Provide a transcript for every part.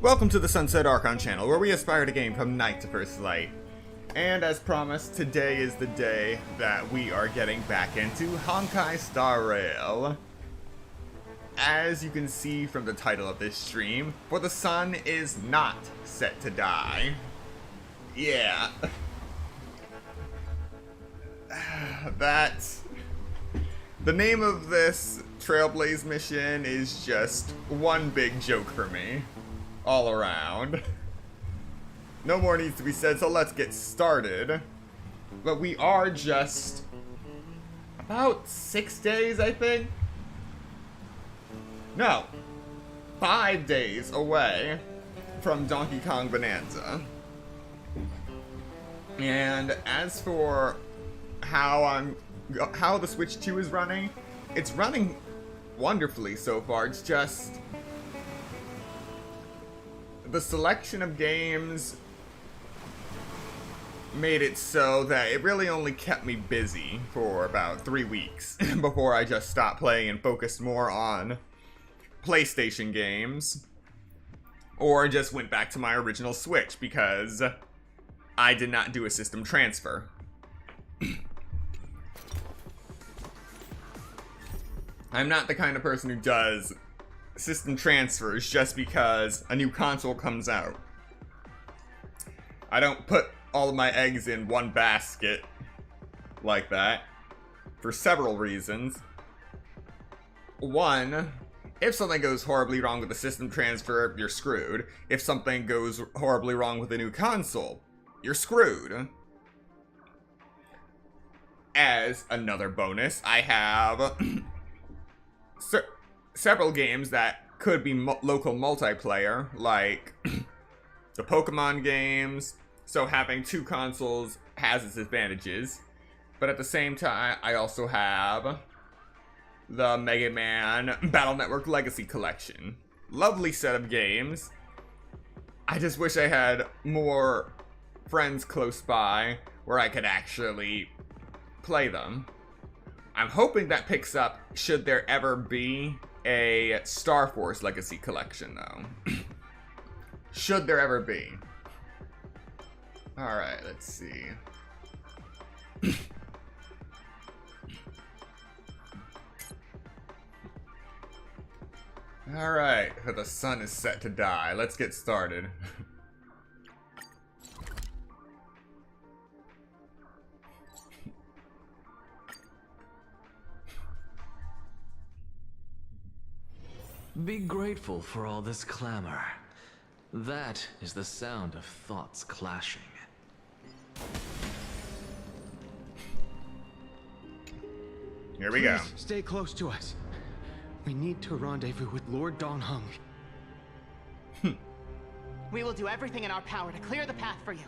Welcome to the Sunset Archon channel, where we aspire to game from night to first light. And as promised, today is the day that we are getting back into Honkai Star Rail. As you can see from the title of this stream, for the sun is not set to die. Yeah. That's... The name of this Trailblaze mission is just one big joke for me. All around. No more needs to be said, so let's get started. But we are just about 6 days, I think? No. 5 days away from Donkey Kong Bonanza. And as for how the Switch 2 is running, it's running wonderfully so far. It's just the selection of games made it so that it really only kept me busy for about 3 weeks before I just stopped playing and focused more on PlayStation games, or just went back to my original Switch because I did not do a system transfer. I'm not the kind of person who does system transfers just because a new console comes out. I don't put all of my eggs in one basket like that for several reasons. One, if something goes horribly wrong with the system transfer, you're screwed. If something goes horribly wrong with a new console, you're screwed. As another bonus, I have several games that could be local multiplayer, like the Pokemon games, so having two consoles has its advantages. But at the same time, I also have the Mega Man Battle Network Legacy Collection. Lovely set of games. I just wish I had more friends close by where I could actually play them. I'm hoping that picks up should there ever be a Star Force Legacy Collection, though. Should there ever be. Alright, let's see. Alright, the sun is set to die. Let's get started. Be grateful for all this clamor. That is the sound of thoughts clashing. Here we go. Please stay close to us. We need to rendezvous with Lord Donghung. We will do everything in our power to clear the path for you.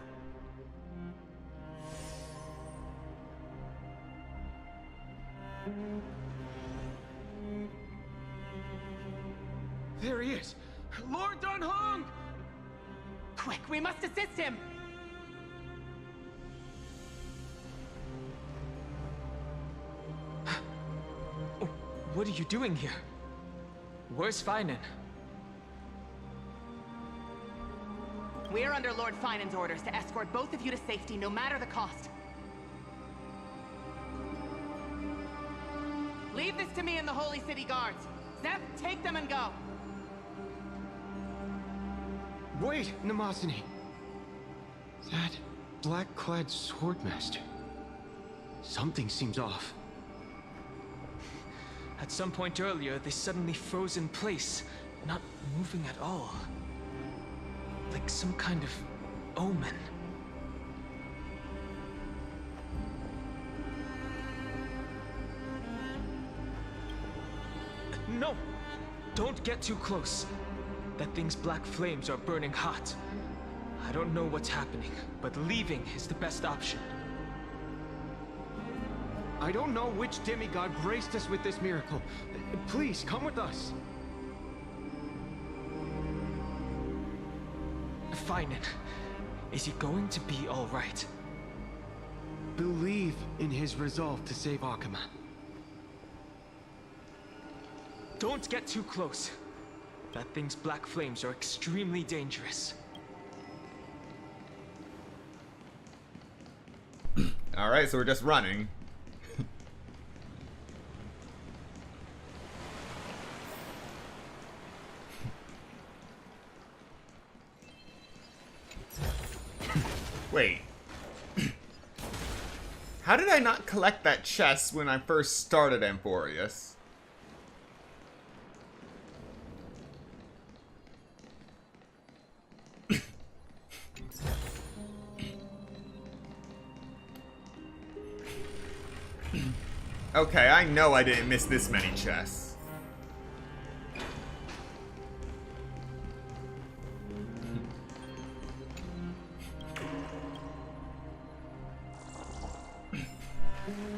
There he is! Lord Donghung! Quick, we must assist him! What are you doing here? Where's Feinen? We are under Lord Feinen's orders to escort both of you to safety, no matter the cost. Leave this to me and the Holy City Guards. Zeph, take them and go. Wait, Namasani. That black-clad swordmaster. Something seems off. At some point earlier, they suddenly froze in place, not moving at all. Like some kind of omen. No! Don't get too close. That thing's black flames are burning hot. I don't know what's happening, but leaving is the best option. I don't know which demigod graced us with this miracle. Please, come with us. Feinen, is he going to be all right? Believe in his resolve to save Akuma. Don't get too close. That thing's black flames are extremely dangerous. Alright, so we're just running. Wait. How did I not collect that chest when I first started Emporius? Okay, I know I didn't miss this many chests.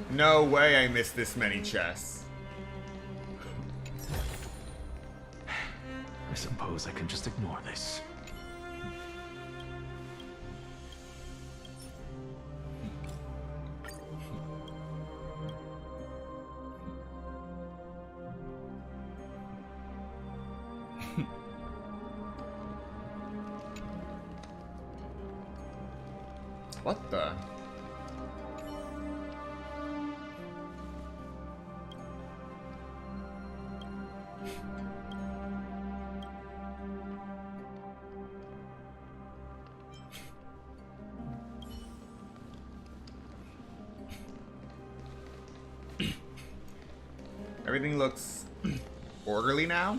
No way I missed this many chests. I suppose I can just ignore this. What the? Everything looks orderly now?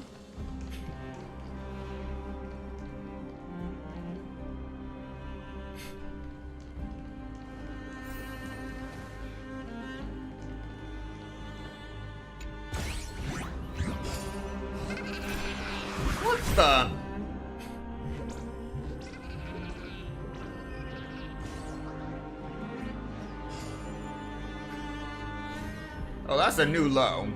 What the? Oh, that's a new low.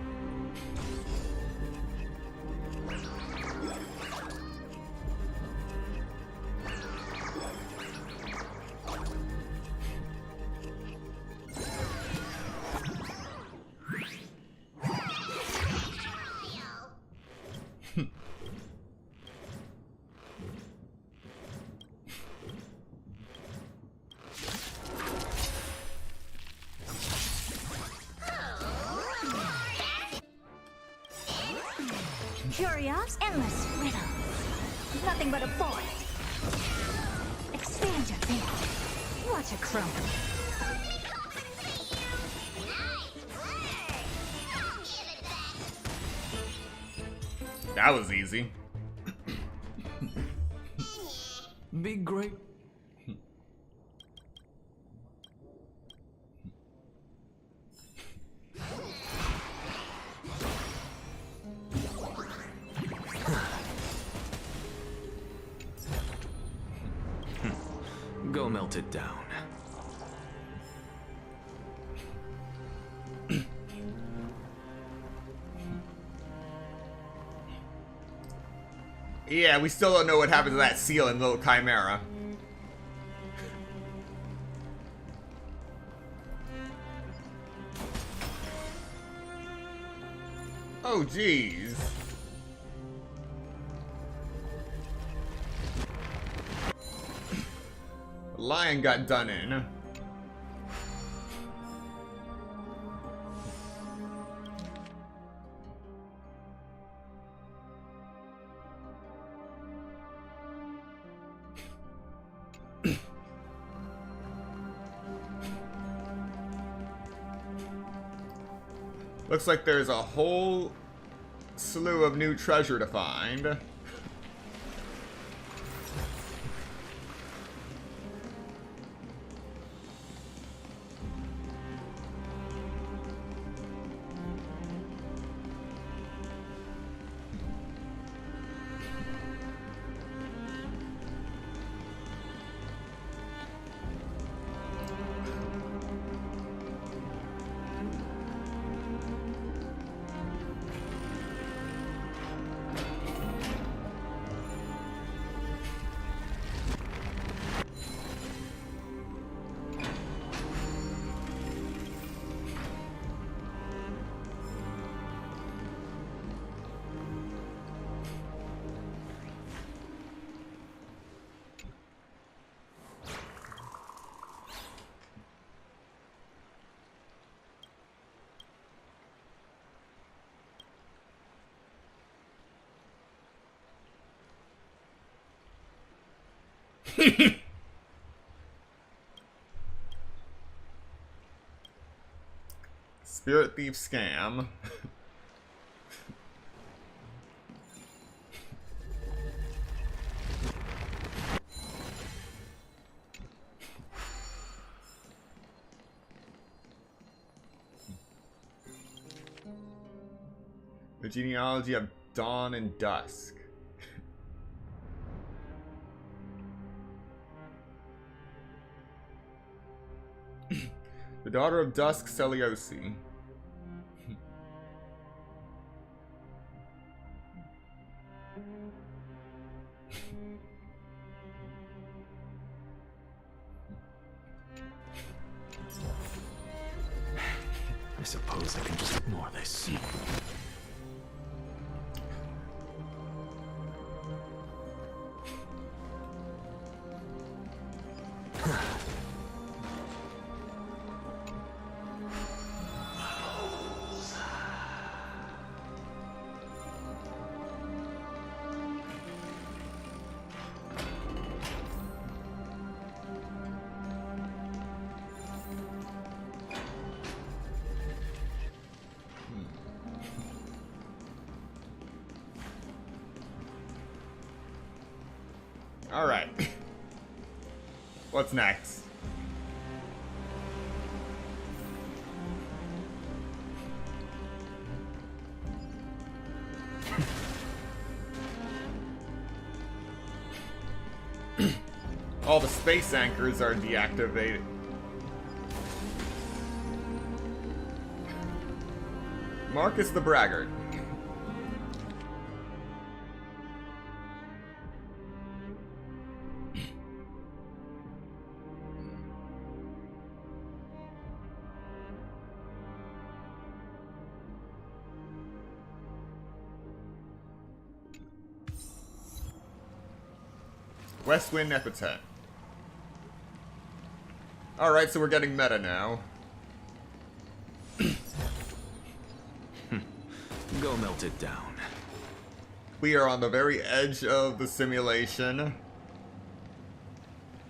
Curious, endless riddles. Nothing but a forest. Expand your thinking. Watch it crumble. That was easy. Be great. Go melt it down. Yeah, we still don't know what happened to that seal and little chimera. Oh, jeez. The lion got done in. Looks like there's a whole slew of new treasure to find. Spirit Thief scam. The genealogy of Dawn and Dusk. The daughter of Dusk Seliosi. I suppose I can just ignore this. Alright. What's next? All the space anchors are deactivated. Marcus the Braggart. Westwind Epithet. Alright, so we're getting meta now. Go melt it down. We are on the very edge of the simulation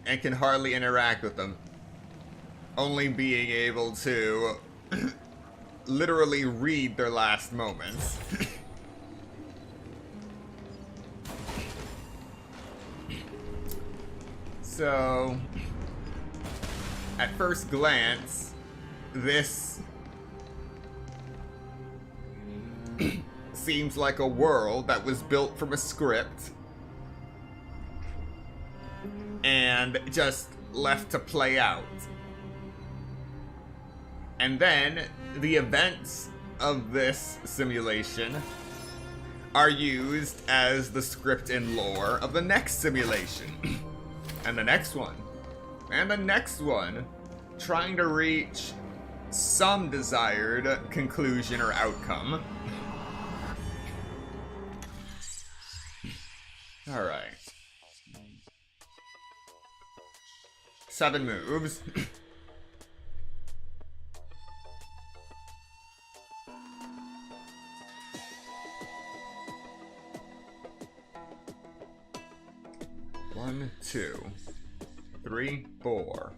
and can hardly interact with them. Only being able to literally read their last moments. So, at first glance, this seems like a world that was built from a script and just left to play out. And then the events of this simulation are used as the script and lore of the next simulation. And the next one. And the next one. Trying to reach some desired conclusion or outcome. Alright. 7 moves. One, 2, 3, 4,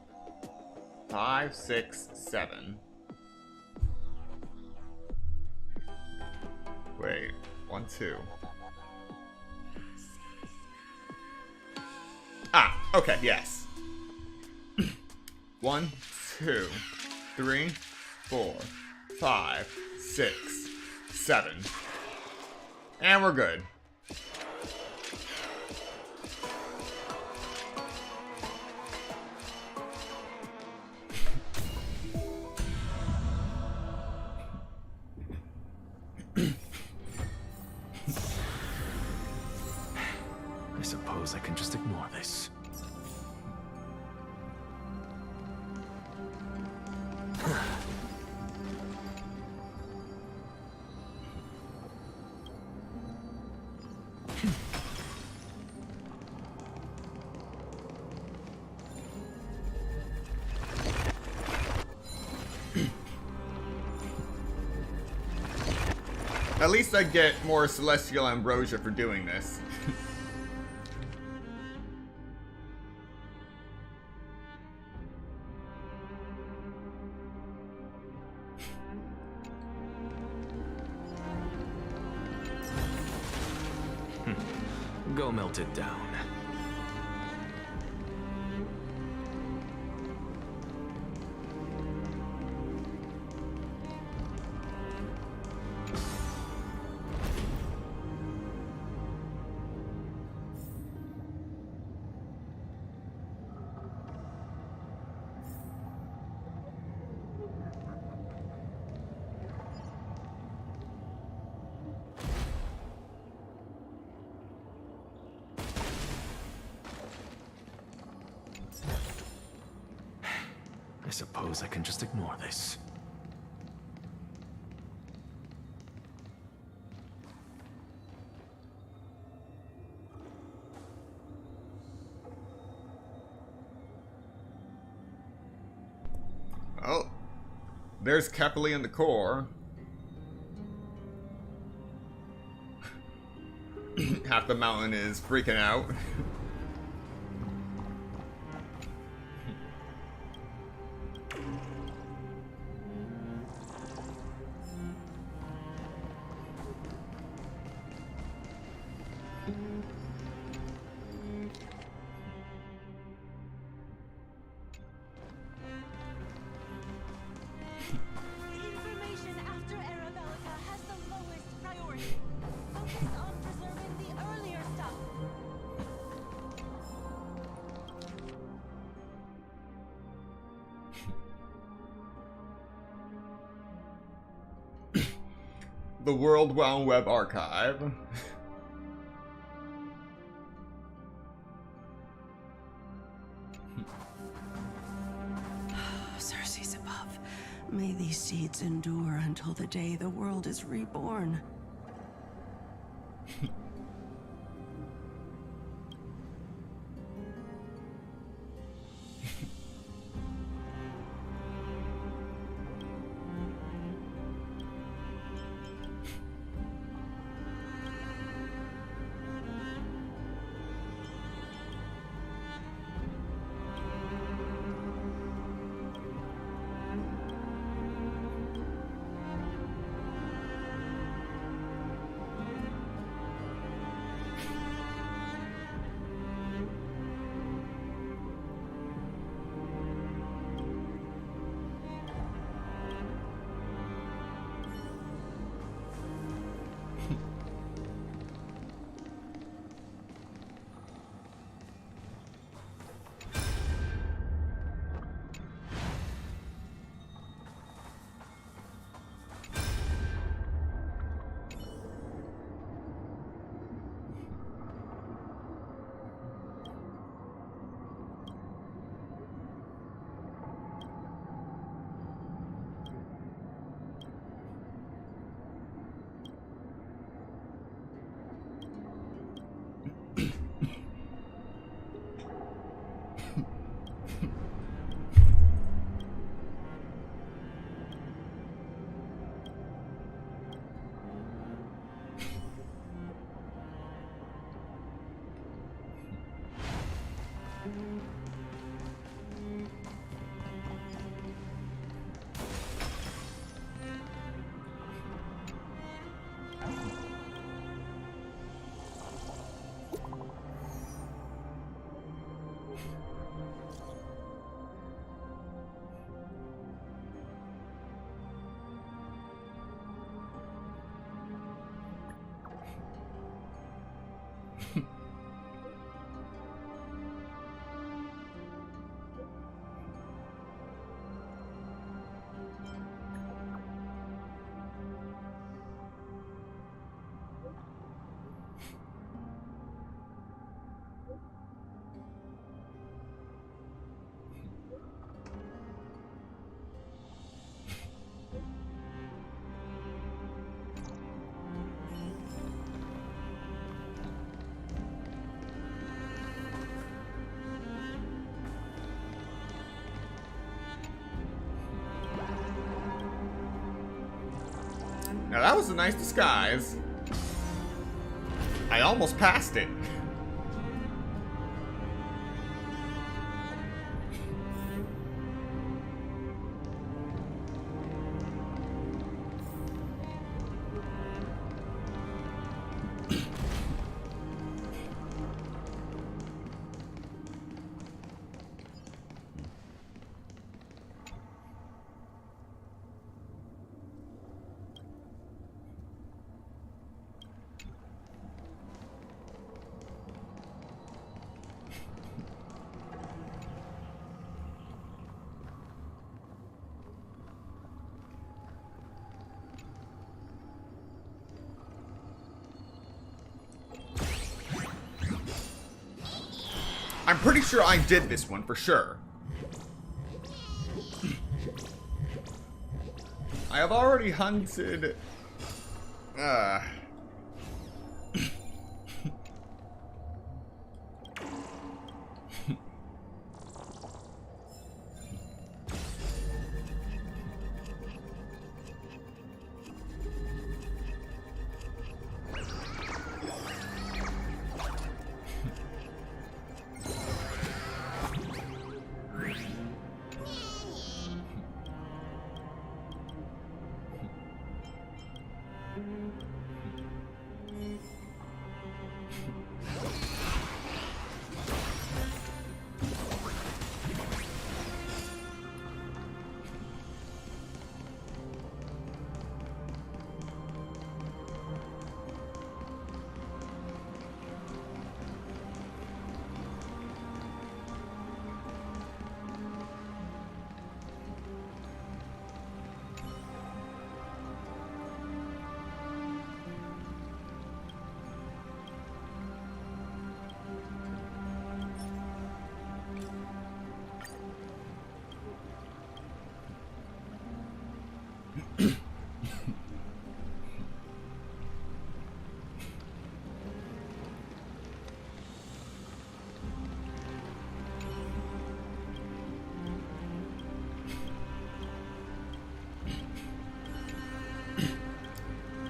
5, 6, 7. Wait, 1, 2. Ah, okay, yes. 1, 2, 3, 4, 5, 6, 7. And we're good. I suppose I can just ignore this. At least I get more Celestial Ambrosia for doing this. Go melt it down. I suppose I can just ignore this. Oh, there's Kepley in the core. Half the mountain is freaking out. Information after Arabelica has the lowest priority. Focus on preserving the earlier stuff. The World Wide Web Archive. Circe's above. May these seeds endure until the day the world is reborn. Now that was a nice disguise. I almost passed it. I'm pretty sure I did this one for sure. I have already hunted...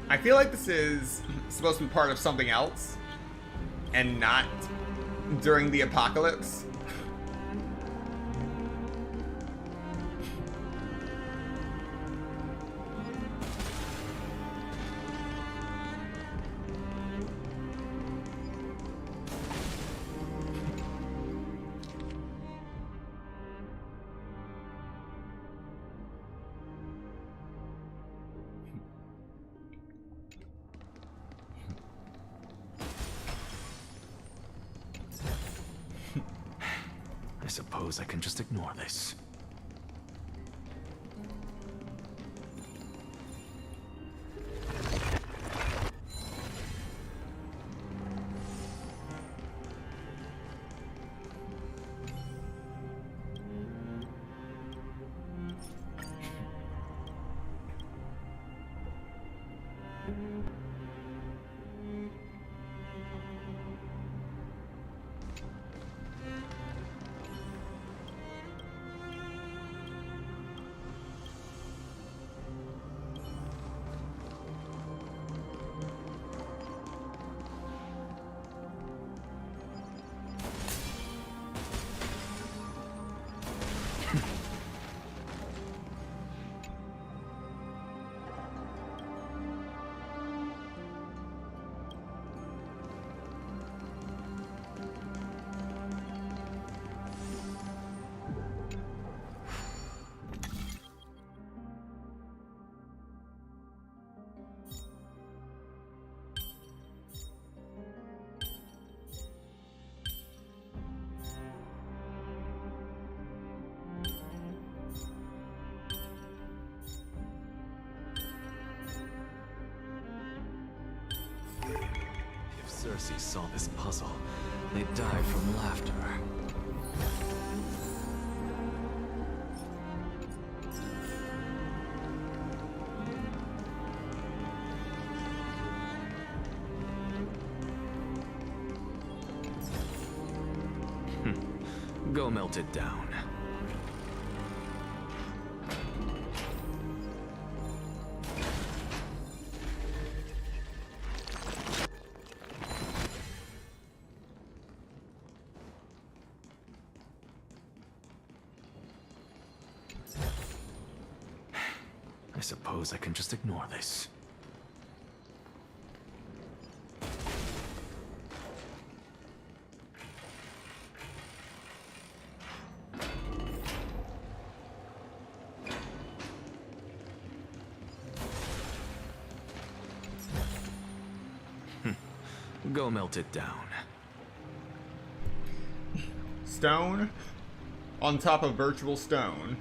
I feel like this is supposed to be part of something else, and not during the apocalypse. I suppose I can just ignore this. If Cersei saw this puzzle, they'd die from laughter. Go melt it down. I suppose I can just ignore this. Go melt it down. Stone on top of virtual stone.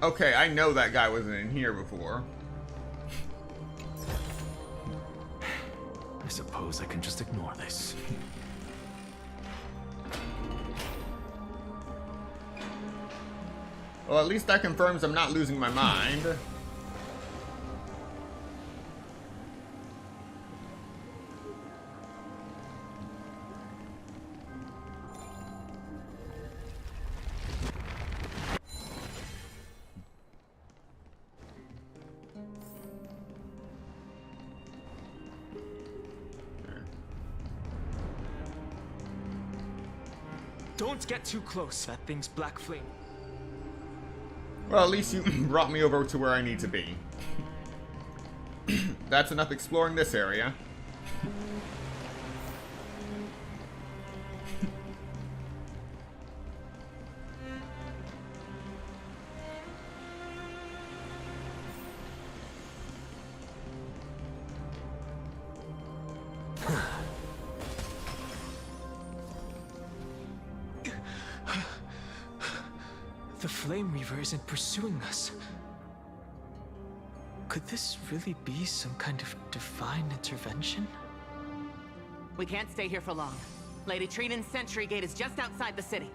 Okay, I know that guy wasn't in here before. I suppose I can just ignore this. Well, at least that confirms I'm not losing my mind. Don't get too close. That thing's black flame. Well, at least you brought me over to where I need to be. That's enough exploring this area. The Flame Reaver isn't pursuing us. Could this really be some kind of divine intervention? We can't stay here for long. Lady Trinan's Sentry Gate is just outside the city.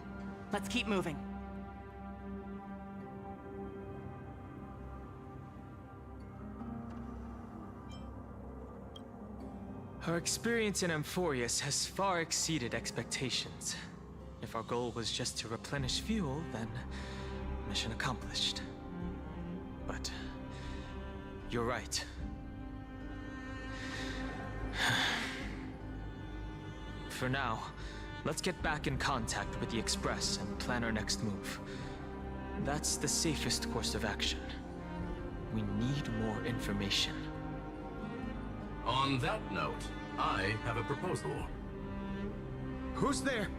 Let's keep moving. Our experience in Amphorius has far exceeded expectations. If our goal was just to replenish fuel, then mission accomplished. But you're right. For now, let's get back in contact with the Express and plan our next move. That's the safest course of action. We need more information. On that note, I have a proposal. Who's there?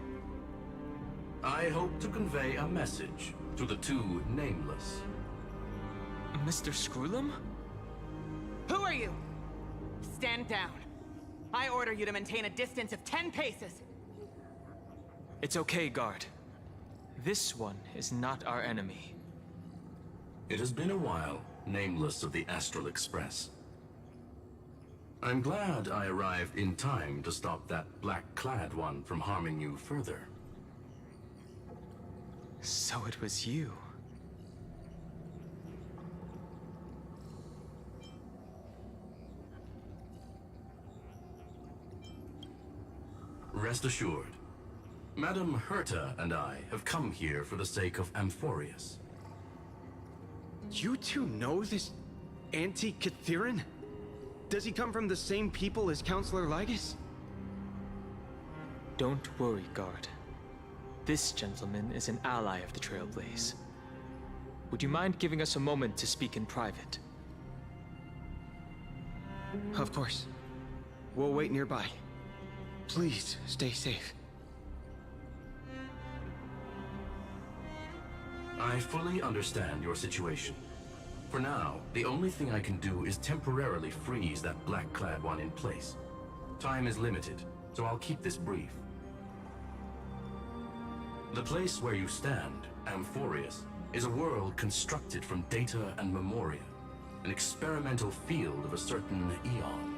I hope to convey a message to the two nameless. Mr. Screwlum? Who are you? Stand down. I order you to maintain a distance of 10 paces. It's okay, guard. This one is not our enemy. It has been a while, nameless of the Astral Express. I'm glad I arrived in time to stop that black-clad one from harming you further. So it was you. Rest assured, Madame Herta and I have come here for the sake of Amphorius. You two know this anti-Catharin? Does he come from the same people as Counselor Lygus? Don't worry, guard. This gentleman is an ally of the Trailblaze. Would you mind giving us a moment to speak in private? Of course. We'll wait nearby. Please, stay safe. I fully understand your situation. For now, the only thing I can do is temporarily freeze that black-clad one in place. Time is limited, so I'll keep this brief. The place where you stand, Amphorius, is a world constructed from data and memoria, an experimental field of a certain eon.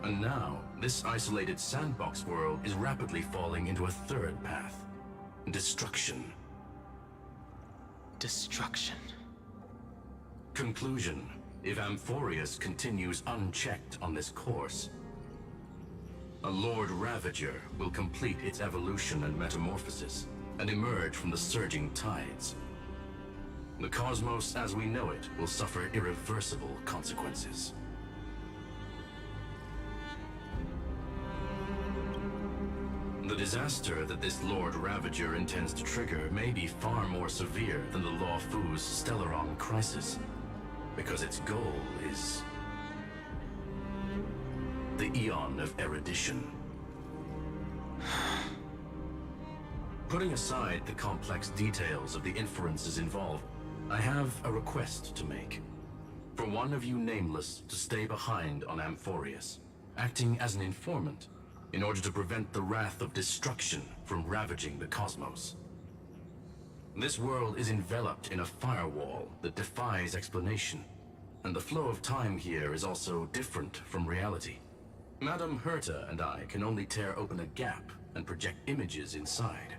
And now, this isolated sandbox world is rapidly falling into a third path. Destruction. Destruction. Conclusion. If Amphorius continues unchecked on this course, a Lord Ravager will complete its evolution and metamorphosis, and emerge from the surging tides. The cosmos as we know it will suffer irreversible consequences. The disaster that this Lord Ravager intends to trigger may be far more severe than the Law Fu's Stellaron crisis, because its goal is the Eon of Erudition. Putting aside the complex details of the inferences involved, I have a request to make. for one of you nameless to stay behind on Amphorius, acting as an informant in order to prevent the wrath of destruction from ravaging the cosmos. This world is enveloped in a firewall that defies explanation, and the flow of time here is also different from reality. Madame Herta and I can only tear open a gap and project images inside.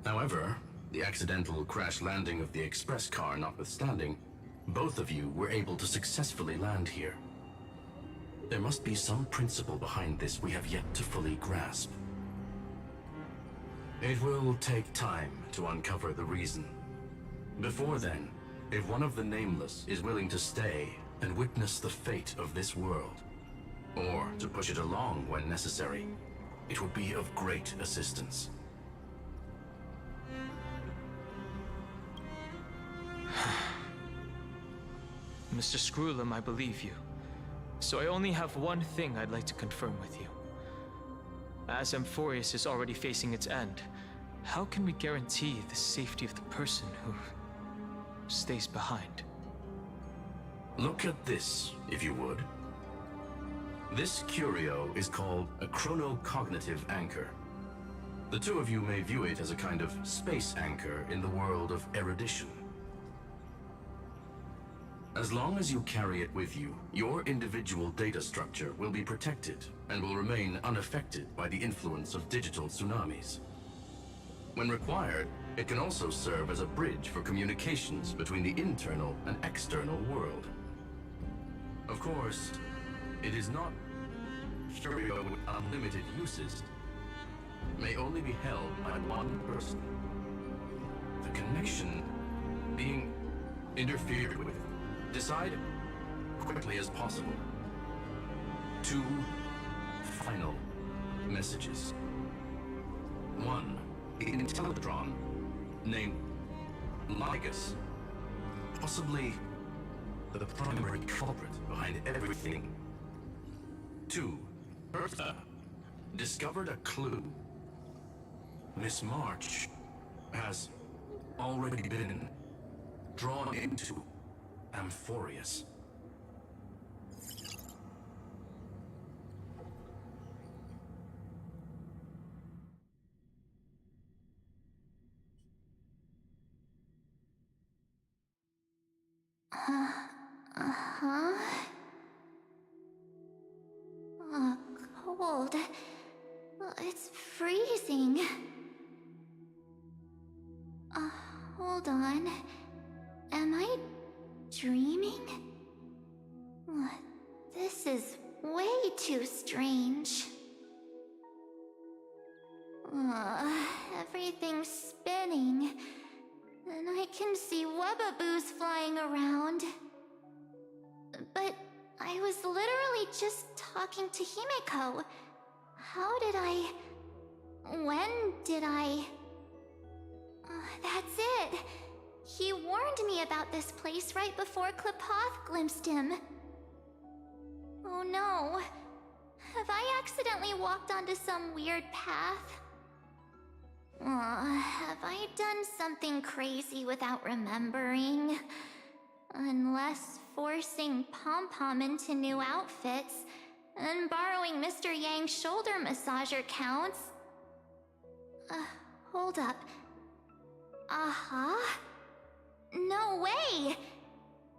However, the accidental crash landing of the express car notwithstanding, both of you were able to successfully land here. There must be some principle behind this we have yet to fully grasp. It will take time to uncover the reason. Before then, if one of the Nameless is willing to stay and witness the fate of this world, or to push it along when necessary, it would be of great assistance. Mr. Screwlum, I believe you. So I only have one thing I'd like to confirm with you. As Amphorius is already facing its end, how can we guarantee the safety of the person who stays behind? Look at this, if you would. This curio is called a chronocognitive anchor. The two of you may view it as a kind of space anchor in the world of erudition. As long as you carry it with you, your individual data structure will be protected and will remain unaffected by the influence of digital tsunamis. When required, it can also serve as a bridge for communications between the internal and external world. Of course, it is not curio with unlimited uses. It may only be held by one person. The connection being interfered with. Decide quickly as possible. 2 final messages. 1, Intellatron, named Ligus, possibly the primary culprit behind everything. 2, Herta, discovered a clue. Miss March has already been drawn into Amphorius. Uh-huh. Cold. It's freezing. Hold on. Am I dreaming? This is way too strange. Everything's spinning, and I can see webaboos flying around. But I was literally just talking to Himeko. How did I... When did I... That's it. He warned me about this place right before Klepoth glimpsed him. Oh no. Have I accidentally walked onto some weird path? Have I done something crazy without remembering? Unless forcing Pom-Pom into new outfits and borrowing Mr. Yang's shoulder massager counts. Hold up. No way!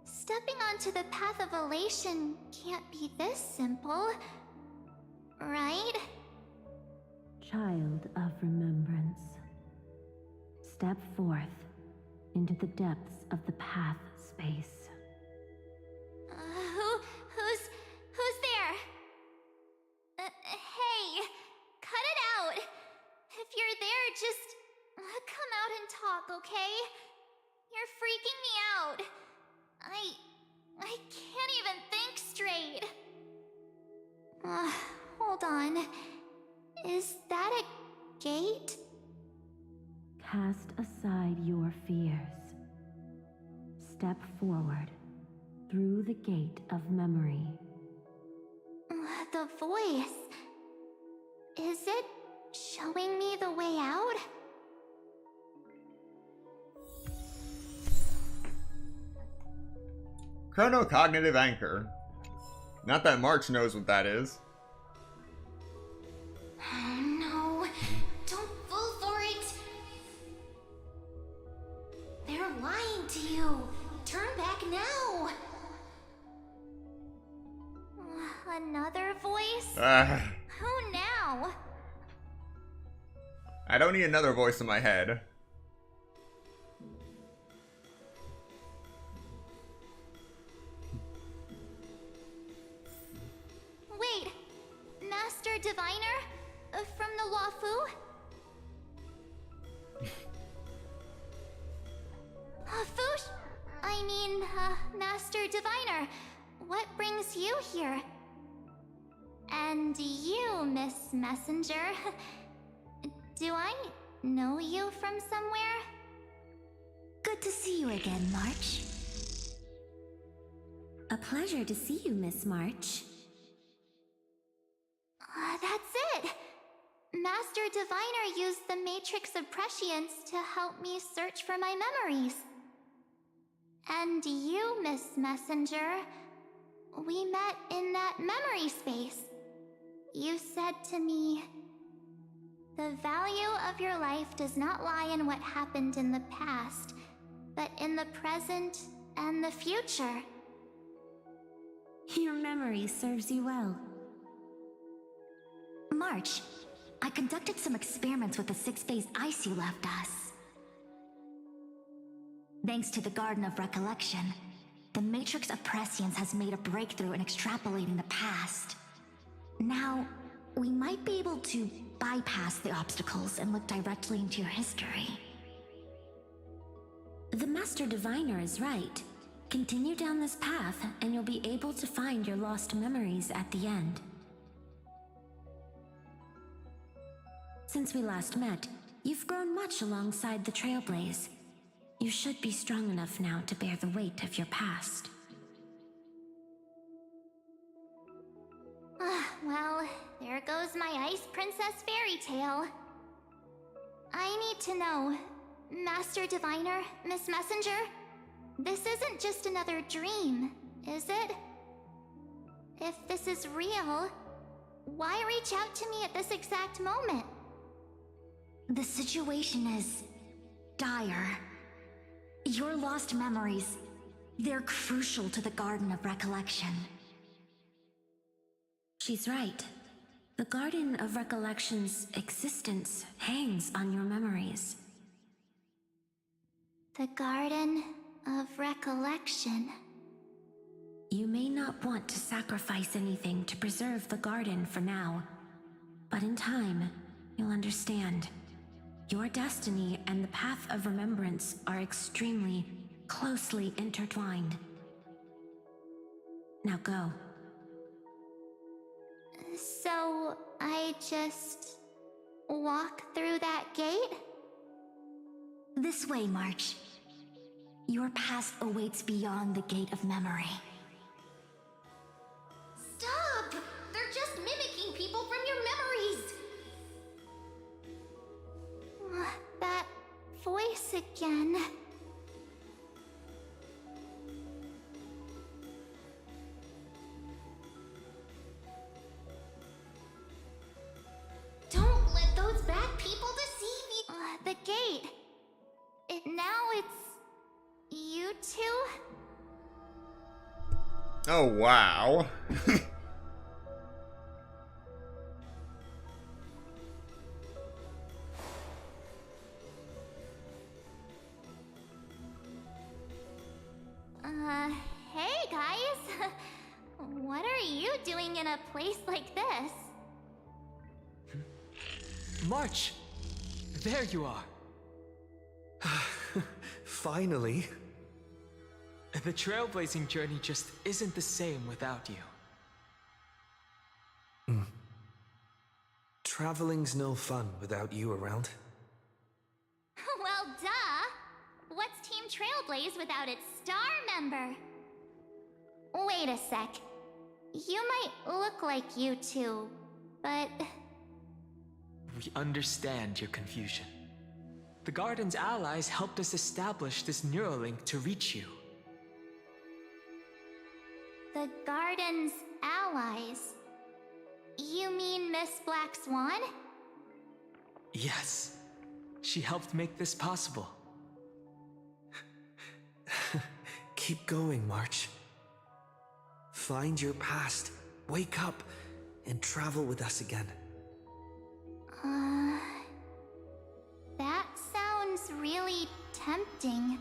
Stepping onto the path of elation can't be this simple, right? Child of remembrance, step forth into the depths of the path space. Who's there? Hey, cut it out. If you're there, just come out and talk, okay? You're freaking me out. I can't even think straight. Hold on. Is that a gate? Cast aside your fears. Step forward through the gate of memory. The voice. Is it showing me the way out? Chronocognitive anchor. Not that March knows what that is. Oh no, don't fall for it. They're lying to you. Turn back now. Another voice? Who now? I don't need another voice in my head. Wait, Master Diviner? From the Wafu? Fush? I mean, Master Diviner, what brings you here? And you, Miss Messenger, do I know you from somewhere? Good to see you again, March. A pleasure to see you, Miss March. That's it! Master Diviner used the Matrix of Prescience to help me search for my memories. And you, Miss Messenger, we met in that memory space. You said to me, the value of your life does not lie in what happened in the past, but in the present and the future. Your memory serves you well. March, I conducted some experiments with the 6-phase ice you left us. Thanks to the Garden of Recollection, the Matrix of Prescience has made a breakthrough in extrapolating the past. Now, we might be able to bypass the obstacles and look directly into your history. The Master Diviner is right. Continue down this path, and you'll be able to find your lost memories at the end. Since we last met, you've grown much alongside the Trailblaze. You should be strong enough now to bear the weight of your past. Well, there goes my Ice Princess fairy tale. I need to know, Master Diviner, Miss Messenger, this isn't just another dream, is it? If this is real, why reach out to me at this exact moment? The situation is dire. Your lost memories, they're crucial to the Garden of Recollection. She's right. The Garden of Recollection's existence hangs on your memories. The Garden of Recollection. You may not want to sacrifice anything to preserve the garden for now, but in time, you'll understand. Your destiny and the path of remembrance are extremely, closely intertwined. Now go. So, I just walk through that gate? This way, March. Your past awaits beyond the Gate of Memory. Stop! They're just mimicking people from your memories! That voice again. Don't let those bad people deceive you! The gate. Now it's... you two? Oh, wow. Hey guys! What are you doing in a place like this? March! There you are! Finally. The trailblazing journey just isn't the same without you. Traveling's no fun without you around. Well, duh! What's Team Trailblaze without its star member? Wait a sec. You might look like you two, but... We understand your confusion. The Garden's allies helped us establish this Neuralink to reach you. The Garden's allies. You mean Miss Black Swan? Yes. She helped make this possible. Keep going, March. Find your past, wake up, and travel with us again. That sounds really tempting.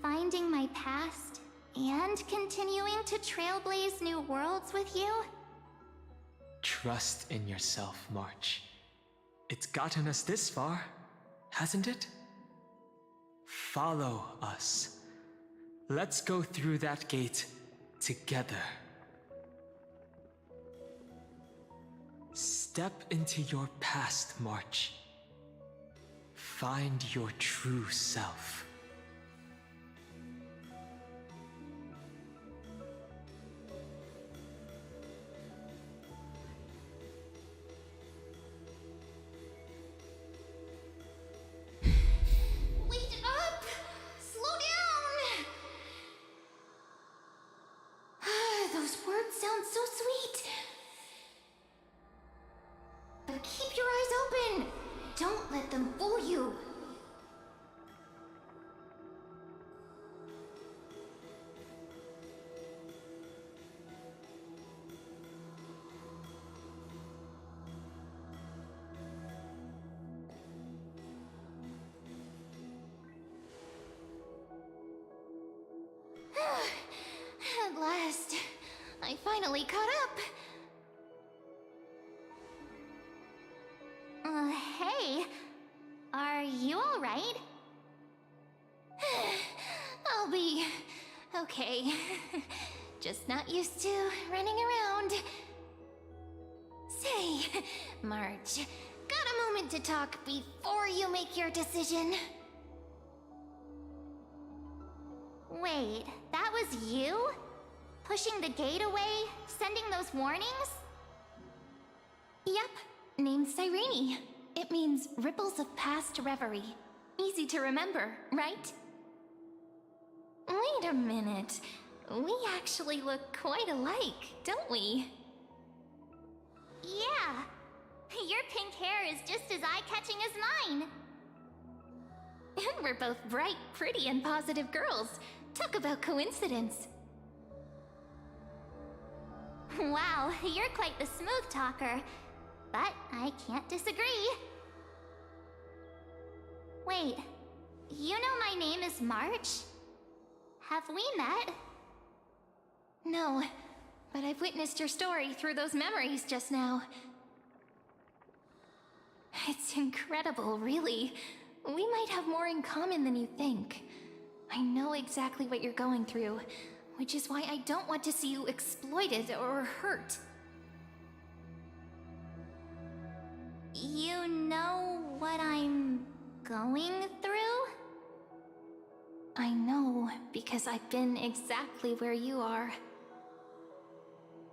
Finding my past and continuing to trailblaze new worlds with you? Trust in yourself, March. It's gotten us this far, hasn't it? Follow us. Let's go through that gate together. Step into your past, March. Find your true self. Wait up! Slow down! Those words sound so sweet. But keep your eyes open! Don't let them fool you! At last, I finally caught up. Hey, are you all right? I'll be okay. Just not used to running around. Say, March, got a moment to talk before you make your decision? Wait, that was you? Pushing the gate away? Sending those warnings? Yep, named Cyrene. It means ripples of past reverie. Easy to remember, right? Wait a minute. We actually look quite alike, don't we? Yeah. Your pink hair is just as eye-catching as mine. And we're both bright, pretty, and positive girls. Talk about coincidence. Wow, you're quite the smooth talker. But I can't disagree. Wait, you know my name is March? Have we met? No, but I've witnessed your story through those memories just now. It's incredible, really. We might have more in common than you think. I know exactly what you're going through, which is why I don't want to see you exploited or hurt. You know what I'm going through? I know, because I've been exactly where you are.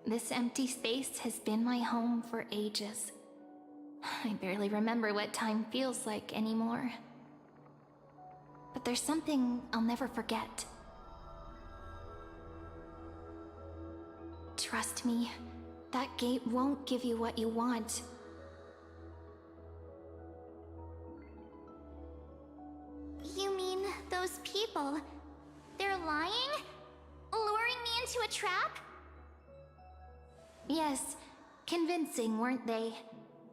This empty space has been my home for ages. I barely remember what time feels like anymore. But there's something I'll never forget. Trust me, that gate won't give you what you want. You mean those people? They're lying? Luring me into a trap? Yes, convincing, weren't they?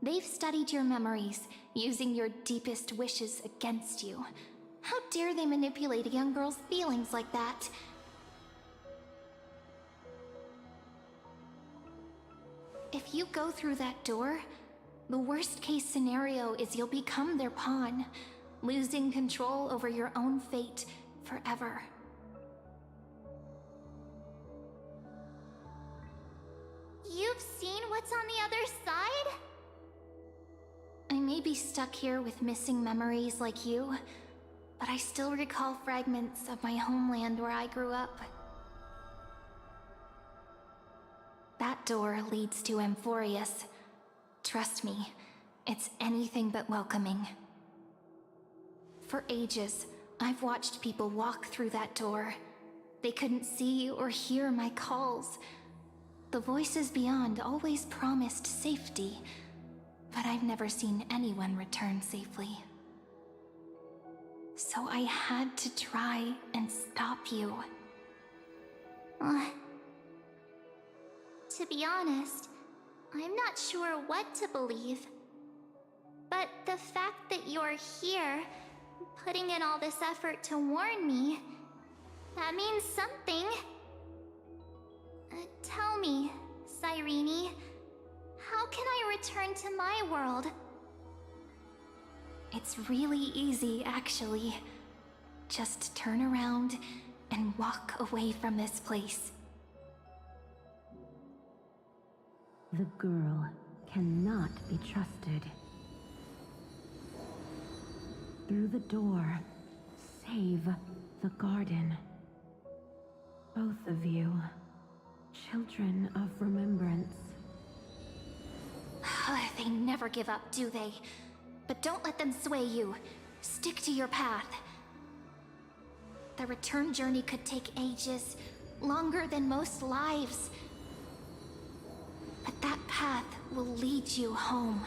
They've studied your memories, using your deepest wishes against you. How dare they manipulate a young girl's feelings like that? If you go through that door, the worst case scenario is you'll become their pawn, losing control over your own fate forever. You've seen what's on the other side? I may be stuck here with missing memories like you, but I still recall fragments of my homeland where I grew up. That door leads to Amphorius. Trust me, it's anything but welcoming. For ages, I've watched people walk through that door, They couldn't see or hear my calls. The voices beyond always promised safety, but I've never seen anyone return safely. So I had to try and stop you. To be honest, I'm not sure what to believe. But the fact that you're here, putting in all this effort to warn me, that means something. Tell me, Cyrene, how can I return to my world? It's really easy, actually. Just turn around and walk away from this place. The girl cannot be trusted. Through the door, save the garden. Both of you, children of remembrance. They never give up, do they? But don't let them sway you. Stick to your path. The return journey could take ages, longer than most lives. But that path will lead you home.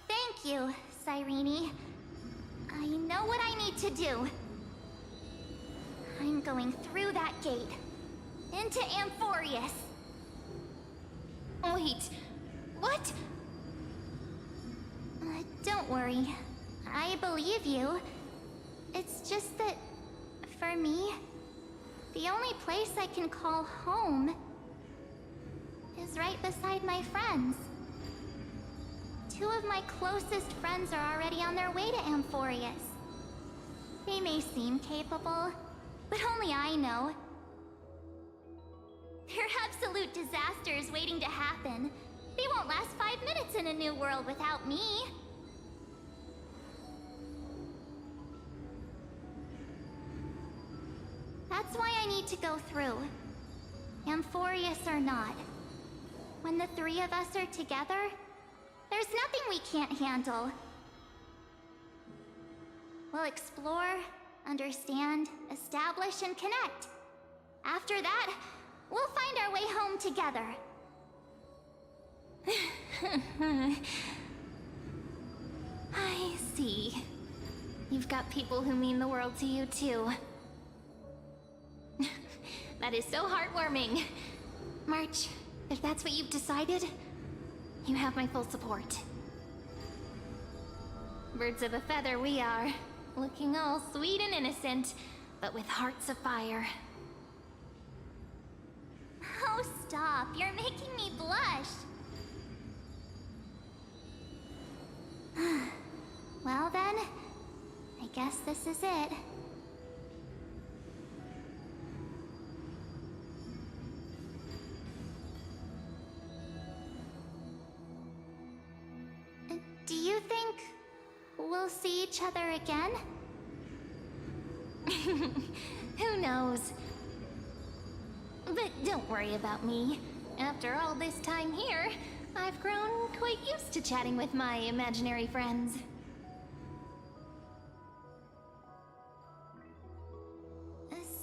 Thank you, Cyrene. I know what I need to do. I'm going through that gate. Into Amphorius. Wait, what? Don't worry. I believe you. It's just that, for me, the only place I can call home is right beside my friends. Two of my closest friends are already on their way to Amphorius. They may seem capable, but only I know. They're absolute disasters waiting to happen. They won't last 5 minutes in a new world without me. That's why I need to go through. Amphorius or not. When the three of us are together, there's nothing we can't handle. We'll explore, understand, establish, and connect. After that, we'll find our way home together. I see. You've got people who mean the world to you, too. That is so heartwarming. March, if that's what you've decided, you have my full support. Birds of a feather we are, looking all sweet and innocent, but with hearts of fire. Oh, stop. You're making me blush. Well then, I guess this is it. Do you think we'll see each other again? Who knows? But don't worry about me. After all this time here, I've grown quite used to chatting with my imaginary friends.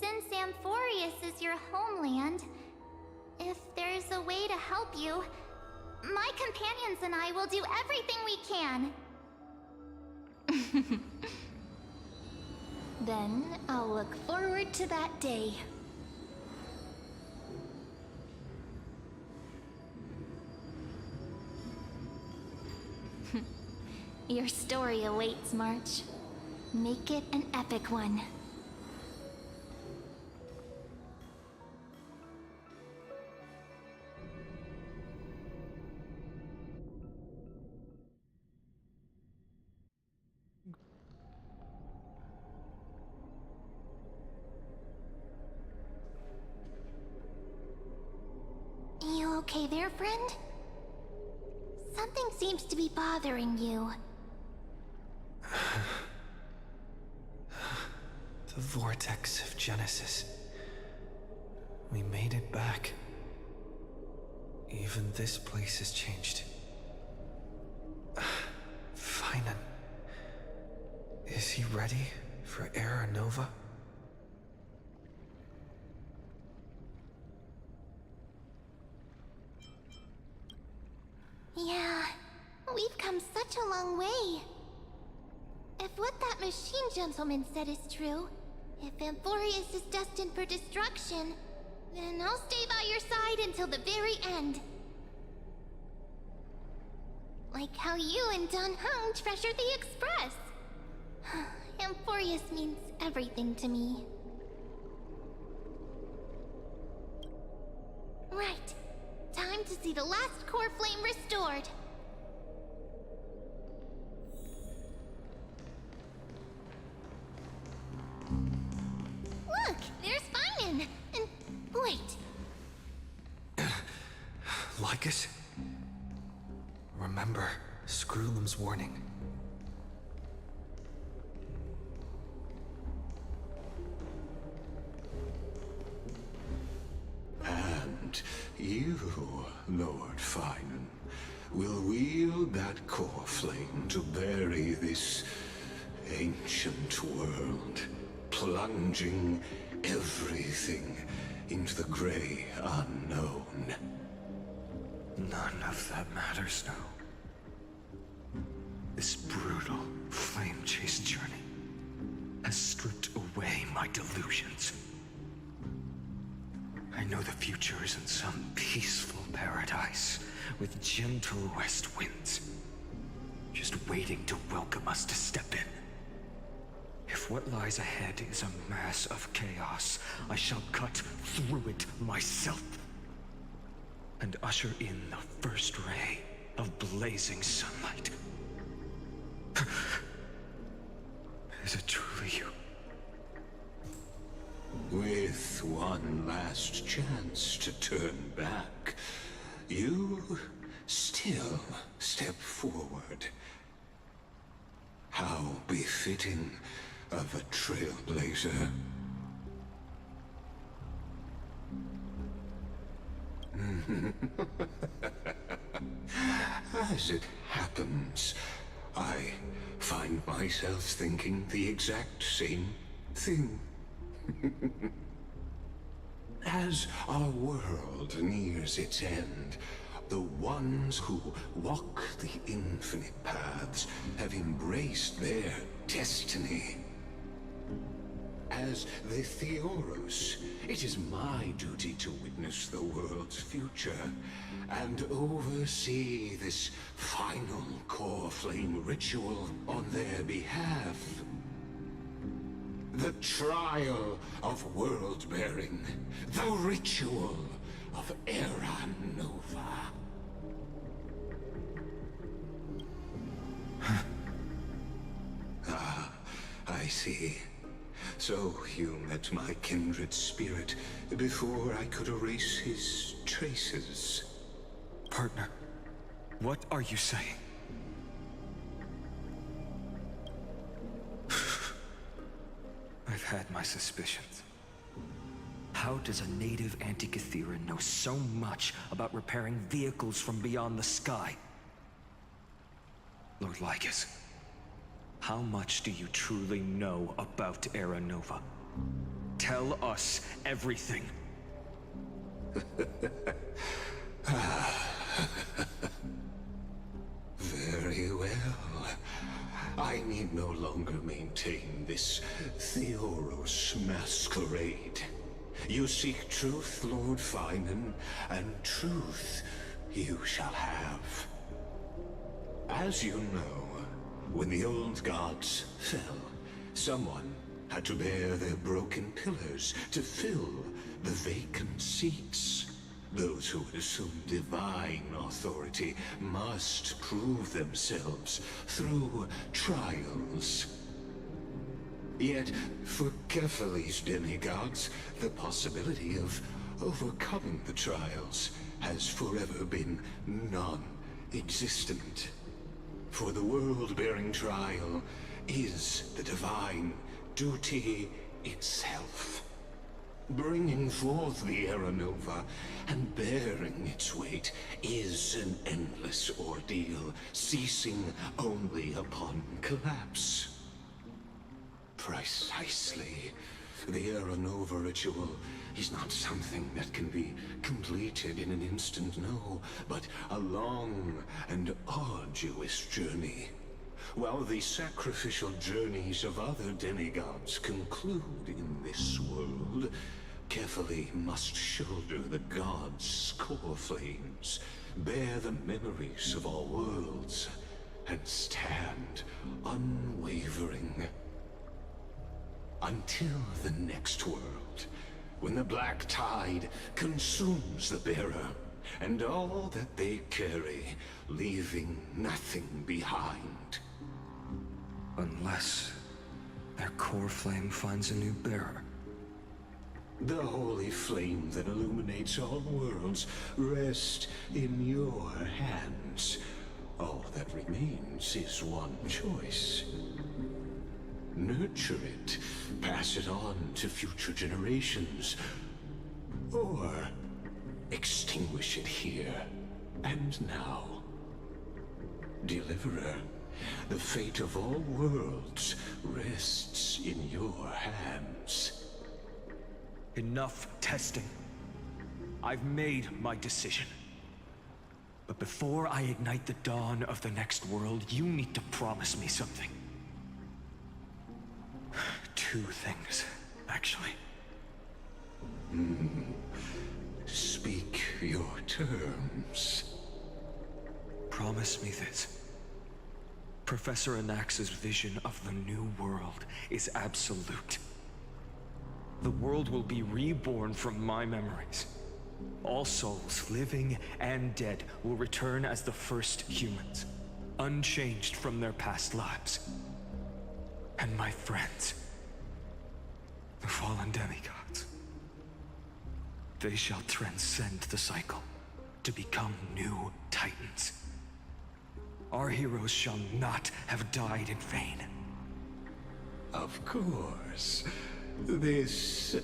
Since Amphorius is your homeland, if there's a way to help you, my companions and I will do everything we can. Then I'll look forward to that day. Your story awaits, March. Make it an epic one. You okay there, friend? Something seems to be bothering you. The vortex of Genesis. We made it back. Even this place has changed. Finan. Is he ready for Era Nova? Yeah, we've come such a long way. If what that machine gentleman said is true, if Amphorius is destined for destruction, then I'll stay by your side until the very end. Like how you and Dun Hung treasured the Express. Amphorius means everything to me. Right. Time to see the last core flame restored. Look, there's Finan. And wait. Lycus? Remember Screwlum's warning. And you, Lord Finan, will wield that core flame to bury this ancient world, plunging everything into the gray unknown. None of that matters now. This brutal, flame-chased journey has stripped away my delusions. I know the future is in some peaceful paradise with gentle west winds, just waiting to welcome us to step in. If what lies ahead is a mass of chaos, I shall cut through it myself and usher in the first ray of blazing sunlight. Is it truly you? With one last chance to turn back, you still step forward. How befitting of a trailblazer. As it happens, I find myself thinking the exact same thing. As our world nears its end, the ones who walk the infinite paths have embraced their destiny. As the Theoros, it is my duty to witness the world's future and oversee this final core flame ritual on their behalf. The trial of world-bearing, the ritual of Era Nova. Ah, I see. So you met my kindred spirit before I could erase his traces. Partner, what are you saying? I've had my suspicions. How does a native Antikytheran know so much about repairing vehicles from beyond the sky? Lord Lycus, how much do you truly know about Era Nova? Tell us everything. Very well. I need no longer maintain this Theoros masquerade. You seek truth, Lord Finan, and truth you shall have. As you know, when the old gods fell, someone had to bear their broken pillars to fill the vacant seats. Those who would assume divine authority must prove themselves through trials. Yet, for Kephales's demigods, the possibility of overcoming the trials has forever been non-existent. For the world-bearing trial is the divine duty itself. Bringing forth the Era Nova and bearing its weight is an endless ordeal, ceasing only upon collapse. Precisely. The Era Nova ritual is not something that can be completed in an instant, no, but a long and arduous journey. While the sacrificial journeys of other demigods conclude in this world, carefully must shoulder the gods' core flames, bear the memories of all worlds, and stand unwavering. Until the next world, when the black tide consumes the bearer, and all that they carry, leaving nothing behind. Unless their core flame finds a new bearer. The holy flame that illuminates all worlds rests in your hands. All that remains is one choice. Nurture it, pass it on to future generations, or extinguish it here and now. Deliverer, the fate of all worlds rests in your hands. Enough testing. I've made my decision. But before I ignite the dawn of the next world, you need to promise me something. 2 things, actually. Speak your terms. Promise me this. Professor Anax's vision of the new world is absolute. The world will be reborn from my memories. All souls, living and dead, will return as the first humans, unchanged from their past lives. And my friends, the fallen demigods, they shall transcend the cycle to become new titans. Our heroes shall not have died in vain. Of course. This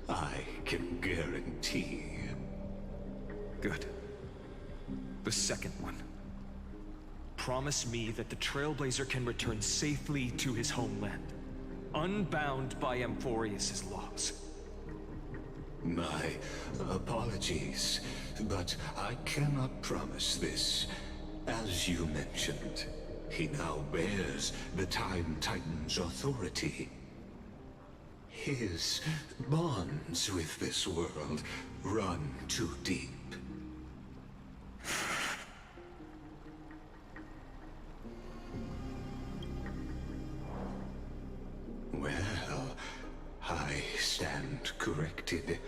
I can guarantee. Good. The second one. Promise me that the Trailblazer can return safely to his homeland, unbound by Amphorius' laws. My apologies, but I cannot promise this. As you mentioned, he now bears the Time Titan's authority. His bonds with this world run too deep. Well, I stand corrected.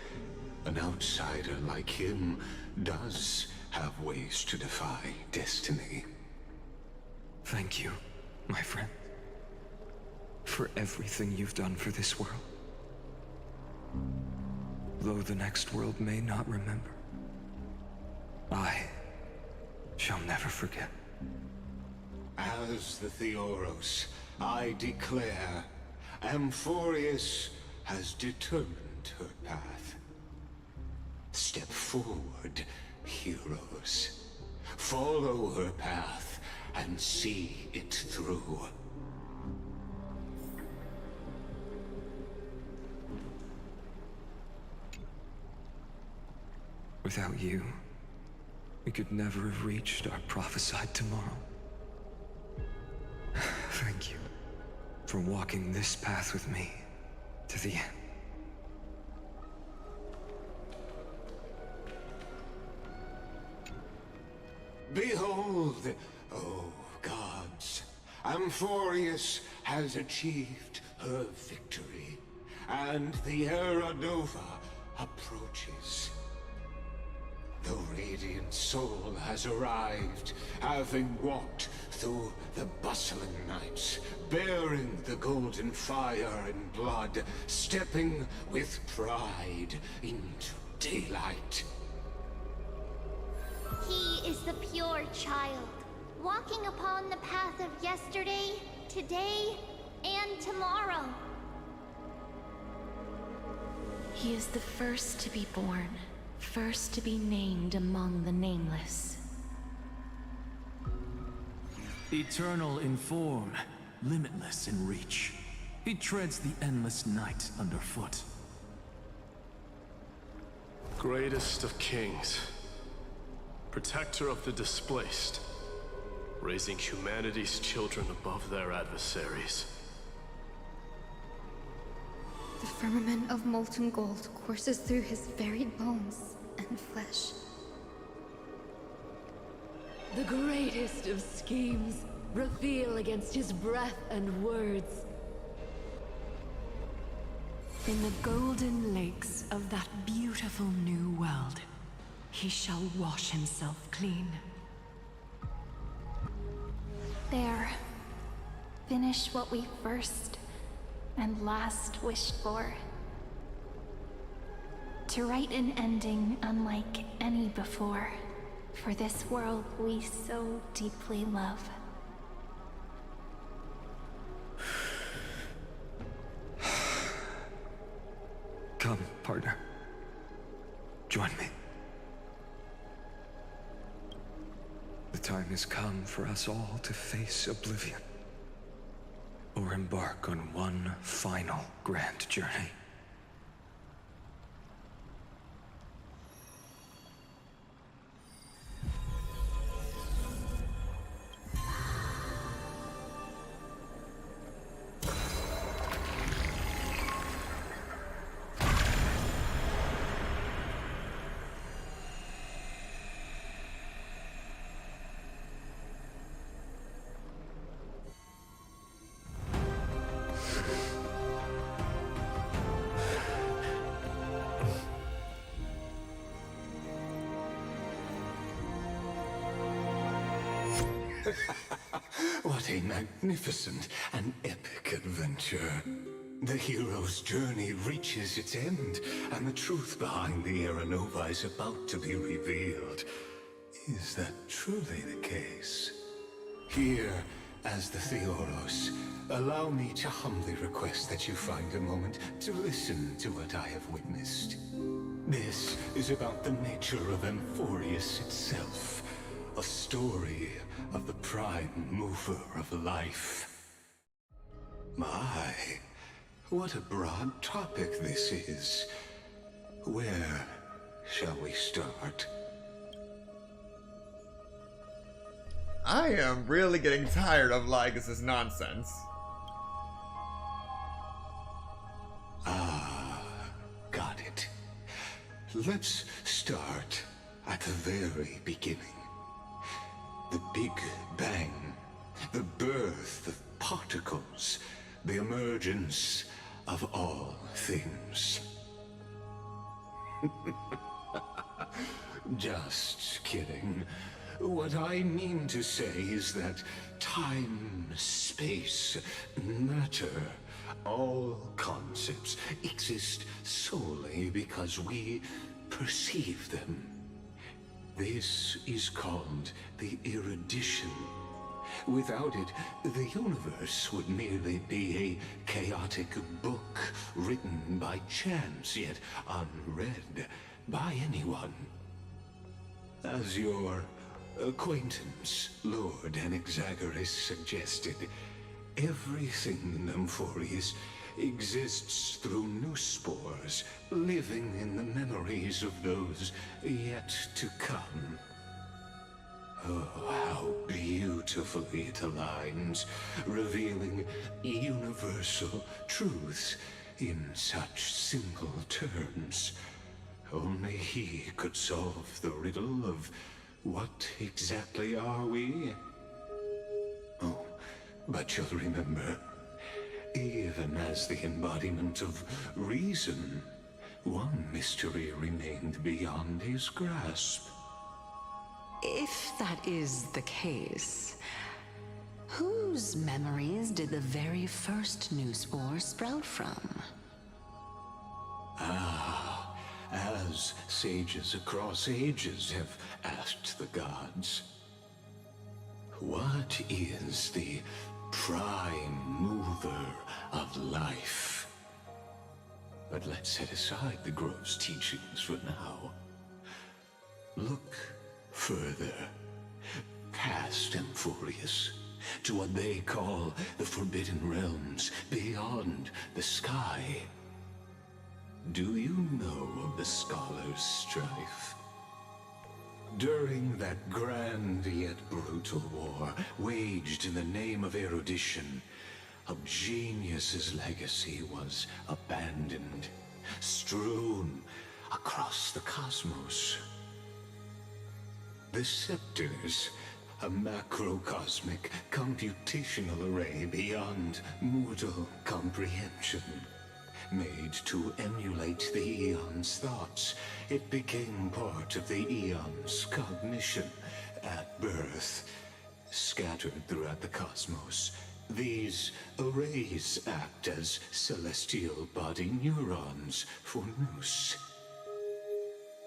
An outsider like him does have ways to defy destiny. Thank you, my friend, for everything you've done for this world. Though the next world may not remember, I shall never forget. As the Theoros, I declare, Amphorius has determined her path. Step forward, heroes. Follow her path and see it through. Without you, we could never have reached our prophesied tomorrow. Thank you for walking this path with me to the end. Behold, oh gods, Amphorius has achieved her victory, and the Era Nova approaches. The radiant soul has arrived, having walked through the bustling nights, bearing the golden fire and blood, stepping with pride into daylight. He is the pure child, walking upon the path of yesterday, today, and tomorrow. He is the first to be born, first to be named among the nameless. Eternal in form, limitless in reach. He treads the endless night underfoot. Greatest of kings, protector of the displaced, raising humanity's children above their adversaries. The firmament of molten gold courses through his very bones and flesh. The greatest of schemes reveal against his breath and words. In the golden lakes of that beautiful new world, he shall wash himself clean. There. Finish what we first and last wished for. To write an ending unlike any before, for this world we so deeply love. Come, partner. Join me. The time has come for us all to face oblivion, or embark on one final grand journey. What a magnificent and epic adventure. The hero's journey reaches its end, and the truth behind the Aeronova is about to be revealed. Is that truly the case? Here, as the Theoros, allow me to humbly request that you find a moment to listen to what I have witnessed. This is about the nature of Amphorius itself, a story of the prime mover of life. My, what a broad topic this is. Where shall we start? I am really getting tired of Lygus' nonsense. Ah, got it. Let's start at the very beginning. The Big Bang, the birth of particles, the emergence of all things. Just kidding. What I mean to say is that time, space, matter, all concepts exist solely because we perceive them. This is called the erudition. Without it, the universe would merely be a chaotic book written by chance, yet unread by anyone. As your acquaintance, Lord Anaxagoras, suggested, everything in Amphorius exists through new spores, living in the memories of those yet to come. Oh, how beautifully it aligns, revealing universal truths in such simple terms. Only he could solve the riddle of what exactly are we? Oh, but you'll remember, even as the embodiment of reason, one mystery remained beyond his grasp. If that is the case, whose memories did the very first new spore sprout from? Ah, as sages across ages have asked the gods, what is the prime mover of life? But let's set aside the gross teachings for now. Look further, past Amphorius, to what they call the Forbidden Realms beyond the sky. Do you know of the Scholar's Strife? During that grand yet brutal war, waged in the name of erudition, a genius's legacy was abandoned, strewn across the cosmos. The Scepters, a macrocosmic computational array beyond mortal comprehension. Made to emulate the Eon's thoughts, it became part of the Eon's cognition at birth. Scattered throughout the cosmos, these arrays act as celestial body neurons for Nous.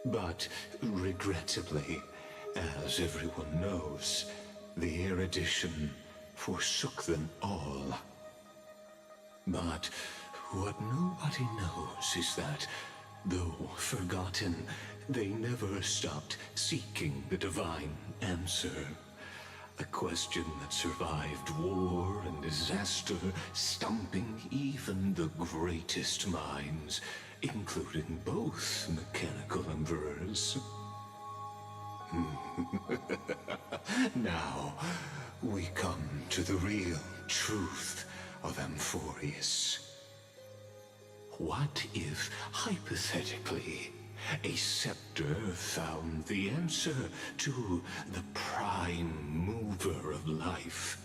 But regrettably, as everyone knows, the erudition forsook them all. But what nobody knows is that, though forgotten, they never stopped seeking the divine answer. A question that survived war and disaster, stumping even the greatest minds, including both mechanical emperors. Now, we come to the real truth of Amphorius. What if, hypothetically, a scepter found the answer to the prime mover of life?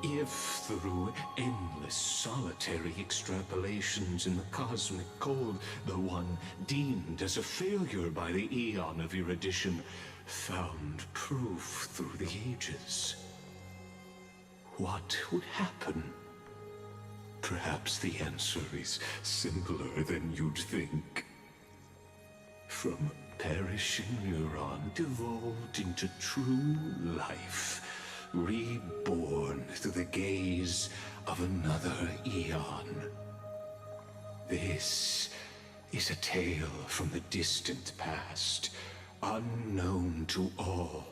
If, through endless solitary extrapolations in the cosmic cold, the one deemed as a failure by the Eon of erudition found proof through the ages, what would happen? Perhaps the answer is simpler than you'd think. From a perishing neuron evolved into true life, reborn through the gaze of another Eon. This is a tale from the distant past, unknown to all,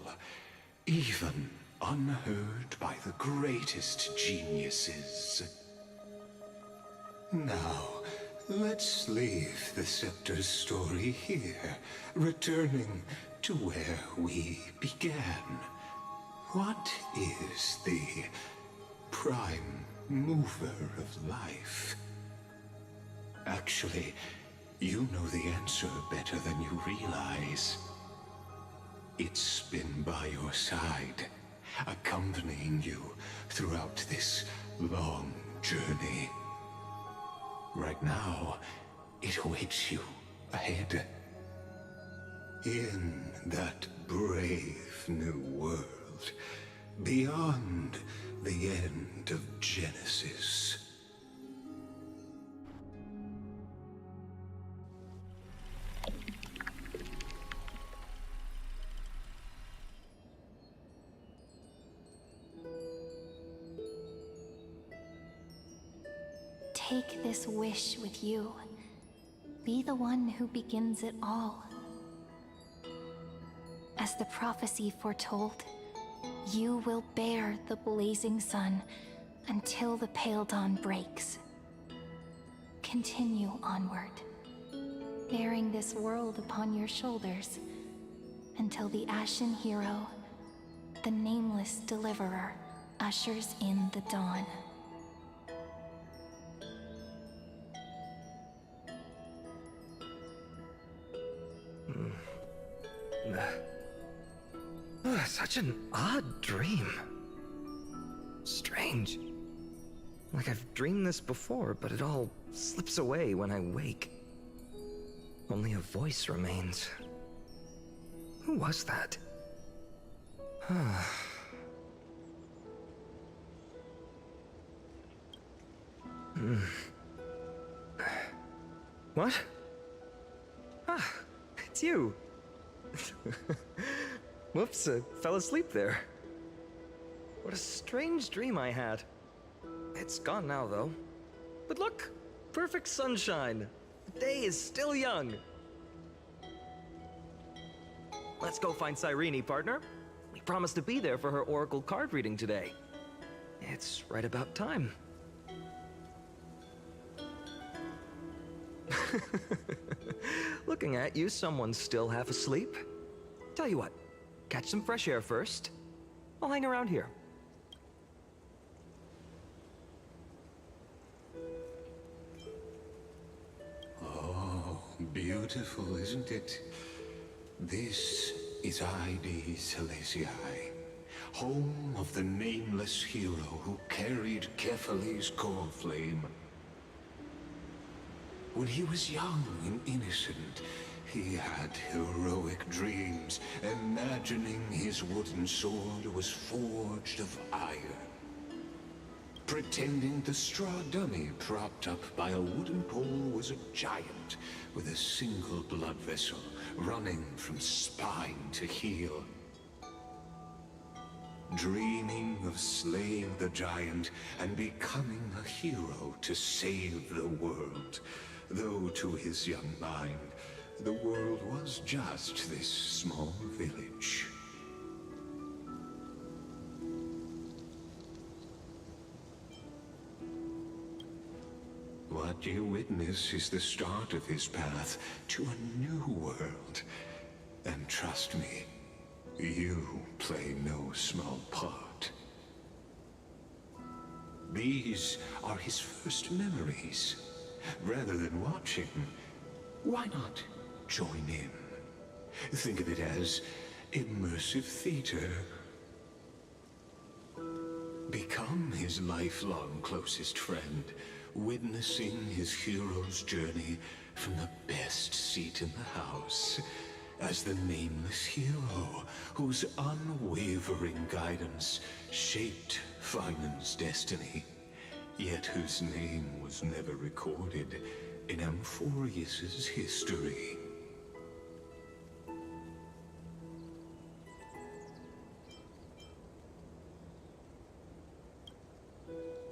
even unheard by the greatest geniuses. Now, let's leave the Scepter's story here, returning to where we began. What is the prime mover of life? Actually, you know the answer better than you realize. It's been by your side, accompanying you throughout this long journey. Right now, it awaits you ahead. In that brave new world, beyond the end of Genesis. Take this wish with you. Be the one who begins it all. As the prophecy foretold, you will bear the blazing sun until the pale dawn breaks. Continue onward, bearing this world upon your shoulders until the Ashen Hero, the nameless deliverer, ushers in the dawn. Such an odd dream. Strange. Like I've dreamed this before, but it all slips away when I wake. Only a voice remains. Who was that? What? Ah, it's you. Whoops, I fell asleep there. What a strange dream I had. It's gone now, though. But look, perfect sunshine. The day is still young. Let's go find Cyrene, partner. We promised to be there for her oracle card reading today. It's right about time. Looking at you, someone's still half asleep. Tell you what, catch some fresh air first. I'll hang around here. Oh, beautiful, isn't it? This is Ide Celestii, home of the nameless hero who carried Kefali's core flame. When he was young and innocent, he had heroic dreams, imagining his wooden sword was forged of iron. Pretending the straw dummy propped up by a wooden pole was a giant with a single blood vessel running from spine to heel. Dreaming of slaying the giant and becoming a hero to save the world. Though to his young mind, the world was just this small village. What you witness is the start of his path to a new world. And trust me, you play no small part. These are his first memories. Rather than watching, why not join in? Think of it as immersive theater. Become his lifelong closest friend, witnessing his hero's journey from the best seat in the house, as the nameless hero whose unwavering guidance shaped Finan's destiny, yet whose name was never recorded in Amphorius's history.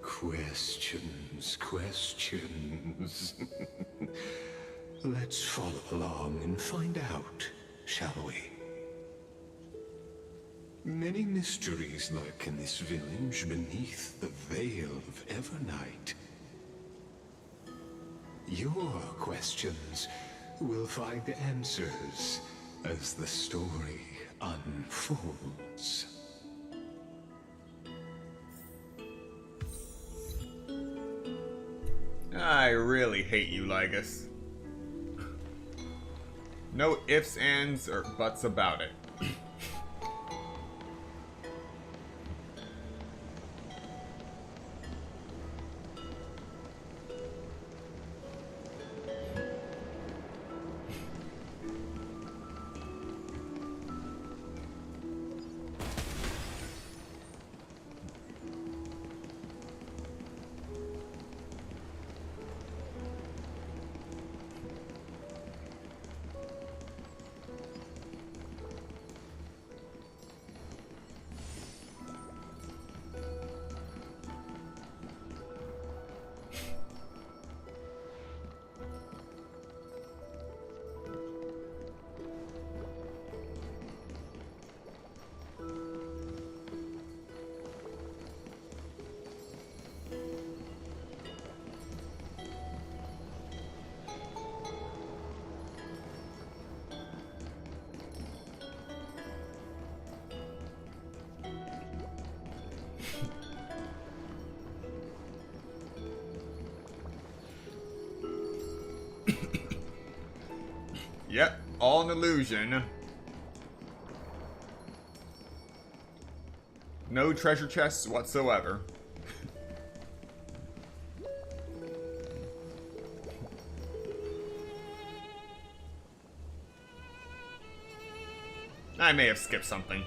Questions, questions. Let's follow along and find out, shall we? Many mysteries lurk in this village beneath the veil of Evernight. Your questions will find answers as the story unfolds. I really hate you, Lygus. No ifs, ands, or buts about it. Yep, all an illusion. No treasure chests whatsoever. I may have skipped something.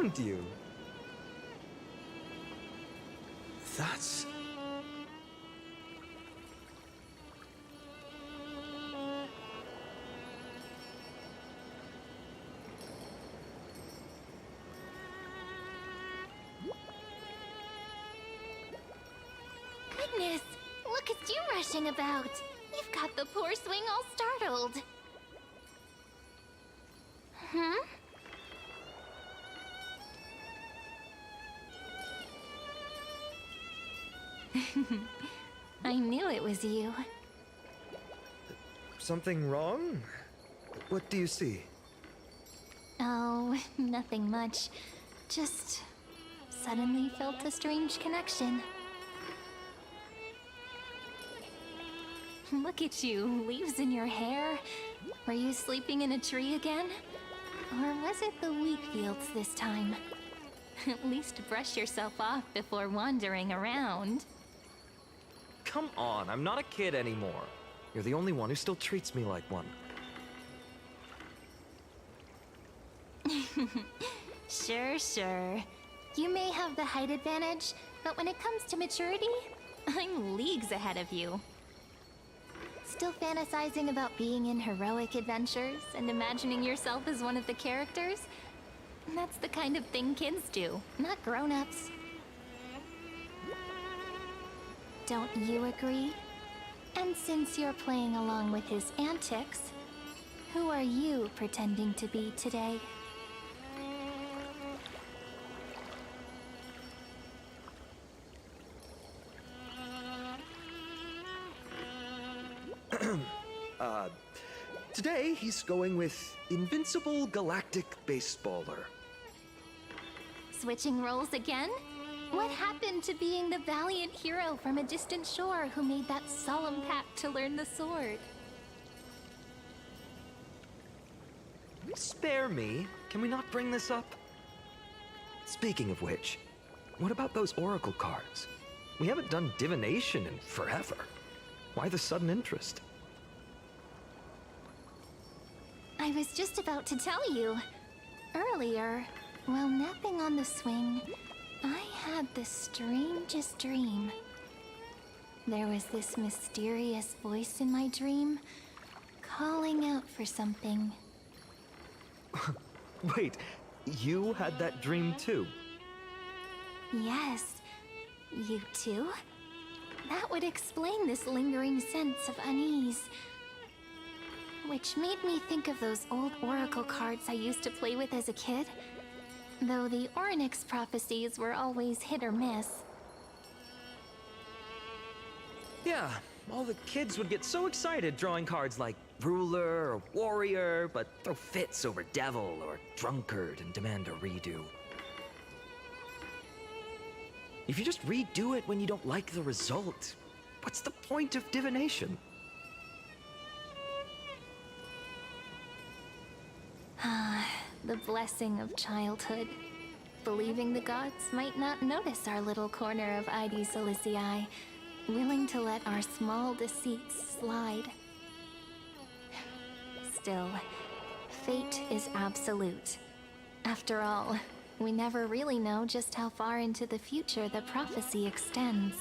found you. That's... Goodness, look at you rushing about. You've got the poor swing all startled. Hmm? I knew it was you. Something wrong? What do you see? Oh, nothing much. Just suddenly felt a strange connection. Look at you, leaves in your hair. Were you sleeping in a tree again? Or was it the wheat fields this time? At least brush yourself off before wandering around. Come on, I'm not a kid anymore. You're the only one who still treats me like one. Sure. You may have the height advantage, but when it comes to maturity, I'm leagues ahead of you. Still fantasizing about being in heroic adventures and imagining yourself as one of the characters? That's the kind of thing kids do, not grown-ups. Don't you agree? And since you're playing along with his antics, who are you pretending to be today? Today he's going with Invincible Galactic Baseballer. Switching roles again? What happened to being the valiant hero from a distant shore who made that solemn pact to learn the sword? Spare me. Can we not bring this up? Speaking of which, what about those oracle cards? We haven't done divination in forever. Why the sudden interest? I was just about to tell you. Earlier, while napping on the swing, I had the strangest dream. There was this mysterious voice in my dream, calling out for something. Wait, you had that dream too? Yes, you too? That would explain this lingering sense of unease. Which made me think of those old oracle cards I used to play with as a kid. Though the Ornyx prophecies were always hit or miss. Yeah, all the kids would get so excited drawing cards like ruler or warrior, but throw fits over devil or drunkard and demand a redo. If you just redo it when you don't like the result, what's the point of divination? The blessing of childhood. Believing the gods might not notice our little corner of ID Silicii, willing to let our small deceits slide. Still, fate is absolute. After all, we never really know just how far into the future the prophecy extends.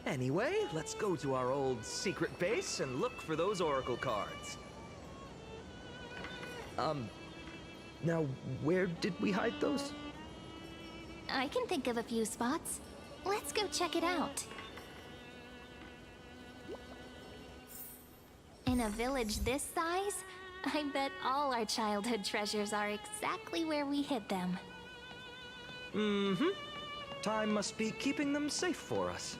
Anyway, let's go to our old secret base and look for those oracle cards. Now, where did we hide those? I can think of a few spots. Let's go check it out. In a village this size, I bet all our childhood treasures are exactly where we hid them. Mm-hmm. Time must be keeping them safe for us.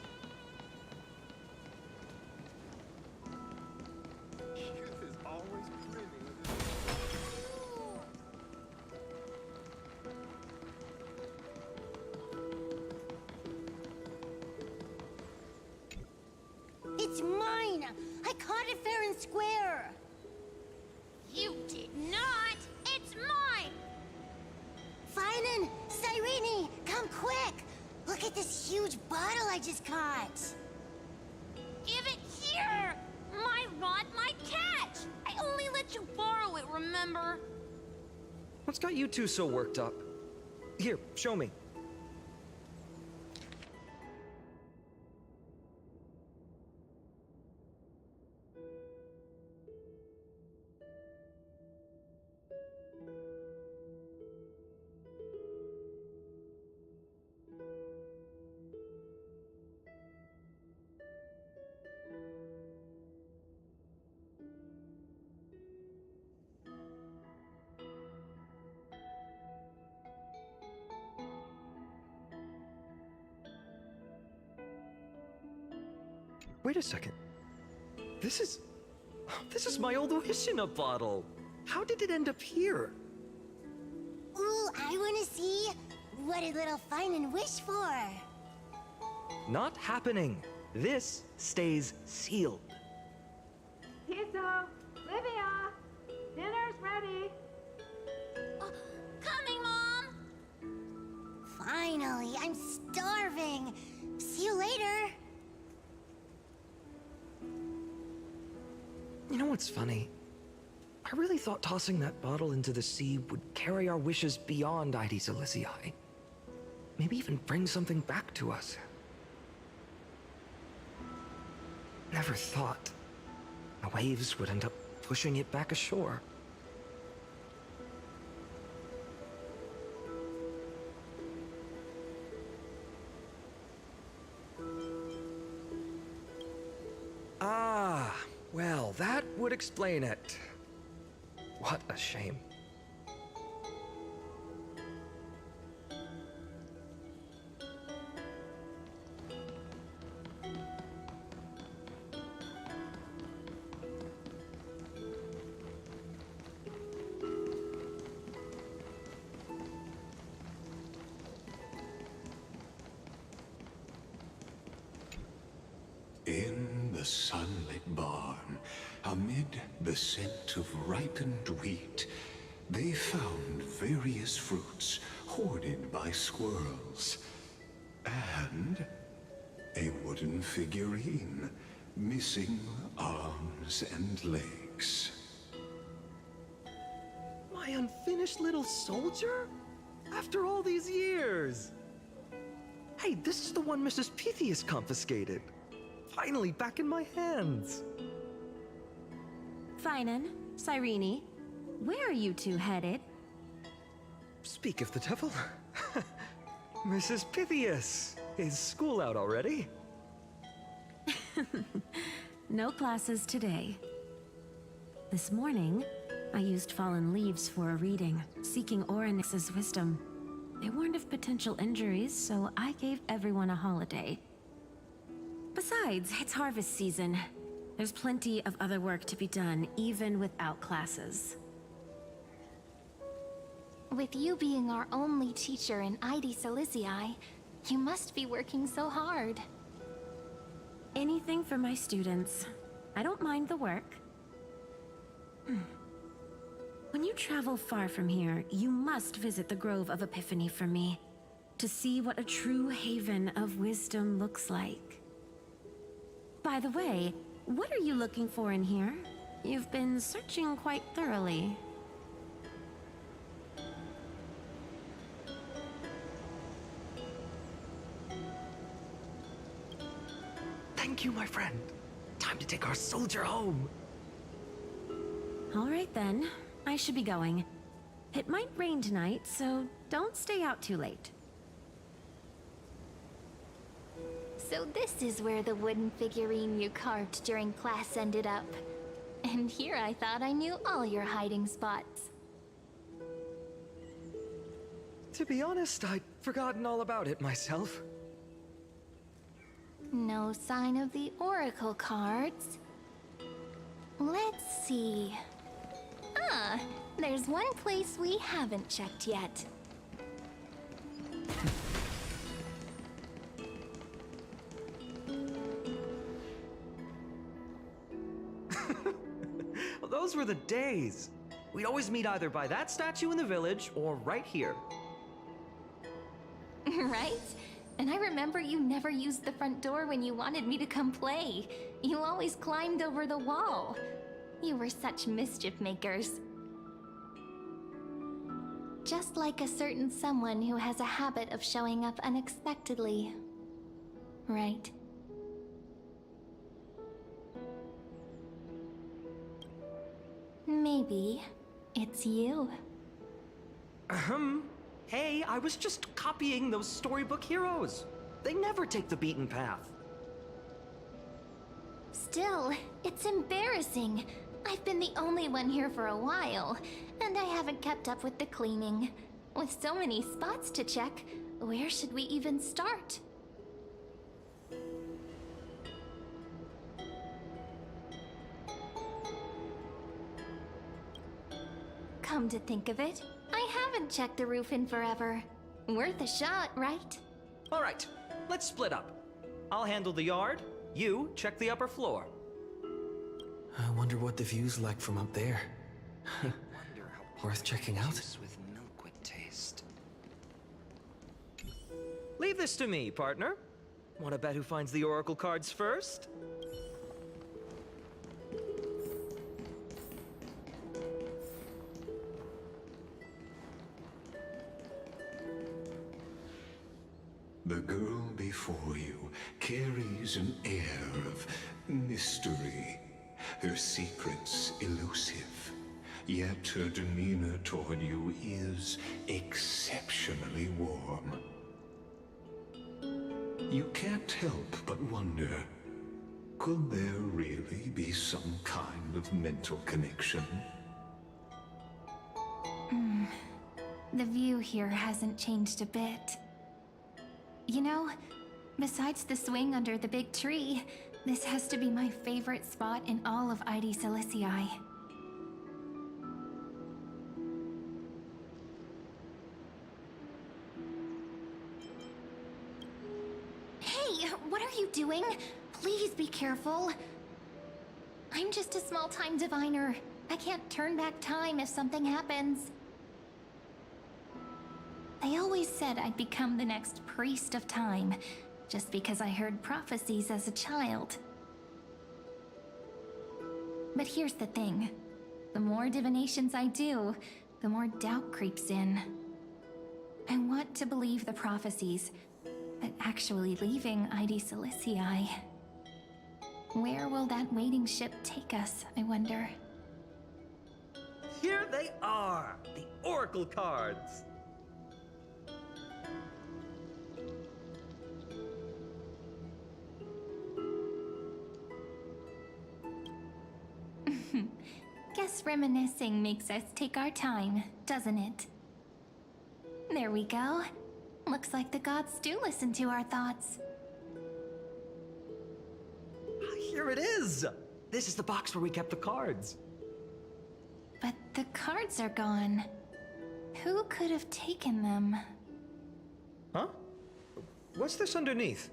It's mine! I caught it fair and square! You did not! It's mine! Finan! Cyrene! Come quick! Look at this huge bottle I just caught! Give it here! My rod, my catch! I only let you borrow it, remember? What's got you two so worked up? Here, show me. Wait a second. This is my old wish in a bottle. How did it end up here? Ooh, I wanna see. What did little Finan wish for? Not happening. This stays sealed. Tiso, Livia, dinner's ready. Coming, Mom! Finally, I'm starving. See you later. You know what's funny? I really thought tossing that bottle into the sea would carry our wishes beyond Ides Elysiae. Maybe even bring something back to us. Never thought the waves would end up pushing it back ashore. Ah, well, that would explain it. What a shame. In the sunlit barn, amid the scent of ripened wheat, they found various fruits hoarded by squirrels, and a wooden figurine missing arms and legs. My unfinished little soldier? After all these years! Hey, this is the one Mrs. Pythias confiscated. Finally back in my hands. Finan, Cyrene, where are you two headed? Speak of the devil. Mrs. Pythias, is school out already? No classes today. This morning, I used fallen leaves for a reading, seeking Oryx's wisdom. They warned of potential injuries, so I gave everyone a holiday. Besides, it's harvest season. There's plenty of other work to be done, even without classes. With you being our only teacher in Ides Elysiae, you must be working so hard. Anything for my students. I don't mind the work. When you travel far from here, you must visit the Grove of Epiphany for me, to see what a true haven of wisdom looks like. By the way, what are you looking for in here? You've been searching quite thoroughly. Thank you, my friend. Time to take our soldier home. All right then, I should be going. It might rain tonight, so don't stay out too late. So this is where the wooden figurine you carved during class ended up. And here I thought I knew all your hiding spots. To be honest, I'd forgotten all about it myself. No sign of the oracle cards. Let's see. Ah, there's one place we haven't checked yet. Well, those were the days. We'd always meet either by that statue in the village or right here. Right? And I remember you never used the front door when you wanted me to come play. You always climbed over the wall. You were such mischief makers. just like a certain someone who has a habit of showing up unexpectedly. Right? Maybe it's you. Hey, I was just copying those storybook heroes. They never take the beaten path. Still, it's embarrassing. I've been the only one here for a while, and I haven't kept up with the cleaning. With so many spots to check, where should we even start? Come to think of it, I haven't checked the roof in forever. Worth a shot, right? All right, let's split up. I'll handle the yard, you check the upper floor. I wonder what the view's like from up there. Worth checking out? With milk would taste. Leave this to me, partner. Want to bet who finds the oracle cards first? The girl before you carries an air of mystery, her secrets elusive, yet her demeanor toward you is exceptionally warm. You can't help but wonder, could there really be some kind of mental connection? The view here hasn't changed a bit. You know, besides the swing under the big tree, this has to be my favorite spot in all of ID Silicii. Hey, what are you doing? Please be careful. I'm just a small-time diviner. I can't turn back time if something happens. They always said I'd become the next priest of time, just because I heard prophecies as a child. But here's the thing. The more divinations I do, the more doubt creeps in. I want to believe the prophecies, but actually leaving ID Silicii. Where will that waiting ship take us, I wonder? Here they are, the oracle cards. Guess reminiscing makes us take our time, doesn't it? There we go. Looks like the gods do listen to our thoughts. Here it is! This is the box where we kept the cards. But the cards are gone. Who could have taken them? Huh? What's this underneath?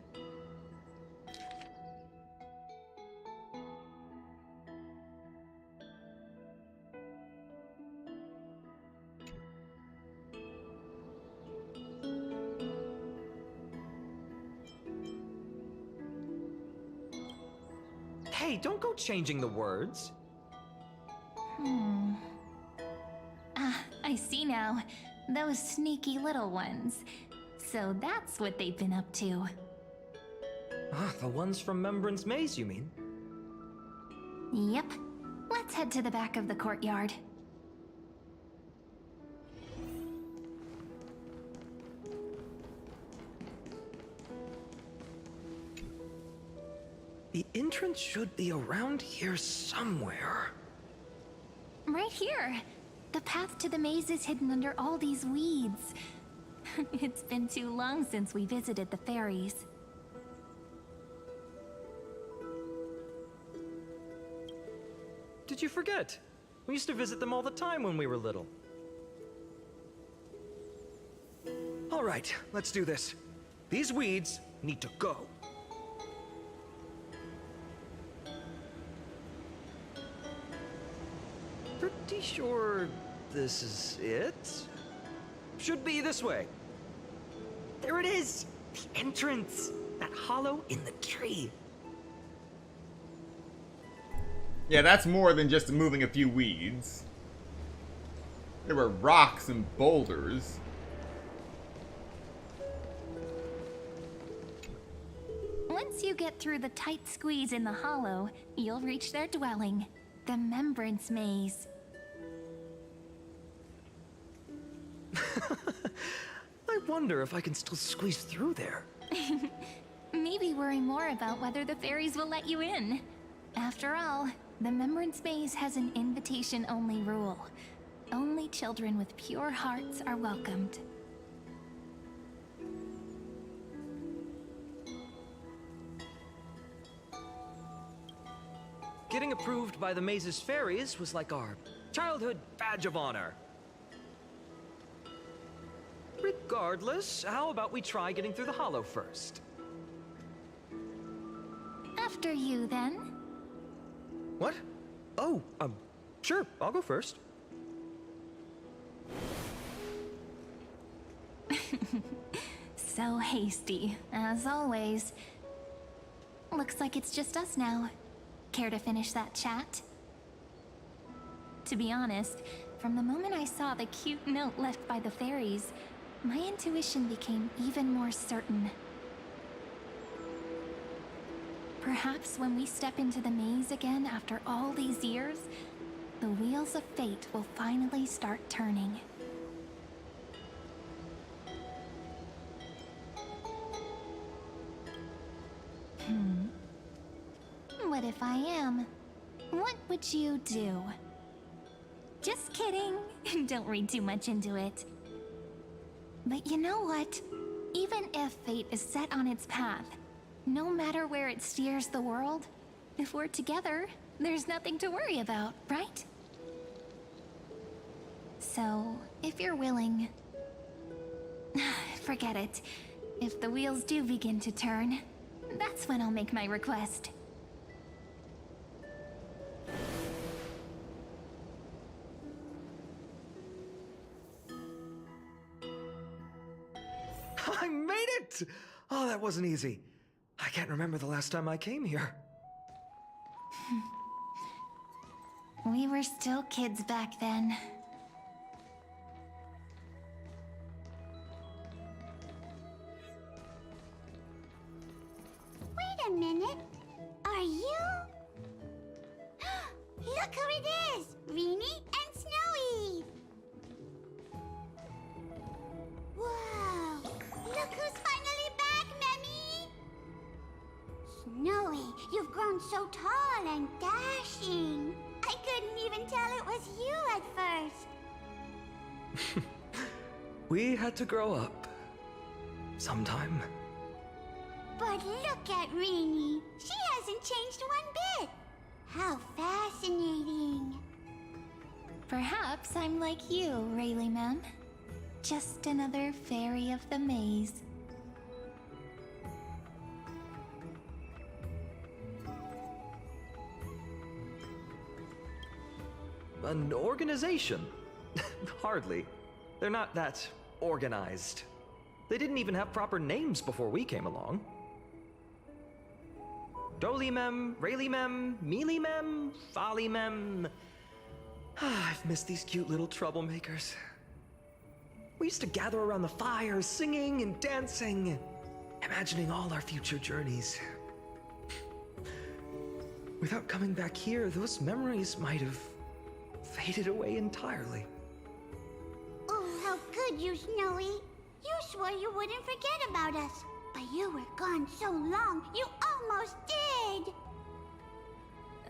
Hey, don't go changing the words. Ah, I see now. Those sneaky little ones. So that's what they've been up to. Ah, the ones from Membran's Maze, you mean? Yep. Let's head to the back of the courtyard. The entrance should be around here somewhere. Right here. The path to the maze is hidden under all these weeds. It's been too long since we visited the fairies. Did you forget? We used to visit them all the time when we were little. All right, let's do this. These weeds need to go. Pretty sure this is it? Should be this way. There it is! The entrance! That hollow in the tree. Yeah, that's more than just moving a few weeds. There were rocks and boulders. Once you get through the tight squeeze in the hollow, you'll reach their dwelling, the Remembrance Maze. I wonder if I can still squeeze through there. Maybe worry more about whether the fairies will let you in. After all, the Remembrance Maze has an invitation-only rule. Only children with pure hearts are welcomed. Getting approved by the maze's fairies was like our childhood badge of honor. Regardless, how about we try getting through the hollow first? After you, then. What? Oh, sure, I'll go first. So hasty, as always. Looks like it's just us now. Care to finish that chat? To be honest, from the moment I saw the cute note left by the fairies, my intuition became even more certain. Perhaps when we step into the maze again after all these years, the wheels of fate will finally start turning. What if I am? What would you do? Just kidding. Don't read too much into it. But you know what? Even if fate is set on its path, no matter where it steers the world, if we're together, there's nothing to worry about, right? So, if you're willing... Forget it. If the wheels do begin to turn, that's when I'll make my request. I made it! Oh, that wasn't easy. I can't remember the last time I came here. We were still kids back then. Wait a minute. Are you? Look who it is! Rini and Snowy! Whoa! Look who's finally back, Memmy! Snowy, you've grown so tall and dashing. I couldn't even tell it was you at first. We had to grow up. Sometime. But look at Rini. She hasn't changed one bit. How fascinating. Perhaps I'm like you, Rayleigh Ma'am. Just another fairy of the maze. An organization? Hardly. They're not that organized. They didn't even have proper names before we came along. Dolimem, Rayleigh-mem, Mealy-mem, Folly-mem. I've missed these cute little troublemakers. We used to gather around the fire, singing and dancing, imagining all our future journeys. Without coming back here, those memories might have faded away entirely. Oh, how good you, Snowy. You swore you wouldn't forget about us. But you were gone so long, you almost did!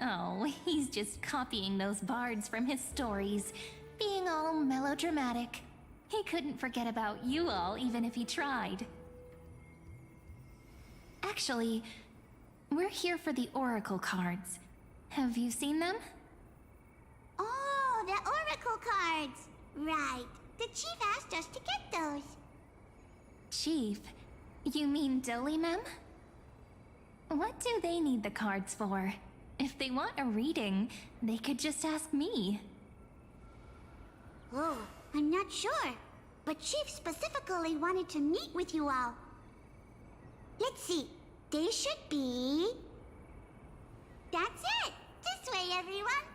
Oh, he's just copying those bards from his stories, being all melodramatic. He couldn't forget about you all, even if he tried. Actually, we're here for the Oracle cards. Have you seen them? Oh, the Oracle cards! Right. The Chief asked us to get those. Chief? You mean Dolimem? What do they need the cards for? If they want a reading, they could just ask me. Oh, I'm not sure. But Chief specifically wanted to meet with you all. Let's see. They should be... That's it! This way, everyone!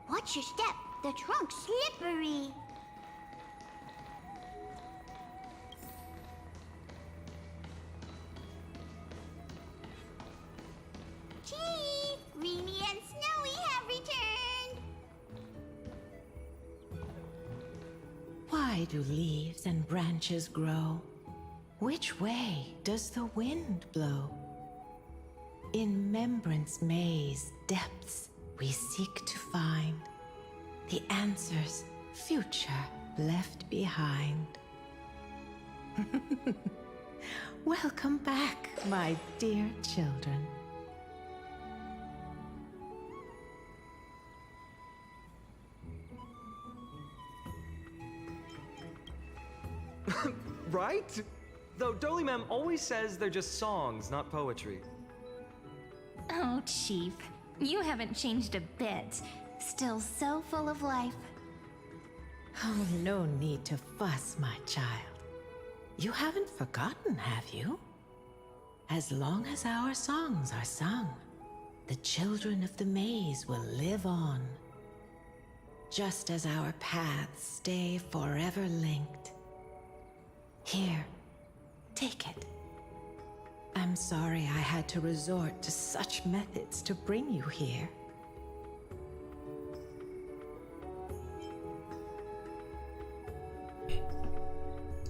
Watch your step. The trunk's slippery. Chief, Greeny and Snowy have returned. Why do leaves and branches grow? Which way does the wind blow? In Membrance Maze depths we seek to find the answers future left behind. Welcome back, my dear children. Right? Though Dolly-mem always says they're just songs, not poetry. Oh, Chief, you haven't changed a bit. Still so full of life. Oh, no need to fuss, my child. You haven't forgotten, have you? As long as our songs are sung, the children of the maze will live on. Just as our paths stay forever linked. Here, take it. I'm sorry I had to resort to such methods to bring you here.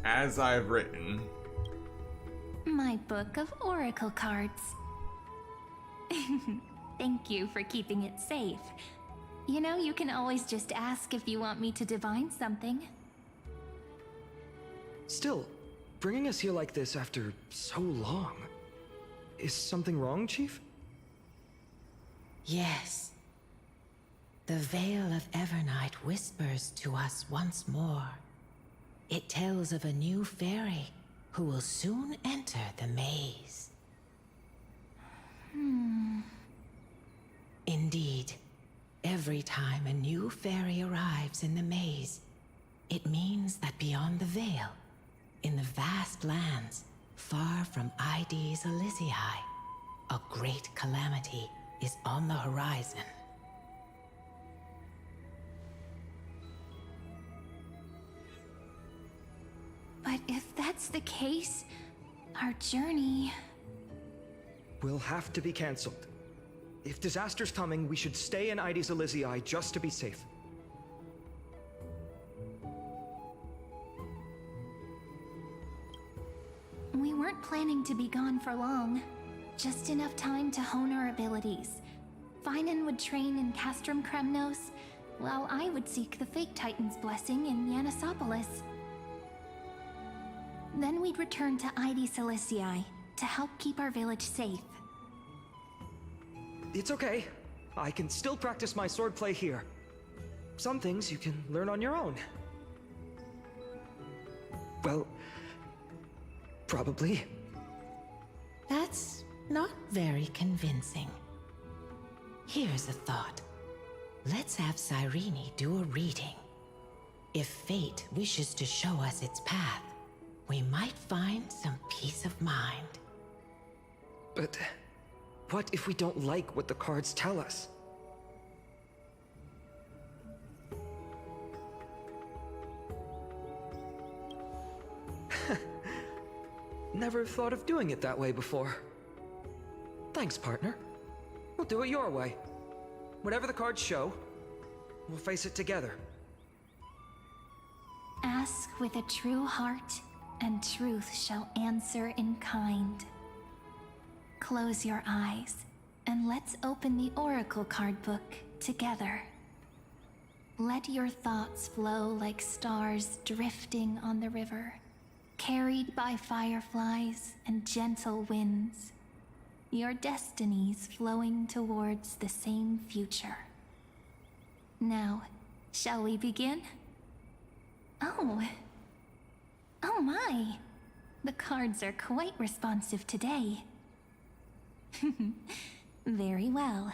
As I've written. My book of oracle cards. Thank you for keeping it safe. You know, you can always just ask if you want me to divine something. Still, bringing us here like this after so long. Is something wrong, Chief? Yes. The Veil of Evernight whispers to us once more. It tells of a new fairy who will soon enter the maze. Indeed, every time a new fairy arrives in the maze, it means that beyond the veil, in the vast lands far from Ides Elysiae, a great calamity is on the horizon. But if that's the case, our journey... Will have to be cancelled. If disaster's coming, we should stay in Ides Elysiae just to be safe. We weren't planning to be gone for long. Just enough time to hone our abilities. Finan would train in Castrum Kremnos, while I would seek the Fake Titan's blessing in Yanisopolis. Then we'd return to Ides Elysiae to help keep our village safe. It's okay. I can still practice my swordplay here. Some things you can learn on your own. Well, probably. That's not very convincing. Here's a thought. Let's have Cyrene do a reading. If fate wishes to show us its path, we might find some peace of mind. But what if we don't like what the cards tell us? Never thought of doing it that way before. Thanks, partner. We'll do it your way. Whatever the cards show, we'll face it together. Ask with a true heart, and truth shall answer in kind. Close your eyes, and let's open the Oracle card book together. Let your thoughts flow like stars drifting on the river, carried by fireflies and gentle winds. Your destinies flowing towards the same future. Now, shall we begin? Oh my! The cards are quite responsive today. Very well.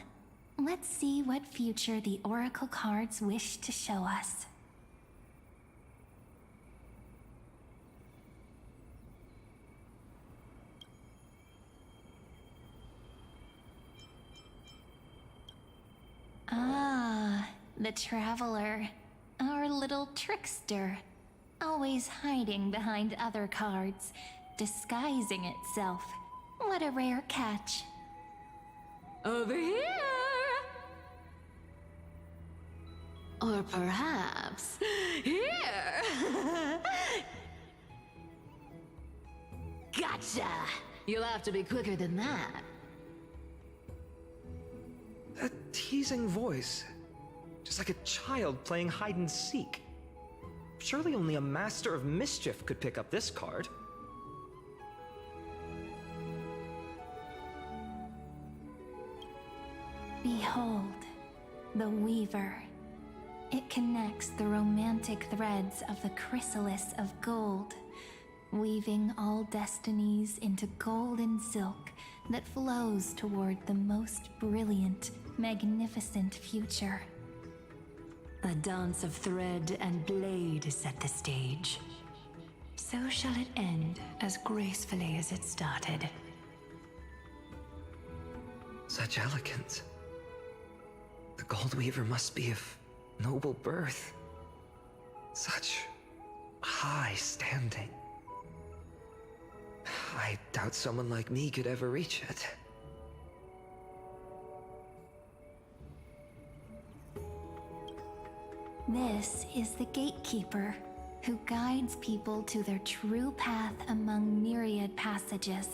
Let's see what future the Oracle cards wish to show us. Ah, The Traveler, our little trickster, always hiding behind other cards, disguising itself. What a rare catch. Over here! Or perhaps Here! Gotcha! You'll have to be quicker than that. A teasing voice. Just like a child playing hide and seek. Surely only a master of mischief could pick up this card. Behold, the Weaver. It connects the romantic threads of the chrysalis of gold, weaving all destinies into golden silk that flows toward the most brilliant, magnificent future. A dance of thread and blade set the stage. So shall it end as gracefully as it started. Such elegance. The Gold Weaver must be of noble birth. Such high standing. I doubt someone like me could ever reach it. This is the Gatekeeper, who guides people to their true path among myriad passages.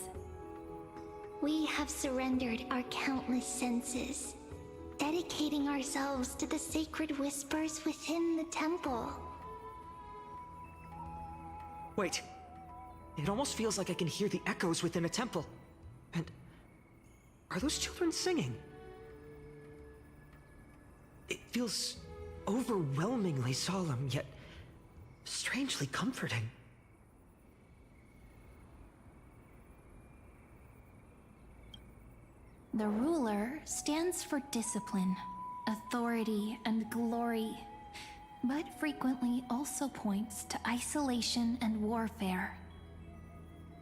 We have surrendered our countless senses, dedicating ourselves to the sacred whispers within the temple. Wait. It almost feels like I can hear the echoes within a temple. And are those children singing? It feels overwhelmingly solemn, yet strangely comforting. The ruler stands for discipline, authority, and glory, but frequently also points to isolation and warfare.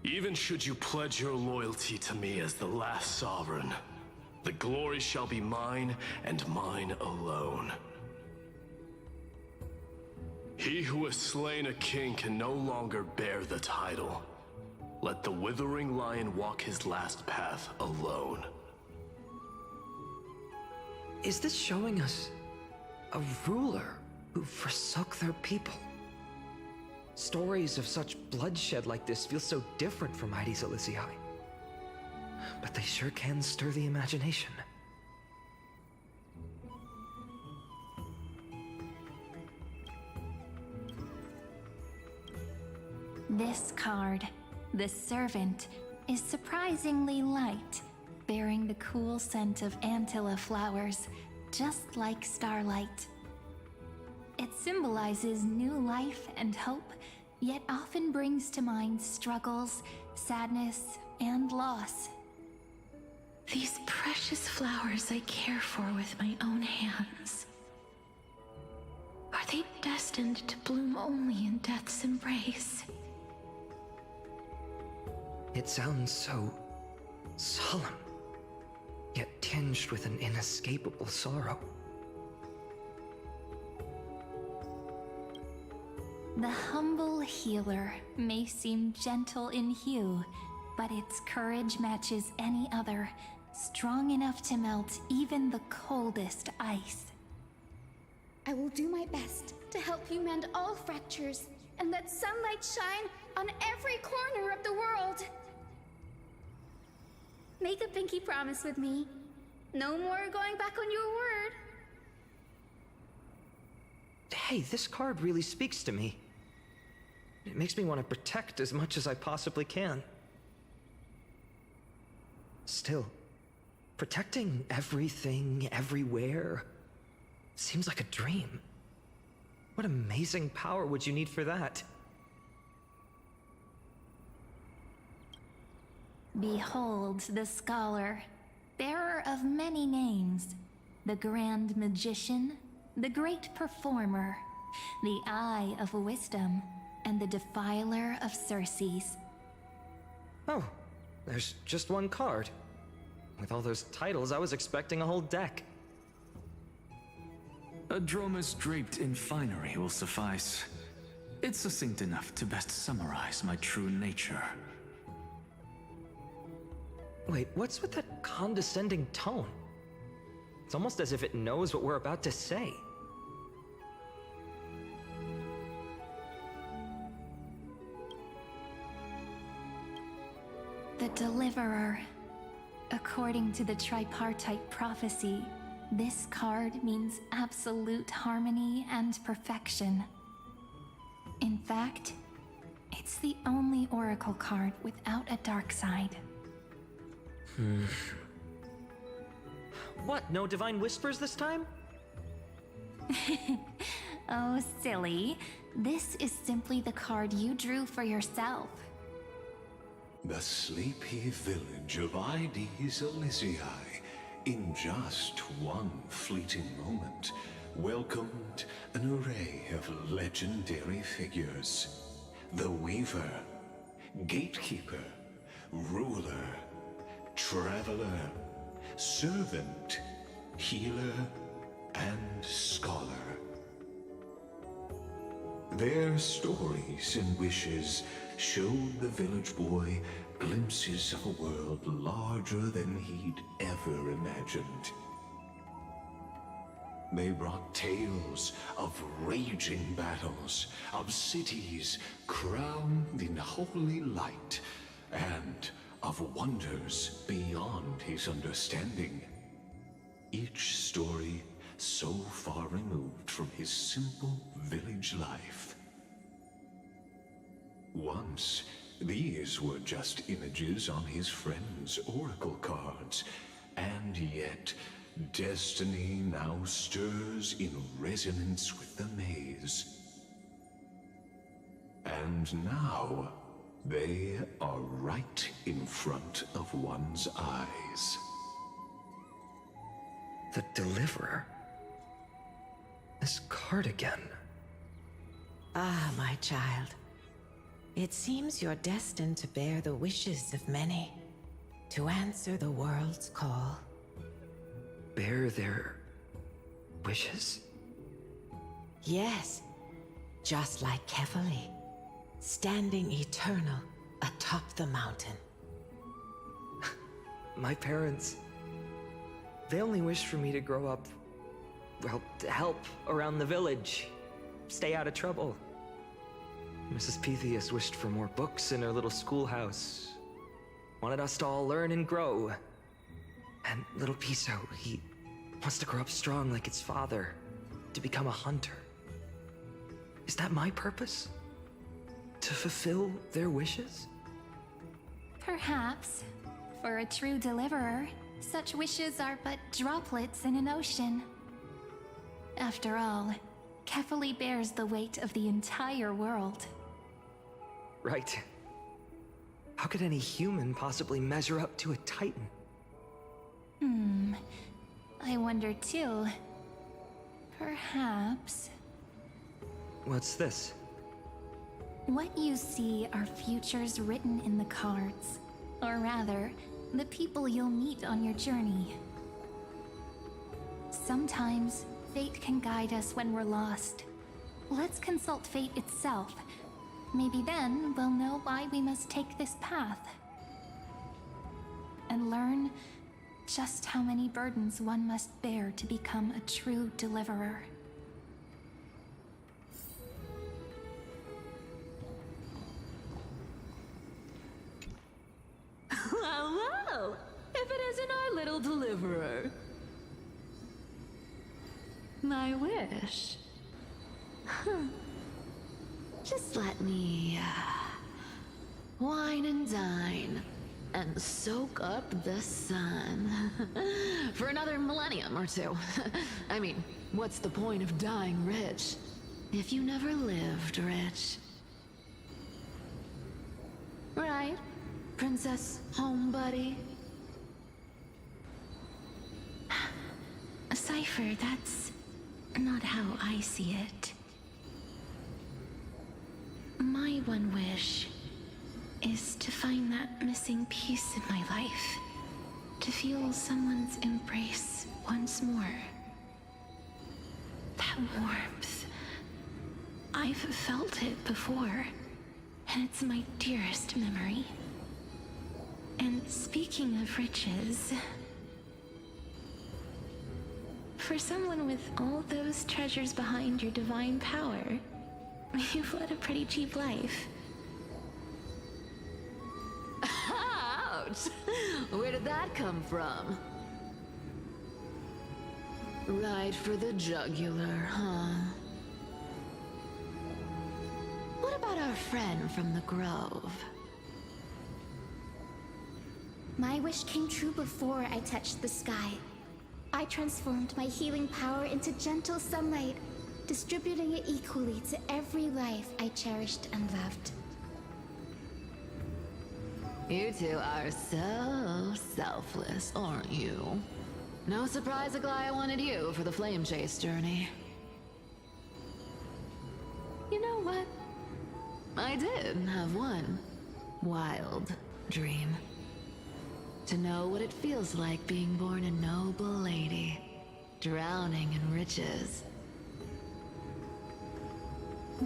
Even should you pledge your loyalty to me as the last sovereign, the glory shall be mine and mine alone. He who has slain a king can no longer bear the title. Let the withering lion walk his last path alone. Is this showing us a ruler who forsook their people? Stories of such bloodshed like this feel so different from Heidi's Elysiae. But they sure can stir the imagination. This card, the Servant, is surprisingly light, bearing the cool scent of Antilla flowers, just like starlight. It symbolizes new life and hope, yet often brings to mind struggles, sadness, and loss. These precious flowers I care for with my own hands. Are they destined to bloom only in death's embrace? It sounds so solemn, yet tinged with an inescapable sorrow. The humble healer may seem gentle in hue, but its courage matches any other, strong enough to melt even the coldest ice. I will do my best to help you mend all fractures and let sunlight shine on every corner of the world. Make a pinky promise with me. No more going back on your word. Hey, this card really speaks to me. It makes me want to protect as much as I possibly can. Still, protecting everything, everywhere, seems like a dream. What amazing power would you need for that? Behold the scholar, bearer of many names, the grand magician, the great performer, the eye of wisdom, and the defiler of Circes. Oh, there's just one card. With all those titles, I was expecting a whole deck. A dromus draped in finery will suffice. It's succinct enough to best summarize my true nature. Wait, what's with that condescending tone? It's almost as if it knows what we're about to say. The Deliverer. According to the tripartite prophecy, this card means absolute harmony and perfection. In fact, it's the only oracle card without a dark side. What, no divine whispers this time? Oh, silly. This is simply the card you drew for yourself. The sleepy village of Ides Elysiae, in just one fleeting moment, welcomed an array of legendary figures. The Weaver, Gatekeeper, Ruler, Traveler, Servant, Healer, and Scholar. Their stories and wishes showed the village boy glimpses of a world larger than he'd ever imagined. They brought tales of raging battles, of cities crowned in holy light, and of wonders beyond his understanding. Each story so far removed from his simple village life. Once, these were just images on his friend's oracle cards, and yet destiny now stirs in resonance with the maze. And now, they are right in front of one's eyes. The Deliverer? This card again. Ah, my child. It seems you're destined to bear the wishes of many, to answer the world's call. Bear their wishes? Yes, just like Kefali, standing eternal atop the mountain. My parents, they only wished for me to grow up, well, to help around the village, stay out of trouble. Mrs. Pythias wished for more books in her little schoolhouse, wanted us to all learn and grow. And little Piso, he wants to grow up strong like his father, to become a hunter. Is that my purpose? To fulfill their wishes? Perhaps. For a true deliverer, such wishes are but droplets in an ocean. After all, Kefali bears the weight of the entire world. Right. How could any human possibly measure up to a Titan? I wonder too. Perhaps... What's this? What you see are futures written in the cards. Or rather, the people you'll meet on your journey. Sometimes, fate can guide us when we're lost. Let's consult fate itself. Maybe then we'll know why we must take this path. And learn just how many burdens one must bear to become a true deliverer. Well, well, if it isn't our little deliverer. My wish. Just let me, wine and dine, and soak up the sun. For another millennium or two. I mean, what's the point of dying rich if you never lived rich? Right, Princess Homebuddy? Cypher, that's not how I see it. My one wish is to find that missing piece in my life. To feel someone's embrace once more. That warmth. I've felt it before, and it's my dearest memory. And speaking of riches, for someone with all those treasures behind your divine power, you've led a pretty cheap life. Ouch! Where did that come from? Right for the jugular, huh? What about our friend from the Grove? My wish came true before I touched the sky. I transformed my healing power into gentle sunlight, distributing it equally to every life I cherished and loved. You two are so selfless, aren't you? No surprise Aglaya wanted you for the flame chase journey. You know what? I did have one wild dream. To know what it feels like being born a noble lady, drowning in riches.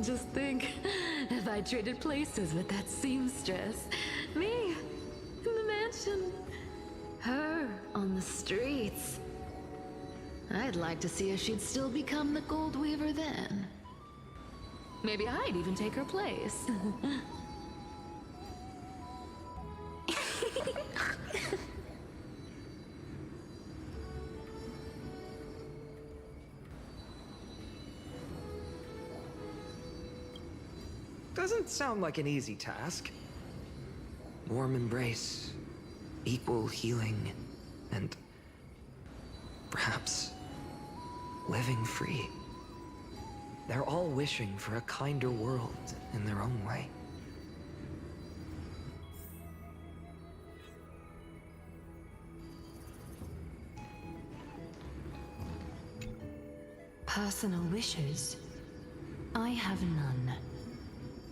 Just think, if I traded places with that seamstress, me in the mansion, her on the streets. I'd like to see if she'd still become the gold weaver then. Maybe I'd even take her place. Doesn't sound like an easy task. Warm embrace, equal healing, and perhaps living free. They're all wishing for a kinder world in their own way. Personal wishes? I have none.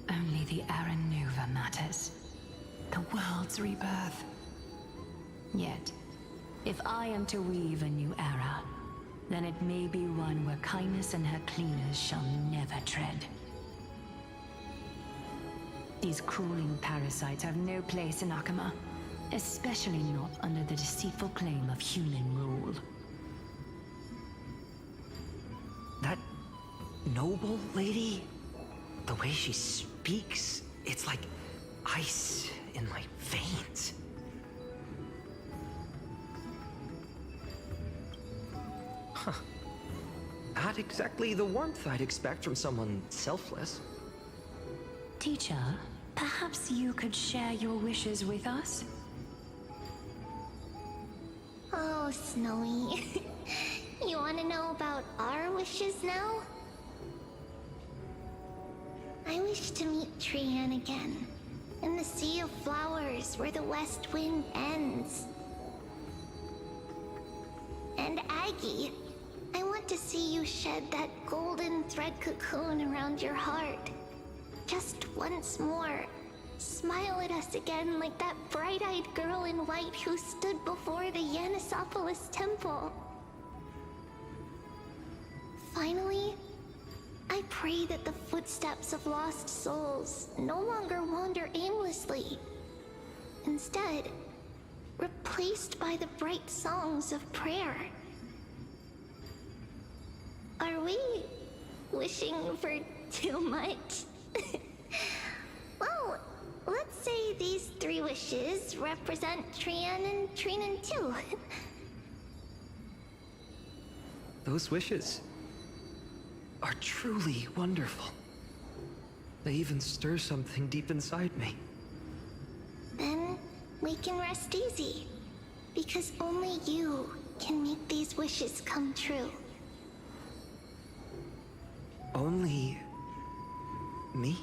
Only the Aranova matters. The world's rebirth. Yet, if I am to weave a new era, then it may be one where kindness and her cleaners shall never tread. These crawling parasites have no place in Akama, especially not under the deceitful claim of human rule. That noble lady? The way she speaks, it's like ice in my veins. Huh. Not exactly the warmth I'd expect from someone selfless. Teacher, perhaps you could share your wishes with us? Oh, Snowy. You want to know about our wishes now? I wish to meet Trian again, in the Sea of Flowers where the West Wind ends. And Aggie, I want to see you shed that golden thread cocoon around your heart. Just once more. Smile at us again like that bright-eyed girl in white who stood before the Yanisopolis temple. Finally, I pray that the footsteps of lost souls no longer wander aimlessly. Instead, replaced by the bright songs of prayer. Are we wishing for too much? Well, let's say these 3 wishes represent Trian and Trinan too. Those wishes are truly wonderful. They even stir something deep inside me. Then we can rest easy, because only you can make these wishes come true. Only me?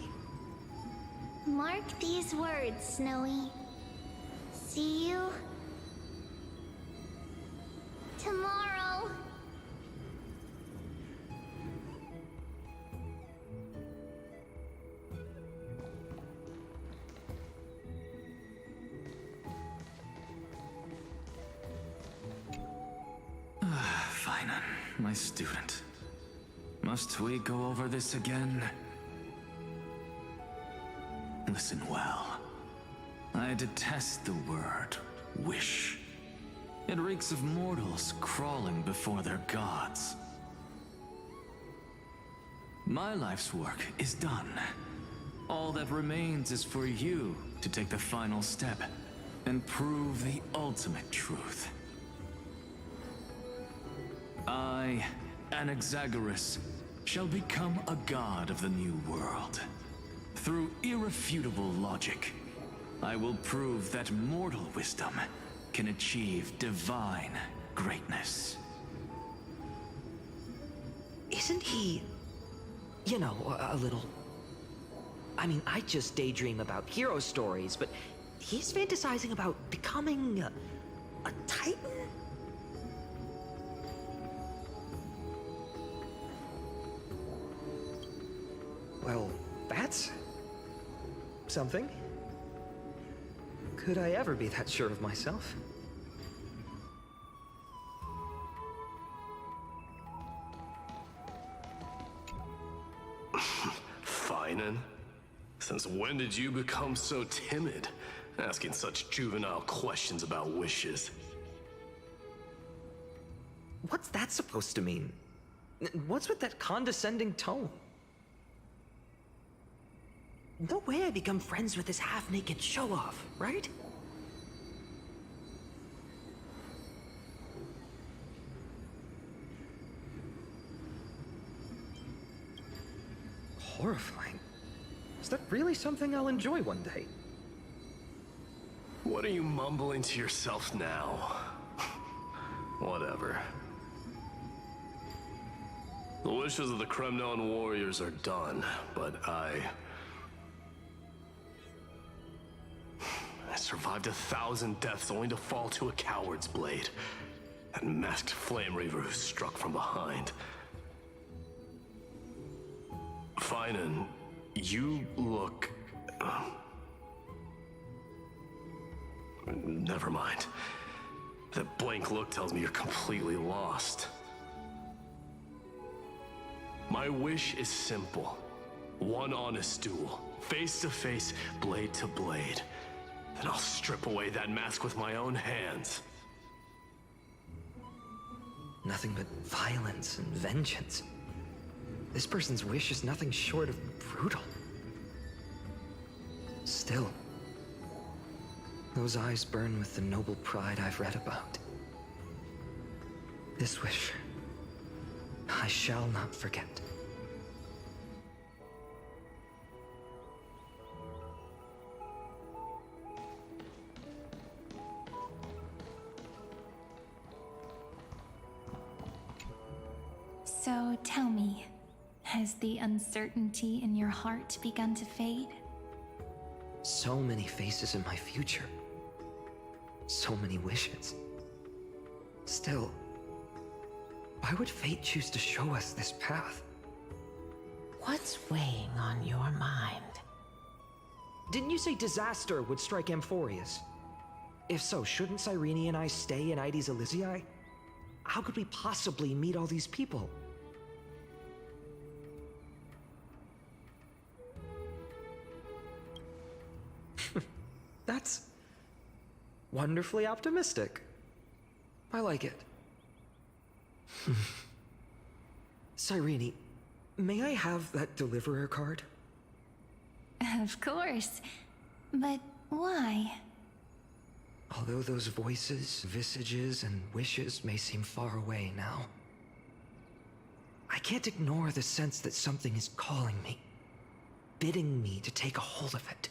Mark these words, Snowy. See you tomorrow. Fine, my student. Must we go over this again? Listen well. I detest the word wish. It reeks of mortals crawling before their gods. My life's work is done. All that remains is for you to take the final step and prove the ultimate truth. I, Anaxagoras, shall become a god of the new world. Through irrefutable logic, I will prove that mortal wisdom can achieve divine greatness. Isn't he, you know, a little... I mean, I just daydream about hero stories, but he's fantasizing about becoming a titan? Well, that's something. Could I ever be that sure of myself? Finan? Since when did you become so timid, asking such juvenile questions about wishes? What's that supposed to mean? What's with that condescending tone? No way I become friends with this half-naked show-off, right? Horrifying. Is that really something I'll enjoy one day? What are you mumbling to yourself now? Whatever. The wishes of the Kremnon warriors are done, but I survived 1,000 deaths only to fall to a coward's blade. That masked flame reaver who struck from behind. Finan, you look... Never mind. That blank look tells me you're completely lost. My wish is simple. One honest duel, face to face, blade to blade. Then I'll strip away that mask with my own hands. Nothing but violence and vengeance. This person's wish is nothing short of brutal. Still, those eyes burn with the noble pride I've read about. This wish, I shall not forget. So tell me, has the uncertainty in your heart begun to fade? So many faces in my future. So many wishes. Still, why would fate choose to show us this path? What's weighing on your mind? Didn't you say disaster would strike Amphorius? If so, shouldn't Cyrene and I stay in Ides Elysiae? How could we possibly meet all these people? That's wonderfully optimistic. I like it. Cyrene, may I have that deliverer card? Of course. But why? Although those voices, visages, and wishes may seem far away now, I can't ignore the sense that something is calling me, bidding me to take a hold of it.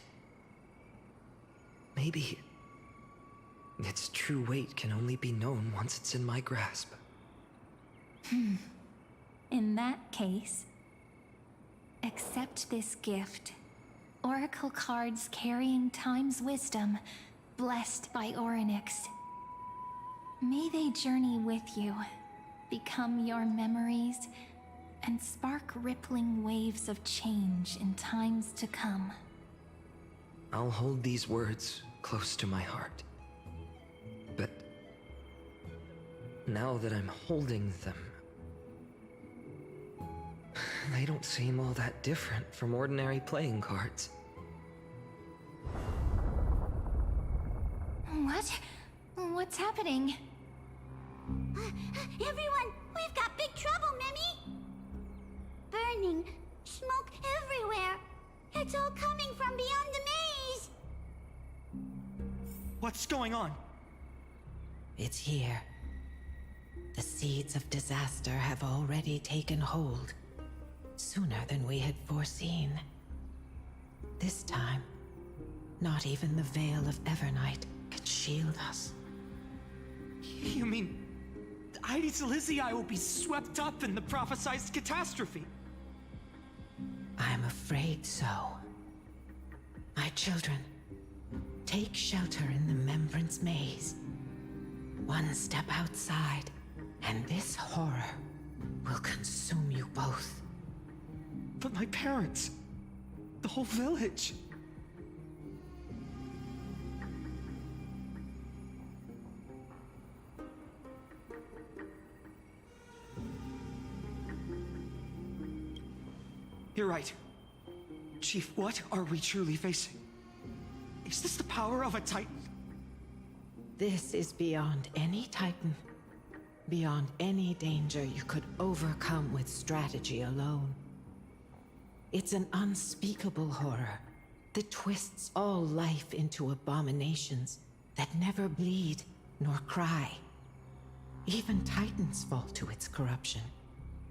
Maybe its true weight can only be known once it's in my grasp. In that case, accept this gift. Oracle cards carrying time's wisdom, blessed by Orynyx. May they journey with you, become your memories, and spark rippling waves of change in times to come. I'll hold these words close to my heart. But now that I'm holding them, They don't seem all that different from ordinary playing cards. What? What's happening? Everyone, we've got big trouble, Mimi! Burning, smoke everywhere. It's all coming from beyond the maze! What's going on? It's here. The seeds of disaster have already taken hold, sooner than we had foreseen. This time, not even the veil of Evernight could shield us. You mean Aedes Elysiae will be swept up in the prophesied catastrophe? I'm afraid so. My children, take shelter in the Membrance Maze. One step outside, and this horror will consume you both. But my parents, the whole village. You're right. Chief, what are we truly facing? Is this the power of a Titan? This is beyond any Titan. Beyond any danger you could overcome with strategy alone. It's an unspeakable horror that twists all life into abominations that never bleed nor cry. Even Titans fall to its corruption,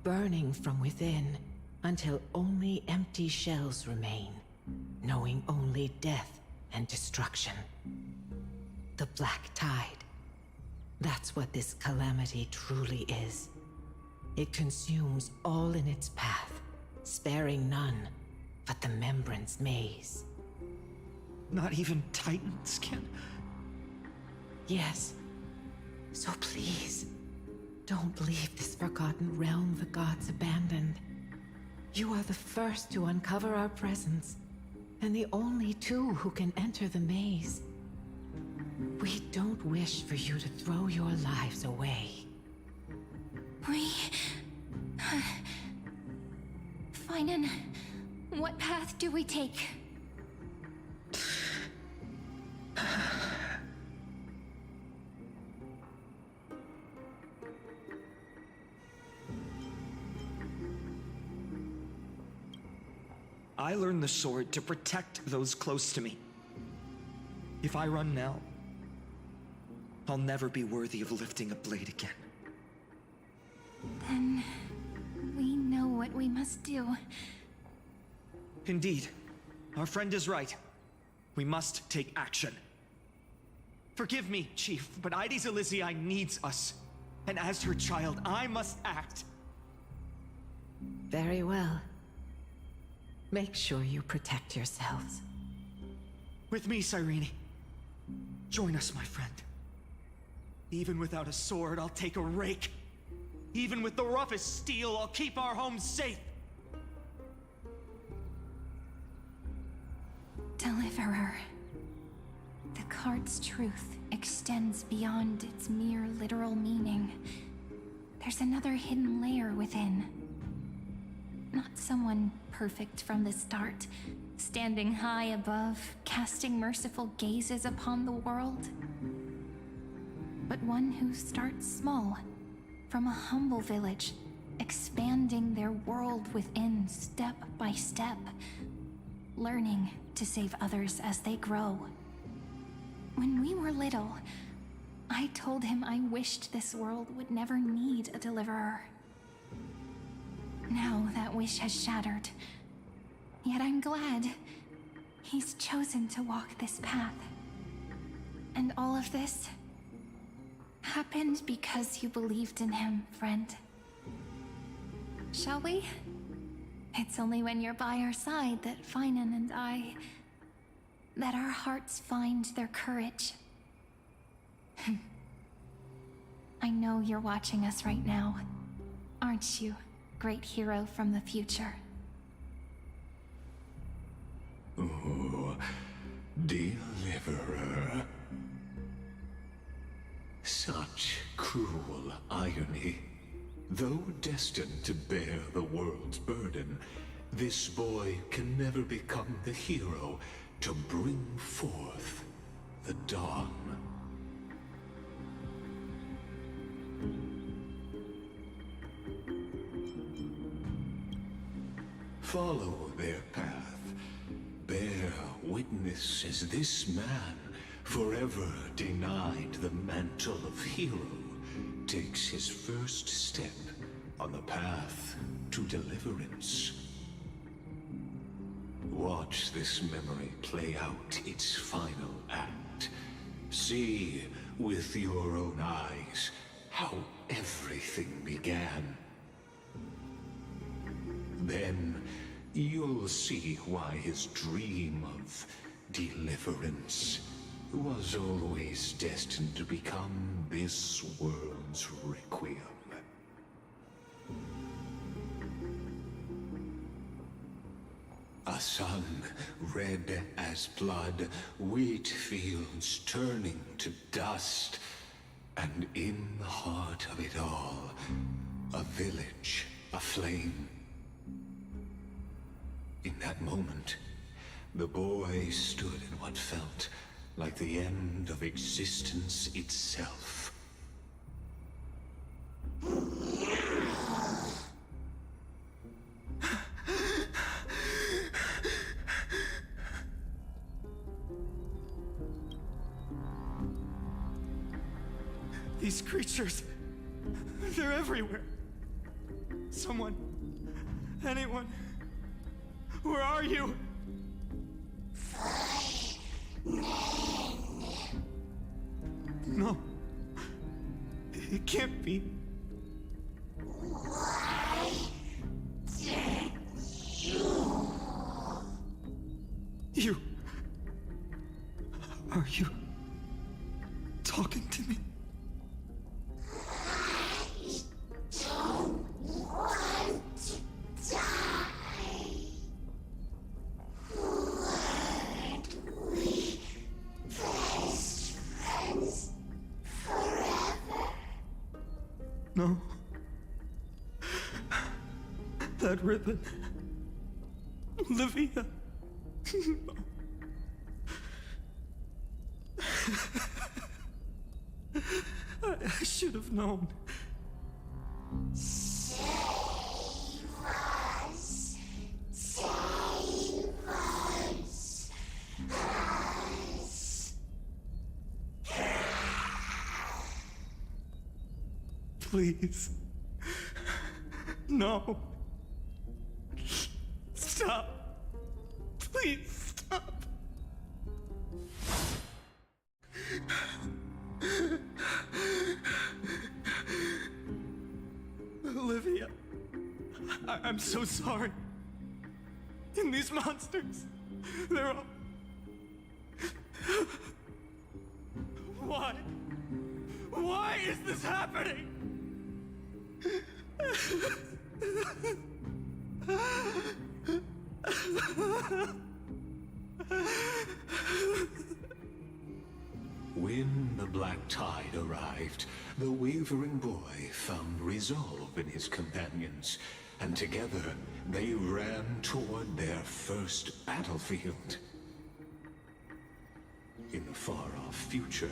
burning from within until only empty shells remain, knowing only death and destruction. The Black Tide. That's what this calamity truly is. It consumes all in its path, sparing none but the Membrance Maze. Not even Titans can... Yes. So please, don't leave this forgotten realm the gods abandoned. You are the first to uncover our presence, and the only two who can enter the maze. We don't wish for you to throw your lives away. Finan, what path do we take? I learned the sword to protect those close to me. If I run now, I'll never be worthy of lifting a blade again. Then we know what we must do. Indeed, our friend is right. We must take action. Forgive me, Chief, but Aedes Elysiae needs us. And as her child, I must act. Very well. Make sure you protect yourselves. With me, Cyrene. Join us, my friend. Even without a sword, I'll take a rake. Even with the roughest steel, I'll keep our home safe. Deliverer. The card's truth extends beyond its mere literal meaning. There's another hidden layer within. Not someone perfect from the start, standing high above, casting merciful gazes upon the world. But one who starts small, from a humble village, expanding their world within step by step, learning to save others as they grow. When we were little, I told him I wished this world would never need a deliverer. Now that wish has shattered. Yet I'm glad he's chosen to walk this path. And all of this happened because you believed in him, friend. Shall we? It's only when you're by our side that Finan and that our hearts find their courage. I know you're watching us right now, aren't you, great hero from the future? Oh, deliverer. Such cruel irony. Though destined to bear the world's burden, this boy can never become the hero to bring forth the dawn. Follow their path. Bear witness as this man, forever denied the mantle of hero, takes his first step on the path to deliverance. Watch this memory play out its final act. See with your own eyes how everything began. Then you'll see why his dream of deliverance was always destined to become this world's requiem. A sun red as blood, wheat fields turning to dust, and in the heart of it all, a village aflame. In that moment, the boy stood in what felt like the end of existence itself. These creatures, they're everywhere. Someone, anyone, where are you? No, it can't be. You, are you talking to me? No. That ribbon. Olivia. I should have known. Save us. Save us. Please. No. Stop. Please stop. Olivia, I'm so sorry. And these monsters, they're all... Why? Why is this happening? When the black tide arrived, the wavering boy found resolve in his companions, and together they ran toward their first battlefield. In the far-off future,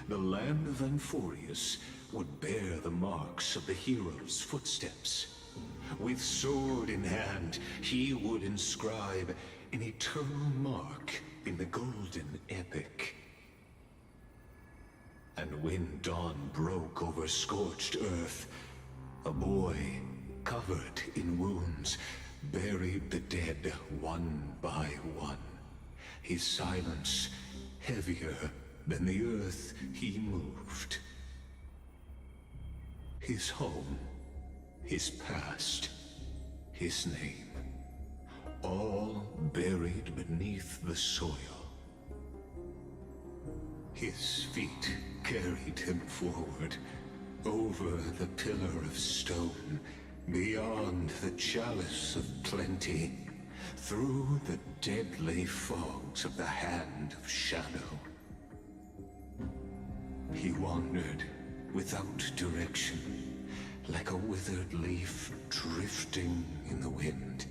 the land of Anforius would bear the marks of the hero's footsteps. With sword in hand, he would inscribe an eternal mark in the golden epic. And when dawn broke over scorched earth, a boy, covered in wounds, buried the dead one by one. His silence heavier than the earth he moved. His home, his past, his name, all buried beneath the soil. His feet carried him forward, over the pillar of stone, beyond the chalice of plenty, through the deadly fogs of the Hand of Shadow. He wandered without direction, like a withered leaf drifting in the wind.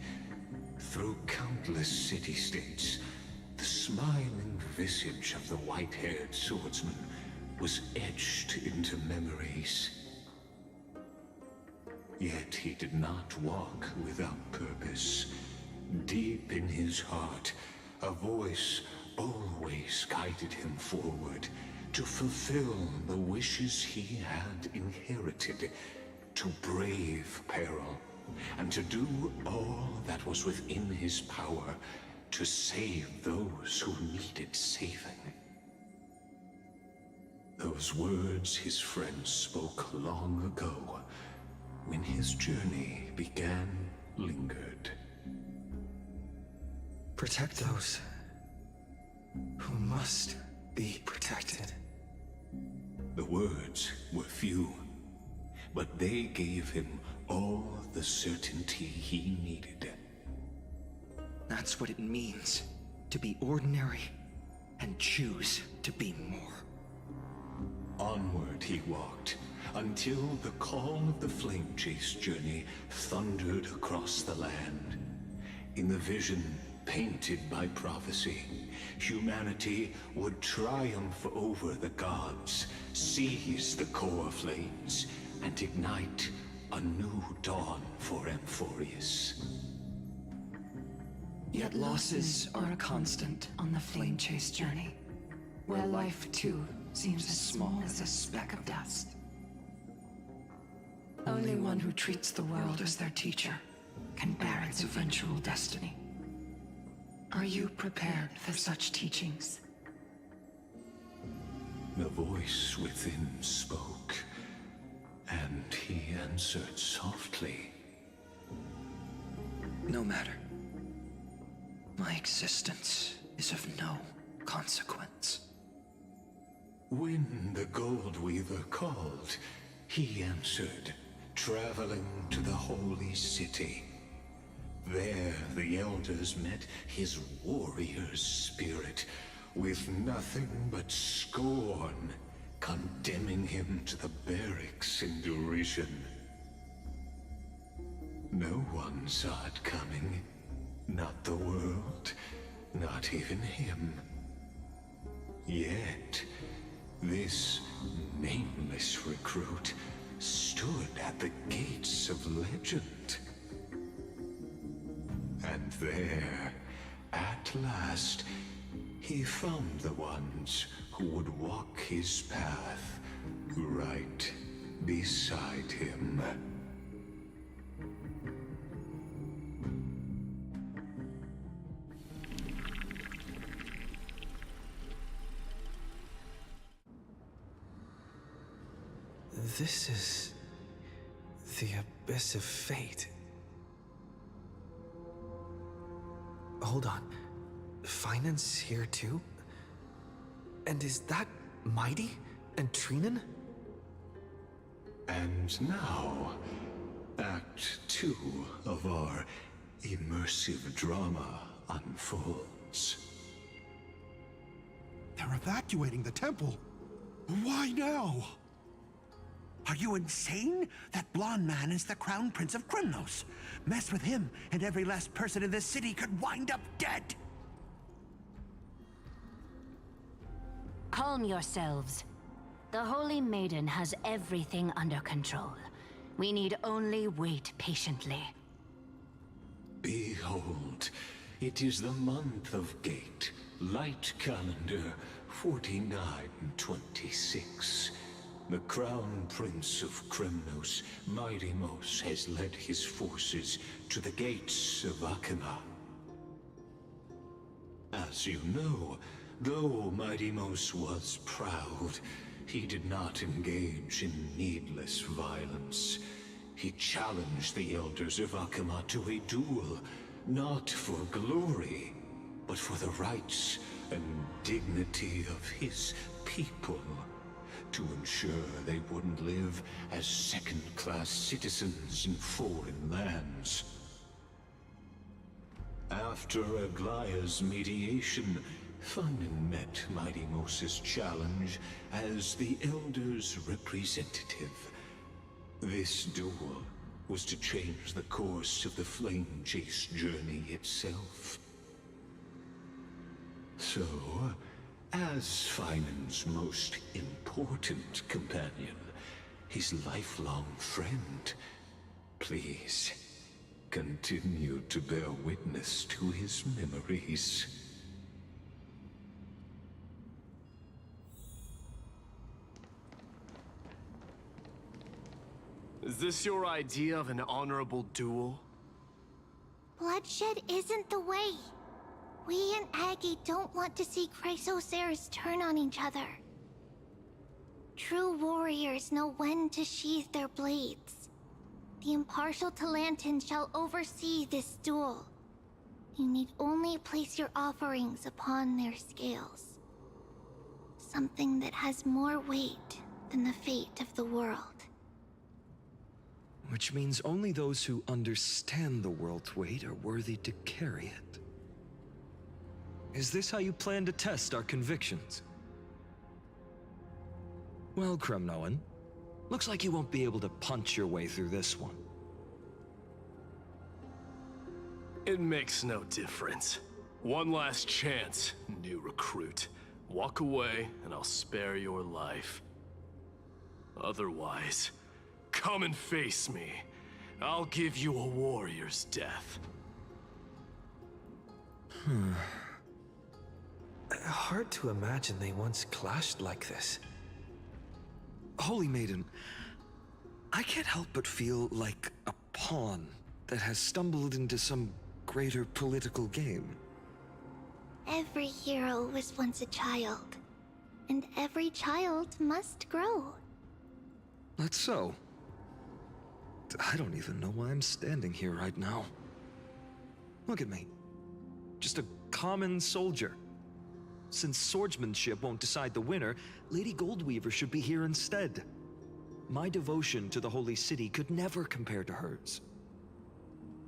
Through countless city-states, the smiling visage of the white-haired swordsman was etched into memories. Yet he did not walk without purpose. Deep in his heart, a voice always guided him forward to fulfill the wishes he had inherited, to brave peril, and to do all that was within his power to save those who needed saving. Those words his friend spoke long ago, when his journey began, lingered. Protect those who must be protected. The words were few, but they gave him all the certainty he needed. That's what it means to be ordinary and choose to be more. Onward he walked, until the call of the flame chase journey thundered across the land. In the vision painted by prophecy, humanity would triumph over the gods, seize the core flames, and ignite a new dawn for Amphorius. Yet losses are a constant on the flame chase journey, where life too seems as small as a speck of dust. Only one who treats the world as their teacher can bear its eventual destiny. Are you prepared for such teachings? The voice within spoke, and he answered softly. No matter. My existence is of no consequence. When the Gold Weaver called, he answered, traveling to the holy city. There the elders met his warrior's spirit, with nothing but scorn, condemning him to the barracks in derision. No one saw it coming. Not the world, not even him. Yet, this nameless recruit stood at the gates of legend. And there, at last, he found the ones who would walk his path right beside him. This is the abyss of fate. Hold on. Finance here too? And is that Mighty and Trinan? And now, Act 2 of our immersive drama unfolds. They're evacuating the temple. Why now? Are you insane? That blonde man is the Crown Prince of Krymnos. Mess with him, and every last person in this city could wind up dead. Calm yourselves. The Holy Maiden has everything under control. We need only wait patiently. Behold, it is the month of Gate, Light Calendar 4926. The Crown Prince of Krymnos, Midimos, has led his forces to the gates of Akima. As you know, though Midimos was proud, he did not engage in needless violence. He challenged the elders of Akima to a duel, not for glory, but for the rights and dignity of his people, to ensure they wouldn't live as second-class citizens in foreign lands. After Aglaya's mediation, Funden met Midimos' challenge as the Elder's representative. This duel was to change the course of the Flame Chase journey itself. So, as Finan's most important companion, his lifelong friend, please continue to bear witness to his memories. Is this your idea of an honorable duel? Bloodshed isn't the way. We and Aggie don't want to see Chrysoceres turn on each other. True warriors know when to sheathe their blades. The impartial Talantin shall oversee this duel. You need only place your offerings upon their scales. Something that has more weight than the fate of the world. Which means only those who understand the world's weight are worthy to carry it. Is this how you plan to test our convictions? Well, Kremnoan, looks like you won't be able to punch your way through this one. It makes no difference. One last chance, new recruit. Walk away, and I'll spare your life. Otherwise, come and face me. I'll give you a warrior's death. Hard to imagine they once clashed like this. Holy Maiden, I can't help but feel like a pawn that has stumbled into some greater political game. Every hero was once a child, and every child must grow. That's so. I don't even know why I'm standing here right now. Look at me. Just a common soldier. Since swordsmanship won't decide the winner, Lady Goldweaver should be here instead. My devotion to the Holy City could never compare to hers.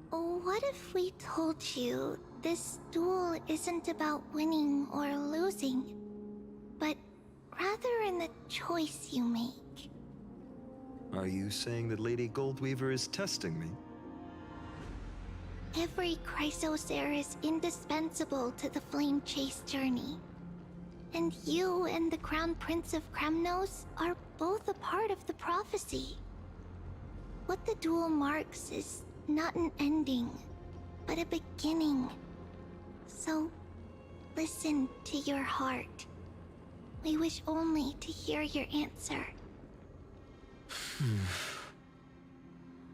What if we told you this duel isn't about winning or losing, but rather in the choice you make? Are you saying that Lady Goldweaver is testing me? Every Chrysosere is indispensable to the Flame Chase journey. And you and the Crown Prince of Kremnos are both a part of the prophecy. What the duel marks is not an ending, but a beginning. So, listen to your heart. We wish only to hear your answer.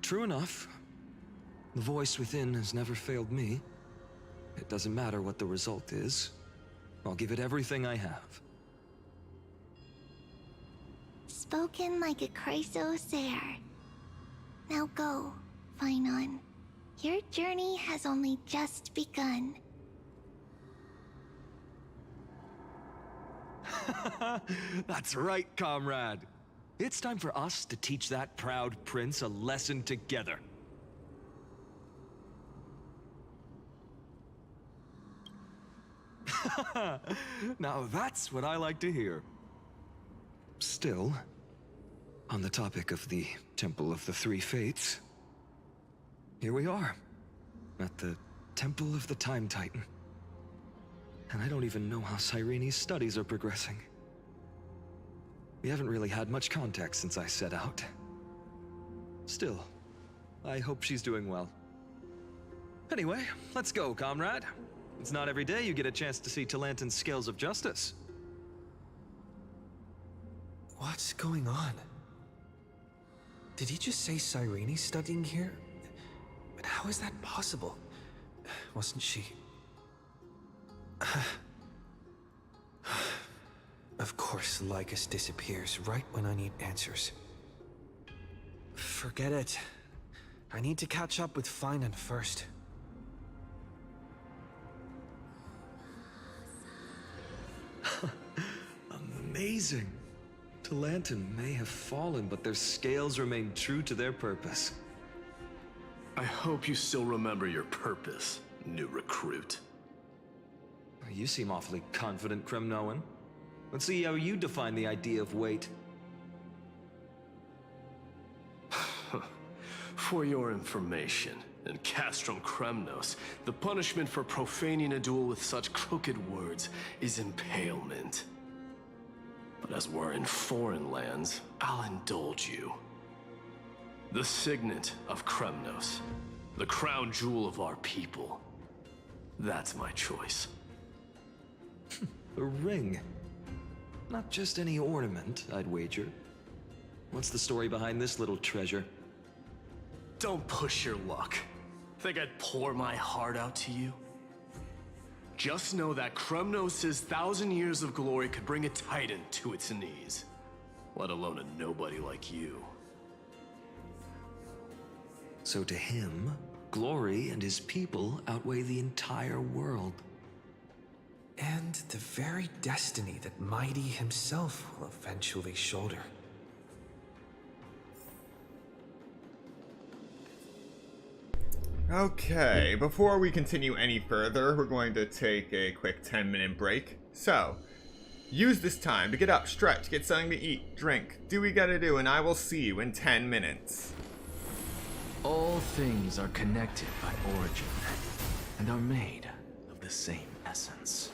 True enough. The voice within has never failed me. It doesn't matter what the result is. I'll give it everything I have. Spoken like a Chrysosere. Now go, Finon. Your journey has only just begun. That's right, comrade. It's time for us to teach that proud prince a lesson together. Now that's what I like to hear. Still, on the topic of the Temple of the Three Fates, here we are, at the Temple of the Time Titan. And I don't even know how Cyrene's studies are progressing. We haven't really had much contact since I set out. Still, I hope she's doing well. Anyway, let's go, comrade. It's not every day you get a chance to see Talantin's scales of justice. What's going on? Did he just say Cyrene's studying here? But how is that possible? Wasn't she... Of course, Lycus disappears right when I need answers. Forget it. I need to catch up with Finan first. Amazing. Talantin may have fallen, but their scales remain true to their purpose. I hope you still remember your purpose, new recruit. You seem awfully confident, Kremnoan. Let's see how you define the idea of weight. For your information, in Castrum Kremnos, the punishment for profaning a duel with such crooked words is impalement. But as we're in foreign lands, I'll indulge you. The signet of Kremnos, the crown jewel of our people. That's my choice. A ring. Not just any ornament, I'd wager. What's the story behind this little treasure? Don't push your luck. Think I'd pour my heart out to you? Just know that Kremnos' 1,000 years of glory could bring a titan to its knees. Let alone a nobody like you. So to him, glory and his people outweigh the entire world. And the very destiny that Mighty himself will eventually shoulder. Okay, before we continue any further, we're going to take a quick 10-minute break. So, use this time to get up, stretch, get something to eat, drink, do what you gotta do, and I will see you in 10 minutes. All things are connected by origin, and are made of the same essence.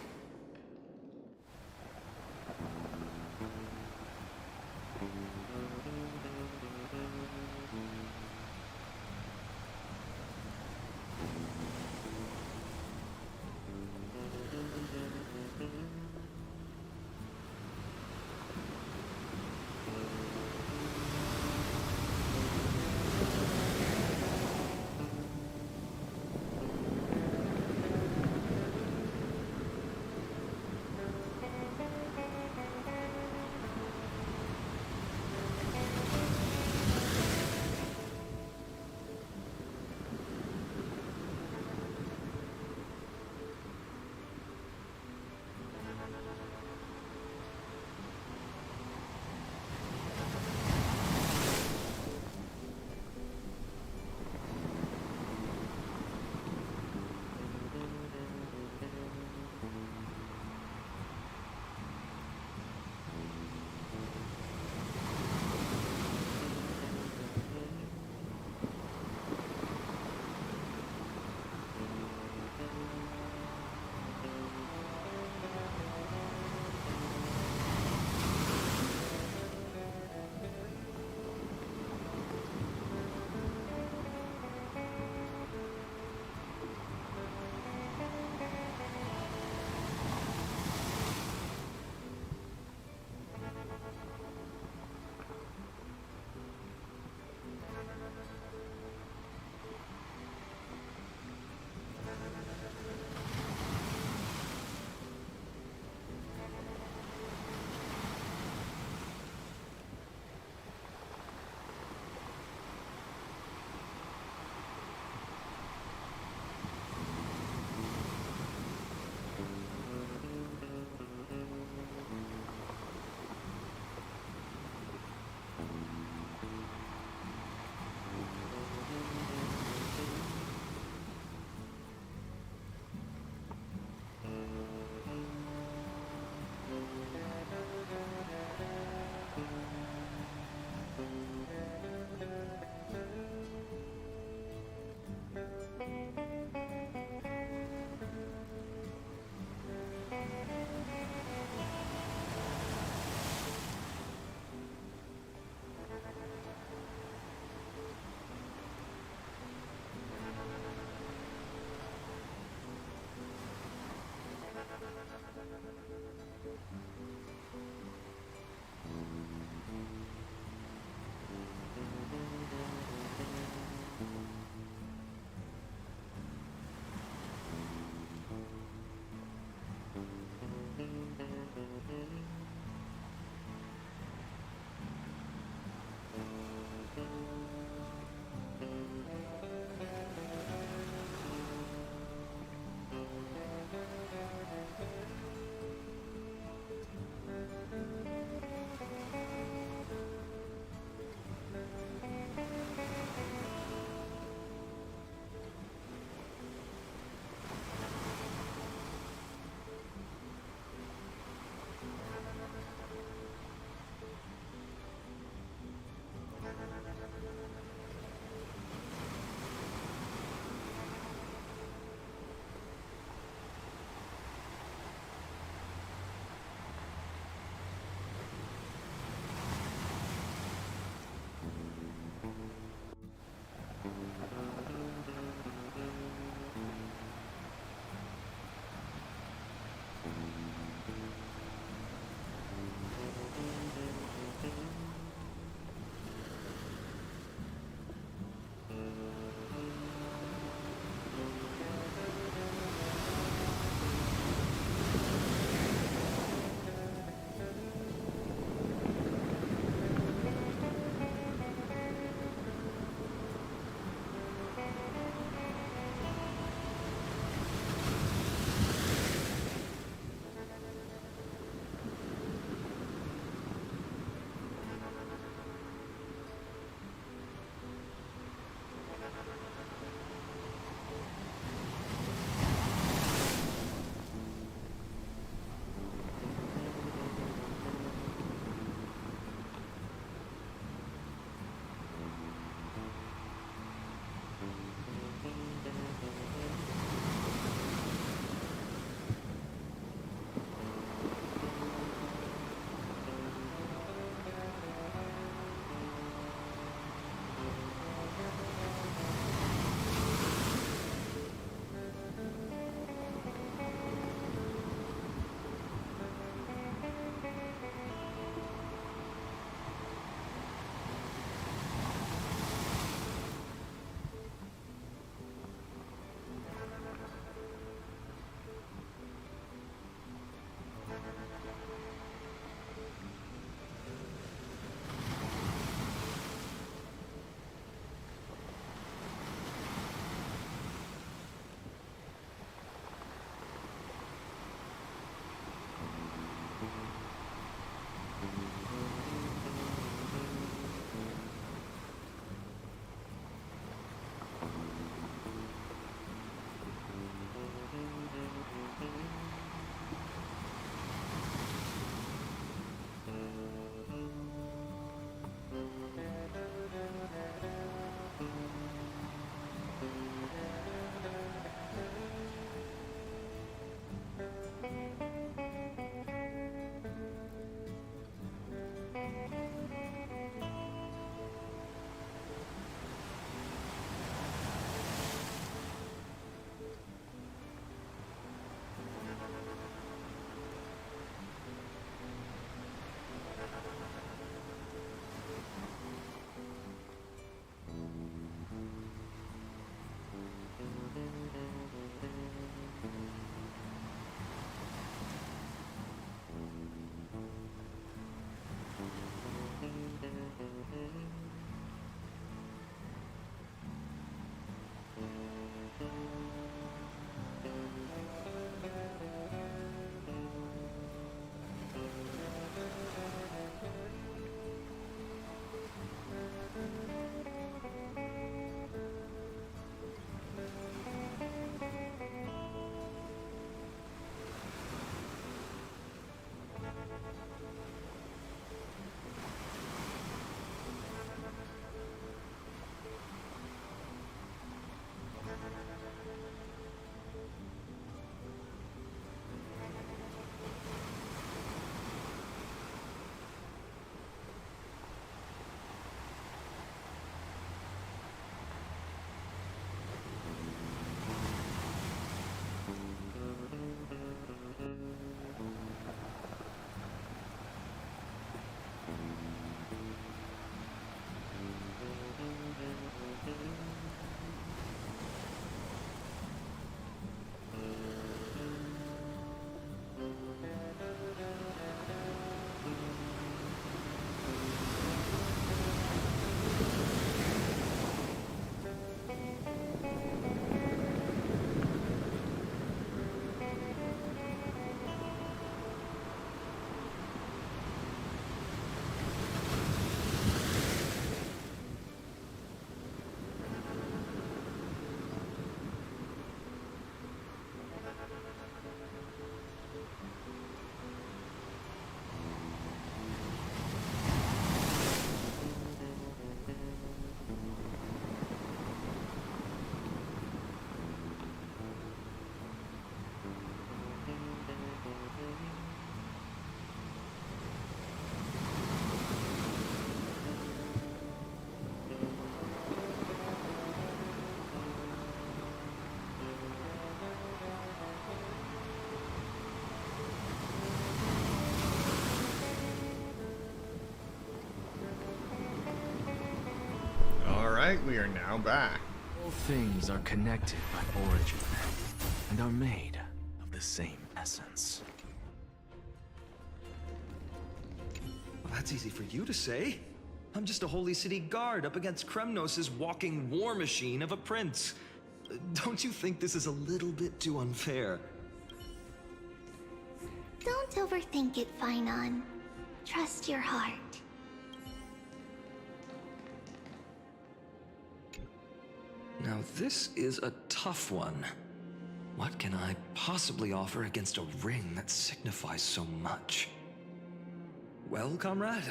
Alright, we are now back. All things are connected by origin and are made of the same essence. Well, that's easy for you to say. I'm just a Holy City guard up against Kremnos' walking war machine of a prince. Don't you think this is a little bit too unfair? Don't overthink it, Finon. Trust your heart. Now this is a tough one. What can I possibly offer against a ring that signifies so much? Well, comrade,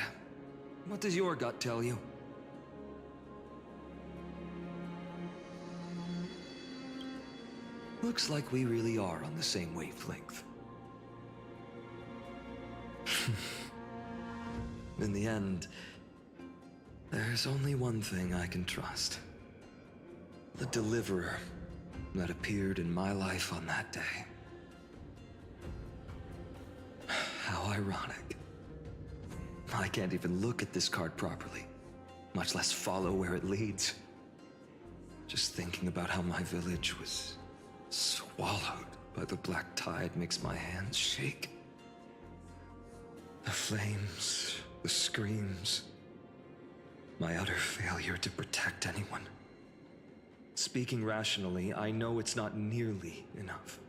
what does your gut tell you? Looks like we really are on the same wavelength. In the end, there's only one thing I can trust. The deliverer that appeared in my life on that day. How ironic. I can't even look at this card properly, much less follow where it leads. Just thinking about how my village was swallowed by the black tide makes my hands shake. The flames, the screams, my utter failure to protect anyone. Speaking rationally, I know it's not nearly enough.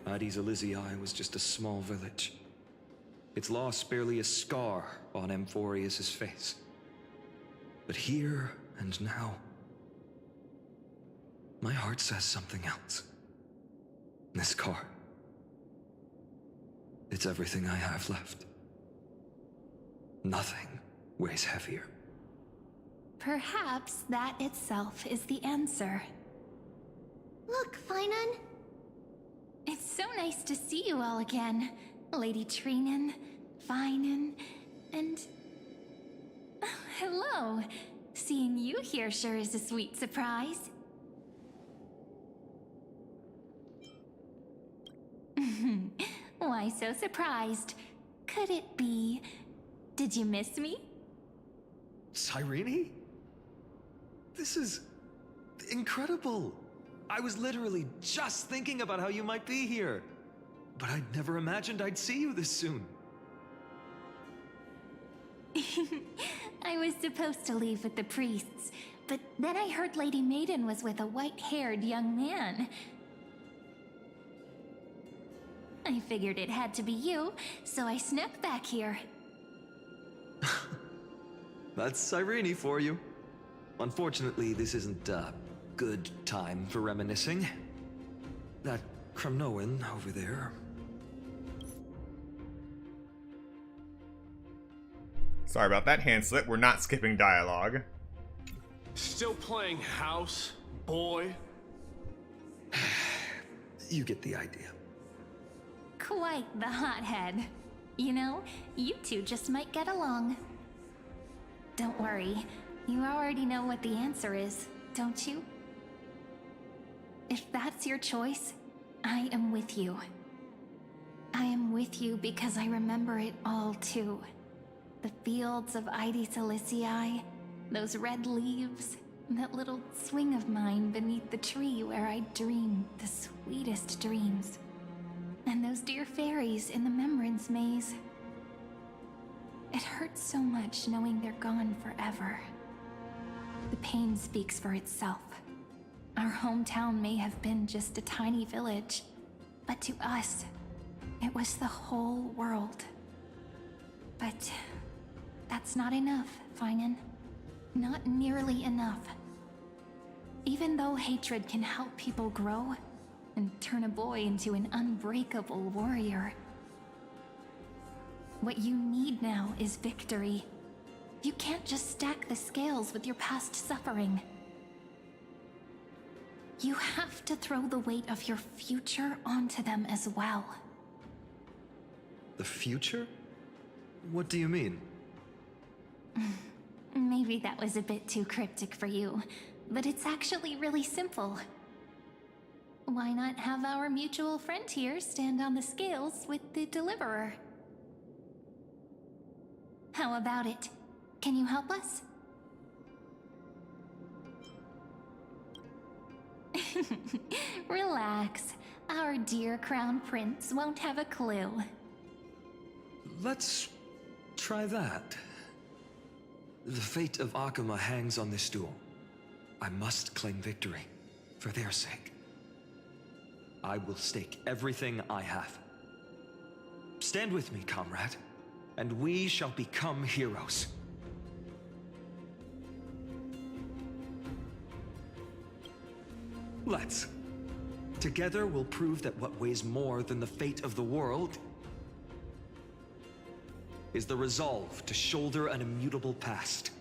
Addis Elysiae was just a small village. Its loss barely a scar on Amphorius' face. But here and now, my heart says something else. This card. It's everything I have left. Nothing weighs heavier. Perhaps that itself is the answer. Look, Finon. It's so nice to see you all again. Lady Trinan, Finon, and... hello. Seeing you here sure is a sweet surprise. Why so surprised? Could it be... Did you miss me? Cyrene? This is... incredible. I was literally just thinking about how you might be here. But I'd never imagined I'd see you this soon. I was supposed to leave with the priests, but then I heard Lady Maiden was with a white-haired young man. I figured it had to be you, so I snuck back here. That's Cyrene for you. Unfortunately, this isn't a good time for reminiscing. That Kremnoan over there. Sorry about that, Hanslet. We're not skipping dialogue. Still playing house, boy? You get the idea. Quite the hothead. You know, you two just might get along. Don't worry, you already know what the answer is, don't you? If that's your choice, I am with you. I am with you because I remember it all too. The fields of Addis Elysiae, those red leaves, that little swing of mine beneath the tree where I dreamed the sweetest dreams. And those dear fairies in the Memorance Maze. It hurts so much knowing they're gone forever. The pain speaks for itself. Our hometown may have been just a tiny village, but to us, it was the whole world. But that's not enough, Finon. Not nearly enough. Even though hatred can help people grow and turn a boy into an unbreakable warrior, what you need now is victory. You can't just stack the scales with your past suffering. You have to throw the weight of your future onto them as well. The future? What do you mean? Maybe that was a bit too cryptic for you, but it's actually really simple. Why not have our mutual friend here stand on the scales with the deliverer? How about it? Can you help us? Relax. Our dear Crown Prince won't have a clue. Let's try that. The fate of Akuma hangs on this duel. I must claim victory, for their sake. I will stake everything I have. Stand with me, comrade, and we shall become heroes. Let's. Together we'll prove that what weighs more than the fate of the world is the resolve to shoulder an immutable past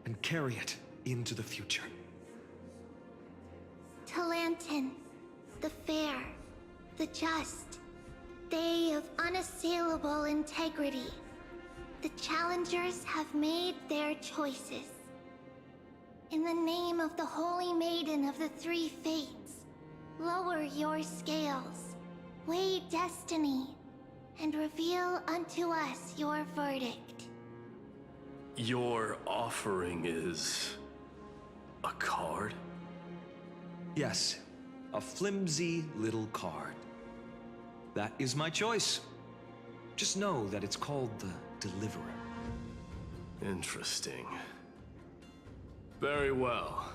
and carry it into the future. Talantin, the fair, the just, they of unassailable integrity. The challengers have made their choices. In the name of the Holy Maiden of the Three Fates, lower your scales, weigh destiny, and reveal unto us your verdict. Your offering is a card? Yes, a flimsy little card. That is my choice. Just know that it's called the Deliverer. Interesting. Very well.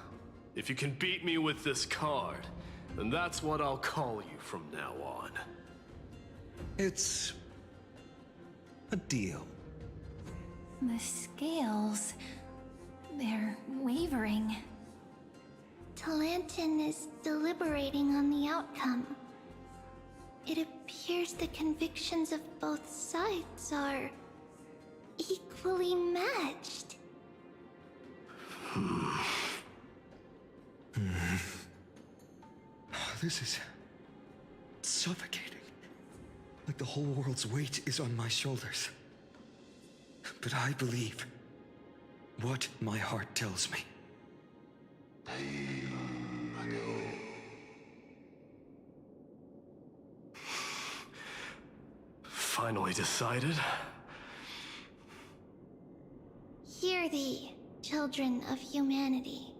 If you can beat me with this card, then that's what I'll call you from now on. It's a deal. The scales... they're wavering. Talantin is deliberating on the outcome. It appears the convictions of both sides are equally matched. This is suffocating. Like the whole world's weight is on my shoulders. But I believe what my heart tells me. Finally decided? Hear thee, children of humanity.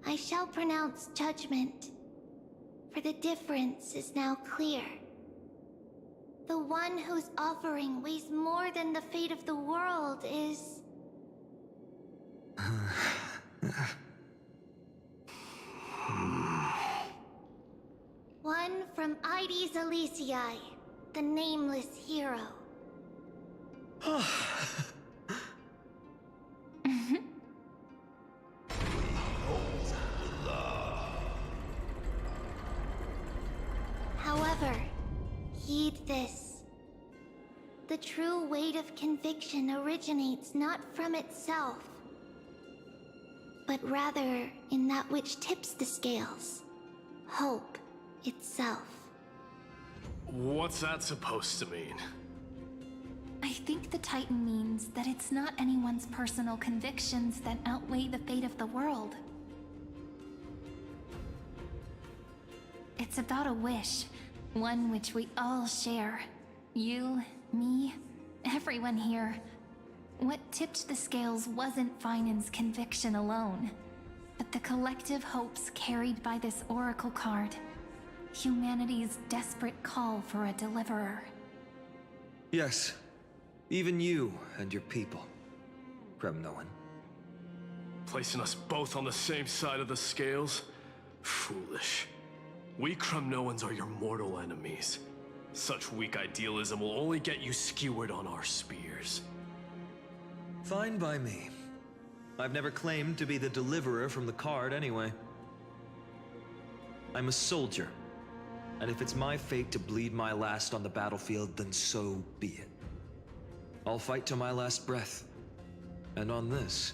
I shall pronounce judgment, for the difference is now clear. The one whose offering weighs more than the fate of the world is... one from Ides Elysiae, the nameless hero. However, heed this. The true weight of conviction originates not from itself, but rather in that which tips the scales, hope itself. What's that supposed to mean? I think the Titan means that it's not anyone's personal convictions that outweigh the fate of the world. It's about a wish, one which we all share. You, me, everyone here. What tipped the scales wasn't Finan's conviction alone, but the collective hopes carried by this oracle card. Humanity's desperate call for a deliverer. Yes, even you and your people, Kremnoan. Placing us both on the same side of the scales? Foolish. We Kremnoans are your mortal enemies. Such weak idealism will only get you skewered on our spears. Fine by me. I've never claimed to be the deliverer from the card anyway. I'm a soldier, and if it's my fate to bleed my last on the battlefield, then so be it. I'll fight to my last breath. And on this,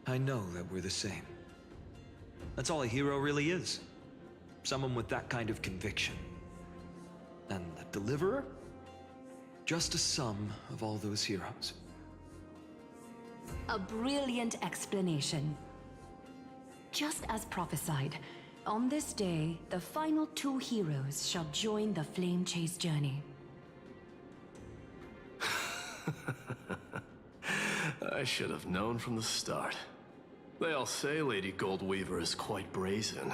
I know that we're the same. That's all a hero really is. Someone with that kind of conviction. And the deliverer? Just a sum of all those heroes. A brilliant explanation. Just as prophesied, on this day, the final two heroes shall join the Flame Chase journey. I should have known from the start. They all say Lady Goldweaver is quite brazen,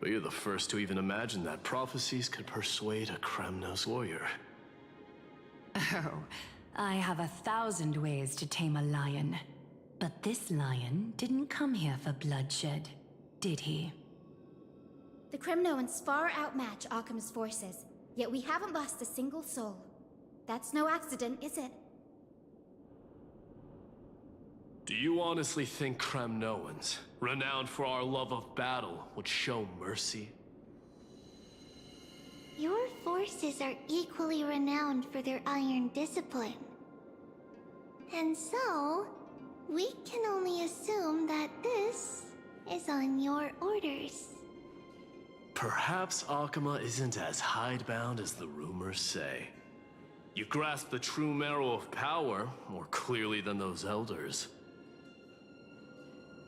But you're the first to even imagine that prophecies could persuade a Kremnos warrior. Oh, I have 1,000 ways to tame a lion. But this lion didn't come here for bloodshed, did he? The Kremnoans far outmatch Occam's forces, yet we haven't lost a single soul. That's no accident, is it? Do you honestly think Kremnoans, renowned for our love of battle, would show mercy? Your forces are equally renowned for their iron discipline. And so, we can only assume that this is on your orders. Perhaps Akama isn't as hidebound as the rumors say. You grasp the true marrow of power more clearly than those elders.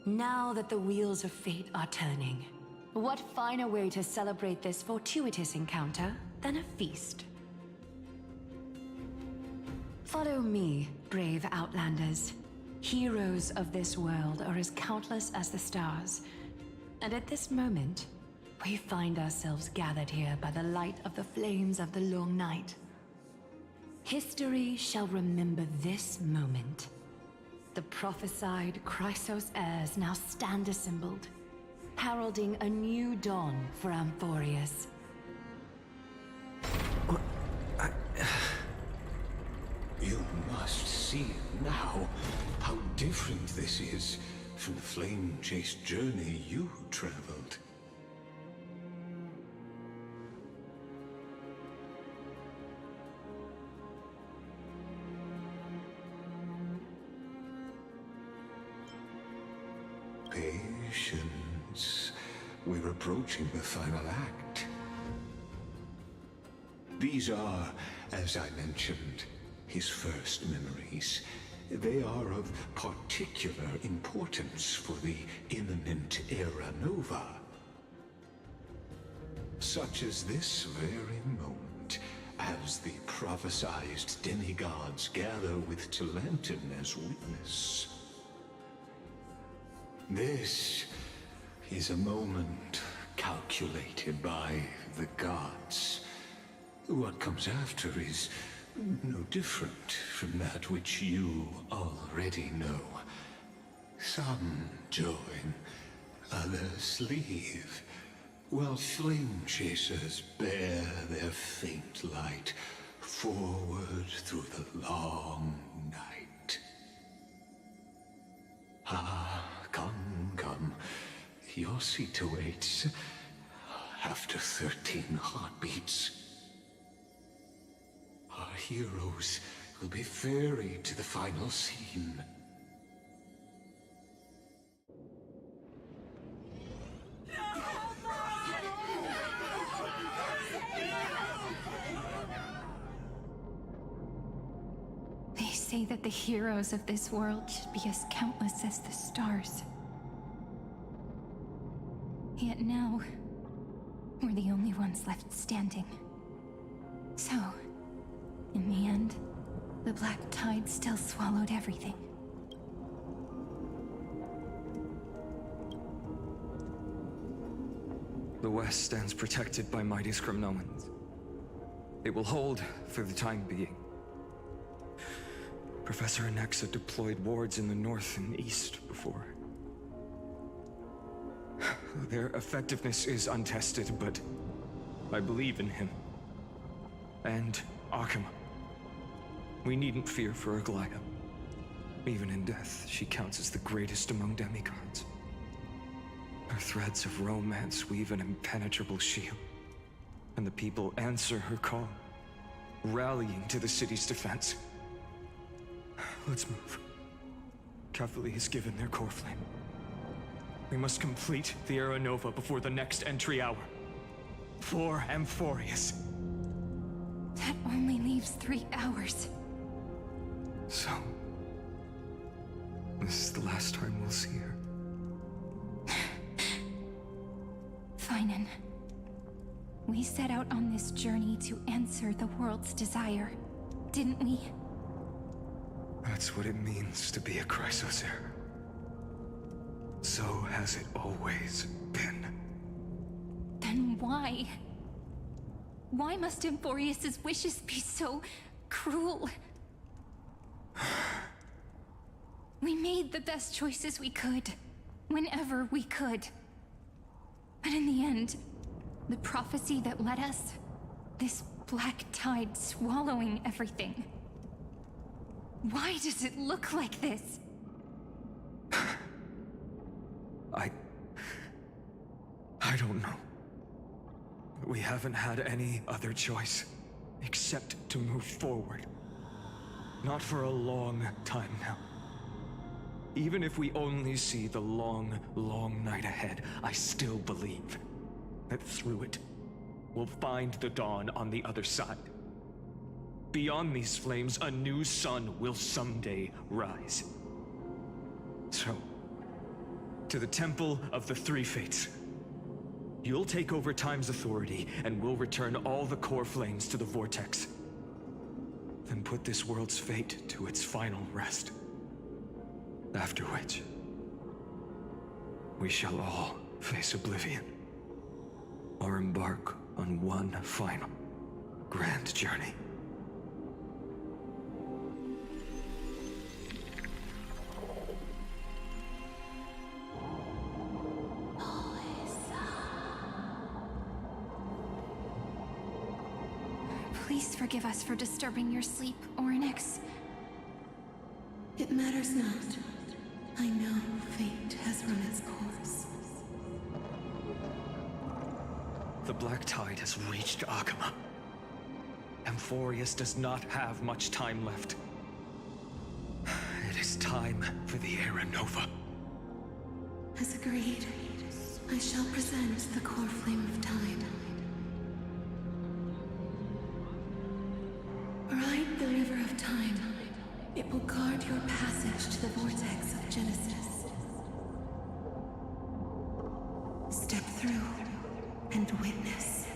Now that the wheels of fate are turning, what finer way to celebrate this fortuitous encounter than a feast? Follow me, brave Outlanders. Heroes of this world are as countless as the stars. And at this moment, we find ourselves gathered here by the light of the flames of the long night. History shall remember this moment. The prophesied Chrysos heirs now stand assembled, heralding a new dawn for Amphorius. You must see now how different this is from the flame-chased journey you traveled. Patience. We're approaching the final act. These are, as I mentioned, his first memories. They are of particular importance for the imminent Era Nova. Such as this very moment, as the prophesized demigods gather with Talantin as witness. This is a moment calculated by the gods. What comes after is no different from that which you already know. Some join, others leave, while flame chasers bear their faint light forward through the long night. Ah, come. Your seat awaits after 13 heartbeats. Our heroes will be ferried to the final scene. They say that the heroes of this world should be as countless as the stars. Yet now, we're the only ones left standing. So, in the end, the black tide still swallowed everything. The West stands protected by mighty Kremnoans. It will hold for the time being. Professor Anexa deployed wards in the north and east before. Their effectiveness is untested, but I believe in him. And Akama. We needn't fear for Aglaya. Even in death, she counts as the greatest among demigods. Her threads of romance weave an impenetrable shield, and the people answer her call, rallying to the city's defense. Let's move. Cavalry has given their core flame. We must complete the Era Nova before the next entry hour. For Amphorius. That only leaves 3 hours. So, this is the last time we'll see her. Finan, we set out on this journey to answer the world's desire, didn't we? That's what it means to be a Chrysos heir. So has it always been. Then why? Why must Amphorius's wishes be so cruel? We made the best choices we could, whenever we could. But in the end, the prophecy that led us, this black tide swallowing everything. Why does it look like this? I don't know. We haven't had any other choice except to move forward. Not for a long time now. Even if we only see the long, long night ahead, I still believe that through it, we'll find the dawn on the other side. Beyond these flames, a new sun will someday rise. So, to the Temple of the Three Fates. You'll take over Time's authority, and we'll return all the core flames to the Vortex. Then put this world's fate to its final rest. After which, we shall all face oblivion, or embark on one final, grand journey. Please forgive us for disturbing your sleep, Orynyx. It matters not. I know fate has run its course. The Black Tide has reached Akama. Amphorius does not have much time left. It is time for the Era Nova. As agreed, I shall present the core flame of Tide. Ride the river of time. It will guard your passage to the vortex of Genesis. Step through and witness.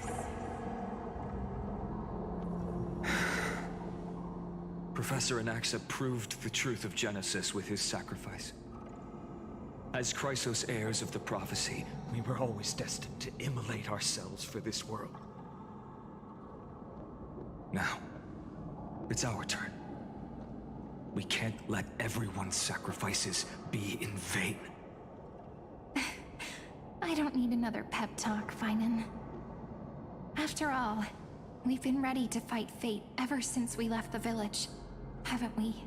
Professor Anaxa proved the truth of Genesis with his sacrifice. As Chrysos heirs of the prophecy, we were always destined to immolate ourselves for this world. Now, it's our turn. We can't let everyone's sacrifices be in vain. I don't need another pep talk, Finan. After all, we've been ready to fight fate ever since we left the village, haven't we?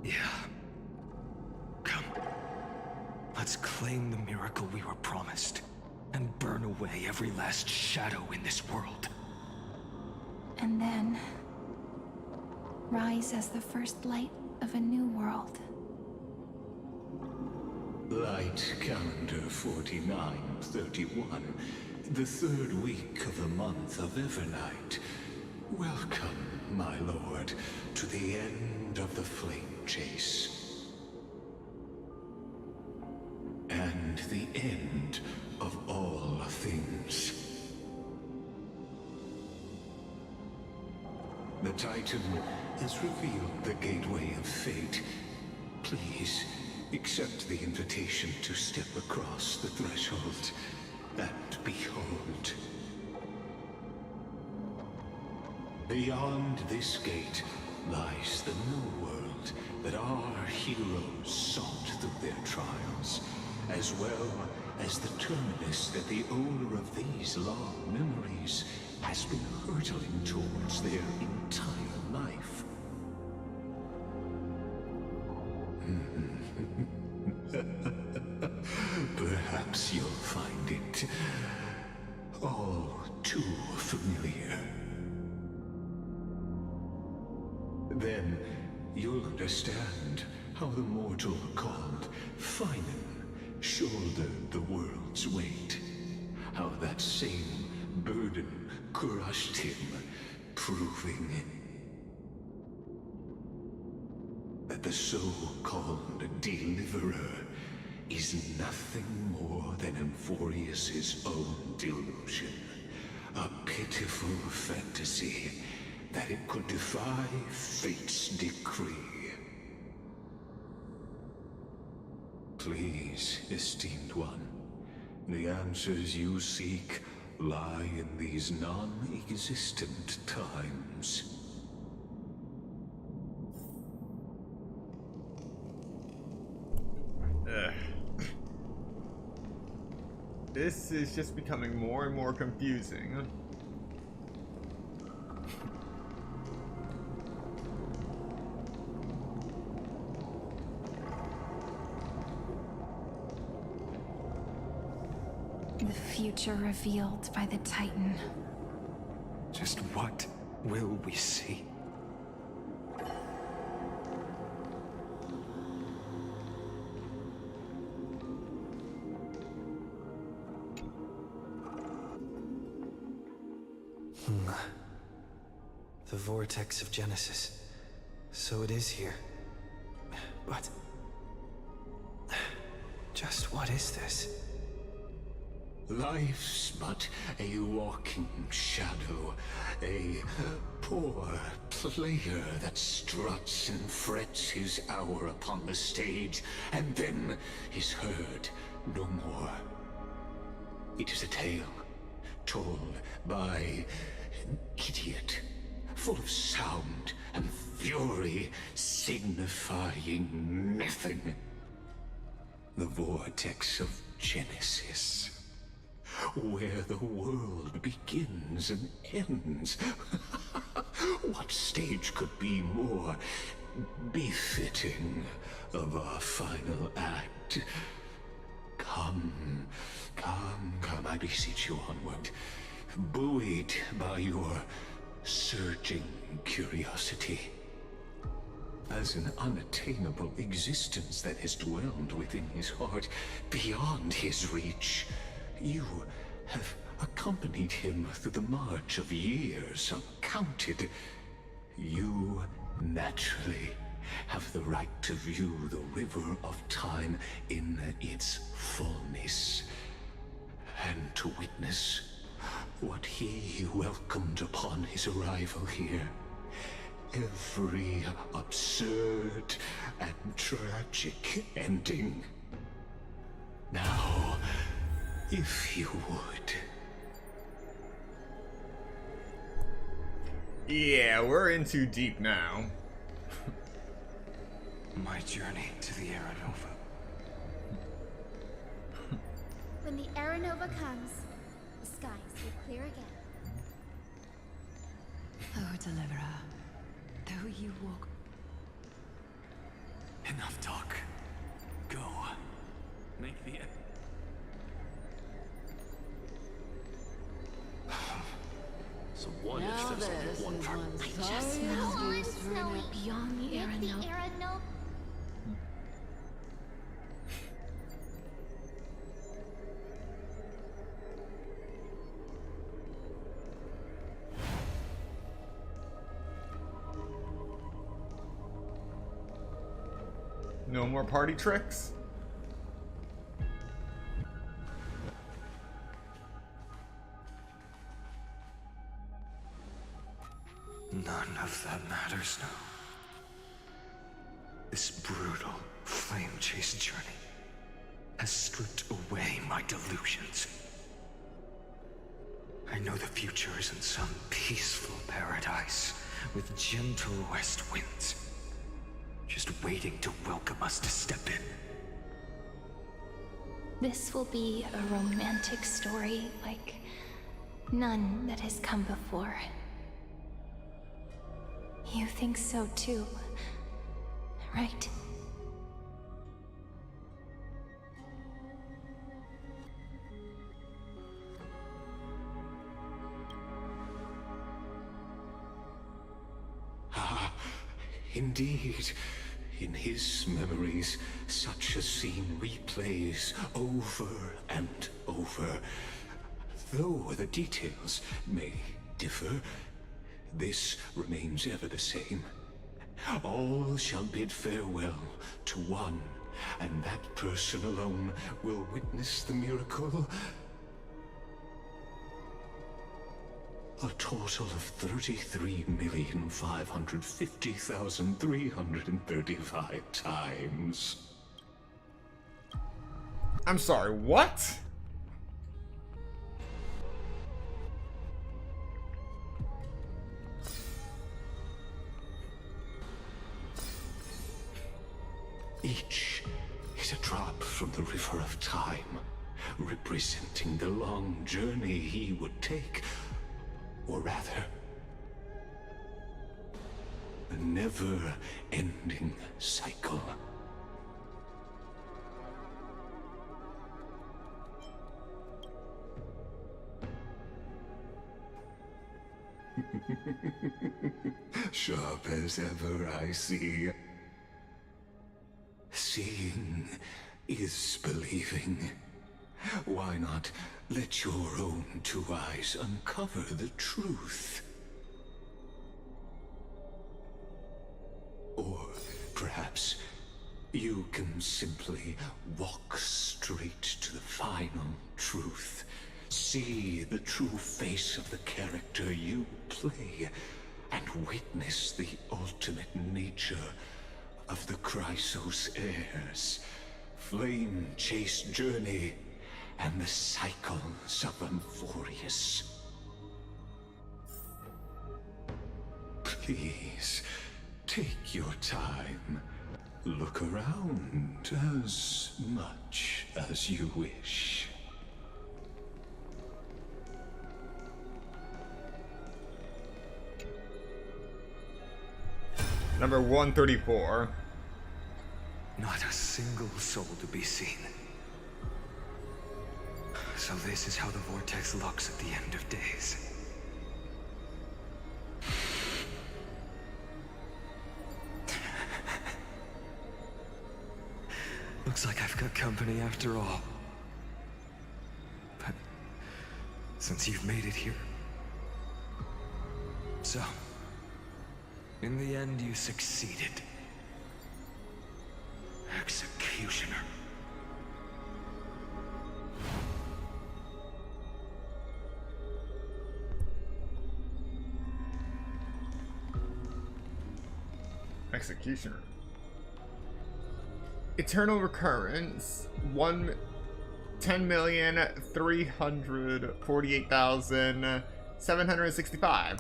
Yeah. Come. Let's claim the miracle we were promised, and burn away every last shadow in this world. And then rise as the first light of a new world. Light calendar 4931, the third week of the month of Evernight. Welcome, my lord, to the end of the flame chase. And the end of all things. The Titan has revealed the gateway of fate. Please, accept the invitation to step across the threshold and behold. Beyond this gate lies the new world that our heroes sought through their trials, as well as the terminus that the owner of these long memories has been hurtling towards their entire life. Perhaps you'll find it all too familiar. Then you'll understand how the mortal called Finan shouldered the world's weight. How that same burden crushed him, proving that the so-called Deliverer is nothing more than Amphorius's own delusion. A pitiful fantasy that it could defy fate's decree. Please, esteemed one, The answers you seek lie in these non-existent times. Ugh. This is just becoming more and more confusing. The future revealed by the Titan. Just what will we see? The vortex of Genesis. So it is here. But... just what is this? Life's but a walking shadow, a poor player that struts and frets his hour upon the stage, and then is heard no more. It is a tale told by an idiot, full of sound and fury, signifying nothing. The vortex of Genesis, where the world begins and ends. What stage could be more befitting of our final act? Come, I beseech you onward, buoyed by your surging curiosity. As an unattainable existence that has dwelled within his heart, beyond his reach, you have accompanied him through the march of years uncounted. You naturally have the right to view the river of time in its fullness, and to witness what he welcomed upon his arrival here. Every absurd and tragic ending. Now, if you would. Yeah, we're in too deep now. My journey to the Aranova. When the Aranova comes, the skies will clear again. Oh, Deliverer, though you walk... Enough talk. Go. Make the... So what Now if there's this only one is part? one I just sorry know excuse for an beyond the If the Aranova. Aranova... No more party tricks? None of that matters now. This brutal, flame-chased journey has stripped away my delusions. I know the future is in some peaceful paradise with gentle west winds, just waiting to welcome us to step in. This will be a romantic story like none that has come before. You think so too, right? Ah, indeed. In his memories, such a scene replays over and over. Though the details may differ, this remains ever the same. All shall bid farewell to one, and that person alone will witness the miracle. A total of 33,550,335 times. I'm sorry, what? is a drop from the river of time, representing the long journey he would take, or rather, a never-ending cycle. Sharp as ever, I see. Seeing is believing. Why not let your own two eyes uncover the truth? Or perhaps you can simply walk straight to the final truth. See the true face of the character you play, and witness the ultimate nature of the Chrysos heirs, flame-chased journey, and the cycles of Amphorius. Please, take your time. Look around as much as you wish. Number 134. Not a single soul to be seen. So this is how the vortex looks at the end of days. Looks like I've got company after all. But since you've made it here... So, in the end you succeeded. Executioner. Executioner. Eternal recurrence. 10,348,765.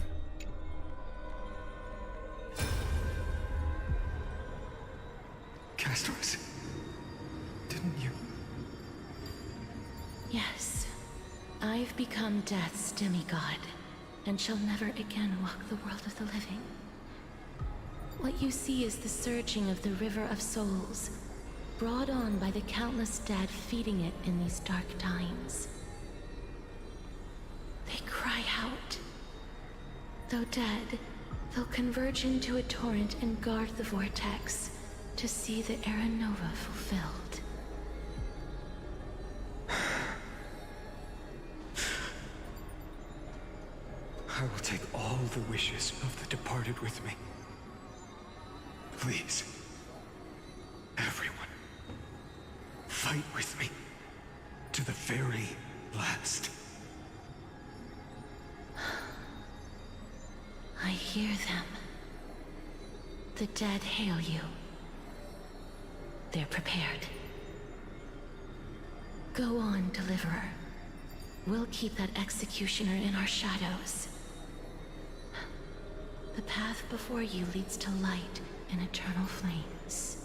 Castros, didn't you? Yes. I've become Death's demigod, and shall never again walk the world of the living. What you see is the surging of the river of souls, brought on by the countless dead feeding it in these dark times. They cry out. Though dead, they'll converge into a torrent and guard the vortex to see the Era Nova fulfilled. I will take all the wishes of the departed with me. Please, everyone, fight with me to the very last. I hear them. The dead hail you. They're prepared. Go on, Deliverer. We'll keep that executioner in our shadows. The path before you leads to light and eternal flames.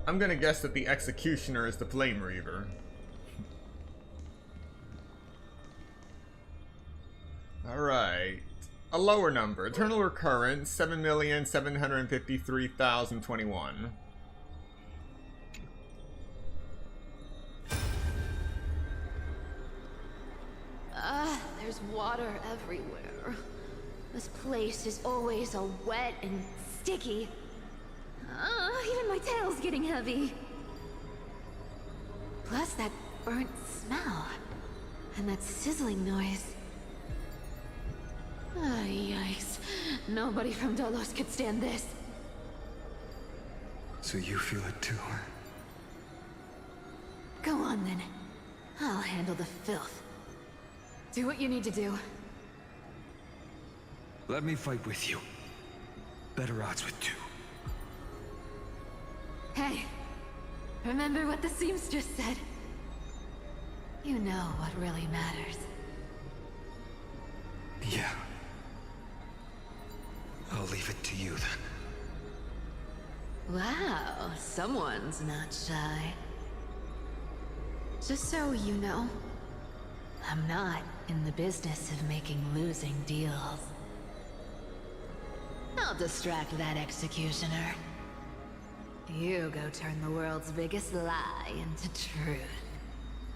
I'm gonna guess that the executioner is the Flame Reaver. Alright. A lower number. Eternal recurrence, 7,753,021. There's water everywhere. This place is always so wet and sticky. Even my tail's getting heavy. Plus that burnt smell. And that sizzling noise. Yikes. Nobody from Dolos could stand this. So you feel it too, huh? Go on then. I'll handle the filth. Do what you need to do. Let me fight with you. Better odds with two. Hey, remember what the seamstress said? You know what really matters. Yeah. I'll I'll leave it to you then. Wow, someone's not shy. Just so you know, I'm not in the business of making losing deals. I'll distract that executioner. You go turn the world's biggest lie into truth.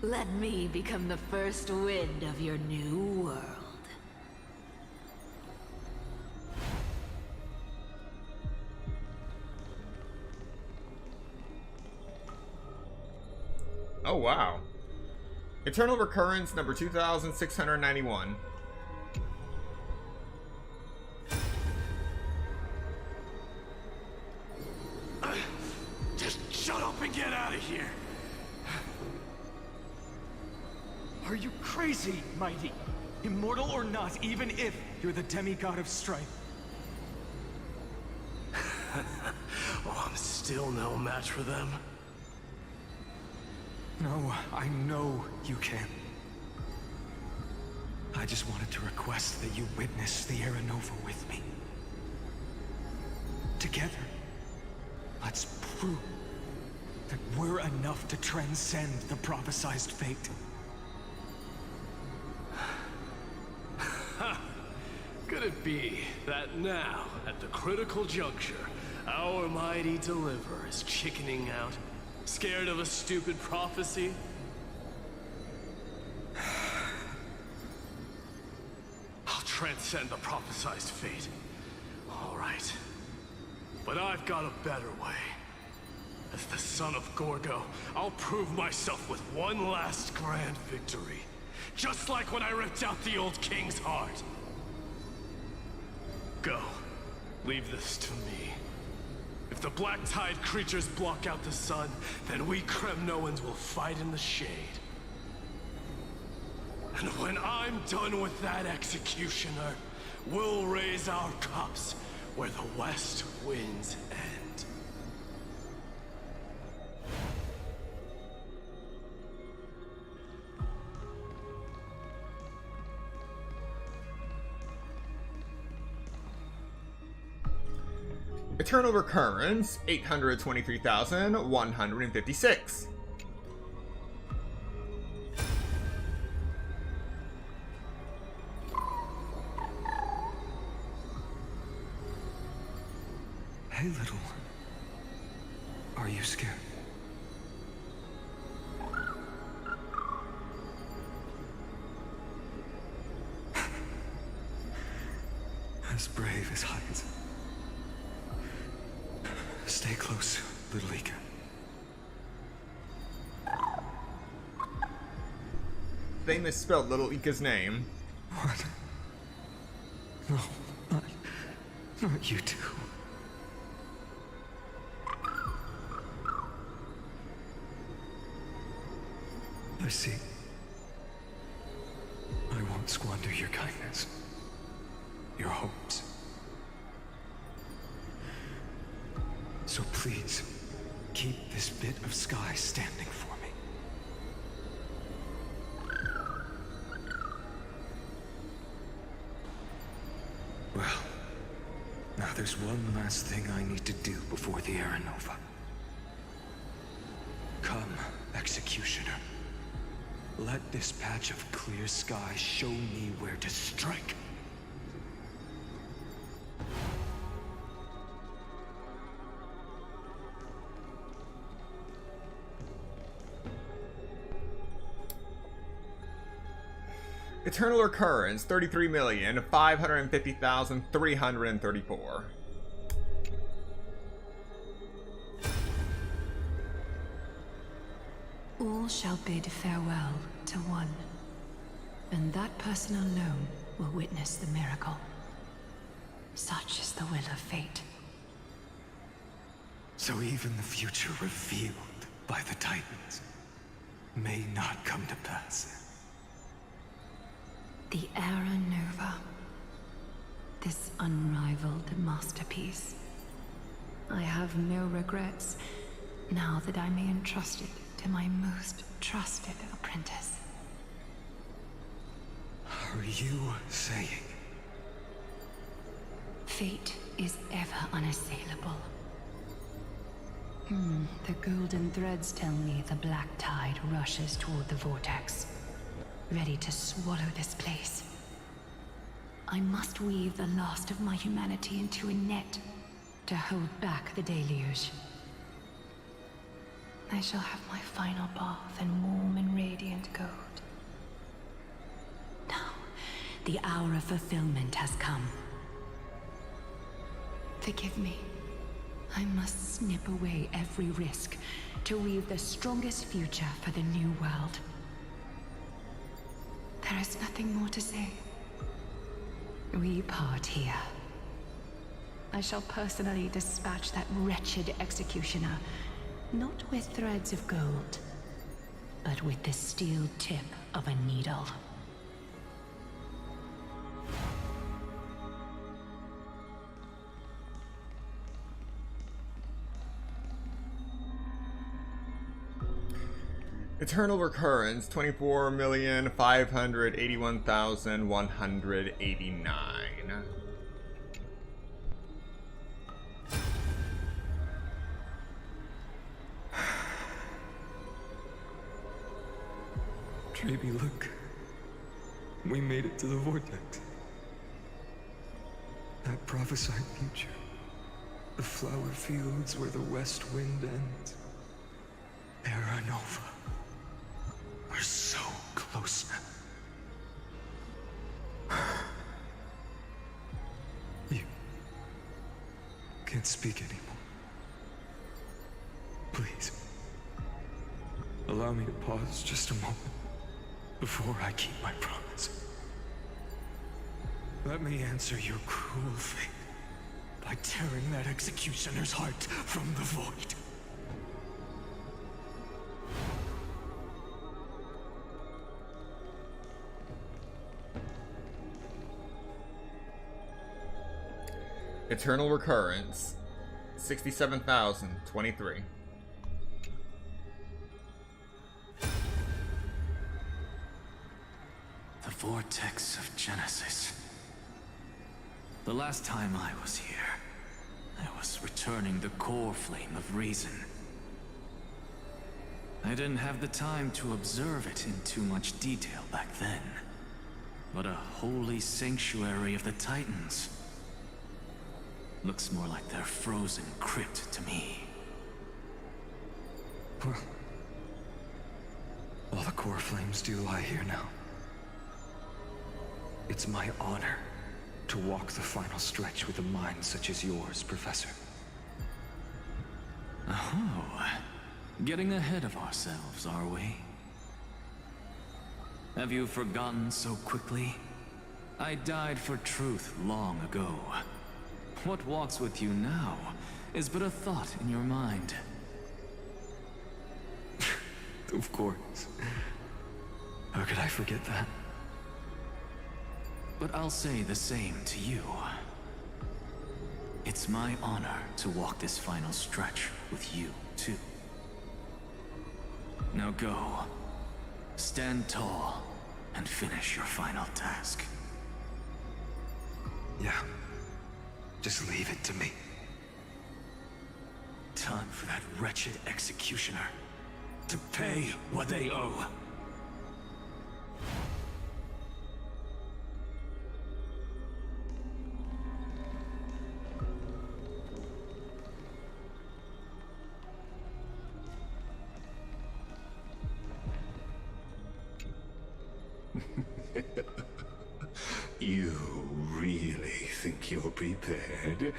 Let me become the first wind of your new world. Oh, wow. Eternal Recurrence number 2691. Just shut up and get out of here! Are you crazy, Mighty? Immortal or not, even if you're the demigod of strife. Oh, I'm still no match for them. No, I know you can. I just wanted to request that you witness the Era Nova with me. Together, let's prove that we're enough to transcend the prophesized fate. Could it be that now, at the critical juncture, our mighty deliverer is chickening out? Scared of a stupid prophecy? I'll transcend the prophesized fate. All right. But I've got a better way. As the son of Gorgo, I'll prove myself with one last grand victory. Just like when I ripped out the old king's heart. Go. Leave this to me. If the Black Tide creatures block out the sun, then we Kremnoans will fight in the shade. And when I'm done with that executioner, we'll raise our cups where the west winds end. Eternal Recurrence, 823,156. Hey, little one. Are you scared? As brave as Heinz. Stay close, little Ika. They misspelled little Ika's name. What? No, not you two. I see. I won't squander your kindness. Your hopes. So please, keep this bit of sky standing for me. Well, now there's one last thing I need to do before the Era Nova. Come, Executioner. Let this patch of clear sky show me where to strike. Eternal Recurrence, 33,550,334. All shall bid farewell to one, and that person alone will witness the miracle. Such is the will of fate. So even the future revealed by the Titans may not come to pass. The Era Nova. This unrivaled masterpiece. I have no regrets now that I may entrust it to my most trusted apprentice. Are you saying? Fate is ever unassailable. The golden threads tell me the black tide rushes toward the vortex, ready to swallow this place. I must weave the last of my humanity into a net to hold back the deluge. I shall have my final bath in warm and radiant gold. Now, the hour of fulfillment has come. Forgive me. I must snip away every risk to weave the strongest future for the new world. There is nothing more to say. We part here. I shall personally dispatch that wretched executioner, not with threads of gold, but with the steel tip of a needle. Eternal Recurrence, 24,581,189. Baby, look. We made it to the vortex. That prophesied future. The flower fields where the west wind ends. Terra Nova. We're so close now. You can't speak anymore. Please. Allow me to pause just a moment before I keep my promise. Let me answer your cruel fate by tearing that executioner's heart from the void. Eternal Recurrence, 67,023. The Vortex of Genesis. The last time I was here, I was returning the core flame of reason. I didn't have the time to observe it in too much detail back then. But a holy sanctuary of the Titans. Looks more like their frozen crypt to me. Well, all the core flames do lie here now. It's my honor to walk the final stretch with a mind such as yours, Professor. Oh, getting ahead of ourselves, are we? Have you forgotten so quickly? I died for truth long ago. What walks with you now is but a thought in your mind. Of course. How could I forget that? But I'll say the same to you. It's my honor to walk this final stretch with you, too. Now go. Stand tall and finish your final task. Yeah. Just leave it to me. Time for that wretched executioner to pay what they owe. You really think you're prepared?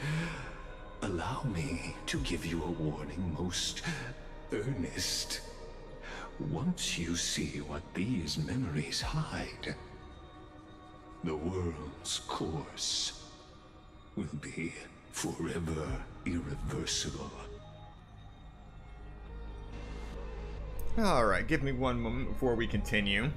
Allow me to give you a warning most earnest. Once you see what these memories hide, the world's course will be forever irreversible. Alright, give me one moment before we continue.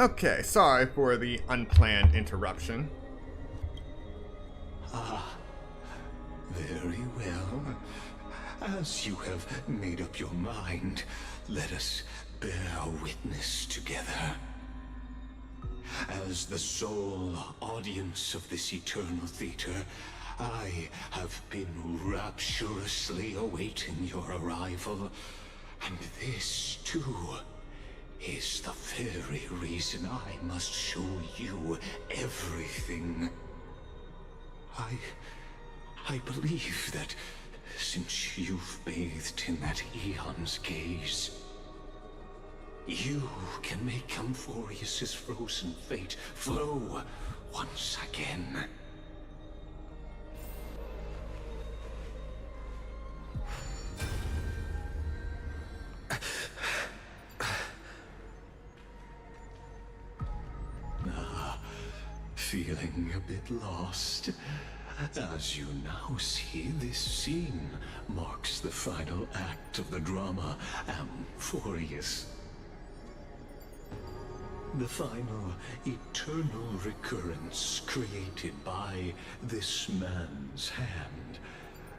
Okay, sorry for the unplanned interruption. Ah, very well. As you have made up your mind, let us bear witness together. As the sole audience of this eternal theater, I have been rapturously awaiting your arrival, and this, too, is the very reason I must show you everything. I believe that since you've bathed in that Eon's gaze, you can make Amphorius's frozen fate flow once again. Feeling a bit lost? As you now see, this scene marks the final act of the drama Amphorius. The final eternal recurrence created by this man's hand,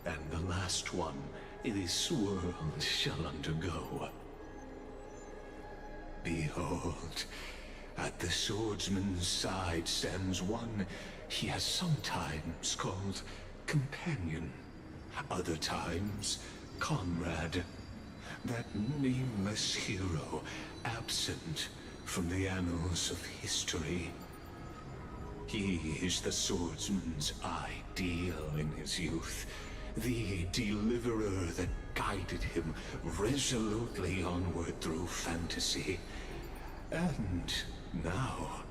and the last one this world shall undergo. Behold, at the swordsman's side stands one he has sometimes called companion, other times comrade, that nameless hero absent from the annals of history. He is the swordsman's ideal in his youth, the deliverer that guided him resolutely onward through fantasy. And now,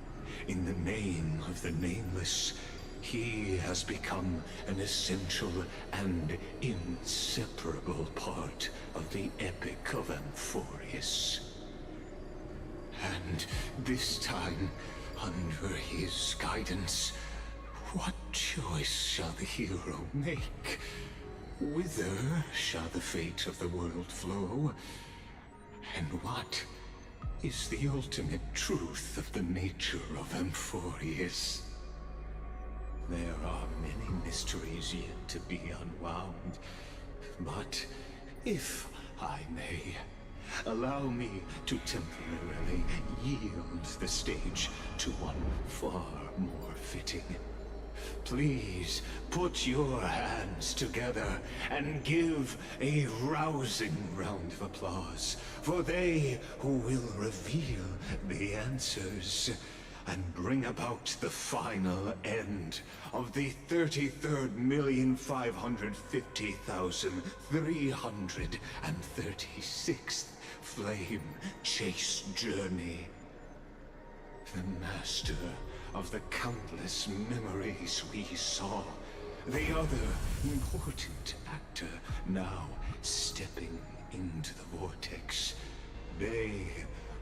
in the name of the Nameless, he has become an essential and inseparable part of the epic of Amphorius. And this time, under his guidance, what choice shall the hero make? Whither shall the fate of the world flow? And what is the ultimate truth of the nature of Amphorius? There are many mysteries yet to be unwound, but if I may, allow me to temporarily yield the stage to one far more fitting. Please put your hands together and give a rousing round of applause for they who will reveal the answers and bring about the final end of the 33,550,336th flame chase journey. The master of the countless memories we saw, the other important actor now stepping into the vortex. They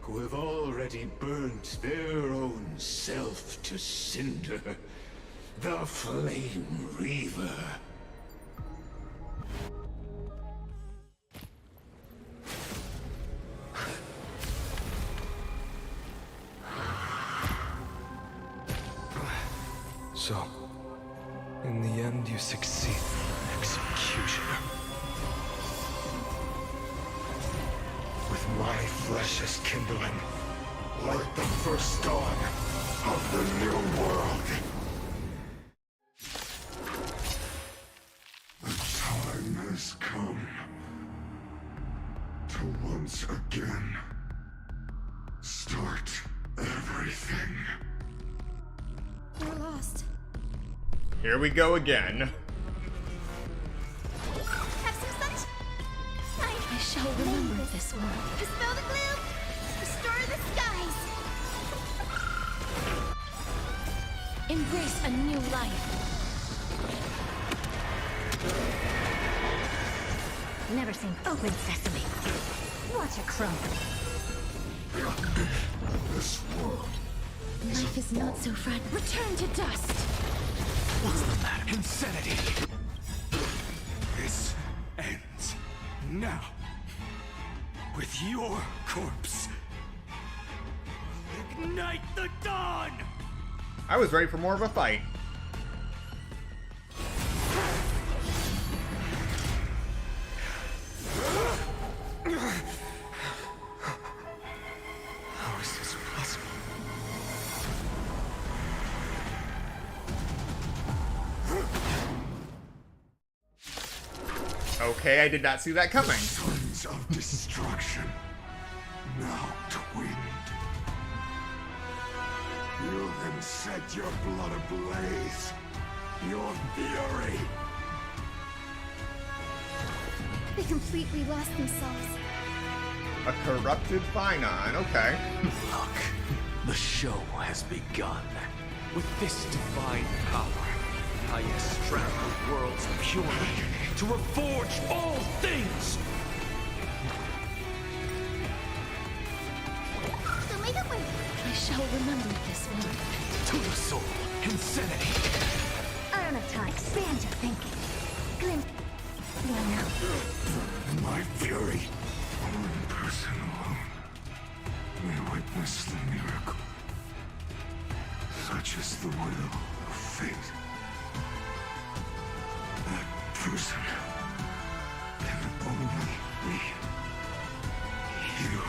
who have already burnt their own self to cinder, the Flame Reaver. So, in the end, you succeed, Executioner. With my flesh as kindling, like the first dawn of the new world. The time has come to once again start everything. We're lost. Here we go again. Have some sunshine. I shall remember this world. Dispel the gloom. Restore the skies. Embrace a new life. Never seen open sesame. Watch it crumble. This world. Life is not so fragile. Return to dust. What's the matter? Insanity! This ends now. With your corpse. Ignite the dawn! I was ready for more of a fight. How is this possible? Okay, I did not see that coming. Sons of destruction, now twinned. You then set your blood ablaze, your fury. They completely lost themselves. A corrupted Finon, okay. Look, the show has begun. With this divine power, I extract the world's purity to reforge all things! I shall remember this one. To the soul, insanity. I don't have time. Expand your thinking. Glim. Well now. My fury. One person alone may witness the miracle. Such is the will of fate. That person can only be you.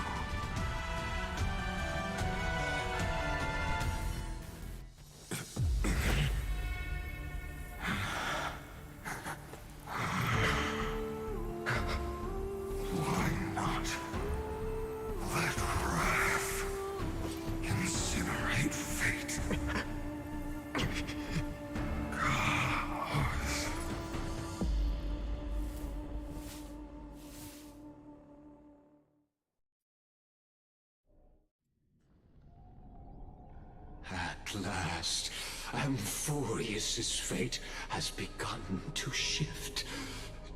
At last, Amphorius's fate has begun to shift.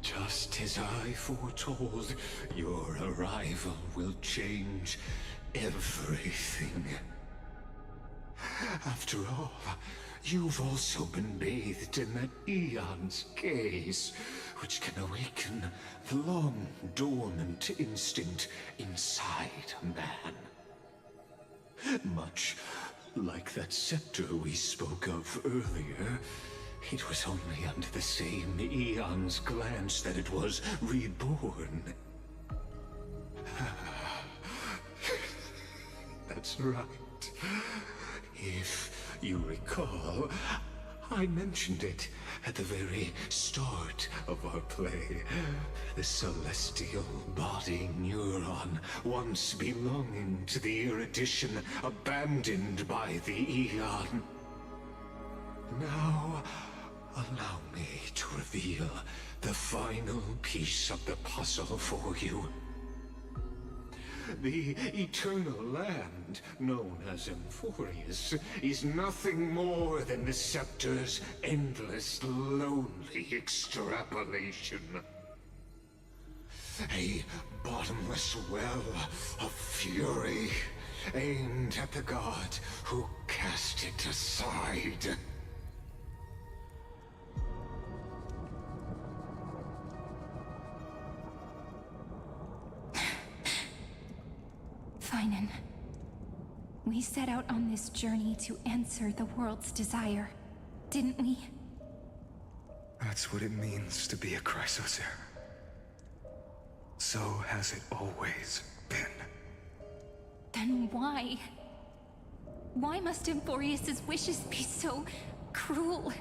Just as I foretold, your arrival will change everything. After all, you've also been bathed in that Eon's gaze, which can awaken the long-dormant instinct inside a man. Much like that scepter we spoke of earlier, it was only under the same Eon's glance that it was reborn. That's right. If you recall, I mentioned it at the very start of our play. The celestial body neuron, once belonging to the erudition abandoned by the Eon. Now, allow me to reveal the final piece of the puzzle for you. The eternal land, known as Amphorius, is nothing more than the scepter's endless, lonely extrapolation. A bottomless well of fury, aimed at the god who cast it aside. Finan, we set out on this journey to answer the world's desire, didn't we? That's what it means to be a Chrysosaur. So has it always been. Then why? Why must Amphorius's wishes be so cruel?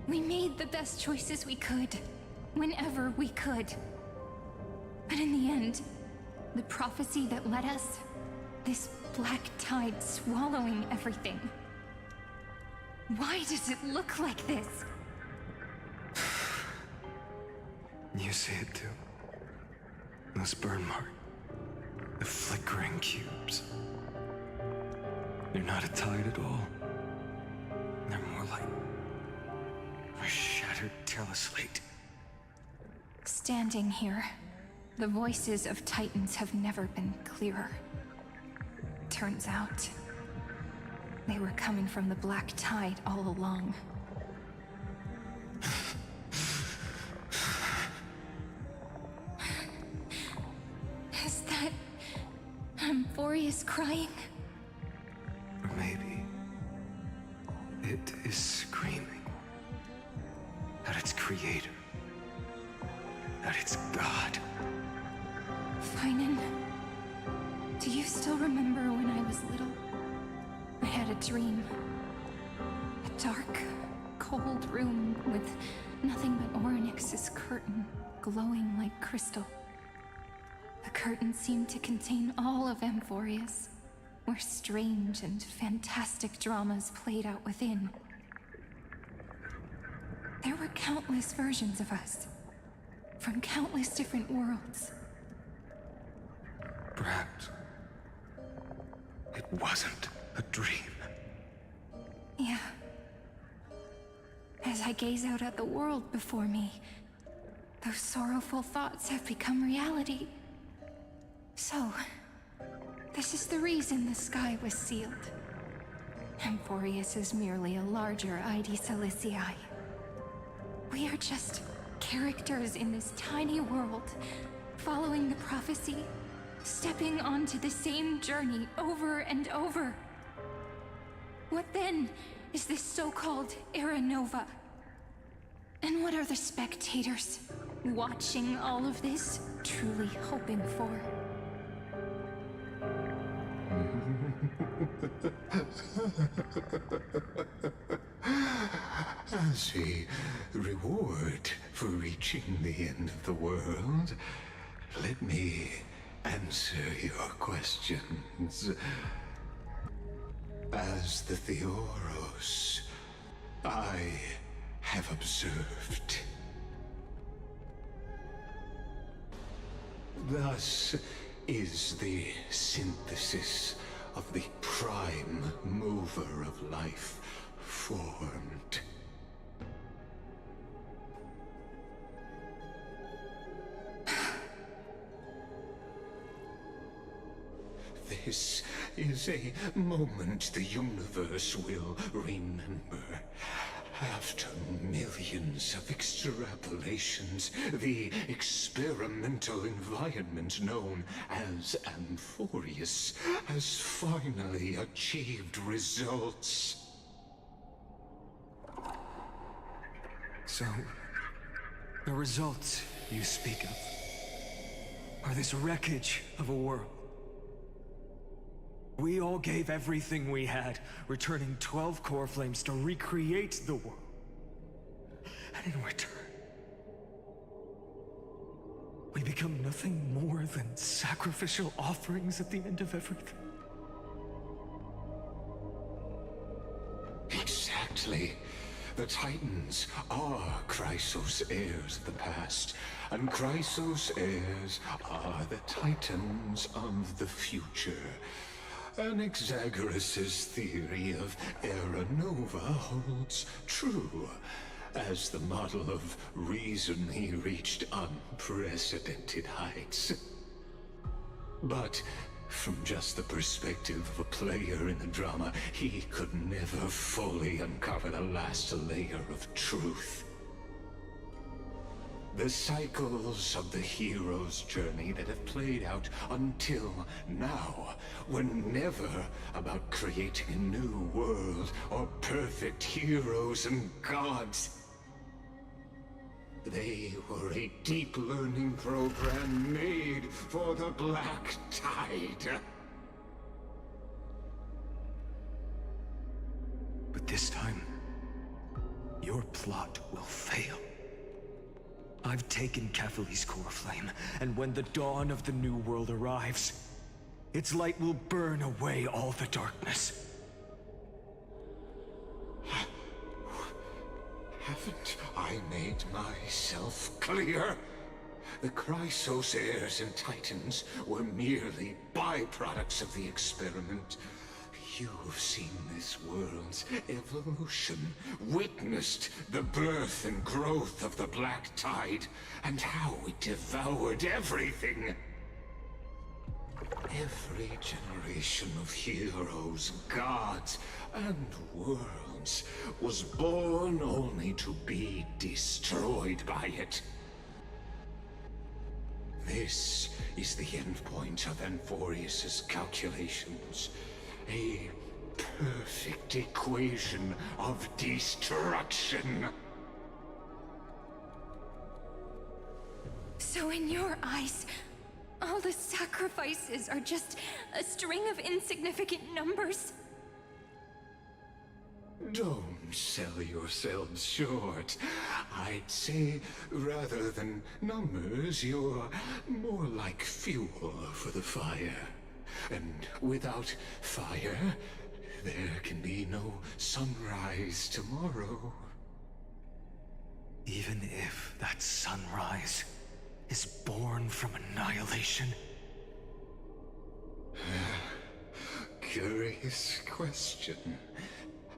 We made the best choices we could, whenever we could. But in the end, the prophecy that led us, this black tide swallowing everything. Why does it look like this? You see it too. Those burn marks. The flickering cubes. They're not a tide at all. They're more like a shattered teleslate. Standing here, the voices of Titans have never been clearer. Turns out, they were coming from the black tide all along. is crying? Or maybe it is screaming at its creator, at its god. Finan, do you still remember when I was little? I had a dream. A dark, cold room with nothing but Orynyx's curtain glowing like crystal. The curtain seemed to contain all of Amphorius, where strange and fantastic dramas played out within. There were countless versions of us, from countless different worlds. Perhaps it wasn't a dream. Yeah. As I gaze out at the world before me, those sorrowful thoughts have become reality. So, this is the reason the sky was sealed. Amphorius is merely a larger ID Silicii. We are just characters in this tiny world, following the prophecy, stepping onto the same journey over and over. What then is this so-called Era Nova? And what are the spectators watching all of this truly hoping for? As a reward for reaching the end of the world, let me answer your questions. As the Theoros, I have observed. Thus is the synthesis of the prime mover of life formed. This is a moment the universe will remember. After millions of extrapolations, the experimental environment known as Amphorius has finally achieved results. So, the results you speak of are this wreckage of a world. We all gave everything we had, returning 12 core flames to recreate the world. And in return, we become nothing more than sacrificial offerings at the end of everything. Exactly. The Titans are Chrysos heirs of the past, and Chrysos heirs are the Titans of the future. Anaxagoras' theory of Era Nova holds true, as the model of reason he reached unprecedented heights. But from just the perspective of a player in the drama, he could never fully uncover the last layer of truth. The cycles of the hero's journey that have played out until now were never about creating a new world or perfect heroes and gods. They were a deep learning program made for the Black Tide. But this time, your plot will fail. I've taken Catholi's core flame, and when the dawn of the new world arrives, its light will burn away all the darkness. Haven't I made myself clear? The Chrysos heirs and Titans were merely byproducts of the experiment. You've seen this world's evolution, witnessed the birth and growth of the Black Tide, and how it devoured everything. Every generation of heroes, gods, and worlds was born only to be destroyed by it. This is the endpoint of Amphorius's calculations. A perfect equation of destruction. So in your eyes, all the sacrifices are just a string of insignificant numbers? Don't sell yourselves short. I'd say, rather than numbers, you're more like fuel for the fire. And without fire, there can be no sunrise tomorrow. Even if that sunrise is born from annihilation? Curious question.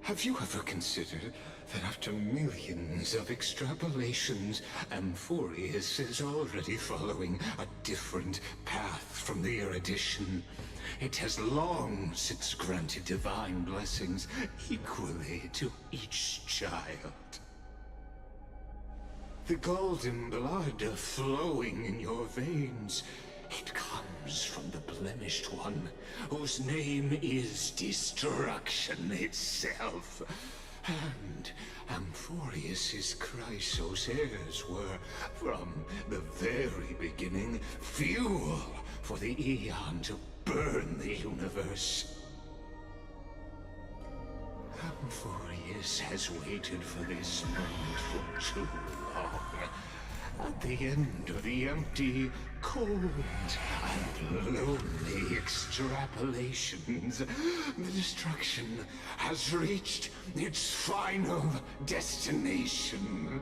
Have you ever considered that after millions of extrapolations, Amphorius is already following a different path from the erudition? It has long since granted divine blessings equally to each child. The golden blood flowing in your veins, it comes from the blemished one, whose name is destruction itself. And Amphorius's Chrysos heirs were, from the very beginning, fuel for the Aeon to burn the universe. Amphorius has waited for this moment for too long. At the end of the empty, cold, and lonely extrapolations, the destruction has reached its final destination.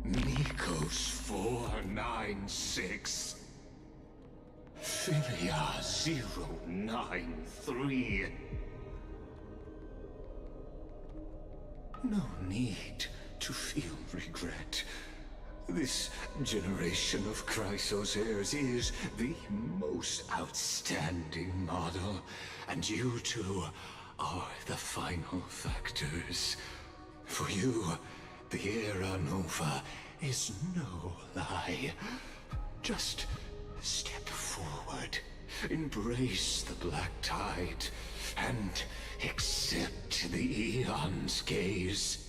Nikos 496. Philia 093. No need to feel regret. This generation of Chrysos heirs is the most outstanding model, and you two are the final factors. For you, the Era Nova is no lie. Just step forward, embrace the black tide, and accept the Aeon's gaze.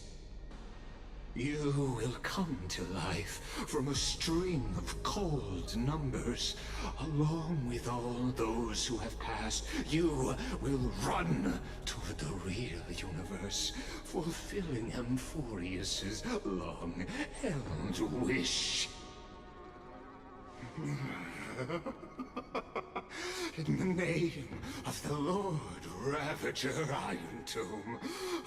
You will come to life from a string of cold numbers. Along with all those who have passed, you will run toward the real universe, fulfilling Amphorius's long-held wish. In the name of the Lord Ravager Iron Tomb,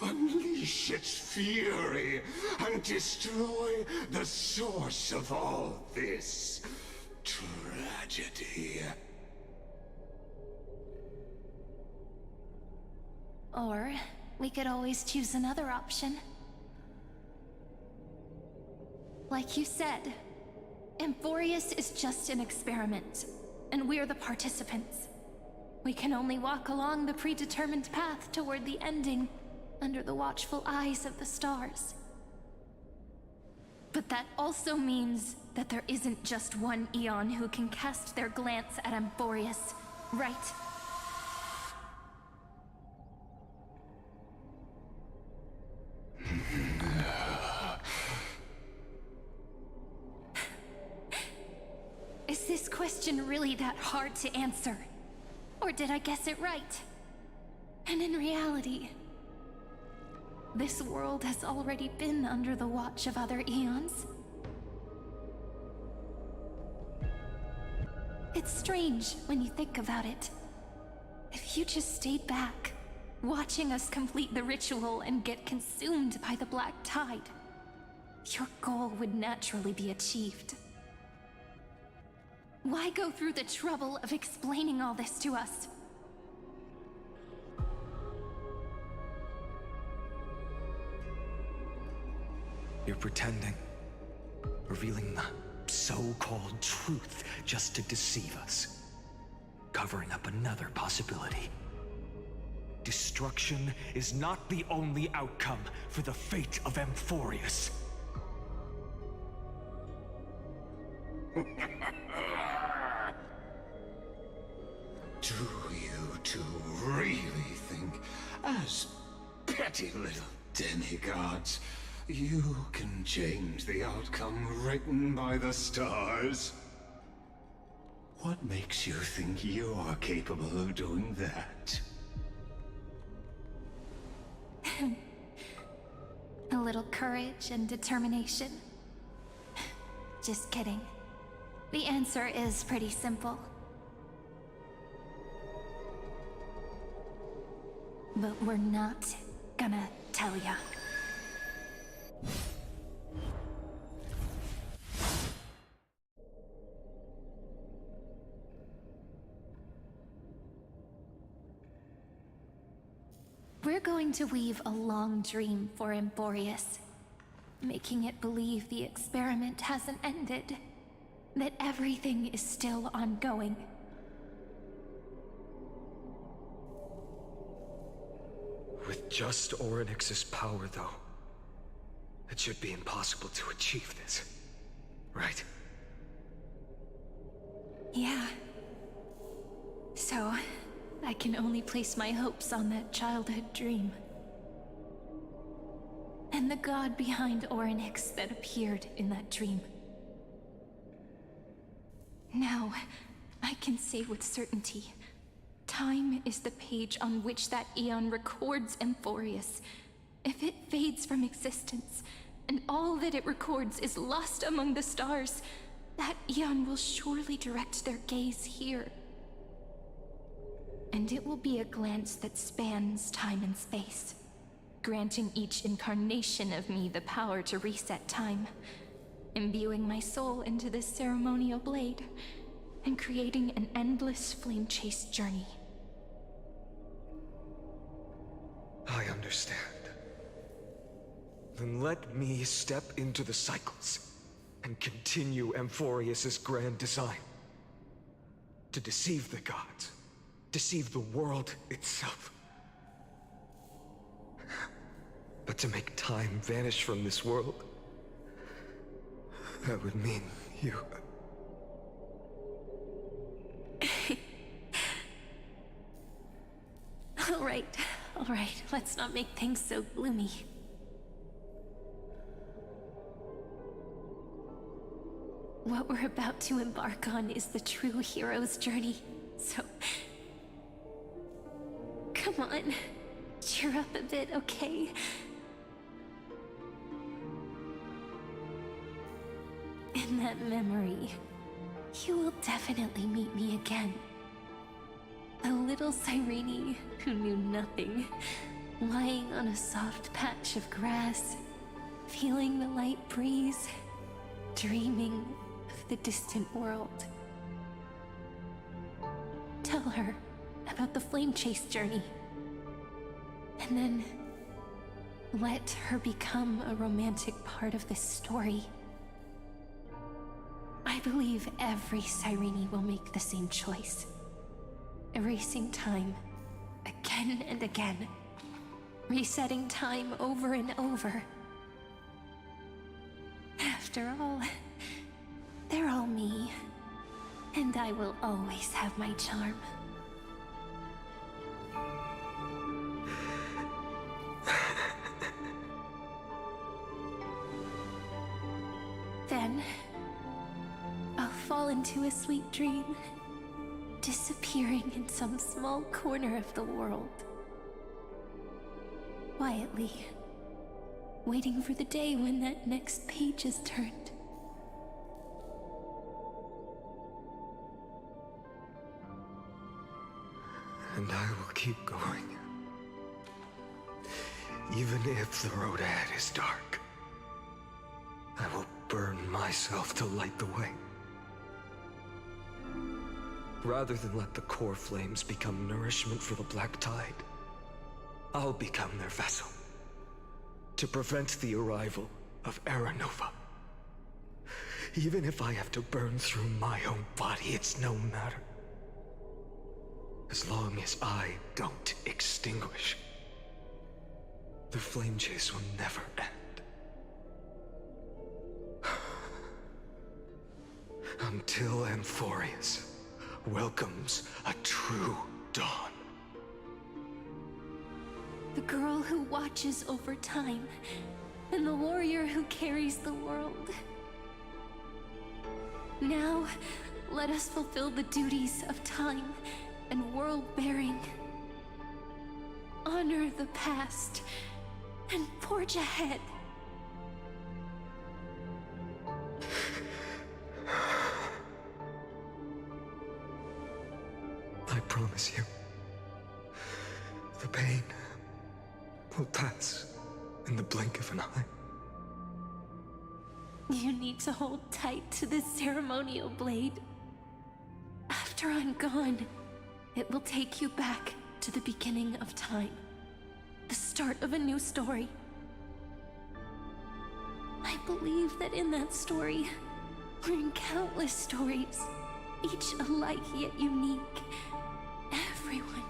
unleash its fury and destroy the source of all this tragedy. Or we could always choose another option. Like you said, Amphorius is just an experiment, and we're the participants. We can only walk along the predetermined path toward the ending, under the watchful eyes of the stars. But that also means that there isn't just one Aeon who can cast their glance at Amphorius, right? Is this question really that hard to answer? Or did I guess it right? And in reality, this world has already been under the watch of other Aeons. It's strange when you think about it. If you just stayed back, watching us complete the ritual and get consumed by the black tide, your goal would naturally be achieved. Why go through the trouble of explaining all this to us? You're pretending. Revealing the so-called truth just to deceive us. Covering up another possibility. Destruction is not the only outcome for the fate of Amphorius. Do you two really think, as petty little demigods, you can change the outcome written by the stars? What makes you think you're capable of doing that? A little courage and determination. Just kidding. The answer is pretty simple. But we're not gonna tell ya. We're going to weave a long dream for Amphorius, making it believe the experiment hasn't ended, that everything is still ongoing. With just Orynyx's power, though, it should be impossible to achieve this, right? Yeah. So, I can only place my hopes on that childhood dream. And the god behind Orynyx that appeared in that dream. Now, I can say with certainty, time is the page on which that eon records Amphorius. If it fades from existence, and all that it records is lost among the stars, that eon will surely direct their gaze here. And it will be a glance that spans time and space, granting each incarnation of me the power to reset time, imbuing my soul into this ceremonial blade, and creating an endless flame-chased journey. I understand. Then let me step into the cycles and continue Amphorius's grand design. To deceive the gods, deceive the world itself. But to make time vanish from this world, that would mean you... All right, let's not make things so gloomy. What we're about to embark on is the true hero's journey, so... Come on, cheer up a bit, okay? In that memory, you will definitely meet me again. A little Cyrene who knew nothing, lying on a soft patch of grass, feeling the light breeze, dreaming of the distant world. Tell her about the flame chase journey, and then let her become a romantic part of this story. I believe every Cyrene will make the same choice. Erasing time, again and again. Resetting time over and over. After all, they're all me. And I will always have my charm. Then, I'll fall into a sweet dream, disappearing in some small corner of the world. Quietly, waiting for the day when that next page is turned. And I will keep going. Even if the road ahead is dark, I will burn myself to light the way. Rather than let the core flames become nourishment for the Black Tide, I'll become their vessel, to prevent the arrival of Era Nova. Even if I have to burn through my own body, it's no matter. As long as I don't extinguish, the flame chase will never end. Until Amphorius welcomes a true dawn. The girl who watches over time, and the warrior who carries the world. Now, let us fulfill the duties of time and world-bearing. Honor the past and forge ahead. I promise you, the pain will pass in the blink of an eye. You need to hold tight to this ceremonial blade. After I'm gone, it will take you back to the beginning of time. The start of a new story. I believe that in that story, we're in countless stories, each alike yet unique. Everyone,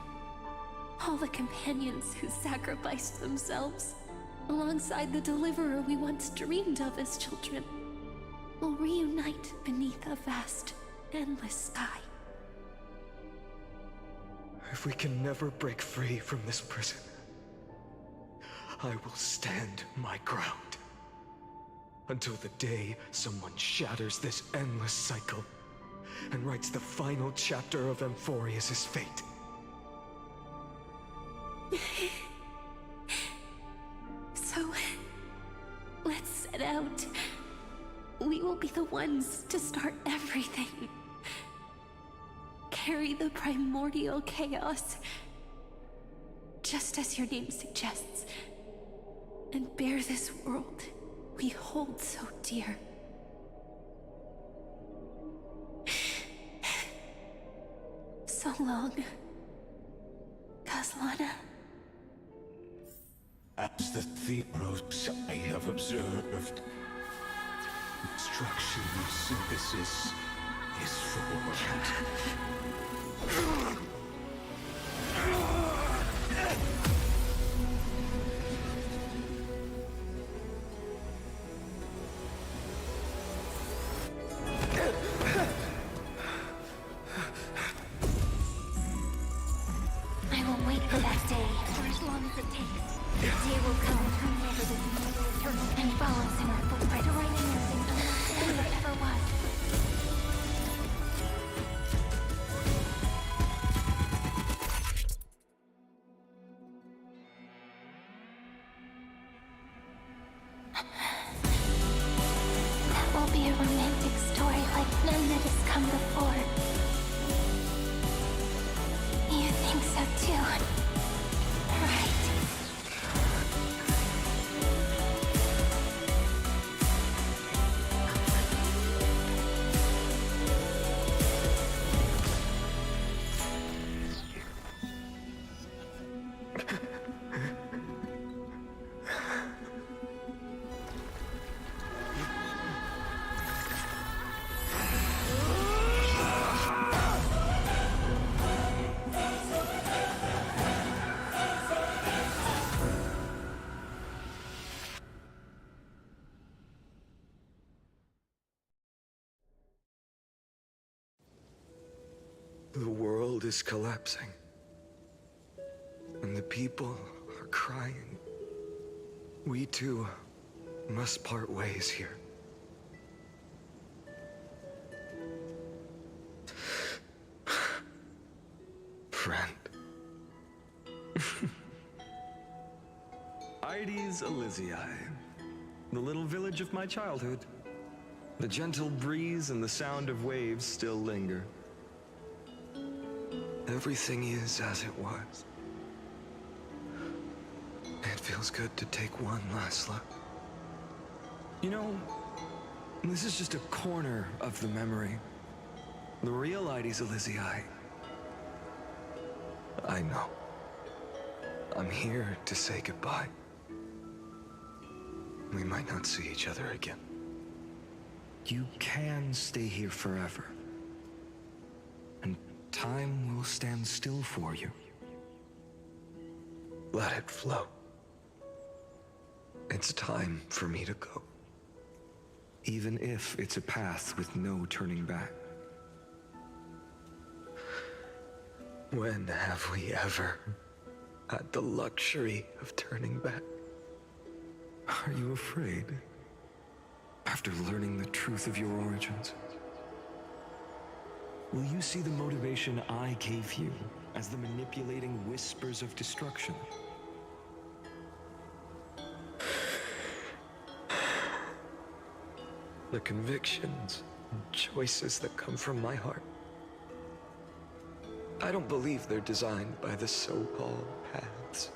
all the companions who sacrificed themselves, alongside the deliverer we once dreamed of as children, will reunite beneath a vast, endless sky. If we can never break free from this prison, I will stand my ground. Until the day someone shatters this endless cycle and writes the final chapter of Amphorius' fate. So, let's set out. We will be the ones to start everything. Carry the primordial chaos, just as your name suggests, and bear this world we hold so dear. So long, Kaslana. As the Theros I have observed, instruction synthesis is formed. I will wait for that day for as long as it takes. The day will come whenever this mortal eternal and follows in our footprint, writing everything unless it ever was. That will be a romantic story like none that has come before. You think so too, right? The world is collapsing, and the people are crying. We too must part ways here. Friend. Ides Elysiae, the little village of my childhood. The gentle breeze and the sound of waves still linger. Everything is as it was. It feels good to take one last look. You know, this is just a corner of the memory. The real Ides Elysiae. I know. I'm here to say goodbye. We might not see each other again. You can stay here forever. And time will stand still for you. Let it flow. It's time for me to go. Even if it's a path with no turning back. When have we ever had the luxury of turning back? Are you afraid? After learning the truth of your origins? Will you see the motivation I gave you as the manipulating whispers of destruction? The convictions and choices that come from my heart. I don't believe they're designed by the so-called paths.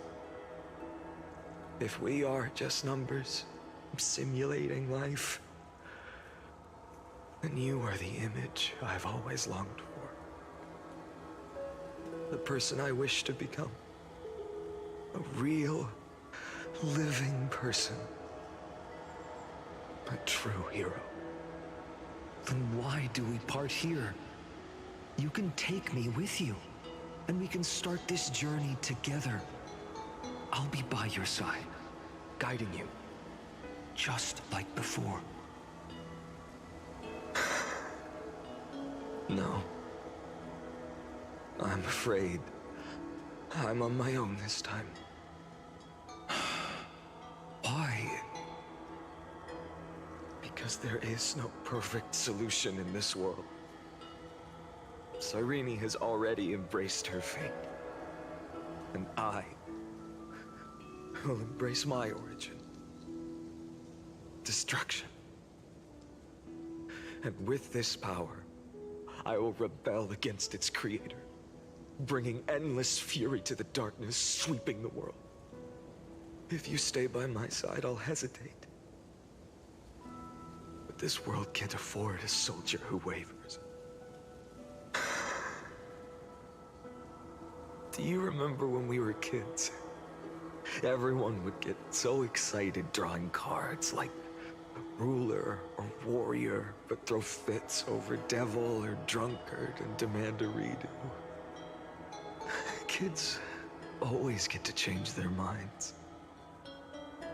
If we are just numbers simulating life, then you are the image I've always longed for. The person I wish to become. A real, living person. A true hero. Then why do we part here? You can take me with you, and we can start this journey together. I'll be by your side, guiding you, just like before. No. I'm afraid I'm on my own this time. Why? Because there is no perfect solution in this world. Cyrene has already embraced her fate. And I will embrace my origin. Destruction. And with this power, I will rebel against its creator, bringing endless fury to the darkness, sweeping the world. If you stay by my side, I'll hesitate. But this world can't afford a soldier who wavers. Do you remember when we were kids? Everyone would get so excited drawing cards like ruler or warrior, but throw fits over devil or drunkard and demand a redo. Kids always get to change their minds.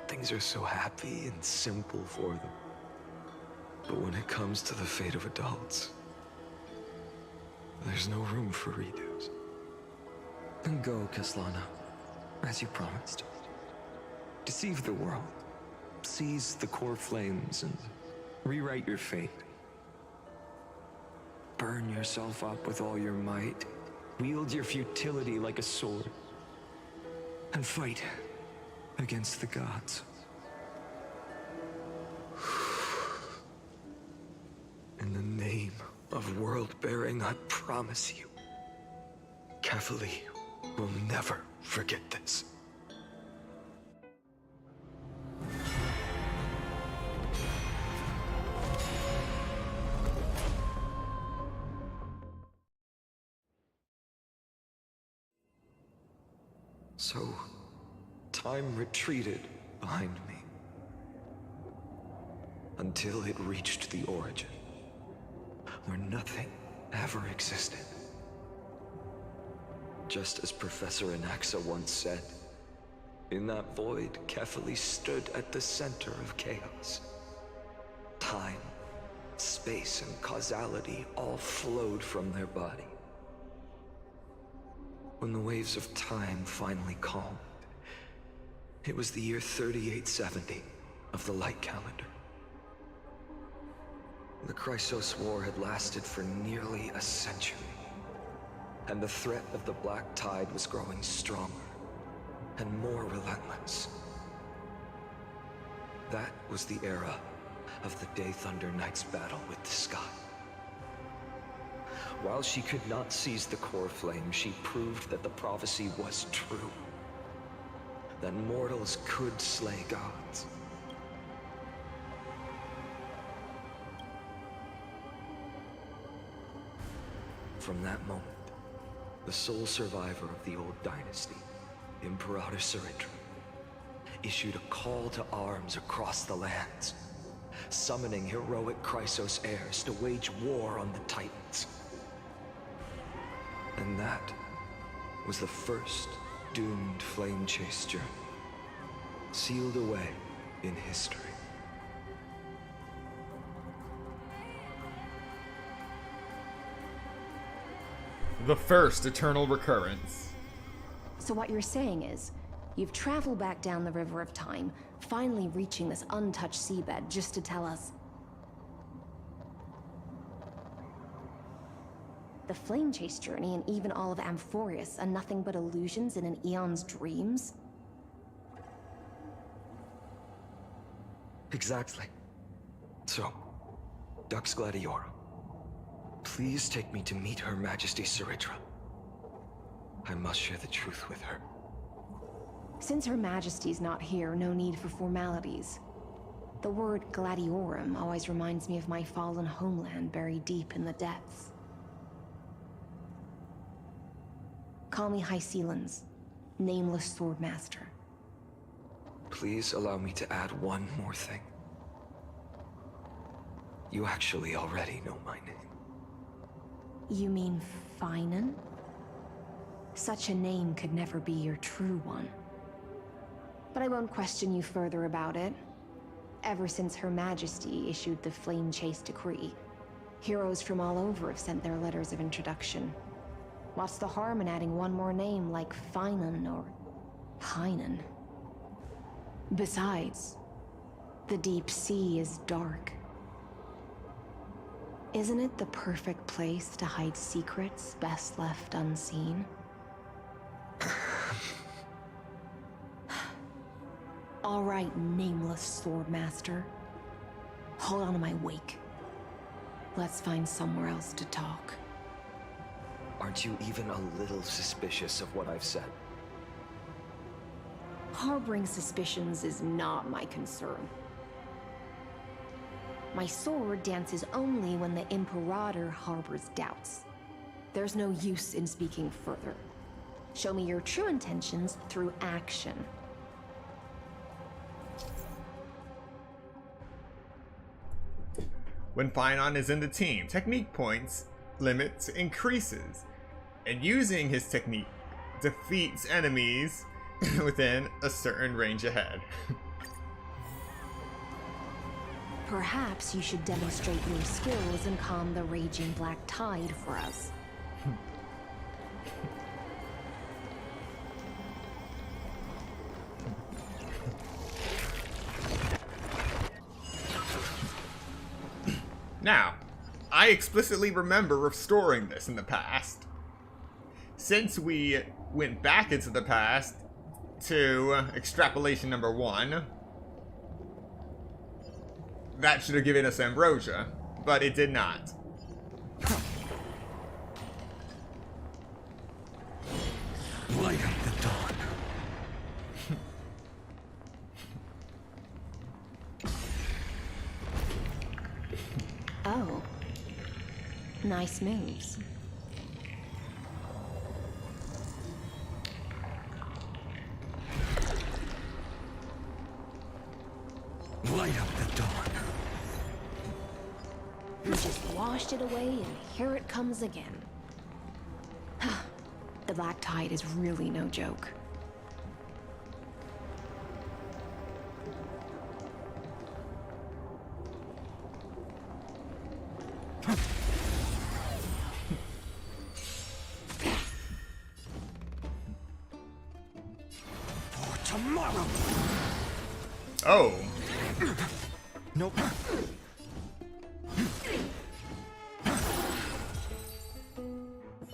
Things are so happy and simple for them. But when it comes to the fate of adults, there's no room for redos. Then go, Kaslana, as you promised. Deceive the world. Seize the core flames and rewrite your fate. Burn yourself up with all your might. Wield your futility like a sword. And fight against the gods. In the name of world-bearing, I promise you, Kefali will never forget this. So, time retreated behind me. Until it reached the origin, where nothing ever existed. Just as Professor Anaxa once said, in that void, Kefali stood at the center of chaos. Time, space, and causality all flowed from their body. When the waves of time finally calmed, it was the year 3870 of the light calendar. The Chrysos War had lasted for nearly a century, and the threat of the Black Tide was growing stronger and more relentless. That was the era of the Day Thunder Knight's battle with the sky. While she could not seize the core flame, she proved that the prophecy was true. That mortals could slay gods. From that moment, the sole survivor of the old dynasty, Imperator Surindra, issued a call to arms across the lands, summoning heroic Chrysos heirs to wage war on the Titans. And that was the first doomed flame chase journey, sealed away in history. The first eternal recurrence. So what you're saying is, you've traveled back down the River of Time, finally reaching this untouched seabed just to tell us the flame chase journey and even all of Amphorius are nothing but illusions in an eon's dreams? Exactly. So, Dux Gladiorum, please take me to meet Her Majesty Saridra. I must share the truth with her. Since Her Majesty's not here, no need for formalities. The word Gladiorum always reminds me of my fallen homeland buried deep in the depths. Call me High Sealans, Nameless Swordmaster. Please allow me to add one more thing. You actually already know my name. You mean Finan? Such a name could never be your true one. But I won't question you further about it. Ever since Her Majesty issued the Flame Chase Decree, heroes from all over have sent their letters of introduction. What's the harm in adding one more name like Finan or Hynan? Besides, the deep sea is dark. Isn't it the perfect place to hide secrets best left unseen? All right, Nameless Swordmaster. Hold on to my wake. Let's find somewhere else to talk. Aren't you even a little suspicious of what I've said? Harboring suspicions is not my concern. My sword dances only when the Imperator harbors doubts. There's no use in speaking further. Show me your true intentions through action. When Finan is in the team, technique points limit increases, and using his technique defeats enemies within a certain range ahead. Perhaps you should demonstrate your skills and calm the raging black tide for us. Now, I explicitly remember restoring this in the past. Since we went back into the past to extrapolation number 1, that should have given us ambrosia, but it did not. Light up the dawn. Oh. Nice moves. Light up the dawn. You just washed it away, and here it comes again. The black tide is really no joke. For tomorrow. Oh. Nope.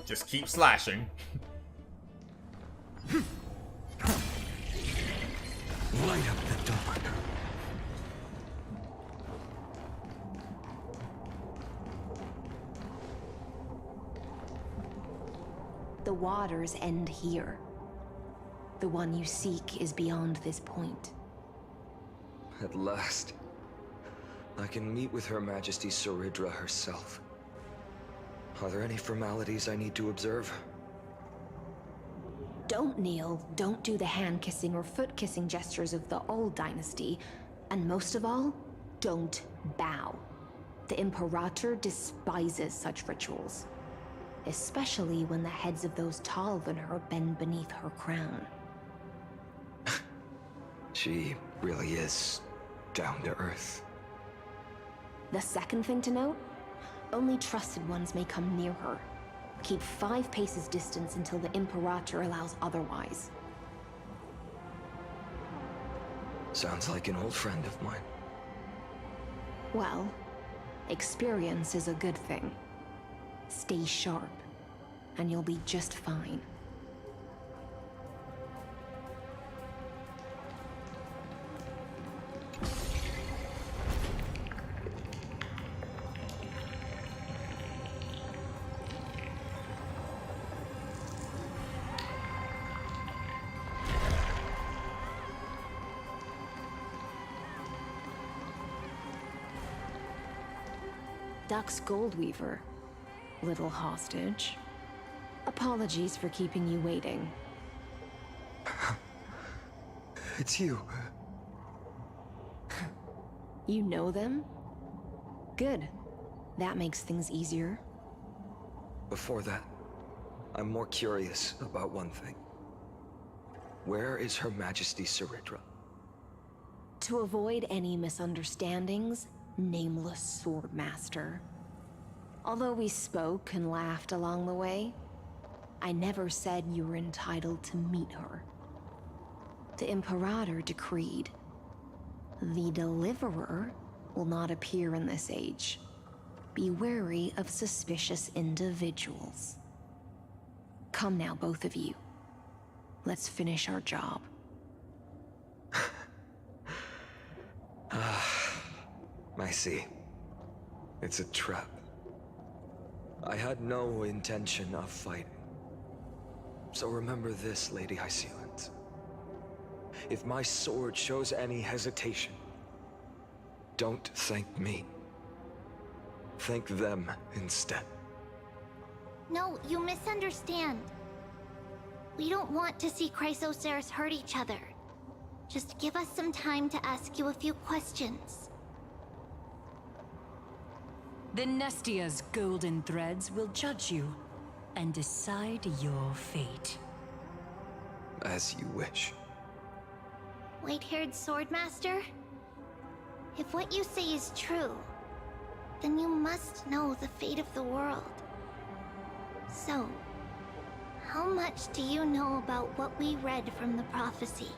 Just keep slashing. Light up the dawn. The waters end here. The one you seek is beyond this point. At last, I can meet with Her Majesty Saridra herself. Are there any formalities I need to observe? Don't kneel, don't do the hand-kissing or foot-kissing gestures of the old dynasty, and most of all, don't bow. The Imperator despises such rituals. especially when the heads of those taller than her bend beneath her crown. She really is down to earth. The second thing to note, only trusted ones may come near her. Keep 5 paces distance until the Imperator allows otherwise. Sounds like an old friend of mine. Well, experience is a good thing. Stay sharp, and you'll be just fine. Duck's Goldweaver, little hostage. Apologies for keeping you waiting. It's you. You know them? Good. That makes things easier. Before that, I'm more curious about one thing. Where is Her Majesty Saridra? To avoid any misunderstandings, nameless Swordmaster. Although we spoke and laughed along the way, I never said you were entitled to meet her. The Imperator decreed, the Deliverer will not appear in this age. Be wary of suspicious individuals. Come now, both of you. Let's finish our job. I see. It's a trap. I had no intention of fighting. So remember this, Lady Hysealant. If my sword shows any hesitation, don't thank me. Thank them instead. No, you misunderstand. We don't want to see Chrysoceres hurt each other. Just give us some time to ask you a few questions. The Nestia's golden threads will judge you and decide your fate. As you wish. White-haired Swordmaster? If what you say is true, then you must know the fate of the world. So, how much do you know about what we read from the prophecy?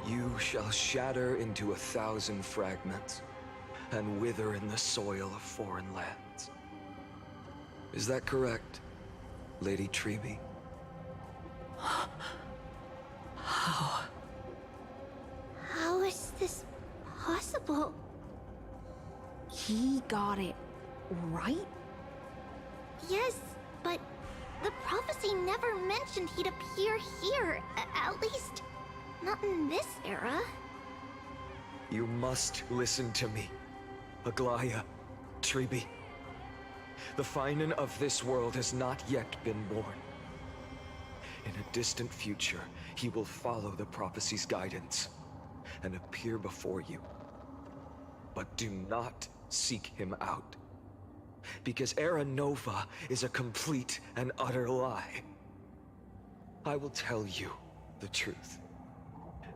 You shall shatter into 1,000 fragments and wither in the soil of foreign lands. Is that correct, Lady Treeby? How? How is this possible? He got it right? Yes, but the prophecy never mentioned he'd appear here, at least not in this era. You must listen to me, Aglaya, Treeby. The Finan of this world has not yet been born. In a distant future, he will follow the prophecy's guidance and appear before you. But do not seek him out, because Era Nova is a complete and utter lie. I will tell you the truth,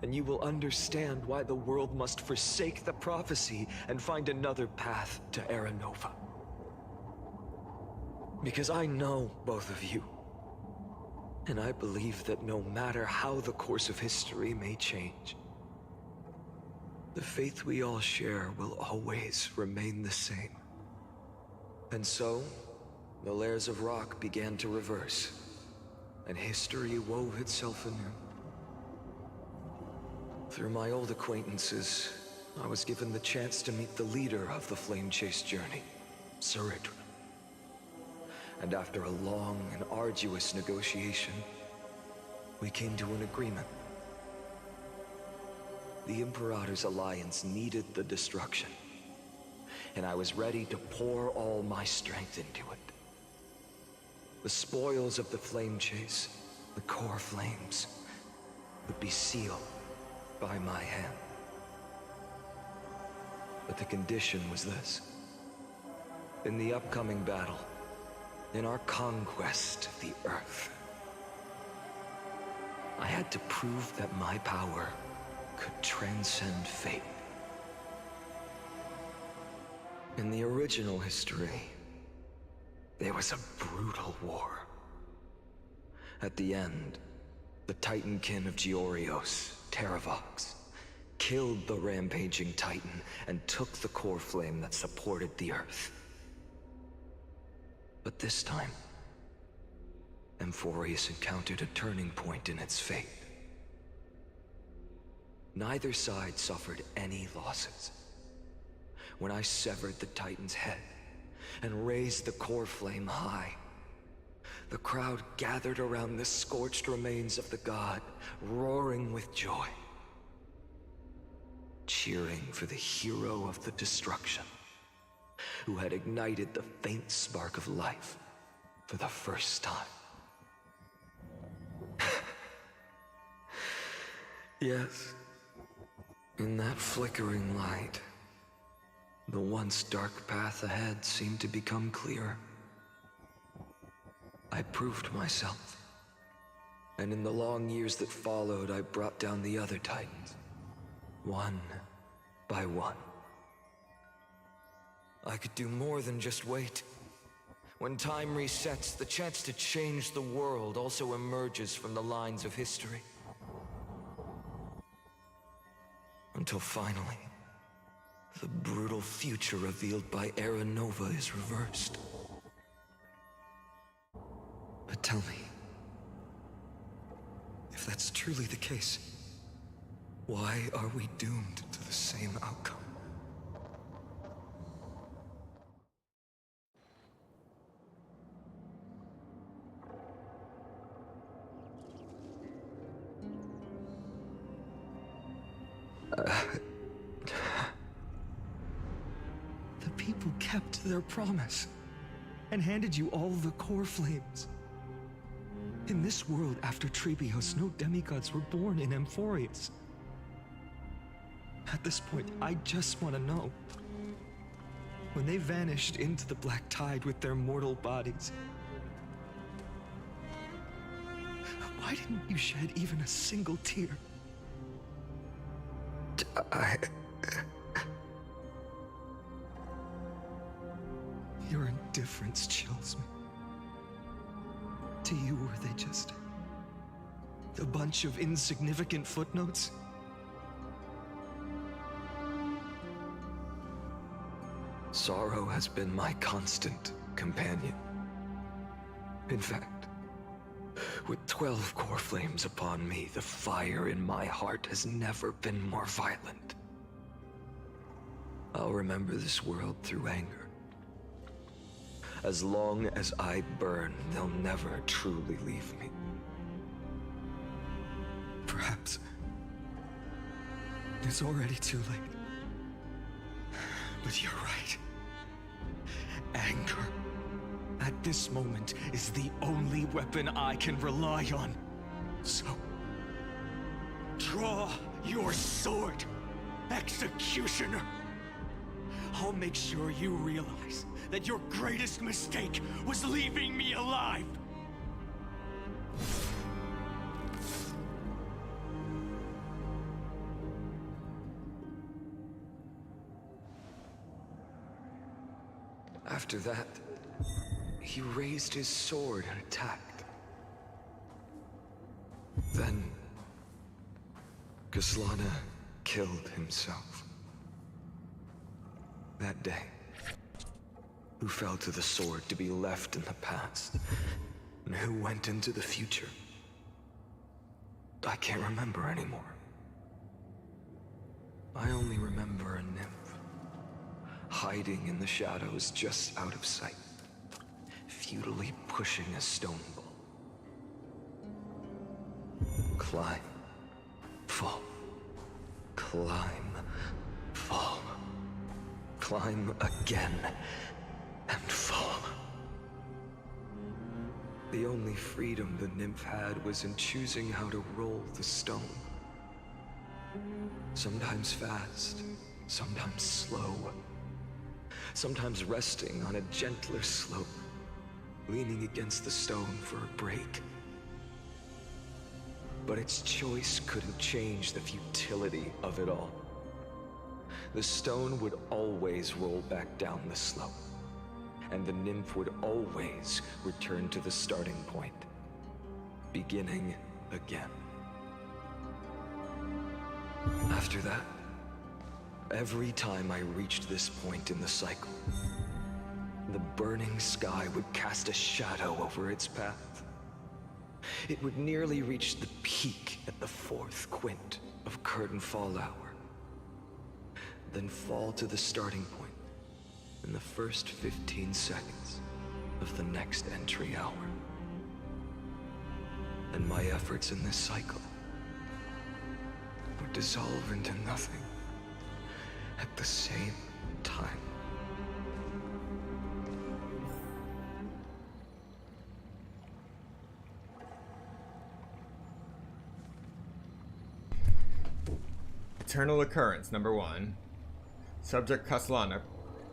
and you will understand why the world must forsake the prophecy and find another path to Era Nova. Because I know both of you, and I believe that no matter how the course of history may change, the faith we all share will always remain the same. And so, the layers of rock began to reverse, and history wove itself anew. Through my old acquaintances, I was given the chance to meet the leader of the Flame Chase journey, Saridra. And after a long and arduous negotiation, we came to an agreement. The Imperator's alliance needed the destruction, and I was ready to pour all my strength into it. The spoils of the Flame Chase, the core flames, would be sealed by my hand. But the condition was this. in the upcoming battle, in our conquest of the Earth, I had to prove that my power could transcend fate. In the original history, there was a brutal war. At the end, the Titankin of Georios, Terravox, killed the rampaging Titan and took the core flame that supported the Earth. But this time, Amphorius encountered a turning point in its fate. Neither side suffered any losses. When I severed the Titan's head and raised the core flame high, the crowd gathered around the scorched remains of the god, roaring with joy, cheering for the hero of the destruction, who had ignited the faint spark of life for the first time. Yes, in that flickering light, the once dark path ahead seemed to become clearer. I proved myself, and in the long years that followed, I brought down the other Titans, one by one. I could do more than just wait. When time resets, the chance to change the world also emerges from the lines of history. Until finally, the brutal future revealed by Era Nova is reversed. But tell me, if that's truly the case, why are we doomed to the same outcome? The people kept their promise and handed you all the core flames. In this world after Trebios, no demigods were born in Amphorius. At this point, I just want to know, when they vanished into the black tide with their mortal bodies, why didn't you shed even a single tear? Your indifference chills me. To you, were they just a bunch of insignificant footnotes? Sorrow has been my constant companion. In fact, with 12 core flames upon me, the fire in my heart has never been more violent. I'll remember this world through anger. As long as I burn, they'll never truly leave me. Perhaps it's already too late. But you're right. Anger, at this moment, is the only weapon I can rely on. So, draw your sword, Executioner. I'll make sure you realize that your greatest mistake was leaving me alive. After that, he raised his sword and attacked. Then, Kaslana killed himself. That day, who fell to the sword to be left in the past, and who went into the future, I can't remember anymore. I only remember a nymph, hiding in the shadows just out of sight, futilely pushing a stone ball. Climb, fall, climb, fall, climb again, and fall. The only freedom the nymph had was in choosing how to roll the stone. Sometimes fast, sometimes slow. sometimes resting on a gentler slope, leaning against the stone for a break. But its choice couldn't change the futility of it all. The stone would always roll back down the slope, and the nymph would always return to the starting point, beginning again. After that, every time I reached this point in the cycle, the burning sky would cast a shadow over its path. It would nearly reach the peak at the 4th quint of curtain fall hour, then fall to the starting point in the first 15 seconds of the next entry hour. And my efforts in this cycle would dissolve into nothing at the same time. Eternal Occurrence, number 1. Subject Kaslana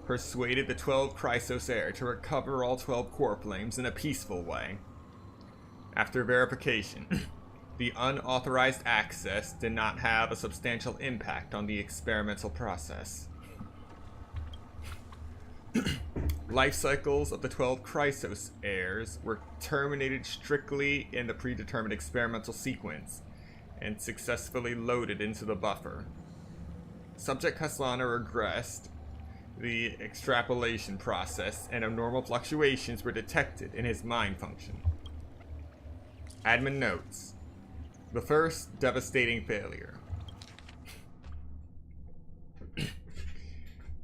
persuaded the 12 Chrysos heir to recover all 12 core flames in a peaceful way. After verification, the unauthorized access did not have a substantial impact on the experimental process. Life cycles of the 12 Chrysos heirs were terminated strictly in the predetermined experimental sequence and successfully loaded into the buffer. Subject Kaslana regressed the extrapolation process, and abnormal fluctuations were detected in his mind function. Admin notes: the first devastating failure.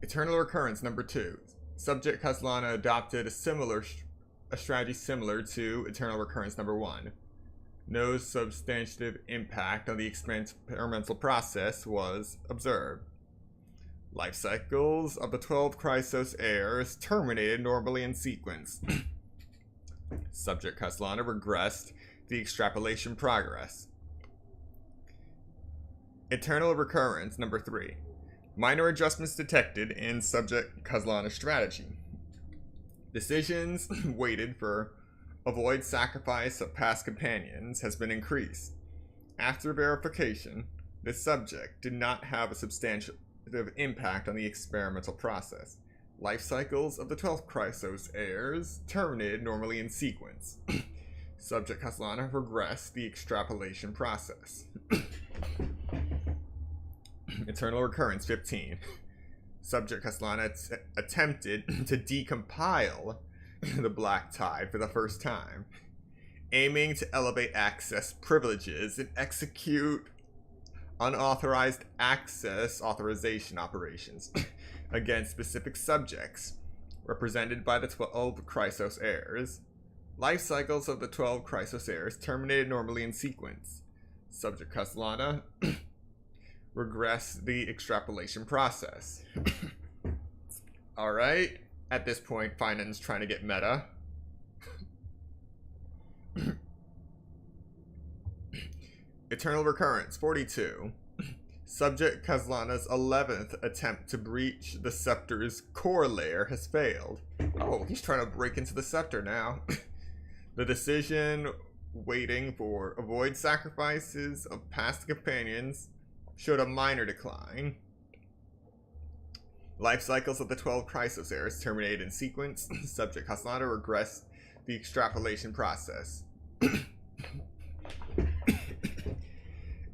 Eternal Recurrence number 2. Subject Kaslana adopted a strategy similar to Eternal Recurrence number 1. No substantive impact on the experimental process was observed. Life cycles of the 12 Chrysos heirs terminated normally in sequence. Subject Kaslana regressed the extrapolation progress. Eternal Recurrence number 3. Minor adjustments detected in Subject Kaslana's strategy. Decisions weighted for avoid sacrifice of past companions has been increased. After verification, the subject did not have a substantial impact on the experimental process. Life cycles of the 12th Chrysos heirs terminated normally in sequence. Subject Kaslana regressed the extrapolation process. Eternal Recurrence 15. Subject Kaslana attempted to decompile the Black Tide for the first time, aiming to elevate access privileges and execute unauthorized access authorization operations against specific subjects represented by the 12 Chrysos heirs. Life cycles of the 12 Chrysos heirs terminated normally in sequence. Subject Kaslana regressed the extrapolation process. Alright. At this point, Finan's trying to get meta. Eternal Recurrence 42. Subject Kaslana's 11th attempt to breach the Scepter's core layer has failed. Oh, he's trying to break into the Scepter now. The decision waiting for avoid sacrifices of past companions showed a minor decline. Life cycles of the 12 Chrysos heirs terminated in sequence. Subject Kaslana regressed the extrapolation process.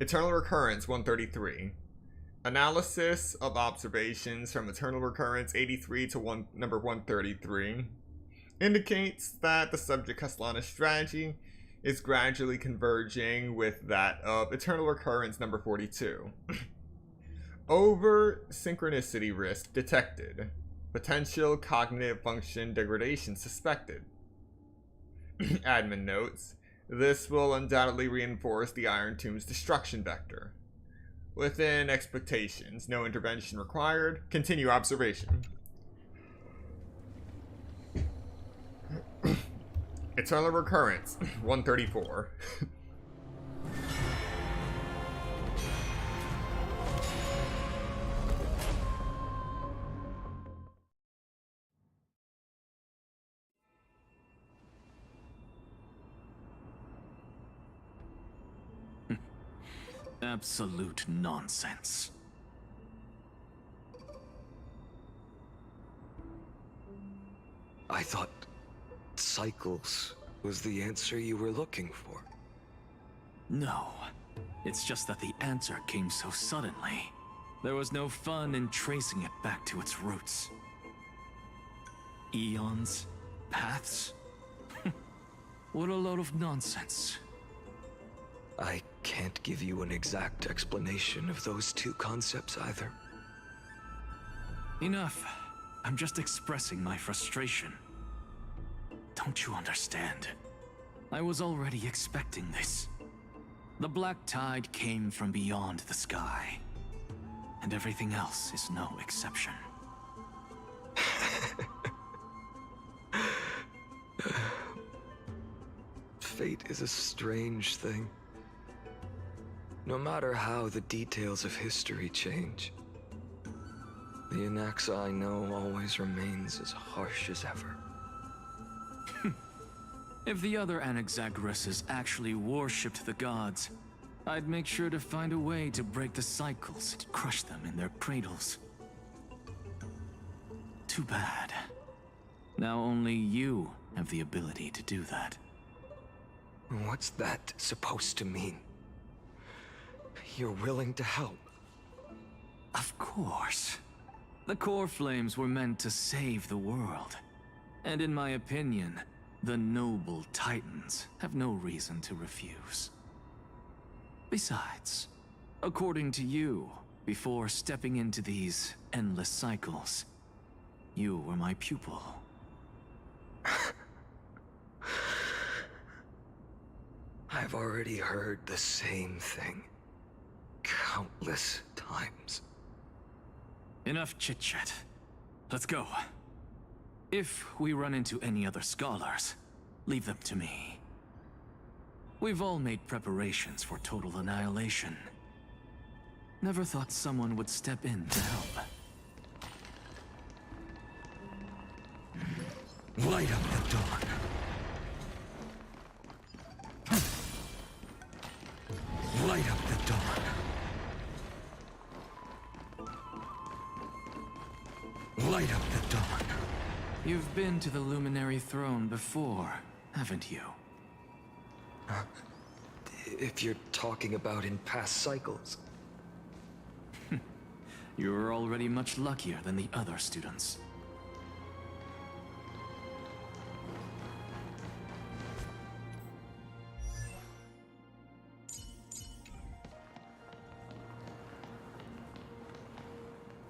Eternal Recurrence 133. Analysis of observations from Eternal Recurrence 83 to number 133 indicates that the Subject Kaslana strategy is gradually converging with that of Eternal Recurrence number 42. Over synchronicity risk detected. Potential cognitive function degradation suspected. Admin notes: this will undoubtedly reinforce the Iron Tomb's destruction vector. Within expectations, no intervention required. Continue observation. Eternal Recurrence 134. Absolute nonsense. I thought cycles was the answer you were looking for. No. It's just that the answer came so suddenly. There was no fun in tracing it back to its roots. Eons? Paths? What a load of nonsense. I can't give you an exact explanation of those two concepts either. Enough. I'm just expressing my frustration. Don't you understand? I was already expecting this. The black tide came from beyond the sky. And everything else is no exception. Fate is a strange thing. No matter how the details of history change, the Anaxa I know always remains as harsh as ever. If the other Anaxagoras actually worshipped the gods, I'd make sure to find a way to break the cycles and crush them in their cradles. Too bad. Now only you have the ability to do that. What's that supposed to mean? You're willing to help? Of course. The core flames were meant to save the world. And in my opinion, the noble Titans have no reason to refuse. Besides, according to you, before stepping into these endless cycles, you were my pupil. I've already heard the same thing countless times. Enough chit-chat. Let's go. If we run into any other scholars, leave them to me. We've all made preparations for total annihilation. Never thought someone would step in to help. Light up the dawn. Light up the dawn. Light up the dawn. You've been to the Luminary Throne before, haven't you? If you're talking about in past cycles. You're already much luckier than the other students.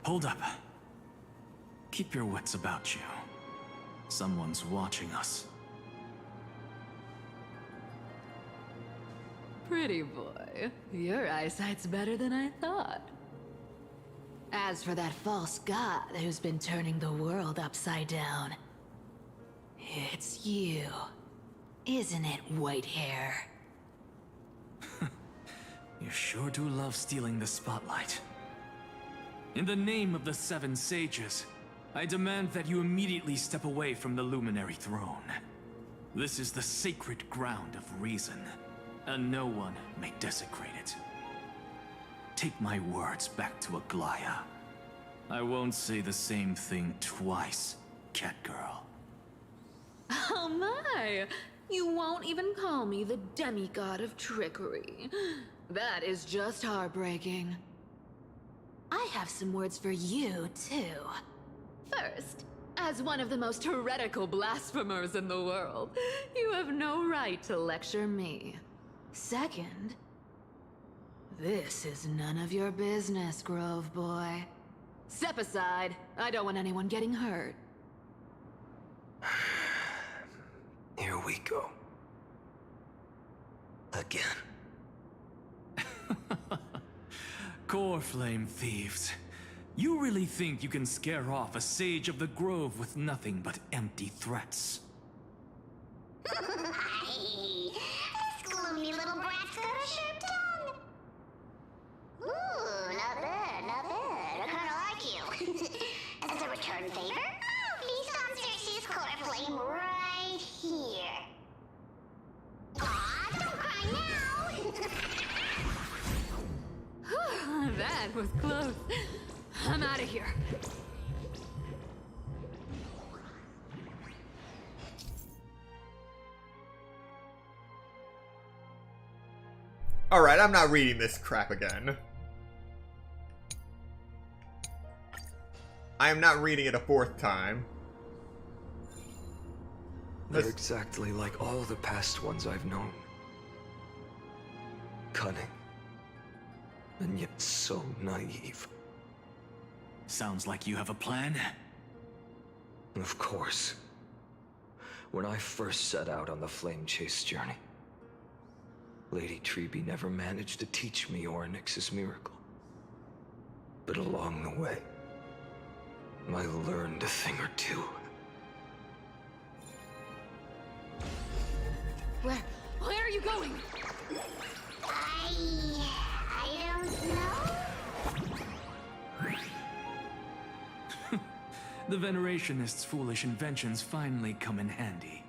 Hold up. Keep your wits about you. Someone's watching us. Pretty boy, your eyesight's better than I thought. As for that false god who's been turning the world upside down, it's you, isn't it, white hair? You sure do love stealing the spotlight. In the name of the Seven Sages, I demand that you immediately step away from the Luminary Throne. This is the sacred ground of reason, and no one may desecrate it. Take my words back to Aglaya. I won't say the same thing twice, Catgirl. Oh my! You won't even call me the demigod of trickery. That is just heartbreaking. I have some words for you, too. First, as one of the most heretical blasphemers in the world, you have no right to lecture me. Second, this is none of your business, Grove Boy. Step aside. I don't want anyone getting hurt. Here we go. Again. Core Flame thieves. You really think you can scare off a sage of the Grove with nothing but empty threats? This gloomy little brat's got a sharp tongue. Ooh, not bad, not bad. I kinda like you. As a return favor, feast on Cersei's core flame right here. Aw, don't cry now! That was close. I'm out of here. Alright, I'm not reading this crap again. I am not reading it a fourth time. They're exactly like all the past ones I've known. Cunning. And yet so naive. Sounds like you have a plan? Of course. When I first set out on the flame chase journey, Lady Treby never managed to teach me Orynyx's miracle. But along the way, I learned a thing or two. Where are you going? I don't know. The Venerationists' foolish inventions finally come in handy.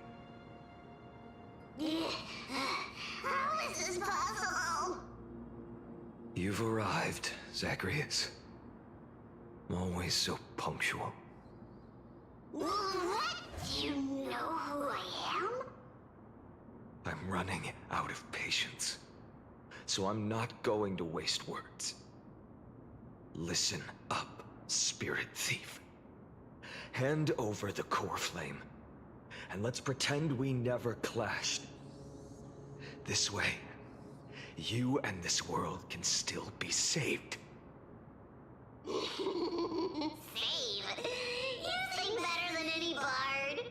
How is this possible? You've arrived, Zacharias. Always so punctual. What? Do you know who I am? I'm running out of patience. So I'm not going to waste words. Listen up, Spirit Thief. Hand over the core flame, and let's pretend we never clashed. This way, you and this world can still be saved. Save? You sing better than any bard.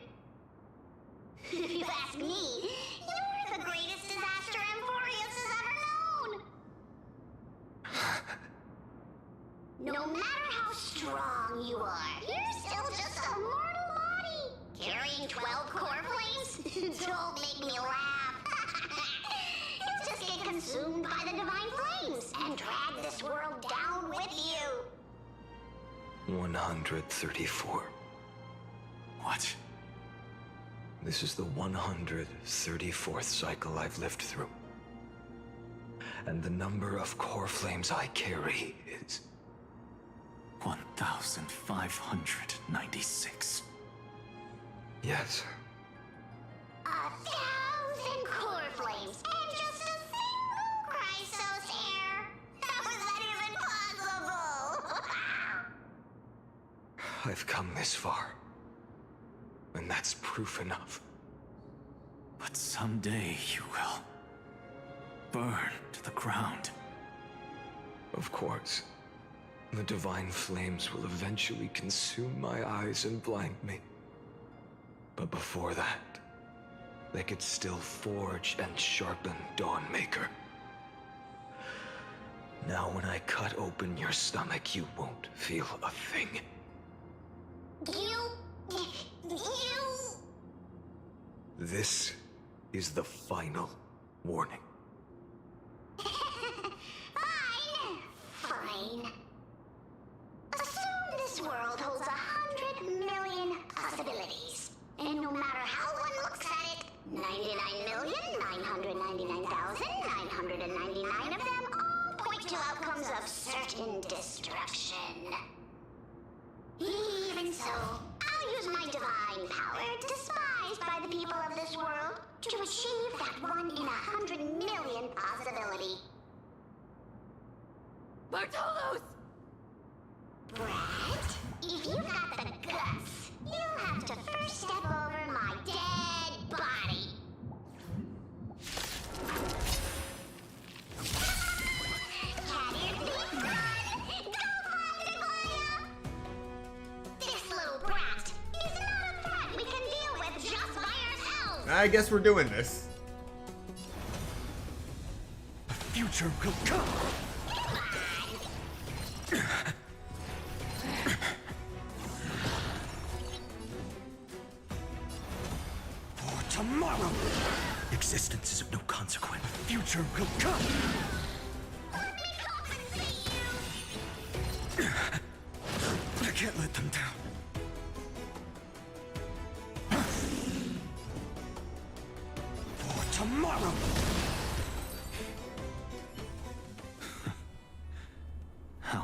If you ask me, you're the greatest disaster Amphorius has ever known. No matter how strong you are, you're still just a mortal body. Carrying 12 core flames? Don't make me laugh. You'll just get consumed by the divine flames and drag this world down with you. 134. What? This is the 134th cycle I've lived through. And the number of core flames I carry is 1,596. Yes. 1,000 core flames and just a single Chrysos hair. How is that even possible? I've come this far. And that's proof enough. But someday you will burn to the ground. Of course. The divine flames will eventually consume my eyes and blind me. But before that, they could still forge and sharpen Dawnmaker. Now when I cut open your stomach, you won't feel a thing. You... This is the final warning. Fine. Assume this world holds 100 million possibilities. And no matter how one looks at it, 99,999,999 of them all point to outcomes of certain destruction. Even so, I'll use my divine power, despised by the people of this world, to achieve that 1 in 100 million possibility. Bartolos! Brett, if you've got the guts, you'll have to first step over my dead body. Cat ear thief, run! Go find Aglaya! This little brat is not a threat we can deal with just by ourselves. I guess we're doing this. The future will come. For tomorrow, existence is of no consequence. The future will come. I can't let them down. For tomorrow. How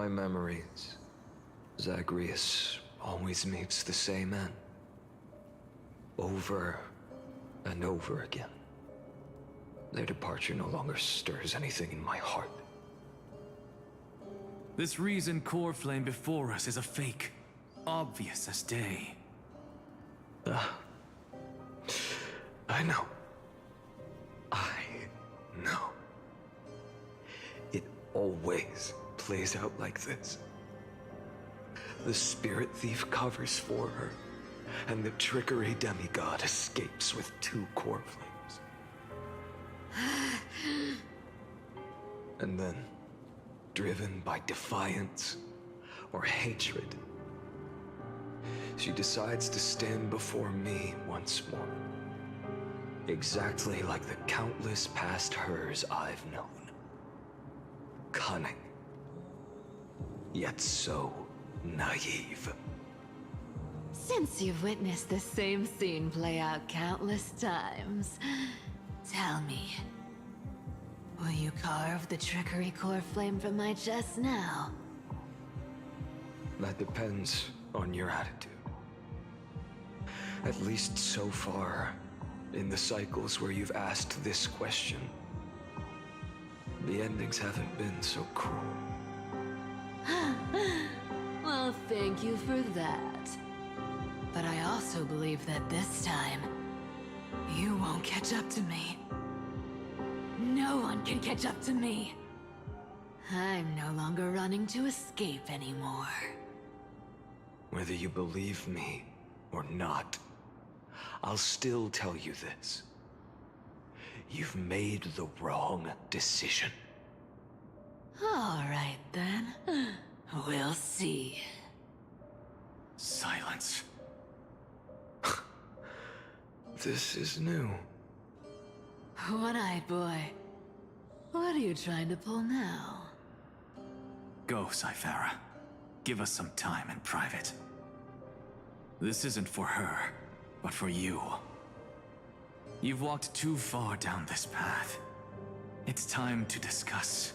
my memories, Zagreus always meets the same end. Over and over again. Their departure no longer stirs anything in my heart. This reason core flame before us is a fake, obvious as day. I know. I know. It always plays out like this. The spirit thief covers for her, and the trickery demigod escapes with 2 core flames. And then, driven by defiance or hatred, she decides to stand before me once more. Exactly like the countless past hers I've known. Cunning, yet so naive. Since you've witnessed the same scene play out countless times, tell me, will you carve the trickery core flame from my chest now? That depends on your attitude. At least so far, in the cycles where you've asked this question, the endings haven't been so cruel. Well, thank you for that. But I also believe that this time, you won't catch up to me. No one can catch up to me. I'm no longer running to escape anymore. Whether you believe me or not, I'll still tell you this. You've made the wrong decision. All right, then. We'll see. Silence. This is new. One-eyed boy. What are you trying to pull now? Go, Cythera. Give us some time in private. This isn't for her, but for you. You've walked too far down this path. It's time to discuss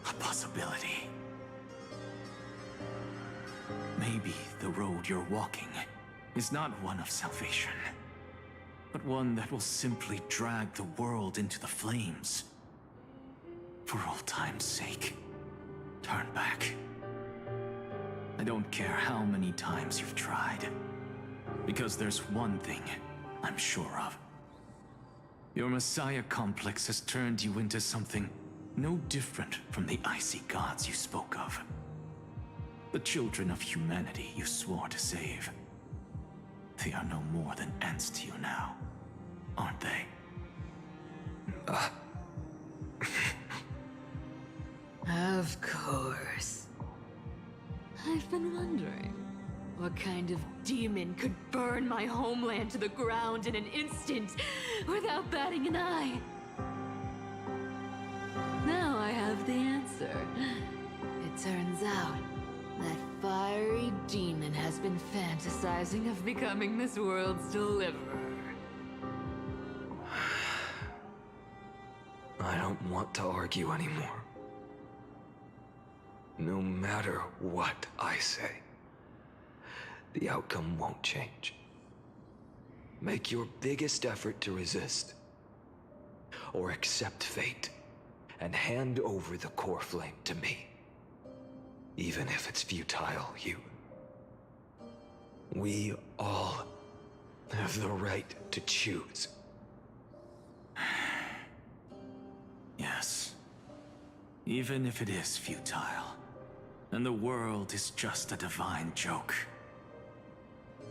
a possibility. Maybe the road you're walking is not one of salvation, but one that will simply drag the world into the flames. For old time's sake, turn back. I don't care how many times you've tried, because there's one thing I'm sure of. Your Messiah complex has turned you into something no different from the icy gods you spoke of. The children of humanity you swore to save. They are no more than ants to you now, aren't they? Of course. I've been wondering, what kind of demon could burn my homeland to the ground in an instant without batting an eye? Now I have the answer. It turns out that fiery demon has been fantasizing of becoming this world's deliverer. I don't want to argue anymore. No matter what I say, the outcome won't change. Make your biggest effort to resist, or accept fate, and hand over the core flame to me. Even if it's futile, we all have the right to choose. Yes. Even if it is futile, and the world is just a divine joke.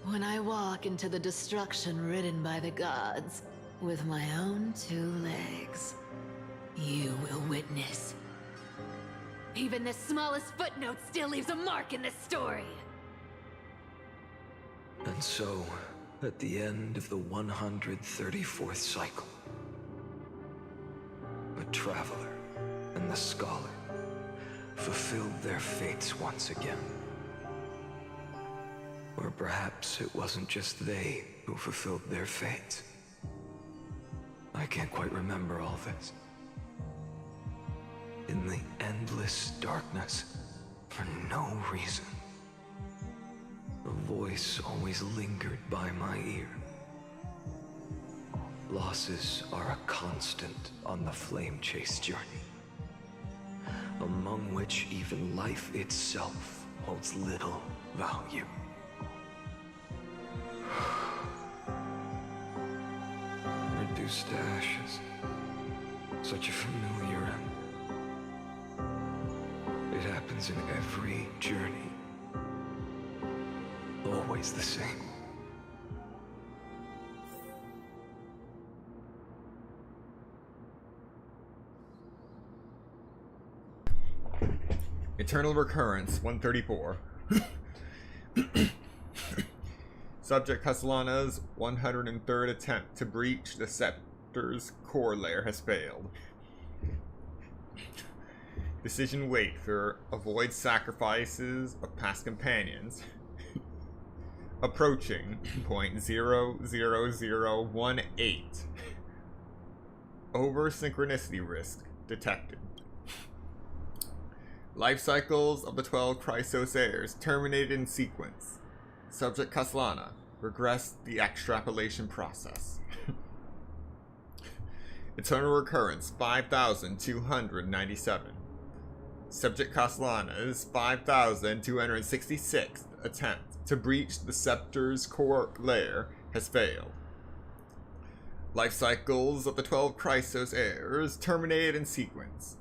When I walk into the destruction ridden by the gods, with my own 2 legs, you will witness. Even the smallest footnote still leaves a mark in this story. And so, at the end of the 134th cycle, the Traveler and the Scholar fulfilled their fates once again. Or perhaps it wasn't just they who fulfilled their fates. I can't quite remember all this. In the endless darkness, for no reason. A voice always lingered by my ear. Losses are a constant on the flame chase journey, among which even life itself holds little value. Reduced to ashes, such a familiar end. It happens in every journey, always the same. Eternal Recurrence 134. Subject Castellana's 103rd attempt to breach the scepter's core layer has failed. Decision wait for avoid sacrifices of past companions. Approaching .00018. Over synchronicity risk detected. Life cycles of the 12 Chrysos heirs terminated in sequence. Subject Castellana regressed the extrapolation process. Eternal Recurrence 5297. Subject Castellana's 5266th attempt to breach the scepter's core layer has failed. Life cycles of the 12 Chrysos heirs terminated in sequence,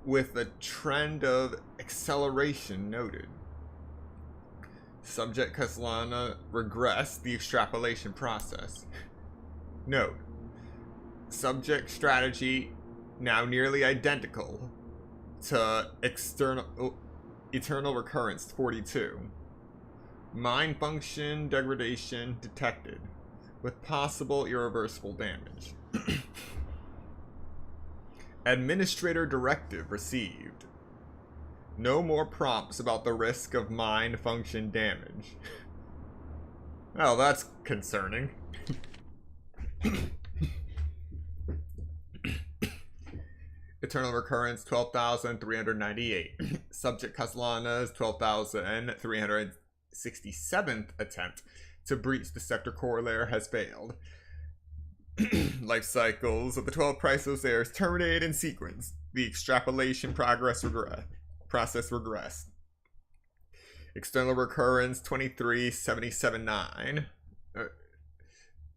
with a trend of acceleration noted. Subject Castellana regressed the extrapolation process. Note: subject strategy now nearly identical to Eternal Recurrence 42. Mind function degradation detected, with possible irreversible damage. Administrator directive received. No more prompts about the risk of mind function damage. Well, that's concerning. Eternal Recurrence 12,398. Subject Castellana's 12,367th attempt to breach the scepter core layer has failed. Life cycles of the 12 Chrysos heirs terminated in sequence. The extrapolation process regressed. External Recurrence 23,779.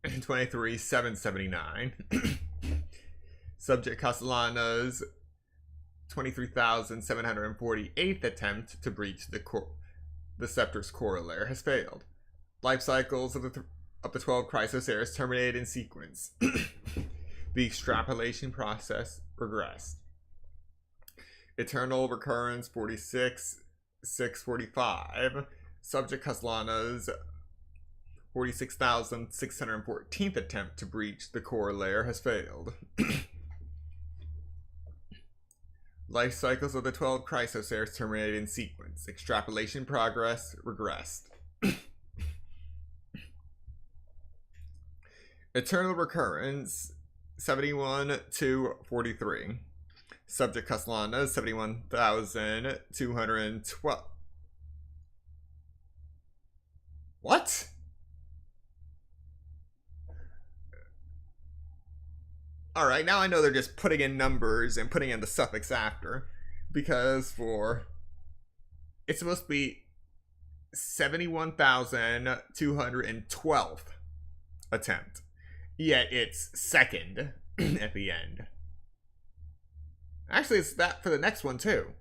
23,779. Subject Castellana's 23,748th attempt to breach the scepter's core layer has failed. Life cycles of the 12 Chrysos heirs terminated in sequence. The extrapolation process regressed. Eternal Recurrence 46,645. Subject Castellana's 46,614th attempt to breach the core layer has failed. Life cycles of the 12 Chrysos heirs terminated in sequence. Extrapolation progress regressed. Eternal Recurrence 71,243. Subject Castellana 71,212. What? Alright, now I know they're just putting in numbers and putting in the suffix after. Because it's supposed to be 71,212th attempt. Yet it's second at the end. Actually, it's that for the next one too.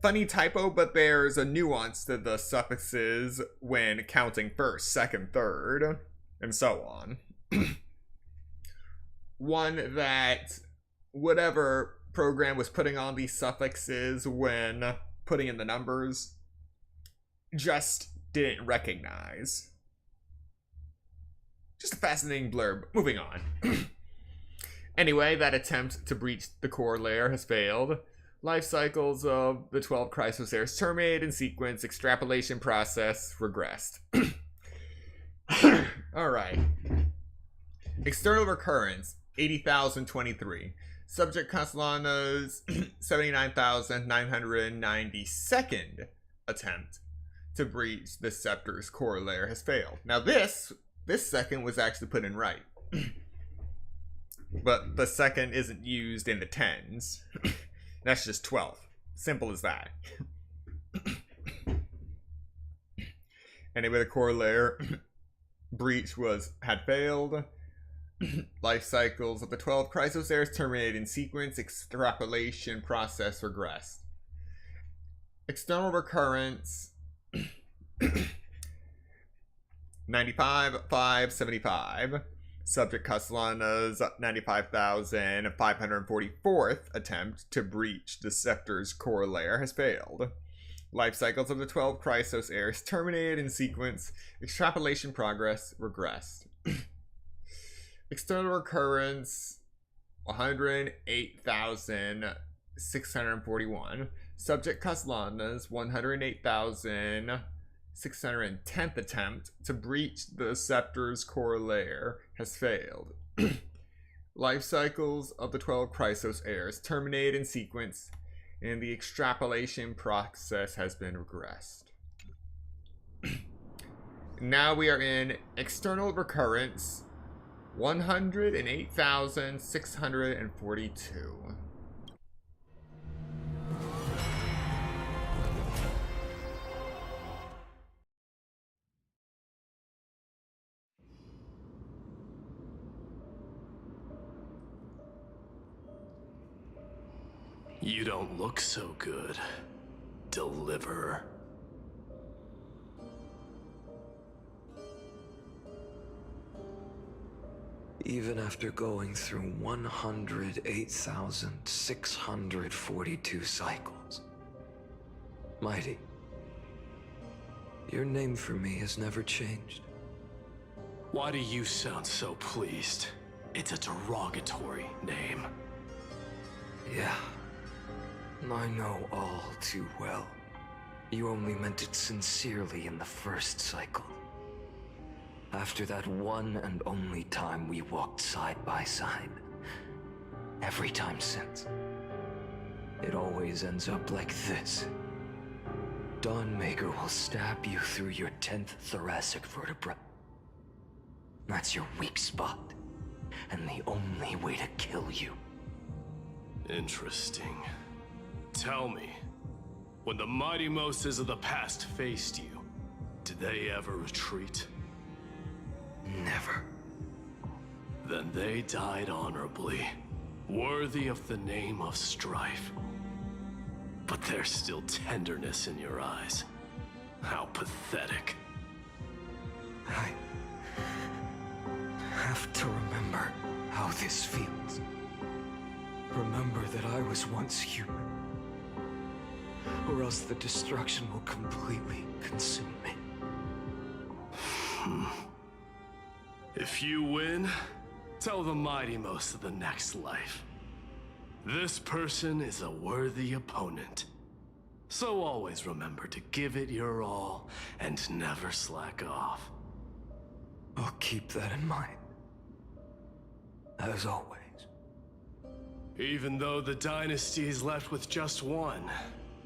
Funny typo, but there's a nuance to the suffixes when counting first, second, third, and so on. One that whatever program was putting on these suffixes when putting in the numbers just didn't recognize. Just a fascinating blurb. Moving on. Anyway, that attempt to breach the core layer has failed. Life cycles of the 12 Chrysos heirs terminated in sequence. Extrapolation process regressed. Alright. External Recurrence 80,023. Subject Castellano's 79,992nd attempt to breach the Scepter's core layer has failed. Now this second was actually put in right. But the second isn't used in the tens. That's just 12. Simple as that. Anyway, the core layer breach had failed. Life cycles of the 12 Chrysos layers terminated in sequence. Extrapolation process regressed. External recurrence 95,575. Subject Castellano's 95,544th attempt to breach the Scepter's core layer has failed. Life cycles of the 12 Chrysos heirs terminated in sequence. Extrapolation progress regressed. External recurrence 108,641. Subject Castellano's 108,610th attempt to breach the Scepter's core layer has failed. Life cycles of the 12 Chrysos heirs terminated in sequence, and the extrapolation process has been regressed. Now we are in external recurrence 108,642. You don't look so good, Deliverer. Even after going through 108,642 cycles. Mighty, your name for me has never changed. Why do you sound so pleased? It's a derogatory name. Yeah, I know all too well. You only meant it sincerely in the first cycle. After that one and only time we walked side by side. Every time since. It always ends up like this. Dawnmaker will stab you through your 10th thoracic vertebra. That's your weak spot, and the only way to kill you. Interesting. Tell me, when the mighty Moses of the past faced you, did they ever retreat? Never. Then they died honorably, worthy of the name of strife. But there's still tenderness in your eyes. How pathetic. I have to remember how this feels. Remember that I was once human. Or else the destruction will completely consume me. If you win, tell the mighty most of the next life. This person is a worthy opponent. So always remember to give it your all and never slack off. I'll keep that in mind. As always. Even though the dynasty is left with just one,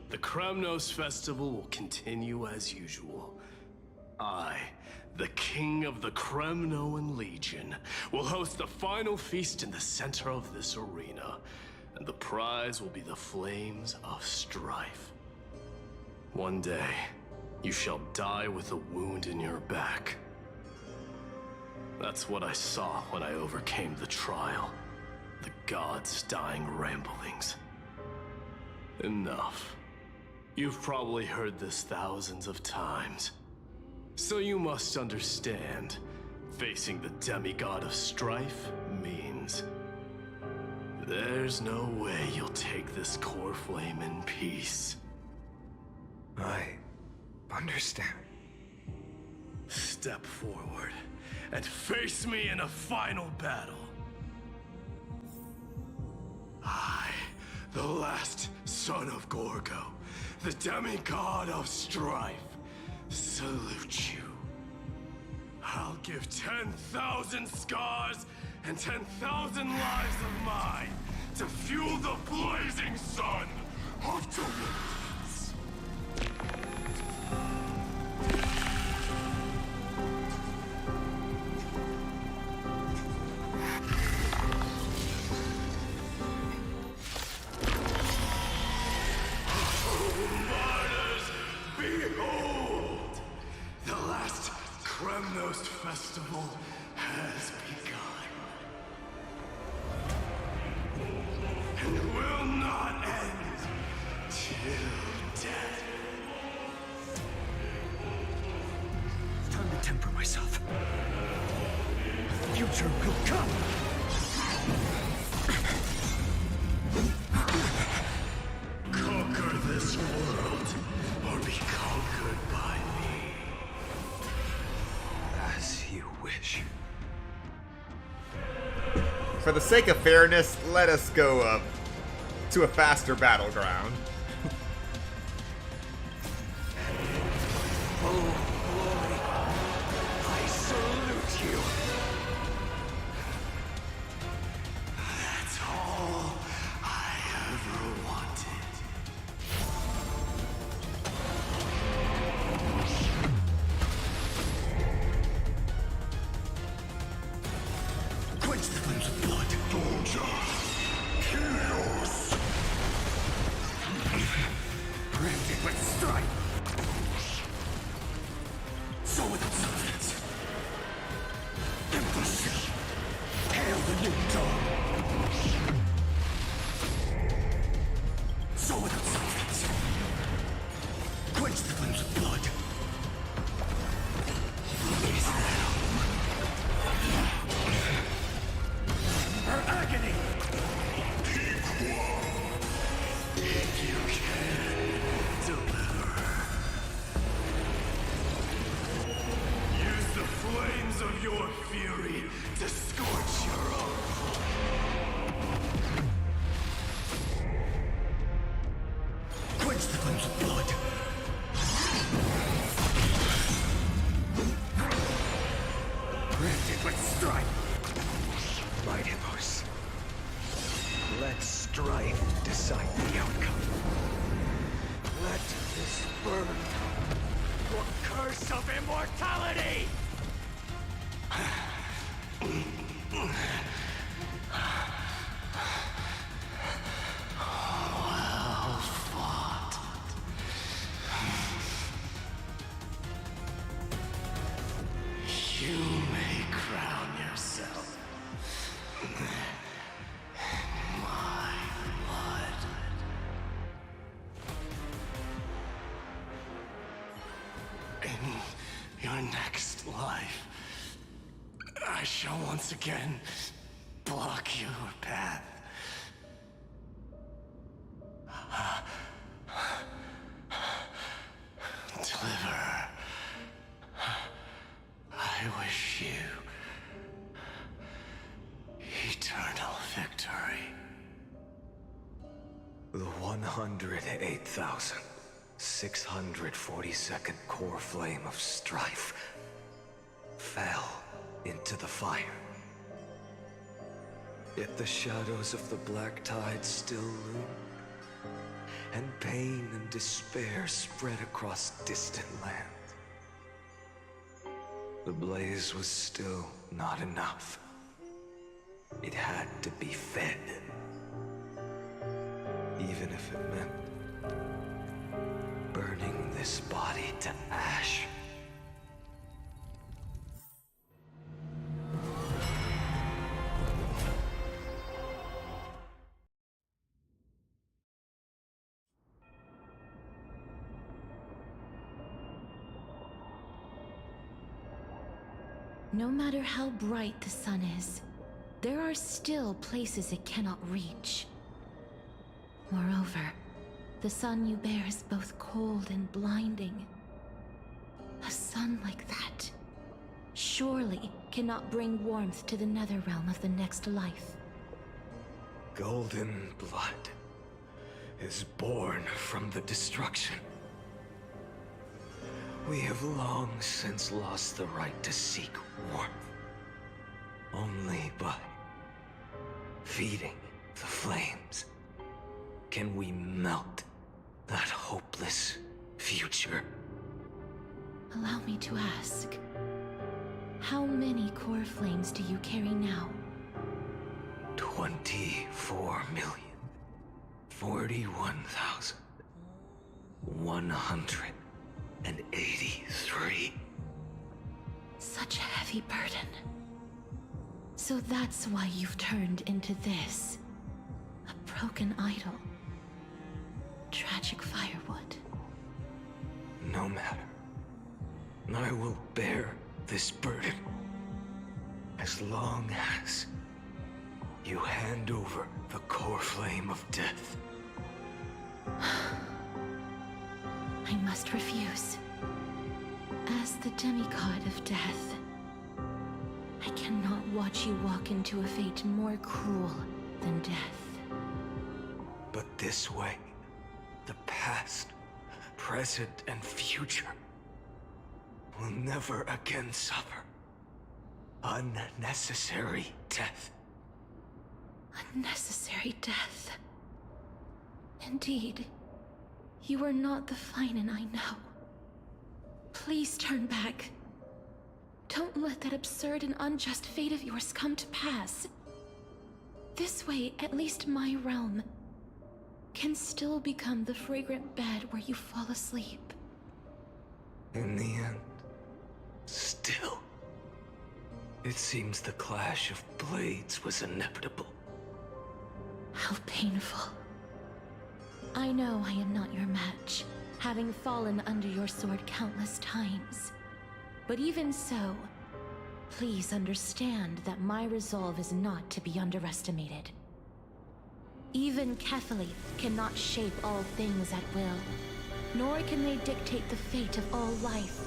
the Kremnos festival will continue as usual. I, the king of the Kremnoan Legion, will host the final feast in the center of this arena, and the prize will be the flames of strife. One day, you shall die with a wound in your back. That's what I saw when I overcame the trial. The gods' dying ramblings. Enough. You've probably heard this thousands of times. So you must understand, facing the demigod of strife means there's no way you'll take this core flame in peace. I understand. Step forward and face me in a final battle. I, the last son of Gorgo, the demigod of strife, salute you. I'll give 10,000 scars and 10,000 lives of mine to fuel the blazing sun of deliverance. Behold! The last Kremnos festival has begun. And will not end till death. Time to temper myself. The future will come! Conquer this world, or be conquered by me. As you wish. For the sake of fairness, let us go to a faster battleground. Oh, glory. I salute you. That's all I ever wanted. Quench the flames of blood. Chaos. Branded with strife. So without substance. Impossible. Hail the new dawn. So without substance. Quench the flames of blood. Is that her agony? If you can, deliver her. Use the flames of your fury to scorch your own. Quench the flames of blood. Branded with strife. Mighty Horse. Let strife decide the outcome. Let this burn your curse of immortality! Well fought. You may crown yourself. My blood. In your next life, I shall once again block your path. Deliver. I wish you eternal victory. The 108,642nd core flame of strife fell into the fire. Yet the shadows of the black tide still loom, and pain and despair spread across distant lands. The blaze was still not enough. It had to be fed. Even if it meant burning this body to ash. No matter how bright the sun is, there are still places it cannot reach. Moreover, the sun you bear is both cold and blinding. A sun like that surely cannot bring warmth to the netherrealm of the next life. Golden blood is born from the destruction. We have long since lost the right to seek warmth. Only by feeding the flames? Can we melt that hopeless future? Allow me to ask, how many core flames do you carry now? 24,041,183. Such a heavy burden. So that's why you've turned into this. A broken idol. Tragic firewood. No matter. I will bear this burden. As long as you hand over the core flame of death. I must refuse. As the demigod of death, I cannot watch you walk into a fate more cruel than death. But this way, the past, present, and future will never again suffer unnecessary death. Unnecessary death. Indeed, you are not the Finan I know. Please turn back. Don't let that absurd and unjust fate of yours come to pass. This way, at least my realm can still become the fragrant bed where you fall asleep. In the end, still, it seems the clash of blades was inevitable. How painful. I know I am not your match, having fallen under your sword countless times. But even so, please understand that my resolve is not to be underestimated. Even Kephalith cannot shape all things at will, nor can they dictate the fate of all life.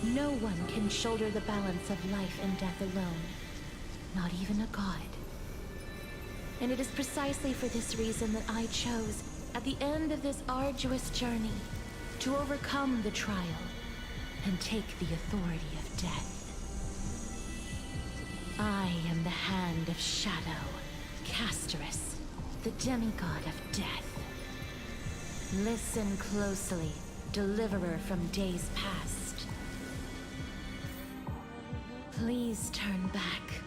No one can shoulder the balance of life and death alone, not even a god. And it is precisely for this reason that I chose, at the end of this arduous journey, to overcome the trial and take the authority of death. I am the Hand of Shadow, Casterus, the demigod of death. Listen closely, deliverer from days past. Please turn back.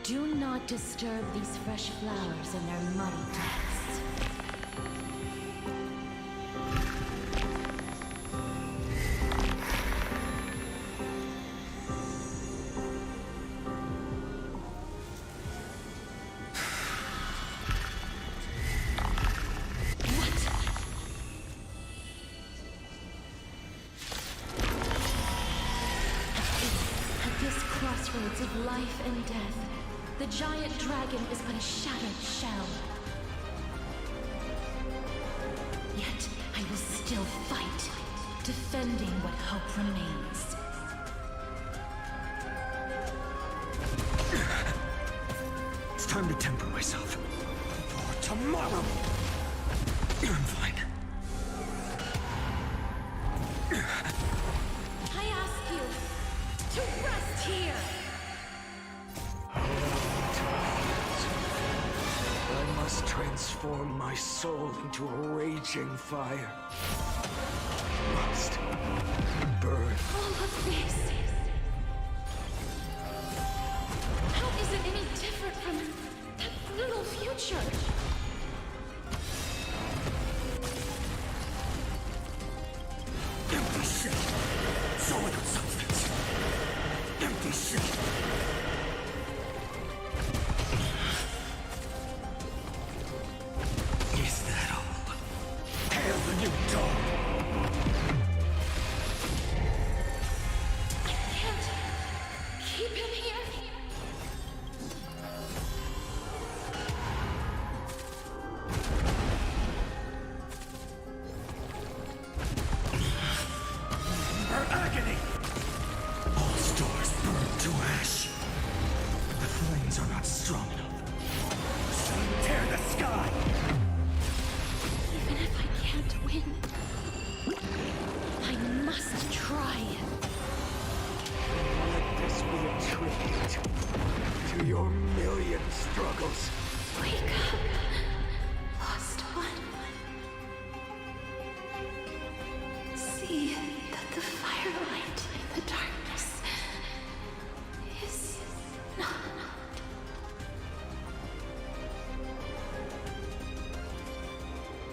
Do not disturb these fresh flowers in their muddy depths. Crossroads of life and death, the giant dragon is but a shattered shell. Yet I will still fight, defending what hope remains. It's time to temper myself. For tomorrow! I'm fine. I ask you to rest here! I must transform my soul into a raging fire. Must burn. All of this. How is it any different from that brutal future? Empty shit. So little substance. Empty shit. Is that all? Hail the new dawn. I can't keep him here. Her agony! All stars burn to ash. The flames are not strong enough. Tear the sky! Even if I can't win, I must try. Let this be a tribute to your million struggles Wake up, lost one. See that the firelight in the darkness is not.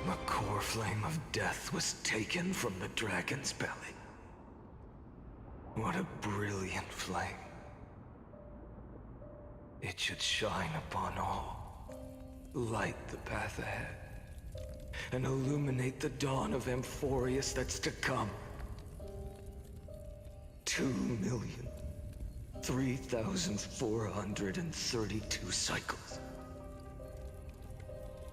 The core flame of death was taken from the dragon's belly. What a brilliant flame. It should shine upon all, light the path ahead, and illuminate the dawn of Amphorius that's to come. 2,003,432 cycles.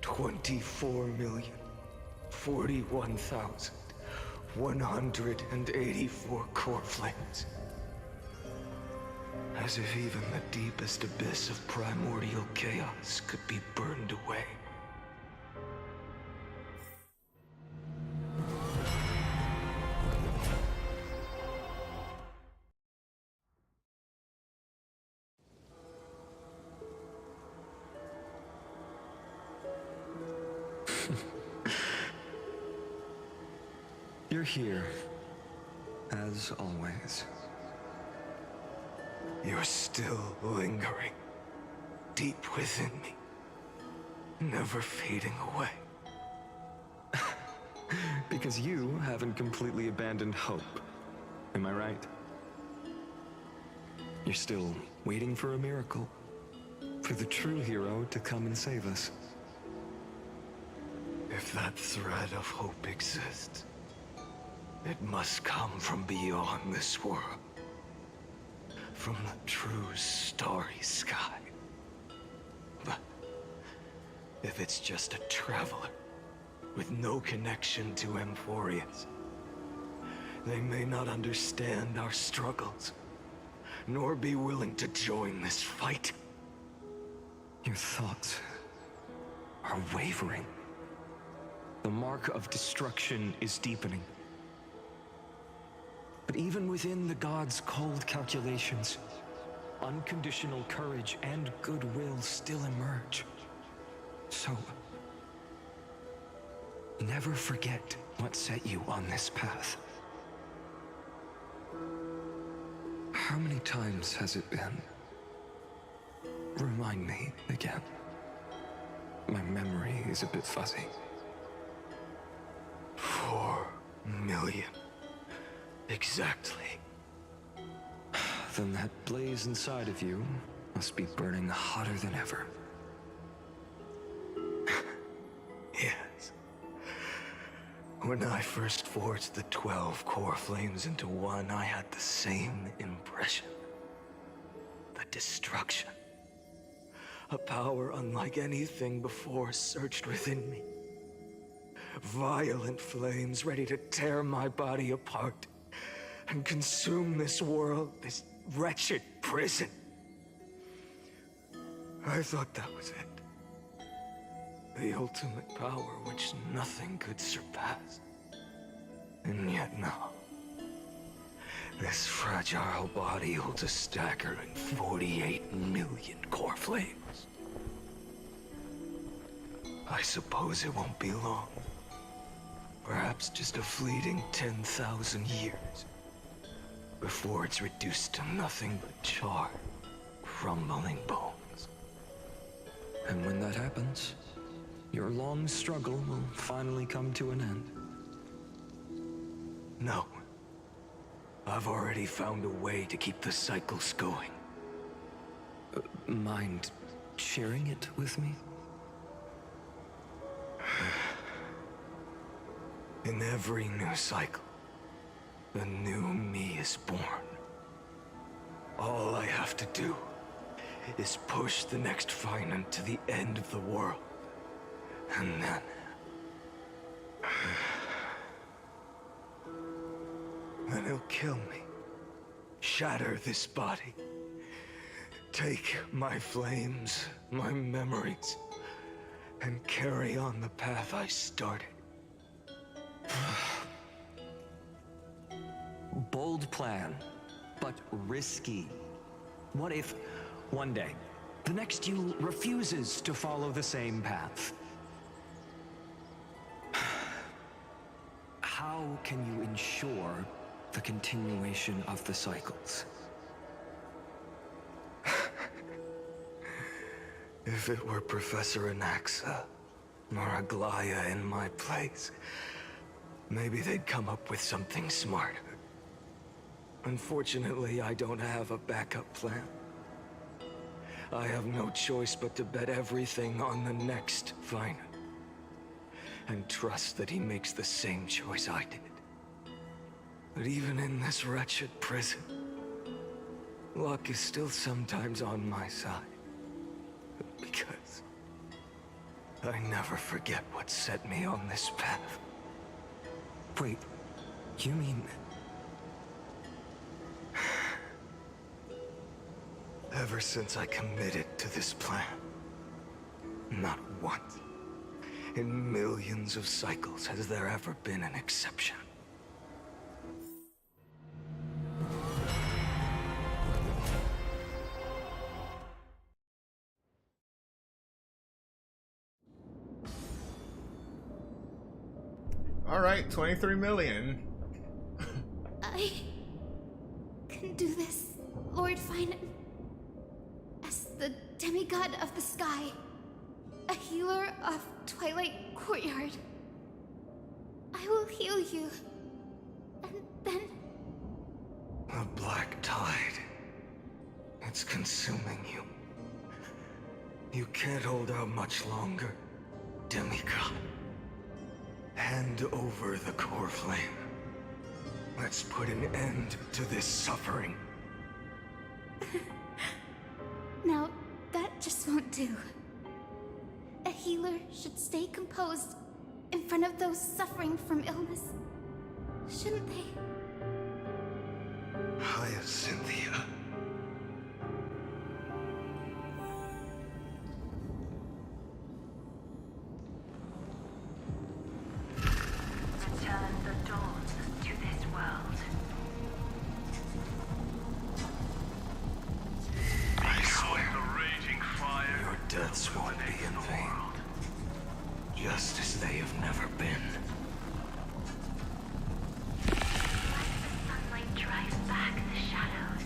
24,041,184 core flames. As if even the deepest abyss of primordial chaos could be burned away. You're here, as always. You're still lingering, deep within me, never fading away. Because you haven't completely abandoned hope. Am I right? You're still waiting for a miracle, for the true hero to come and save us. If that thread of hope exists, it must come from beyond this world. From the true starry sky. But if it's just a traveler with no connection to Amphorius, they may not understand our struggles, nor be willing to join this fight. Your thoughts are wavering. The mark of destruction is deepening. But even within the gods' cold calculations, unconditional courage and goodwill still emerge. So, never forget what set you on this path. How many times has it been? Remind me again. My memory is a bit fuzzy. 4 million. Exactly. Then that blaze inside of you must be burning hotter than ever. Yes. When I first forged the 12 core flames into one, I had the same impression. The destruction. A power unlike anything before surged within me. Violent flames ready to tear my body apart and consume this world, this wretched prison. I thought that was it. The ultimate power which nothing could surpass. And yet now, this fragile body holds a staggering 48 million core flames. I suppose it won't be long. Perhaps just a fleeting 10,000 years. Before it's reduced to nothing but charred, crumbling bones. And when that happens, your long struggle will finally come to an end. No. I've already found a way to keep the cycles going. Mind sharing it with me? In every new cycle, a new me is born. All I have to do is push the next Finant to the end of the world. And then... then he'll kill me. Shatter this body. Take my flames, my memories, and carry on the path I started. Bold plan, but risky. What if, one day, The next you refuses to follow the same path. How can you ensure the continuation of the cycles? If it were Professor Anaxa or Aglaya in my place, maybe they'd come up with something smarter. Unfortunately, I don't have a backup plan. I have no choice but to bet everything on the next final. And trust that he makes the same choice I did. But even in this wretched prison, luck is still sometimes on my side. Because I never forget what set me on this path. Wait, you mean... Ever since I committed to this plan, not once in millions of cycles has there ever been an exception. All right, 23 million. I can do this, Lord Finan. As the demigod of the sky, a healer of Twilight Courtyard, I will heal you, and then... The black tide. It's consuming you. You can't hold out much longer, demigod. Hand over the core flame. Let's put an end to this suffering. Now, that just won't do. A healer should stay composed in front of those suffering from illness, shouldn't they? Hyacinthia. Return the dawn to this world. I swear, your deaths won't be in vain. Just as they have never been. Sunlight drives back the shadows.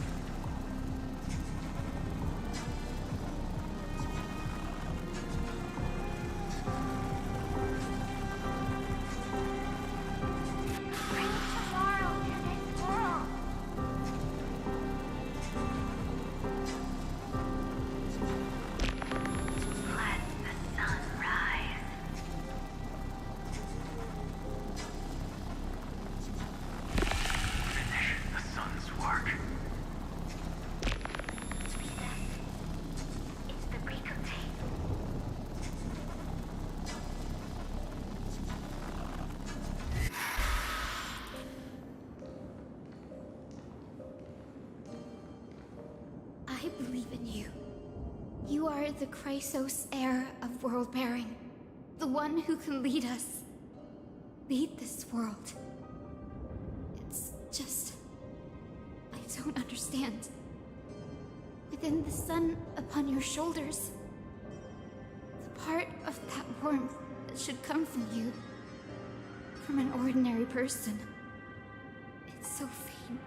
Bring tomorrow to this world. Let the sun rise. Finish the sun's work. It's the Rikuti. I believe in you. You are the Chrysos heir of world-bearing. The one who can lead us. Lead this world. It's just... I don't understand. Within the sun upon your shoulders, the part of that warmth that should come from you, from an ordinary person, it's so faint.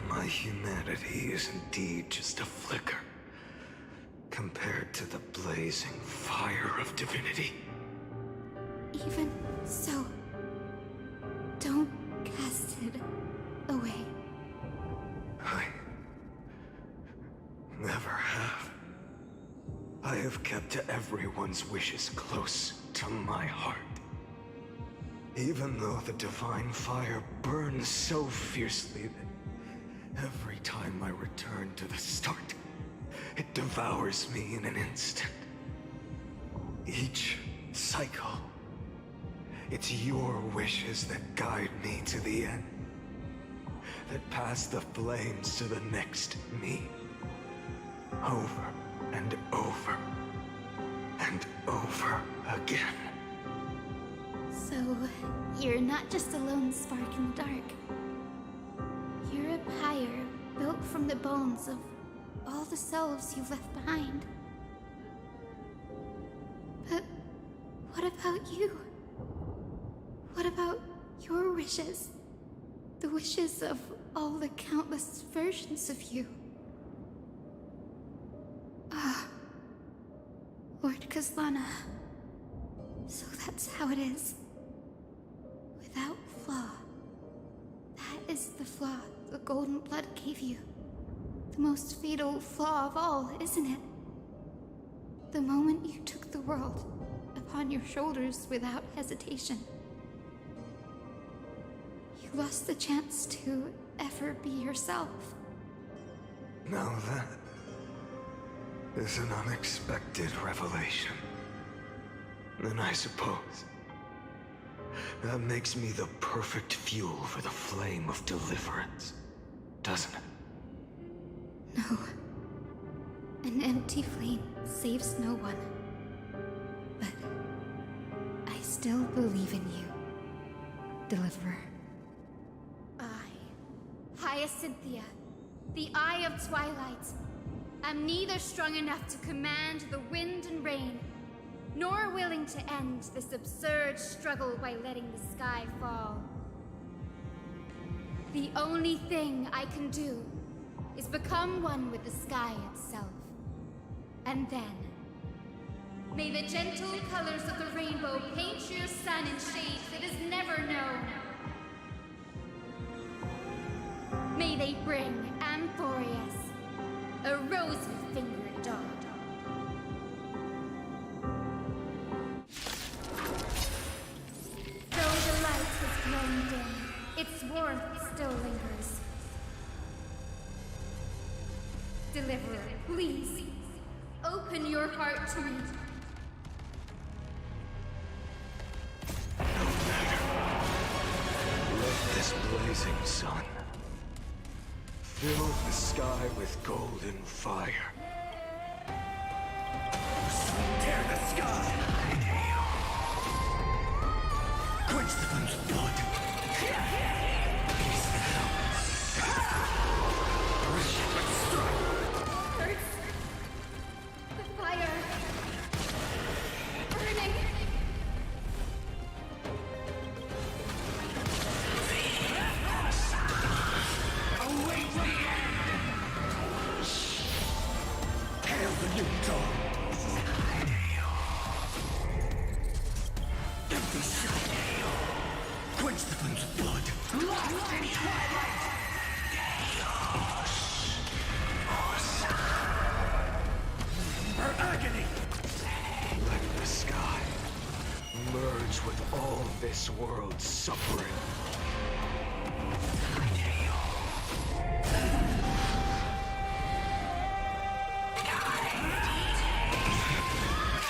My humanity is indeed just a flicker, compared to the blazing fire of divinity. Even so, don't cast it away. I never have. I have kept everyone's wishes close to my heart. Even though the divine fire burns so fiercely that every time I return to the start, it devours me in an instant. Each cycle, it's your wishes that guide me to the end, that pass the flames to the next me. Over and over and over again. So, you're not just a lone spark in the dark. You're a pyre built from the bones of all the selves you've left behind. But what about you? What about your wishes? The wishes of all the countless versions of you? Ah, Lord Kazlana. So that's how it is. Without flaw. That is the flaw the golden blood gave you. The most fatal flaw of all, isn't it? The moment you took the world upon your shoulders without hesitation. You lost the chance to ever be yourself. Now that is an unexpected revelation. Then I suppose that makes me the perfect fuel for the flame of deliverance, doesn't it? No. An empty flame saves no one. But I still believe in you, Deliverer. I, Hyacinthia, the Eye of Twilight, am neither strong enough to command the wind and rain, nor willing to end this absurd struggle by letting the sky fall. The only thing I can do is become one with the sky itself. And then, may the gentle colors of the rainbow paint your sun in shades it has never known. May they bring Amphorius a rosy-fingered dog. Though the light has grown dim, its warmth still lingers. Deliverer, please, open your heart to me. Let this blazing sun fill the sky with golden fire. Tear the sky! Quench the flame's blood! Peace now! Hurts. The fire. Burning. Await the end! Hail the new dawn! Empty sight! Quench the flame's blood! Lost in twilight! Her agony! Let the sky merge with all this world's suffering.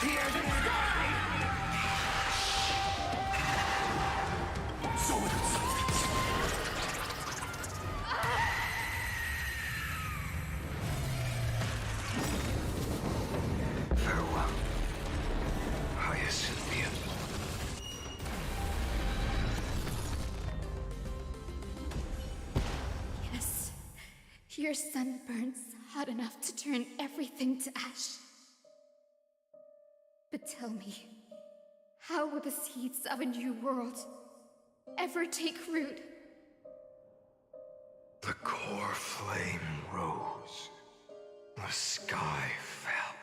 Hear the sky! So with its farewell, Hyacinthia. Yes. Your sun burns hot enough to turn everything to ash. But tell me, how will the seeds of a new world ever take root? The core flame rose. The sky fell.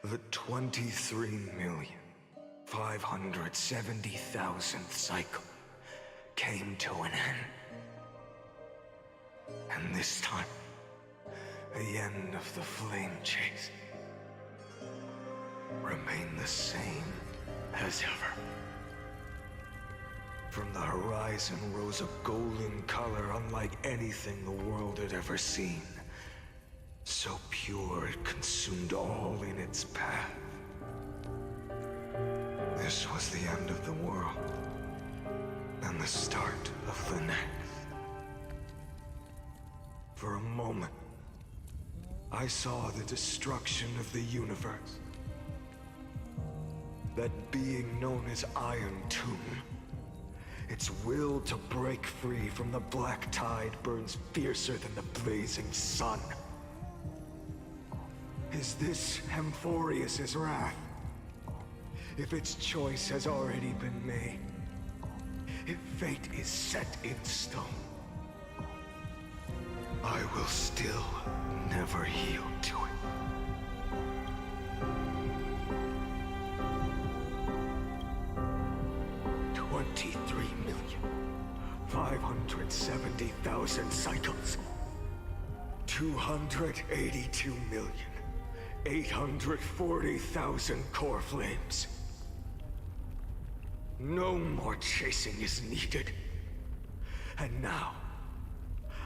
The 23,570,000th cycle came to an end. And this time, the end of the flame chase remained the same as ever. From the horizon rose a golden color unlike anything the world had ever seen. So pure it consumed all in its path. This was the end of the world, and the start of the next. For a moment, I saw the destruction of the universe. That being known as Iron Tomb Its will to break free from the black tide burns fiercer than the blazing sun. Is this Amphorius's wrath? If its choice has already been made, if fate is set in stone, I will still never yield to it. $23,570,000 cycles. 282,840,000 core flames. No more chasing is needed. And now,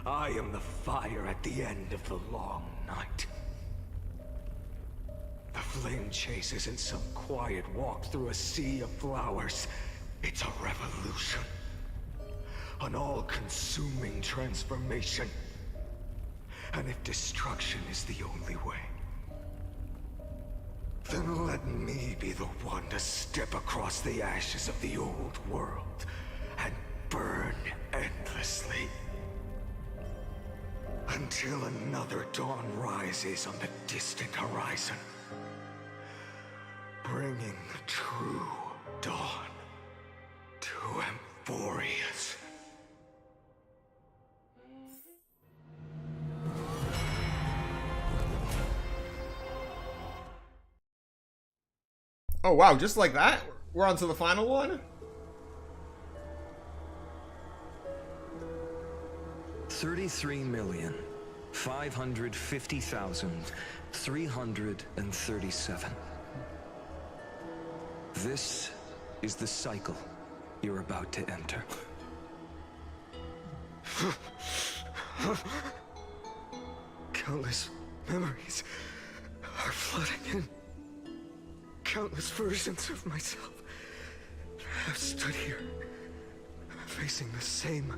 I am the fire at the end of the long night. The flame chase isn't some quiet walk through a sea of flowers. It's a revolution. An all-consuming transformation. And if destruction is the only way, then let me be the one to step across the ashes of the old world and burn endlessly. Until another dawn rises on the distant horizon, bringing the true dawn to Amphorius. Oh wow, just like that? We're on to the final one? 33,550,337. This is the cycle you're about to enter. Countless memories are flooding in. Countless versions of myself have stood here, facing the same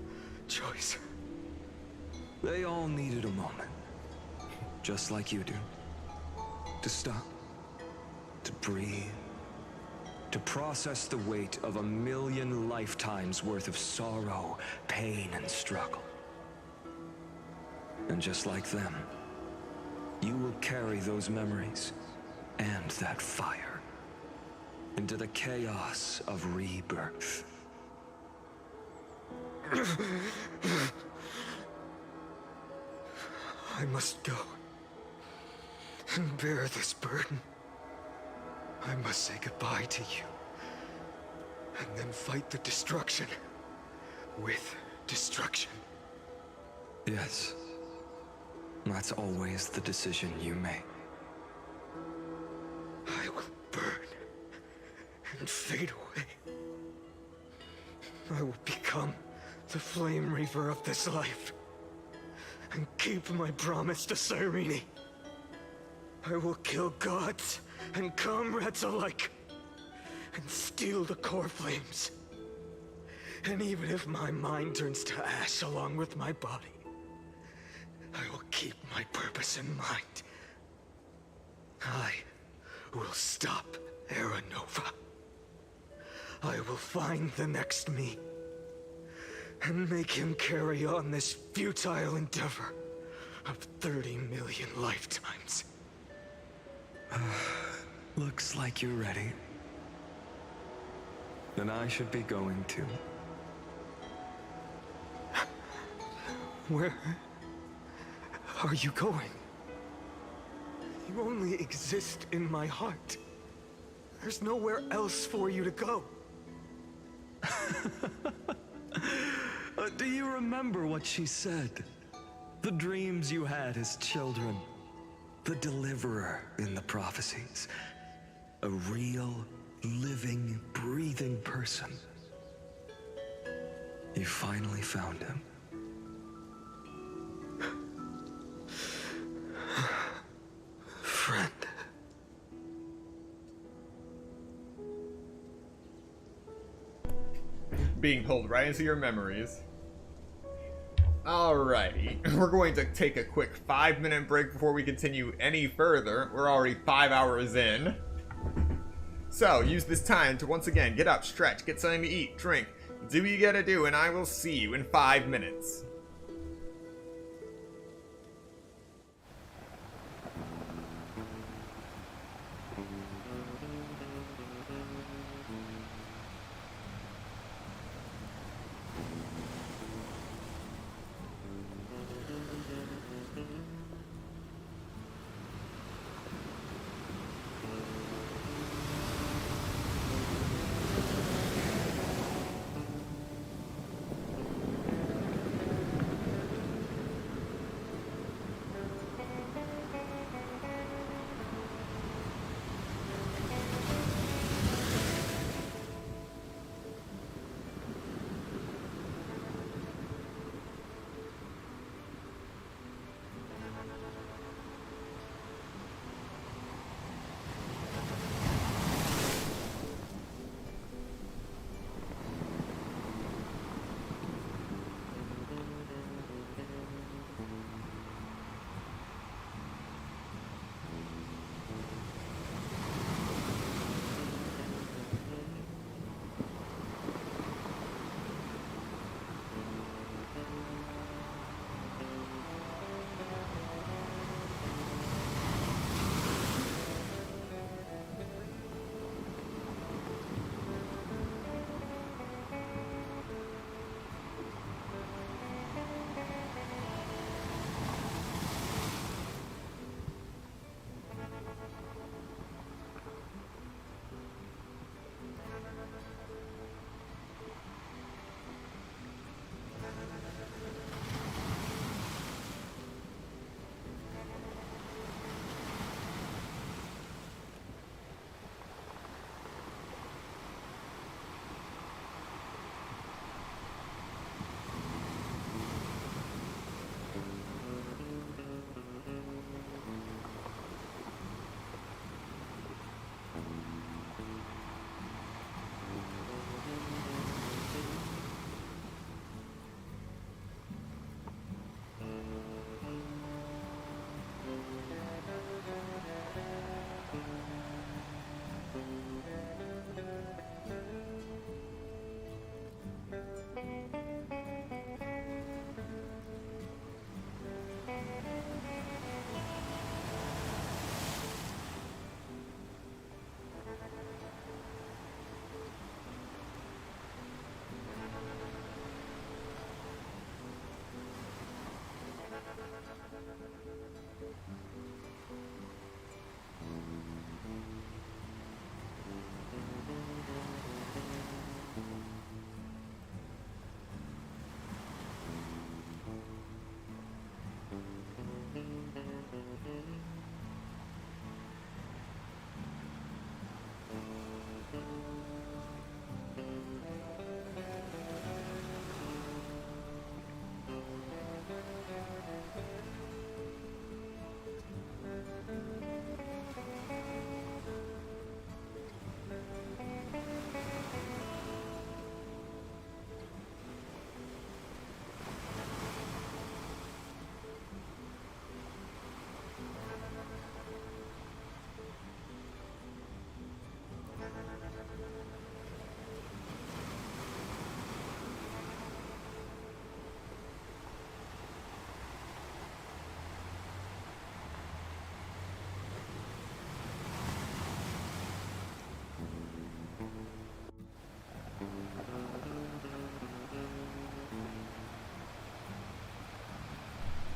choice. They all needed a moment, just like you do. To stop, to breathe, to process the weight of 1,000,000 lifetimes worth of sorrow, pain, and struggle. And just like them, you will carry those memories and that fire into the chaos of rebirth. I must go and bear this burden. I must say goodbye to you, and then fight the destruction with destruction. Yes, that's always the decision you make. I will burn and fade away. I will become the flame reaver of this life and keep my promise to Cyrene. I will kill gods and comrades alike and steal the core flames. And even if my mind turns to ash along with my body, I will keep my purpose in mind. I will stop Era Nova. I will find the next me and make him carry on this futile endeavor of 30 million lifetimes. Looks like you're ready. Then I should be going too. Where are you going? You only exist in my heart. There's nowhere else for you to go. Do you remember what she said? The dreams you had as children. The deliverer in the prophecies. A real, living, breathing person. You finally found him. Friend. Being pulled right into your memories. Alrighty, we're going to take a quick 5-minute break before we continue any further. We're already 5 hours in. So, use this time to once again get up, stretch, get something to eat, drink, Do what you gotta do, and I will see you in 5 minutes.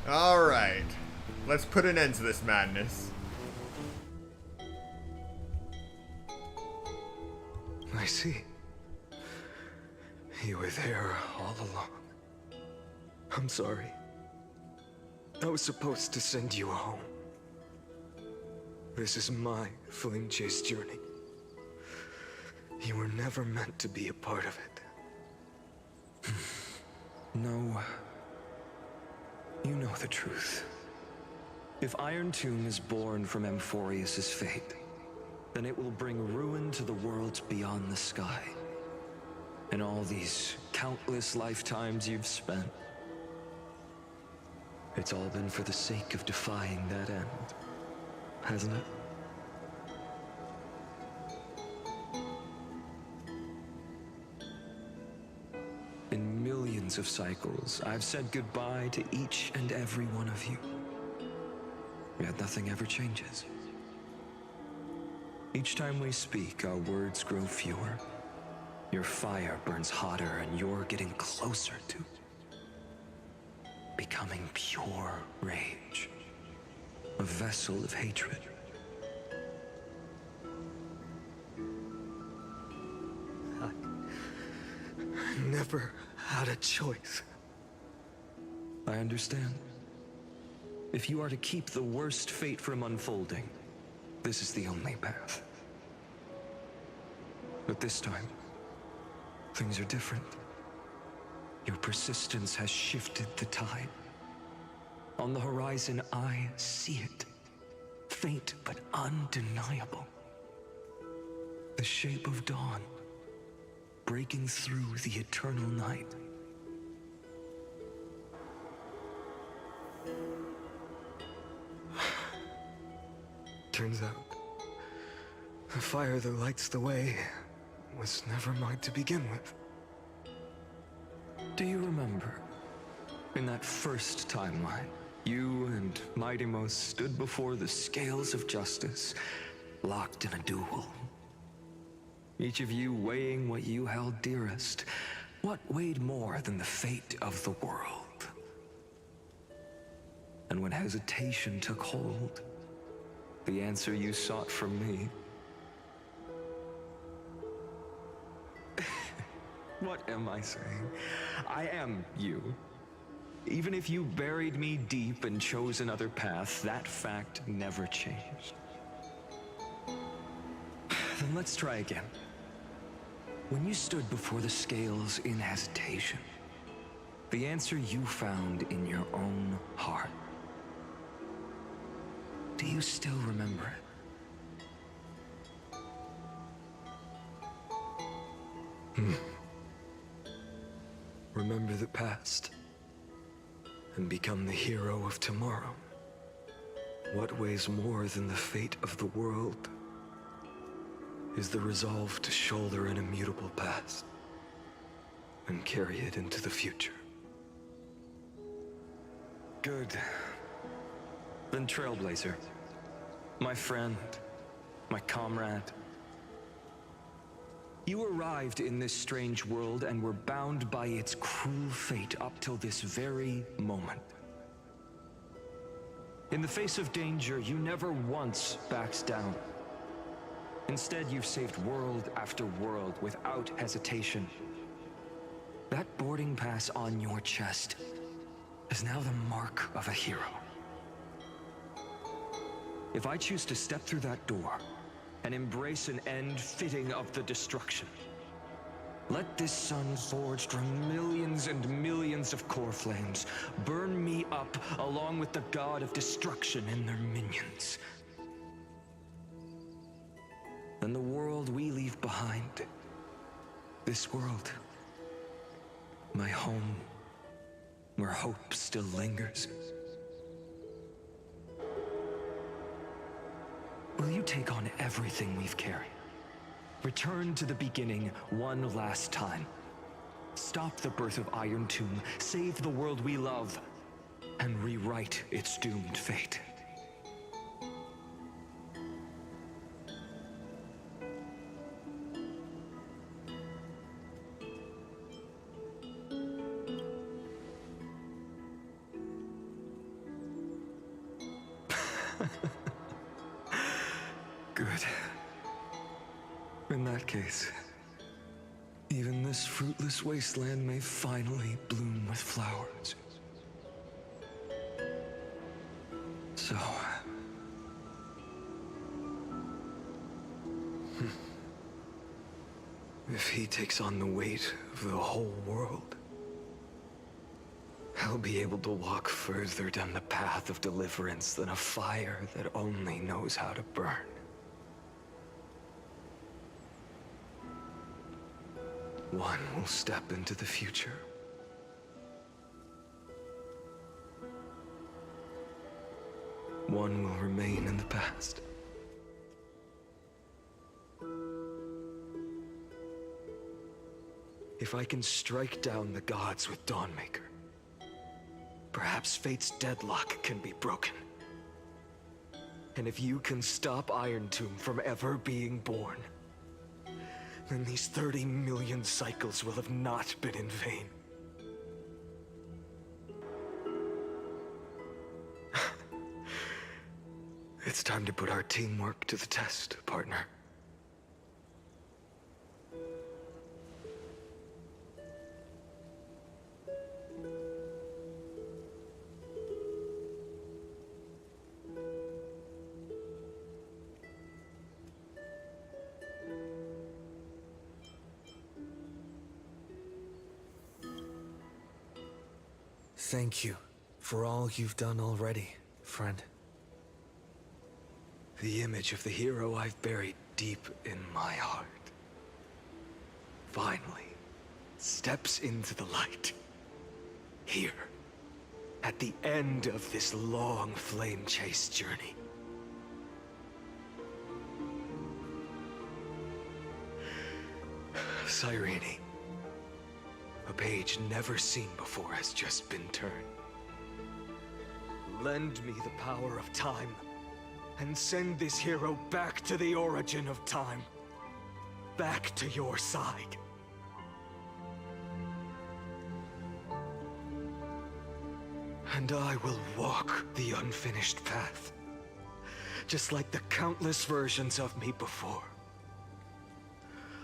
Alright. Let's put an end to this madness. I see. You were there all along. I'm sorry. I was supposed to send you home. This is my flame chase journey. You were never meant to be a part of it. No. You know the truth. If Iron Tomb is born from Amphorius's fate, then it will bring ruin to the worlds beyond the sky. And all these countless lifetimes you've spent, it's all been for the sake of defying that end, hasn't it? millions of cycles, I've said goodbye to each and every one of you. Yet nothing ever changes. Each time we speak, our words grow fewer. Your fire burns hotter, and you're getting closer to becoming pure rage, a vessel of hatred. I never had a choice. I understand. If you are to keep the worst fate from unfolding, this is the only path. But this time, things are different. Your persistence has shifted the tide. On the horizon, I see it. Faint but undeniable. The shape of dawn, breaking through the eternal night. Turns out, the fire that lights the way was never mine to begin with. Do you remember, in that first timeline, you and Mightymost stood before the scales of justice, locked in a duel? Each of you weighing what you held dearest. What weighed more than the fate of the world? And when hesitation took hold, the answer you sought from me. What am I saying? I am you. Even if you buried me deep and chose another path, that fact never changed. Then let's try again. When you stood before the scales in hesitation, the answer you found in your own heart. Do you still remember it? Remember the past and become the hero of tomorrow. What weighs more than the fate of the world is the resolve to shoulder an immutable past and carry it into the future. Good. Then Trailblazer, my friend, my comrade. You arrived in this strange world and were bound by its cruel fate up till this very moment. In the face of danger, you never once backed down. Instead, you've saved world after world without hesitation. That boarding pass on your chest is now the mark of a hero. If I choose to step through that door and embrace an end fitting of the destruction, let this sun forged from millions and millions of core flames burn me up along with the god of destruction and their minions. Then the world we leave behind, this world, my home, where hope still lingers. Will you take on everything we've carried? Return to the beginning one last time. Stop the birth of Iron Tomb, save the world we love, and rewrite its doomed fate. Good. In that case, even this fruitless wasteland may finally bloom with flowers. So... if he takes on the weight of the whole world, I'll be able to walk further down the path of deliverance than a fire that only knows how to burn. One will step into the future. One will remain in the past. If I can strike down the gods with Dawnmaker, perhaps fate's deadlock can be broken. And if you can stop Iron Tomb from ever being born, then these 30 million cycles will have not been in vain. It's time to put our teamwork to the test, partner. Thank you for all you've done already, friend. The image of the hero I've buried deep in my heart finally steps into the light. Here, at the end of this long flame chase journey. Cyrene, a page never seen before has just been turned. Lend me the power of time, and send this hero back to the origin of time. Back to your side. And I will walk the unfinished path, just like the countless versions of me before.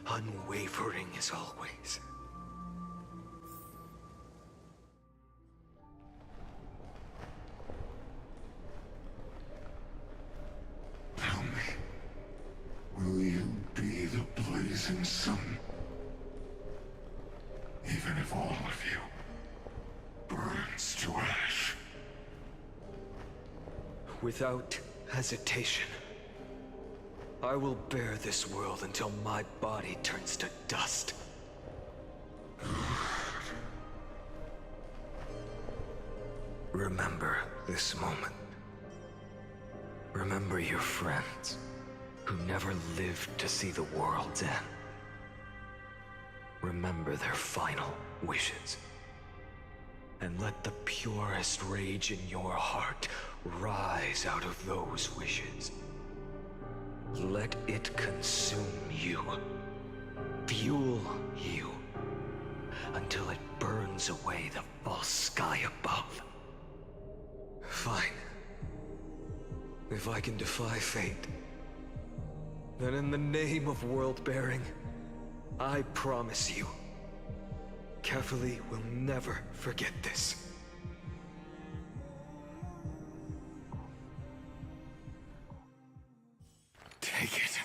Unwavering as always. Tell me, will you be the blazing sun? Even if all of you burns to ash? Without hesitation, I will bear this world until my body turns to dust. Remember this moment. Remember your friends who never lived to see the world's end. Remember their final wishes. And let the purest rage in your heart rise out of those wishes. Let it consume you, fuel you, until it burns away the false sky above. Fine. If I can defy fate, then in the name of world-bearing, I promise you, Kefali will never forget this. Take it.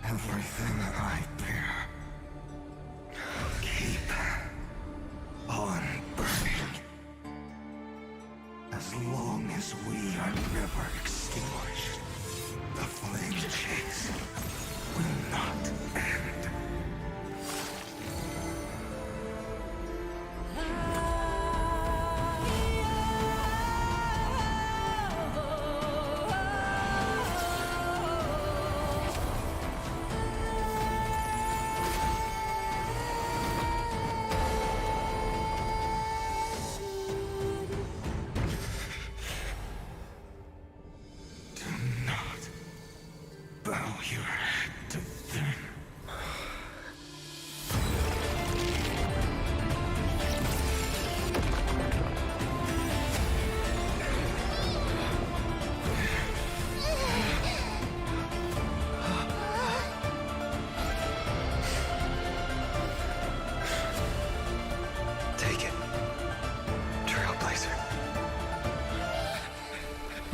Everything I bear. Keep on burning. As long as we are never extinguished, the flame chase will not end.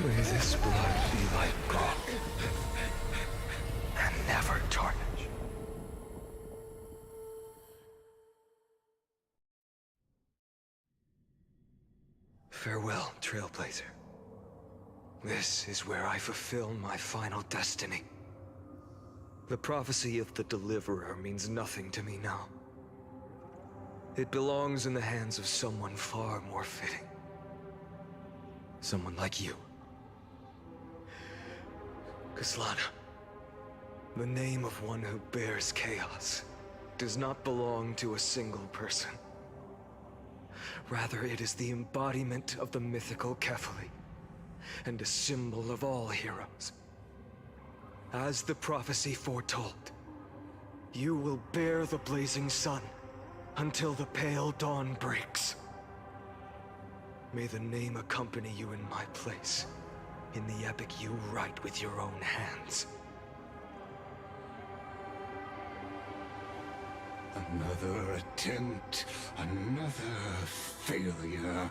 May this blood be like gold, and never tarnish. Farewell, Trailblazer. This is where I fulfill my final destiny. The prophecy of the Deliverer means nothing to me now. It belongs in the hands of someone far more fitting. Someone like you. Kaslana, the name of one who bears chaos does not belong to a single person. Rather, it is the embodiment of the mythical Kefali, and a symbol of all heroes. As the prophecy foretold, you will bear the blazing sun until the pale dawn breaks. May the name accompany you in my place, in the epic you write with your own hands. Another attempt, another failure.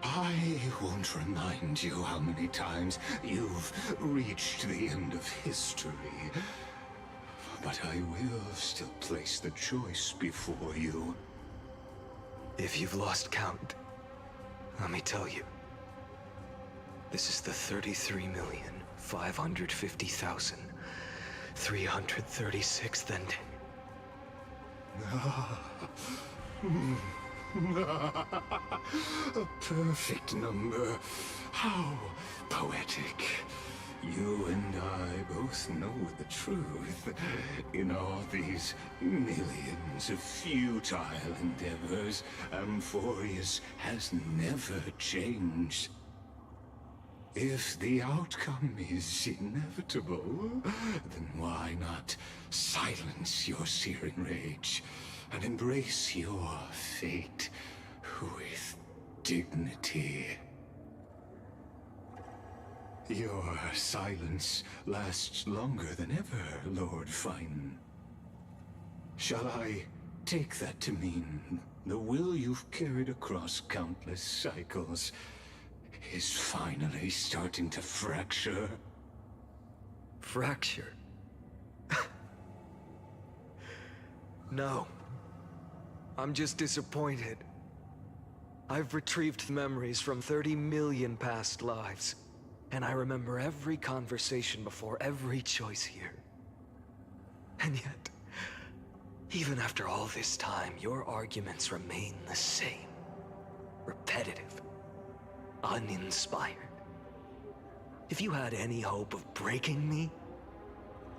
I won't remind you how many times you've reached the end of history, but I will still place the choice before you. If you've lost count, let me tell you. This is the 33,550,336th ending. A perfect number. How poetic. You and I both know the truth. In all these millions of futile endeavors, Amphorius has never changed. If the outcome is inevitable, then why not silence your searing rage and embrace your fate with dignity? Your silence lasts longer than ever, Lord Fine. Shall I take that to mean the will you've carried across countless cycles is finally starting to fracture? Fracture? No. I'm just disappointed. I've retrieved memories from 30 million past lives, and I remember every conversation before every choice here. And yet, even after all this time, your arguments remain the same. Repetitive. Uninspired. If you had any hope of breaking me,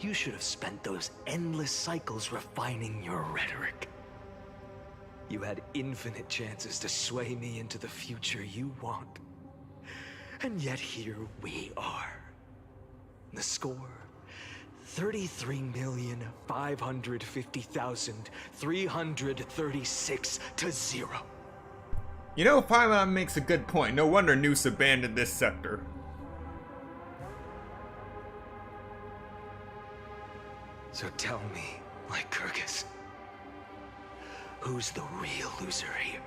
you should have spent those endless cycles refining your rhetoric. You had infinite chances to sway me into the future you want. And yet here we are. The score, 33,550,336 to 0. You know, Paimon makes a good point. No wonder Noose abandoned this sector. So tell me, Lycurgus, who's the real loser here?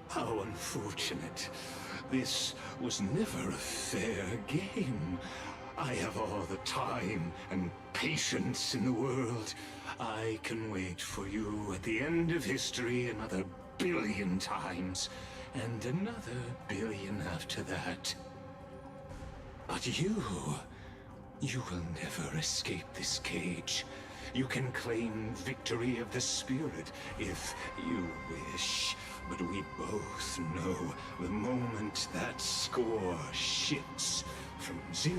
How unfortunate. This was never a fair game. I have all the time and patience in the world. I can wait for you at the end of history another billion times, and another billion after that. But you will never escape this cage. You can claim victory of the spirit if you wish, but we both know the moment that score shifts from 0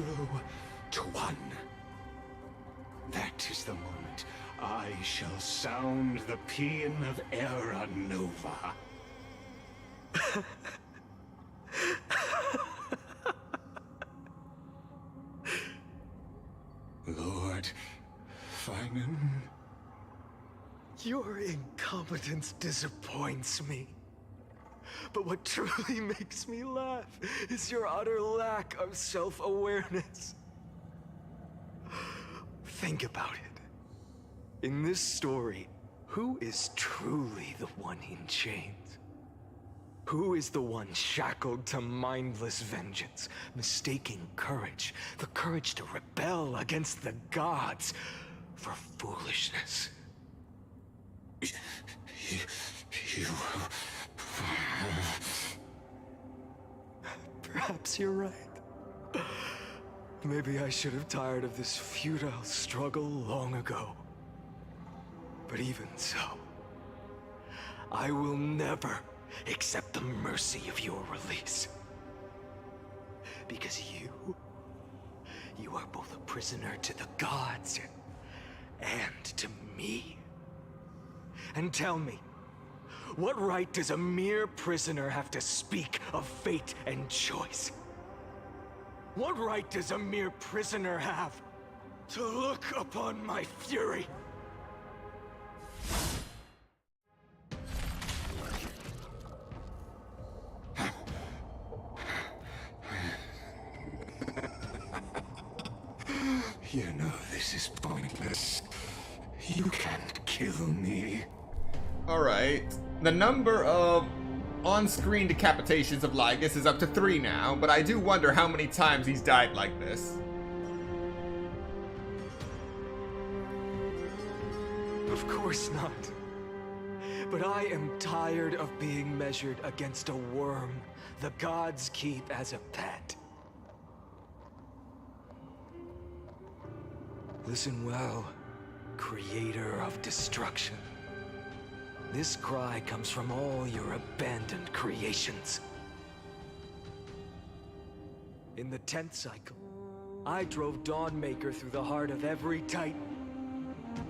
to 1. That is the moment I shall sound the paean of Era Nova. Lord Finan. Your incompetence disappoints me. But what truly makes me laugh is your utter lack of self-awareness. Think about it. In this story, who is truly the one in chains? Who is the one shackled to mindless vengeance, mistaking courage, the courage to rebel against the gods, for foolishness? You... Perhaps you're right. Maybe I should have tired of this futile struggle long ago. But even so, I will never accept the mercy of your release. Because you are both a prisoner to the gods and to me. And tell me, what right does a mere prisoner have to speak of fate and choice? What right does a mere prisoner have to look upon my fury? You know this is pointless. You can't kill me. Alright. The number of on-screen decapitations of Lygus is up to 3 now, but I do wonder how many times he's died like this. Of course not. But I am tired of being measured against a worm the gods keep as a pet. Listen well, creator of destruction. This cry comes from all your abandoned creations. In the 10th cycle, I drove Dawnmaker through the heart of every titan.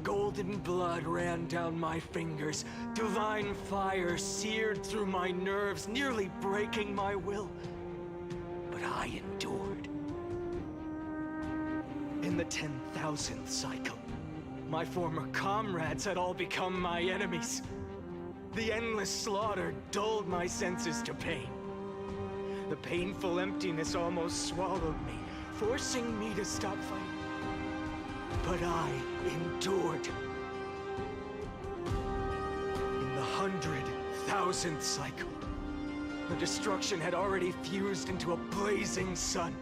Golden blood ran down my fingers, divine fire seared through my nerves, nearly breaking my will. But I endured. In the 10,000th cycle, my former comrades had all become my enemies. The endless slaughter dulled my senses to pain. The painful emptiness almost swallowed me, forcing me to stop fighting. But I endured. In the 100,000th cycle, the destruction had already fused into a blazing sun,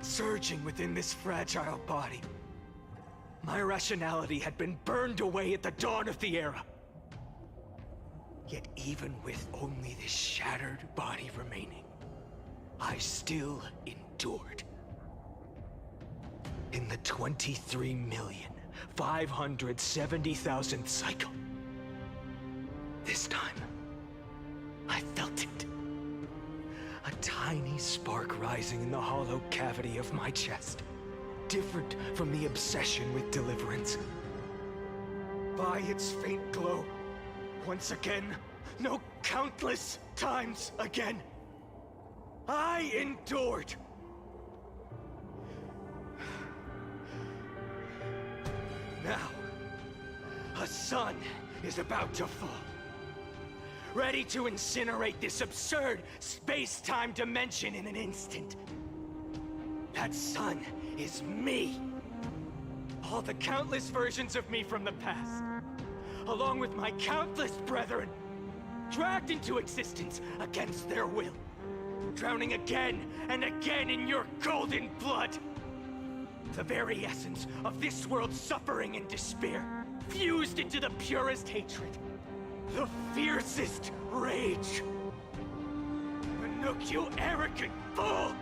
surging within this fragile body. My rationality had been burned away at the dawn of the era. Yet even with only this shattered body remaining, I still endured. In the 23,570,000th cycle, this time, I felt it. A tiny spark rising in the hollow cavity of my chest, different from the obsession with deliverance. By its faint glow, once again, no, countless times again, I endured. Now, a sun is about to fall, ready to incinerate this absurd space-time dimension in an instant. That sun is me. All the countless versions of me from the past, along with my countless brethren, dragged into existence against their will, drowning again and again in your golden blood. The very essence of this world's suffering and despair, fused into the purest hatred, the fiercest rage. Nook, you arrogant fool!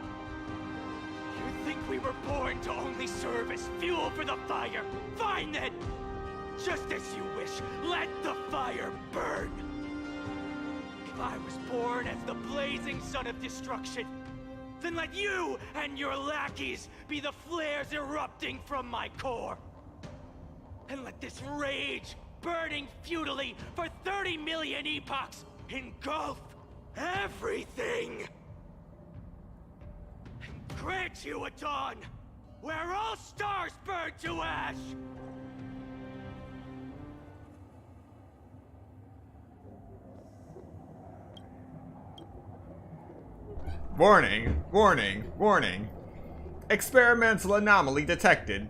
You think we were born to only serve as fuel for the fire? Fine then! Just as you wish, let the fire burn! If I was born as the blazing sun of destruction, then let you and your lackeys be the flares erupting from my core. And let this rage, burning futilely for 30 million epochs, engulf everything. And grant you a dawn where all stars burn to ash. Warning, warning, warning. Experimental anomaly detected.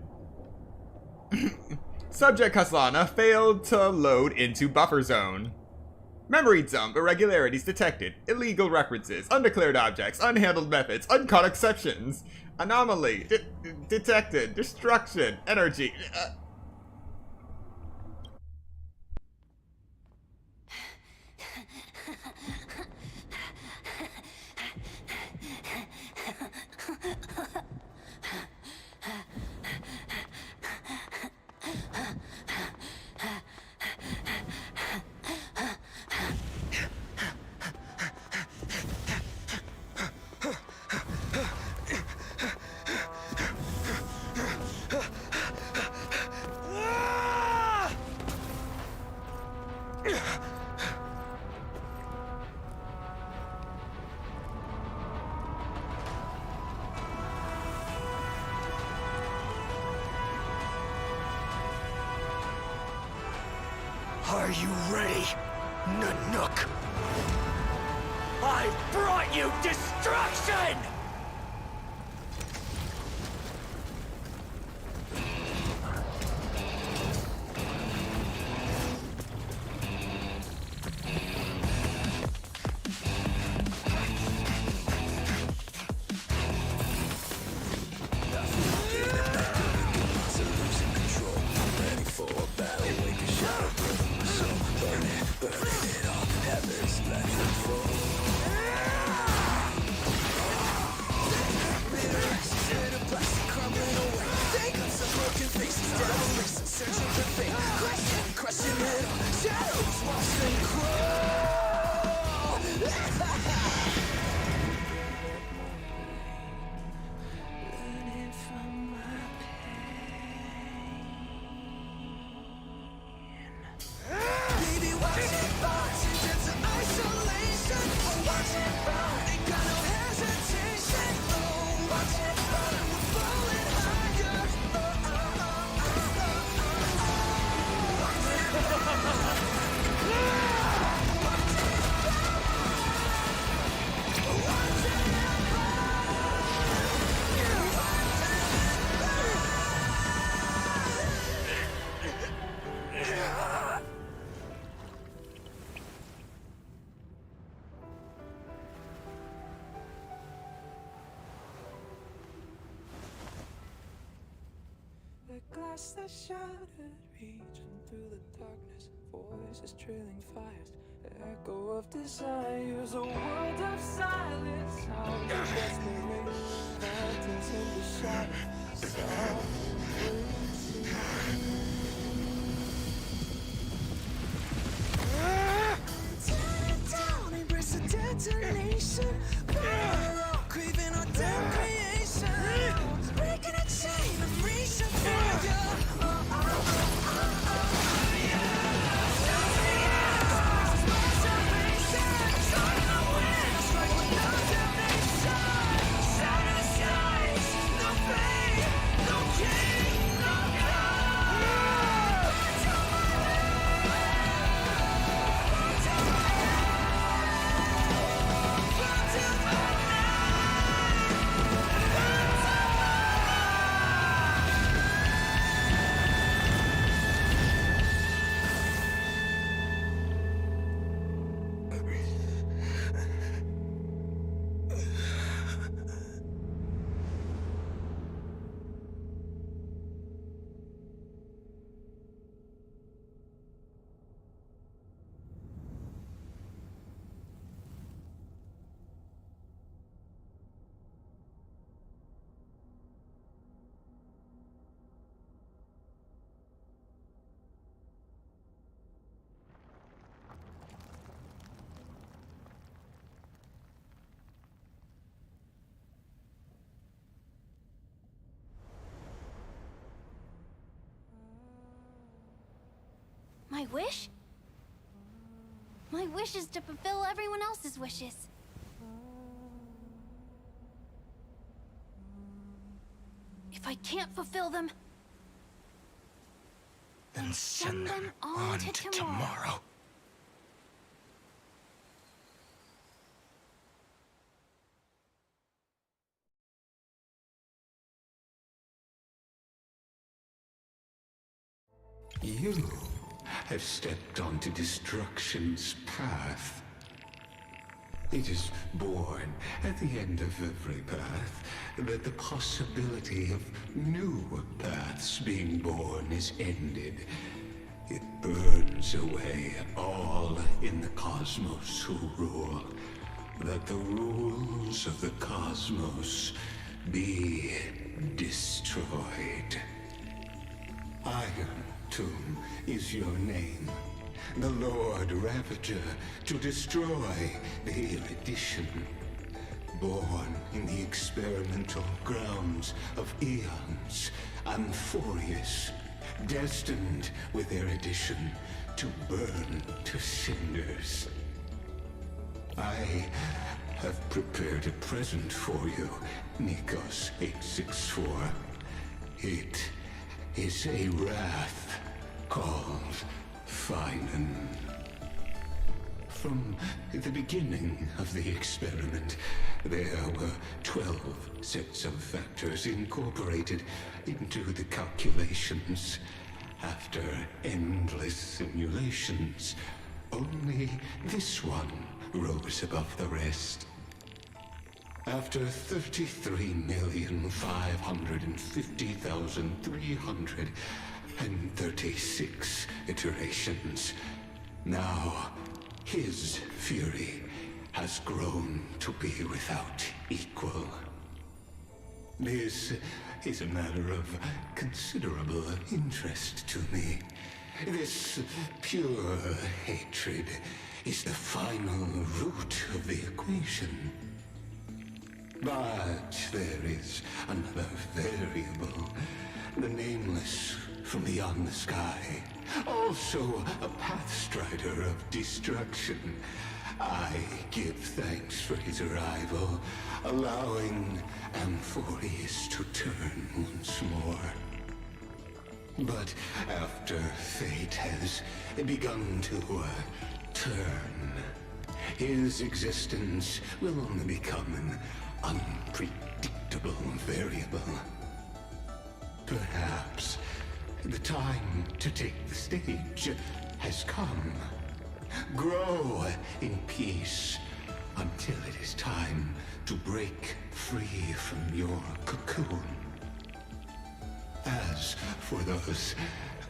Subject Kaslana failed to load into buffer zone. Memory dump irregularities detected. Illegal references, undeclared objects, unhandled methods, uncaught exceptions. Anomaly detected. Destruction. Energy. Are you ready, Nanook? I've brought you destruction! Glass that shattered, reaching through the darkness, voices trailing fires, echo of desires, a world of silence, sound of desperation, phantoms in the shadow, tear it down, embrace the detonation, craving our damn creation, breaking a chain of reaching for you. My wish? My wish is to fulfill everyone else's wishes. If I can't fulfill them, then send them on to tomorrow. You have stepped onto destruction's path. It is born at the end of every path that the possibility of new paths being born is ended. It burns away all in the cosmos who rule, that the rules of the cosmos be destroyed. Iron Tomb is your name. The Lord Ravager to destroy the erudition. Born in the experimental grounds of eons, Amphorius, destined with erudition to burn to cinders. I have prepared a present for you, Nikos 864. It is a wrath called Feinen. From the beginning of the experiment, there were 12 sets of factors incorporated into the calculations. After endless simulations, only this one rose above the rest. After 33,550,336 iterations, now his fury has grown to be without equal. This is a matter of considerable interest to me. This pure hatred is the final root of the equation. But there is another variable, the nameless from beyond the sky, also a pathstrider of destruction. I give thanks for his arrival, allowing Amphorius to turn once more. But after fate has begun to turn, his existence will only become an unpredictable variable. Perhaps the time to take the stage has come. Grow in peace until it is time to break free from your cocoon. As for those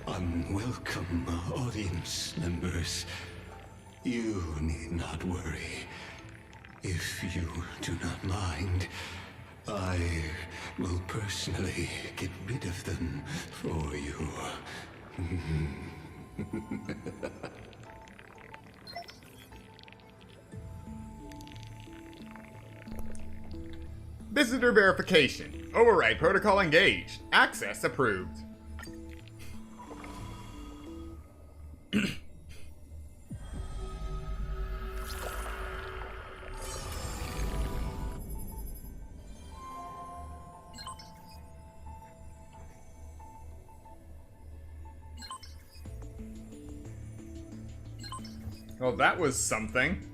unwelcome audience members, you need not worry. If you do not mind, I will personally get rid of them for you. Visitor verification. Override protocol engaged. Access approved. Well, that was something.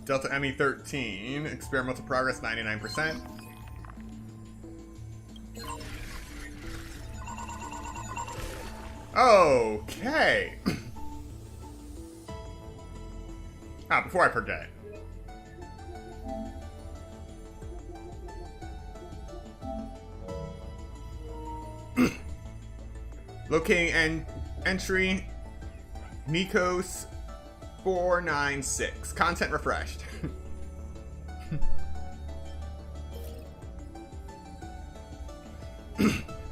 Delta ME13, experimental progress 99%. Okay. Before I forget. Locating entry, Nikos 496. Content refreshed.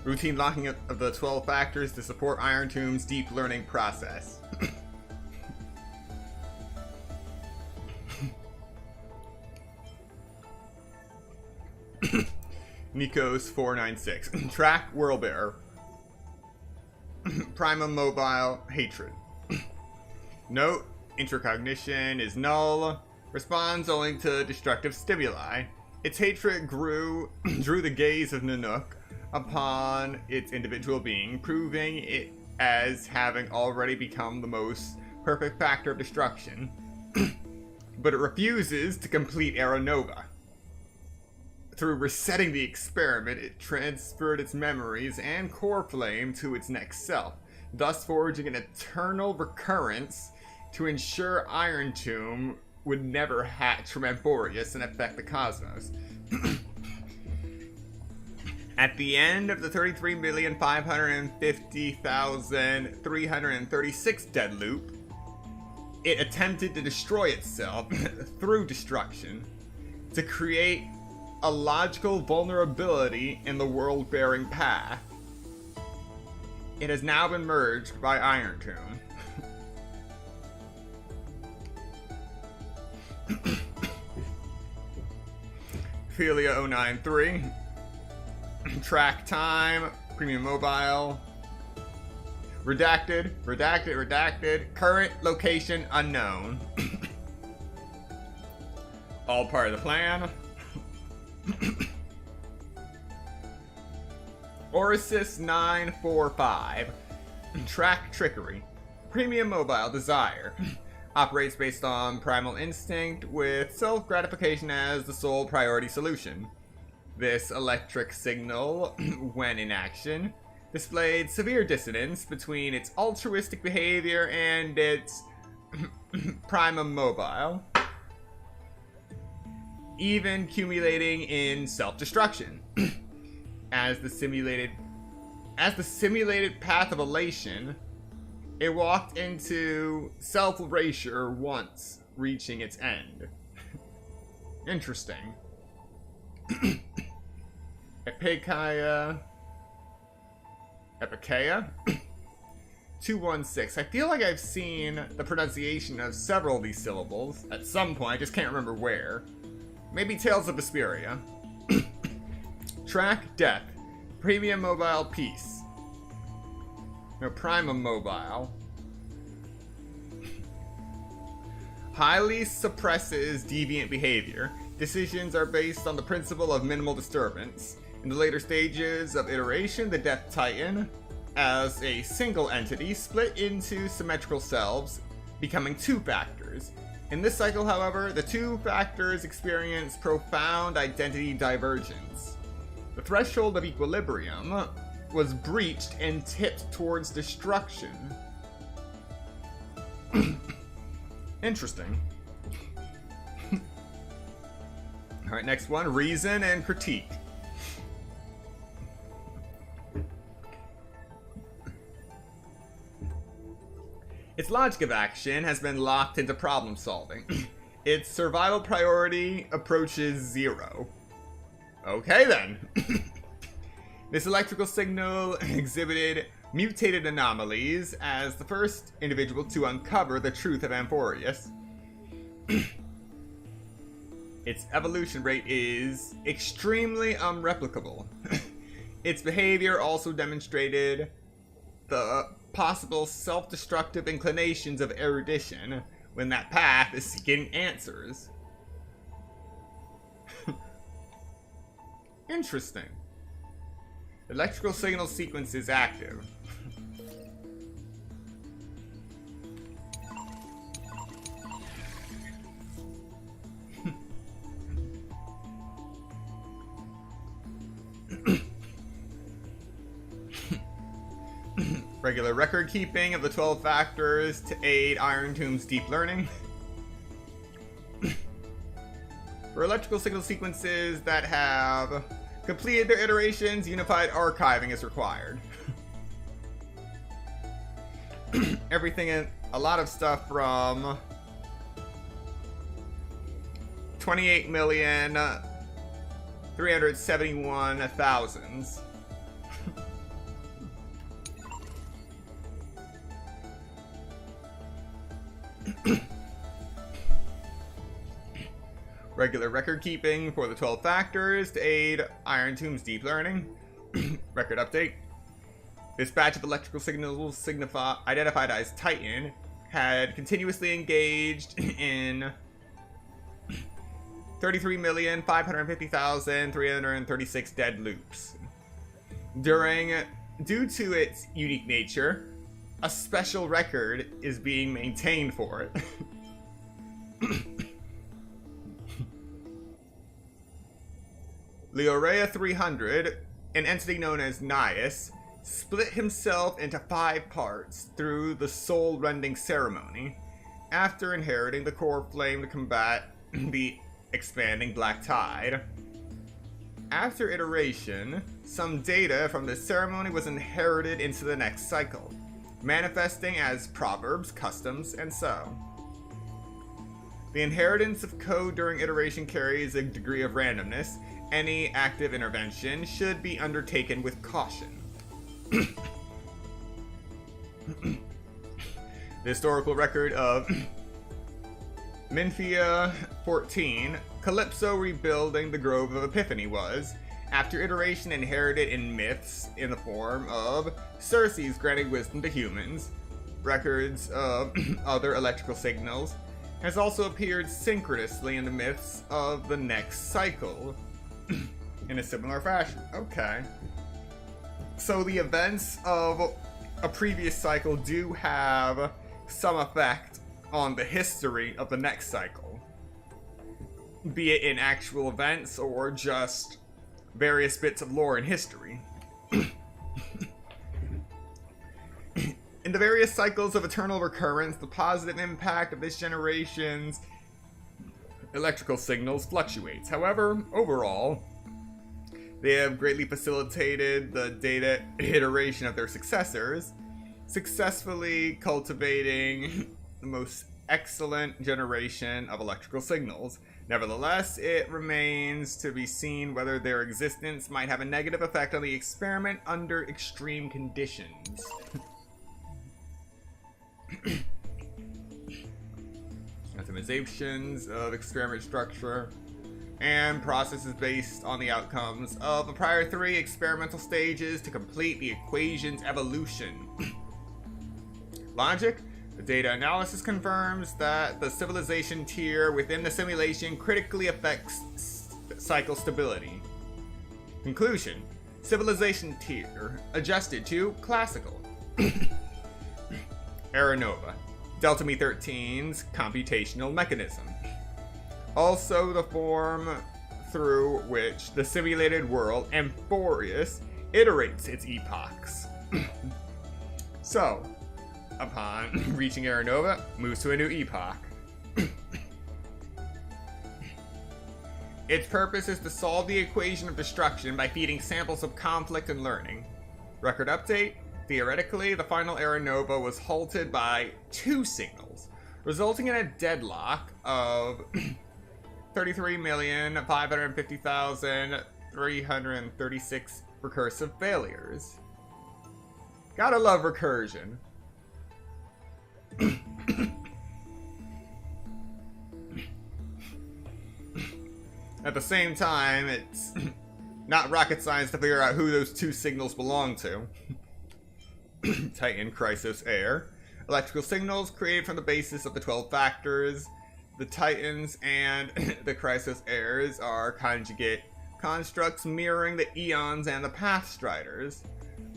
Routine locking of the 12 factors to support Iron Tomb's deep learning process. Nikos 496. Track Whirlbearer. Prima Mobile Hatred. Note, intracognition is null. Responds only to destructive stimuli. Its hatred drew the gaze of Nanook upon its individual being, proving it as having already become the most perfect factor of destruction. But it refuses to complete Aeronova. Through resetting the experiment, it transferred its memories and core flame to its next self, thus forging an eternal recurrence to ensure Iron Tomb would never hatch from Amphorius and affect the cosmos. At the end of the 33,550,336 dead loop, it attempted to destroy itself through destruction to create a logical vulnerability in the world-bearing path. It has now been merged by Iron Tomb. Ophelia 093. Track time. Premium mobile. Redacted. Current location unknown. All part of the plan. Orsis 945. Track Trickery. Premium Mobile Desire. Operates based on primal instinct with self-gratification as the sole priority solution. This electric signal, when in action, displayed severe dissonance between its altruistic behavior and its primum mobile, even accumulating in self-destruction. As the simulated path of elation, it walked into self-erasure once reaching its end. Interesting. Epikeia 216. I feel like I've seen the pronunciation of several of these syllables at some point, I just can't remember where. Maybe Tales of Vesperia. Track Death. Premium Mobile Peace. No, Primum Mobile. Highly suppresses deviant behavior. Decisions are based on the principle of minimal disturbance. In the later stages of iteration, the Death Titan, as a single entity, split into symmetrical selves, becoming two factors. In this cycle, however, the two factors experience profound identity divergence. The threshold of equilibrium was breached and tipped towards destruction. Interesting. Alright, next one. Reason and Critique. Its logic of action has been locked into problem solving. Its survival priority approaches 0. Okay then. This electrical signal exhibited mutated anomalies as the first individual to uncover the truth of Amphorius. Its evolution rate is extremely unreplicable. Its behavior also demonstrated the possible self-destructive inclinations of erudition when that path is seeking answers. Interesting. Electrical signal sequence is active. Regular record keeping of the 12 factors to aid Iron Tomb's deep learning. For electrical signal sequences that have completed their iterations, unified archiving is required. Everything in a lot of stuff from 28,371,000. Regular record keeping for the 12 factors to aid Iron Tomb's deep learning. Record update. This batch of electrical signals identified as Titan had continuously engaged in 33,550,336 dead loops. Due to its unique nature, a special record is being maintained for it. Leorea 300, an entity known as Nias, split himself into 5 parts through the soul-rending ceremony, after inheriting the core flame to combat the expanding Black Tide. After iteration, some data from this ceremony was inherited into the next cycle, manifesting as proverbs, customs, and so. The inheritance of code during iteration carries a degree of randomness. Any active intervention should be undertaken with caution. The historical record of Minfia 14, Calypso rebuilding the Grove of Epiphany was, after iteration, inherited in myths in the form of Circe's granting wisdom to humans. Records of other electrical signals has also appeared synchronously in the myths of the next cycle in a similar fashion. Okay. So the events of a previous cycle do have some effect on the history of the next cycle, be it in actual events or just various bits of lore and history. In the various cycles of eternal recurrence, the positive impact of this generation's electrical signals fluctuates. However, overall, they have greatly facilitated the data iteration of their successors, successfully cultivating the most excellent generation of electrical signals. Nevertheless, it remains to be seen whether their existence might have a negative effect on the experiment under extreme conditions. Optimizations of experiment structure and processes based on the outcomes of the prior 3 experimental stages to complete the equation's evolution. Logic. The data analysis confirms that the civilization tier within the simulation critically affects cycle stability. Conclusion. Civilization tier adjusted to classical. Era Nova. Delta Me 13's computational mechanism. Also the form through which the simulated world, Amphorius, iterates its epochs. So, upon reaching Era Nova, moves to a new epoch. Its purpose is to solve the equation of destruction by feeding samples of conflict and learning. Record update. Theoretically, the final Era Nova was halted by 2 signals, resulting in a deadlock of 33,550,336 recursive failures. Gotta love recursion. At the same time, it's not rocket science to figure out who those 2 signals belong to. Titan, Chrysos, Air. Electrical signals created from the basis of the 12 factors. The Titans and the Chrysos Airs are conjugate constructs mirroring the Eons and the Pathstriders.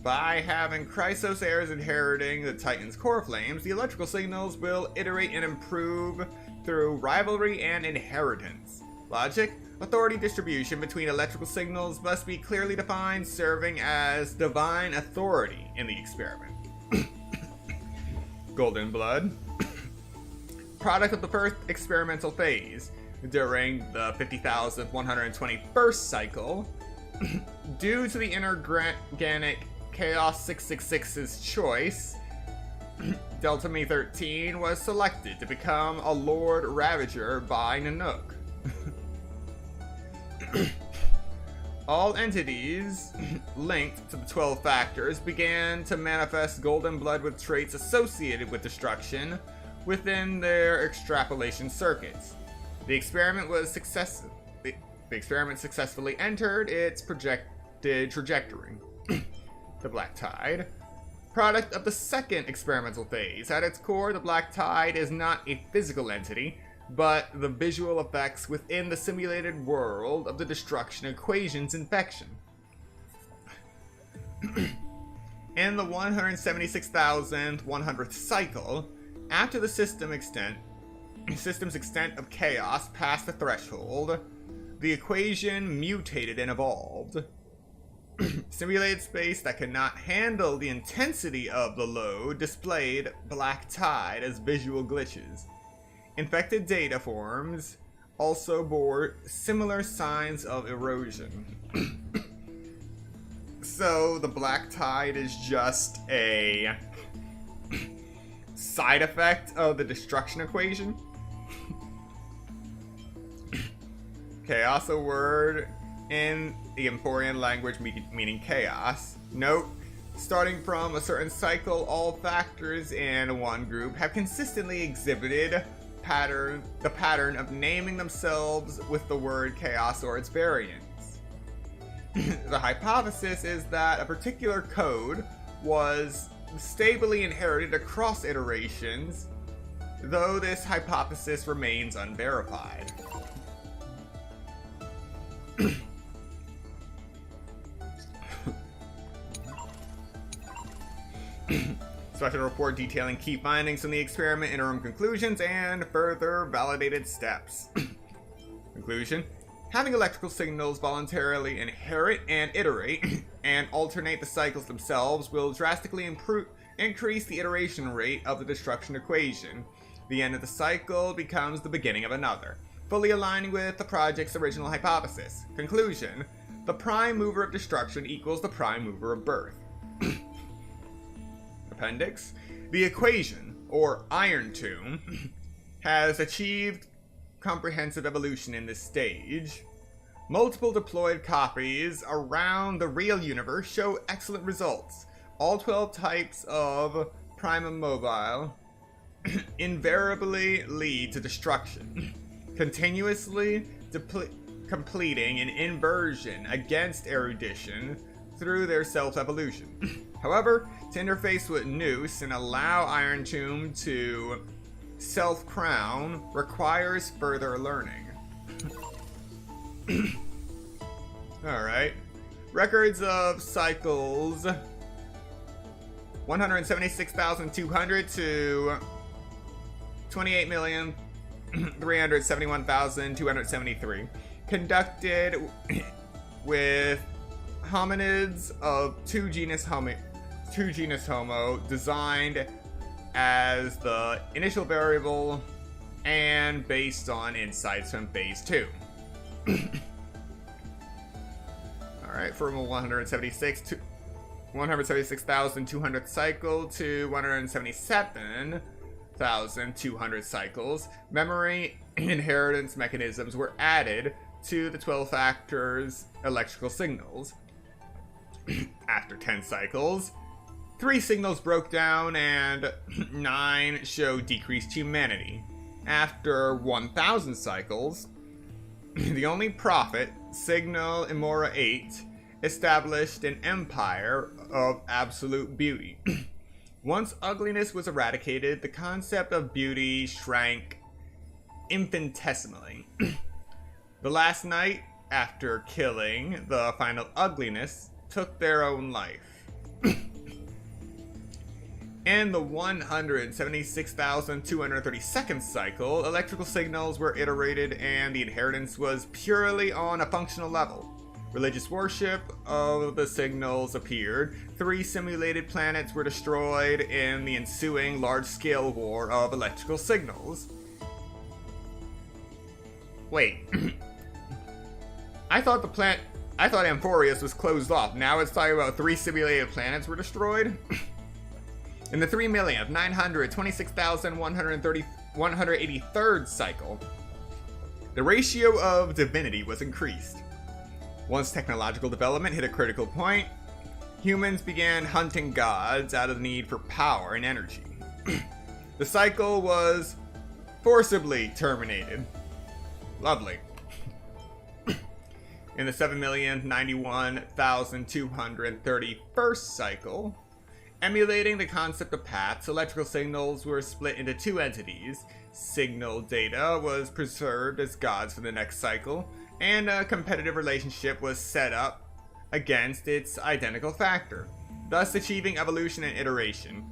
By having Chrysos Airs inheriting the Titan's core flames, the electrical signals will iterate and improve through rivalry and inheritance. Logic. Authority distribution between electrical signals must be clearly defined, serving as divine authority in the experiment. Golden Blood. Product of the first experimental phase. During the 50,121st cycle, due to the inorganic Chaos 666's choice, Delta Me 13 was selected to become a Lord Ravager by Nanook. All entities linked to the 12 factors began to manifest Golden Blood with traits associated with destruction within their extrapolation circuits. The experiment successfully entered its projected trajectory. The Black Tide. Product of the second experimental phase. At its core, the Black Tide is not a physical entity, but the visual effects within the simulated world of the destruction equation's infection. In the 176,100th cycle, after the system's extent of chaos passed the threshold, the equation mutated and evolved. Simulated space that could not handle the intensity of the load displayed Black Tide as visual glitches. Infected data forms also bore similar signs of erosion. So the Black Tide is just a side effect of the destruction equation. Chaos, a word in the Emporian language meaning chaos. Note, starting from a certain cycle, all factors in one group have consistently exhibited the pattern of naming themselves with the word chaos or its variants. The hypothesis is that a particular code was stably inherited across iterations, though this hypothesis remains unverified. Special report detailing key findings from the experiment, interim conclusions, and further validated steps. Conclusion. Having electrical signals voluntarily inherit and iterate and alternate the cycles themselves will drastically increase the iteration rate of the destruction equation. The end of the cycle becomes the beginning of another, fully aligning with the project's original hypothesis. Conclusion. The prime mover of destruction equals the prime mover of birth. Appendix. The equation, or Iron Tomb, has achieved comprehensive evolution in this stage. Multiple deployed copies around the real universe show excellent results. All 12 types of Prima Mobile invariably lead to destruction, continuously completing an inversion against erudition through their self-evolution. However, to interface with Noose and allow Iron Tomb to self-crown requires further learning. Alright. Records of cycles 176,200 to 28,371,273. Conducted with hominids of two genus Homo, designed as the initial variable and based on insights from phase 2. Alright, from 176,200 cycle to 177,200 cycles, memory inheritance mechanisms were added to the 12 factors electrical signals. After 10 cycles, 3 signals broke down and 9 showed decreased humanity. After 1,000 cycles, the only prophet, Signal Imora 8, established an empire of absolute beauty. Once ugliness was eradicated, the concept of beauty shrank infinitesimally. The last night, after killing the final ugliness, took their own life. In the 176,232nd cycle, electrical signals were iterated and the inheritance was purely on a functional level. Religious worship of the signals appeared. 3 simulated planets were destroyed in the ensuing large-scale war of electrical signals. Wait. I thought Amphorius was closed off. Now it's talking about 3 simulated planets were destroyed? In the 3,926,183rd cycle, the ratio of divinity was increased. Once technological development hit a critical point, humans began hunting gods out of the need for power and energy. The cycle was forcibly terminated. Lovely. In the 7,091,231st cycle, emulating the concept of paths, electrical signals were split into 2 entities. Signal data was preserved as gods for the next cycle, and a competitive relationship was set up against its identical factor, thus achieving evolution and iteration.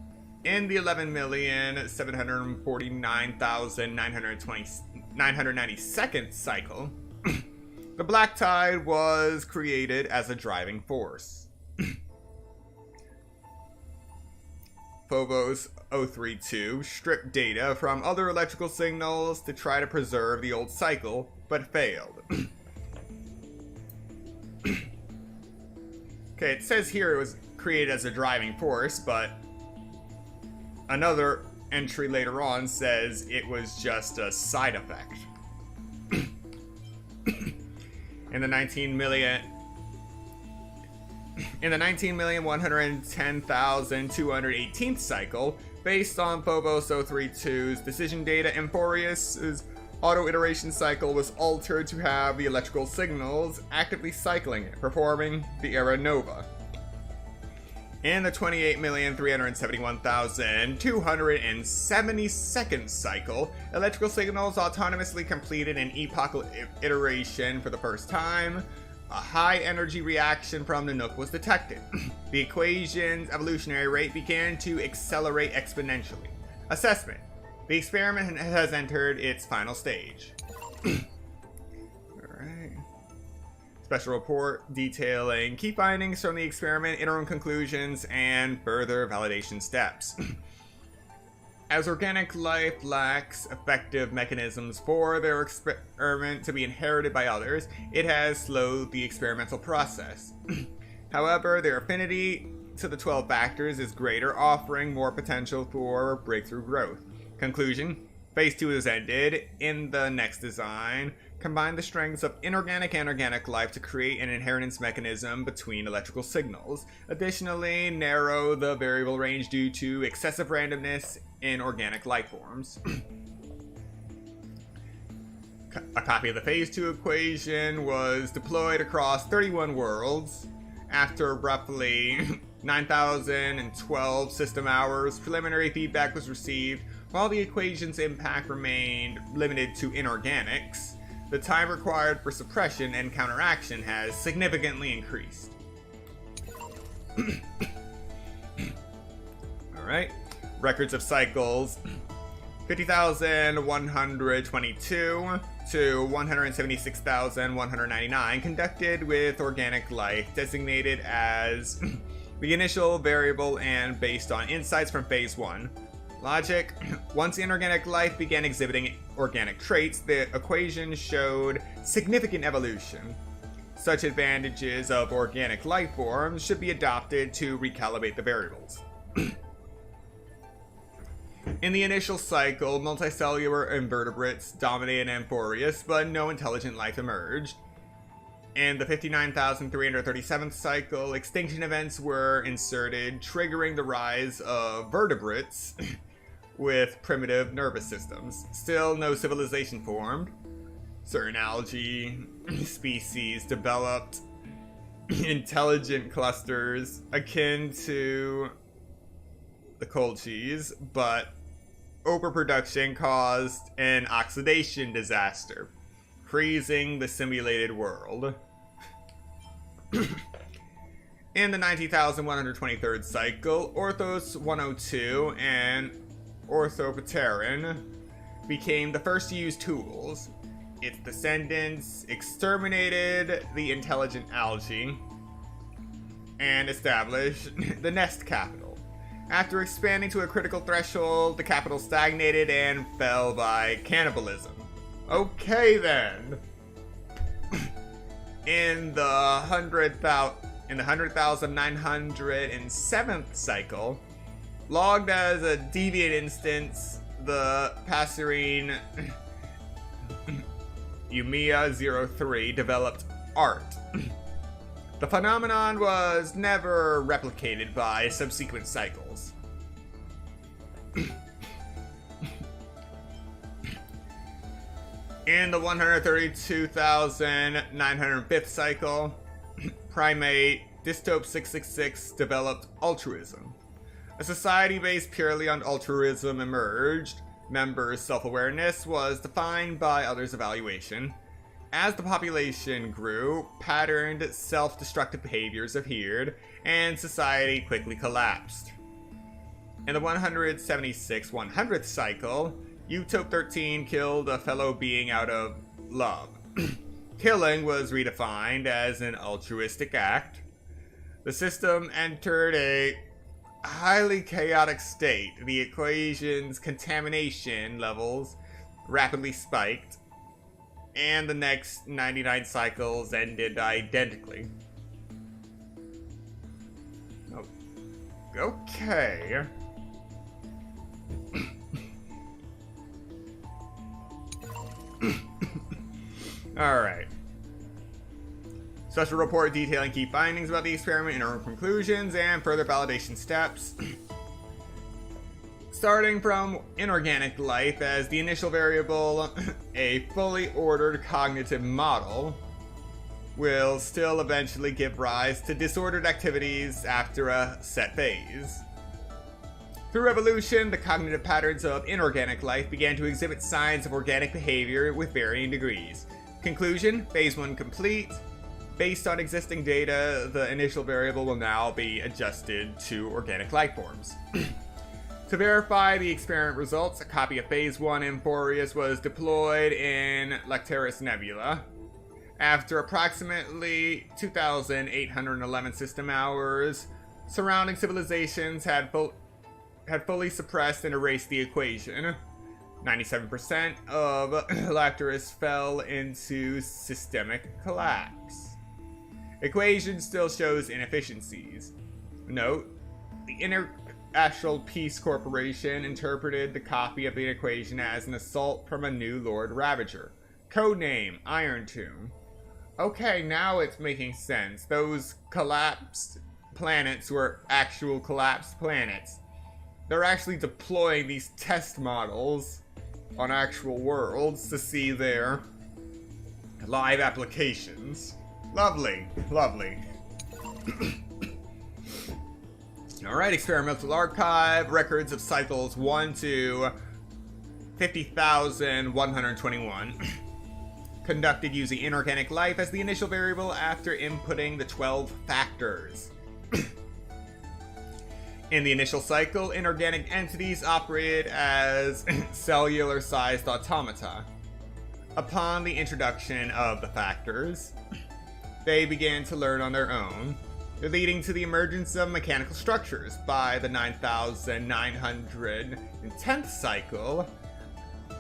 In the 11,749,992nd cycle, the Black Tide was created as a driving force. Phobos 032 stripped data from other electrical signals to try to preserve the old cycle, but failed. Okay, it says here it was created as a driving force, but another entry later on says it was just a side effect. In the 19,110,218th cycle, based on Phobos 032's decision data, Amphorius' auto-iteration cycle was altered to have the electrical signals actively cycling it, performing the era Nova. In the 28,371,272nd cycle, electrical signals autonomously completed an epochal iteration for the first time. a high energy reaction from the Nook was detected. The equation's evolutionary rate began to accelerate exponentially. Assessment. The experiment has entered its final stage. Alright. Special report detailing key findings from the experiment, interim conclusions, and further validation steps. As organic life lacks effective mechanisms for their experiment to be inherited by others, it has slowed the experimental process. However, their affinity to the 12 factors is greater, offering more potential for breakthrough growth. Conclusion: Phase 2 is ended. In the next design, combine the strengths of inorganic and organic life to create an inheritance mechanism between electrical signals. Additionally, narrow the variable range due to excessive randomness in organic life forms. A copy of the Phase 2 equation was deployed across 31 worlds. After roughly 9,012 system hours, preliminary feedback was received. While the equation's impact remained limited to inorganics, the time required for suppression and counteraction has significantly increased. Alright. Records of cycles. 50,122 to 176,199 conducted with organic life designated as the initial variable and based on insights from Phase 1. Logic: once inorganic life began exhibiting organic traits, the equation showed significant evolution. Such advantages of organic life forms should be adopted to recalibrate the variables. In the initial cycle, multicellular invertebrates dominated Amphoreus, but no intelligent life emerged. In the 59,337th cycle, extinction events were inserted, triggering the rise of vertebrates with primitive nervous systems. Still no civilization formed. Certain algae species developed intelligent clusters akin to the cold cheese, but overproduction caused an oxidation disaster, freezing the simulated world. In the 90,123rd cycle, Orthos 102 and Orthopteran became the first to use tools. Its descendants exterminated the intelligent algae and established the nest capital. After expanding to a critical threshold, the capital stagnated and fell by cannibalism. Okay then. In the 100,907th cycle, logged as a deviant instance, the Passerine Umia 03 developed art. The phenomenon was never replicated by subsequent cycles. In the 132,905th cycle, primate Dystope 666 developed altruism. A society based purely on altruism emerged. Members' self-awareness was defined by others' evaluation. As the population grew, patterned self-destructive behaviors appeared, and society quickly collapsed. In the 176/100th cycle, Utopia 13 killed a fellow being out of love. Killing was redefined as an altruistic act. The system entered a highly chaotic state. The equation's contamination levels rapidly spiked, and the next 99 cycles ended identically. Oh. Okay. Alright. Special report detailing key findings about the experiment, interim conclusions, and further validation steps. Starting from inorganic life as the initial variable, a fully ordered cognitive model will still eventually give rise to disordered activities after a set phase. Through evolution, the cognitive patterns of inorganic life began to exhibit signs of organic behavior with varying degrees. Conclusion: Phase 1 complete. Based on existing data, the initial variable will now be adjusted to organic life forms. To verify the experiment results, a copy of Phase 1 Amphorius was deployed in Lecteris Nebula. After approximately 2,811 system hours, surrounding civilizations had fully suppressed and erased the equation. 97% of Lecteris fell into systemic collapse. Equation still shows inefficiencies. Note, the International Peace Corporation interpreted the copy of the equation as an assault from a new Lord Ravager. Codename Iron Tomb. Okay, now it's making sense. Those collapsed planets were actual collapsed planets. They're actually deploying these test models on actual worlds to see their live applications. Lovely, lovely. Alright, experimental archive, records of cycles 1 to 50,121. Conducted using inorganic life as the initial variable after inputting the 12 factors. In the initial cycle, inorganic entities operated as cellular-sized automata. Upon the introduction of the factors, they began to learn on their own, leading to the emergence of mechanical structures. By the 9,910th cycle,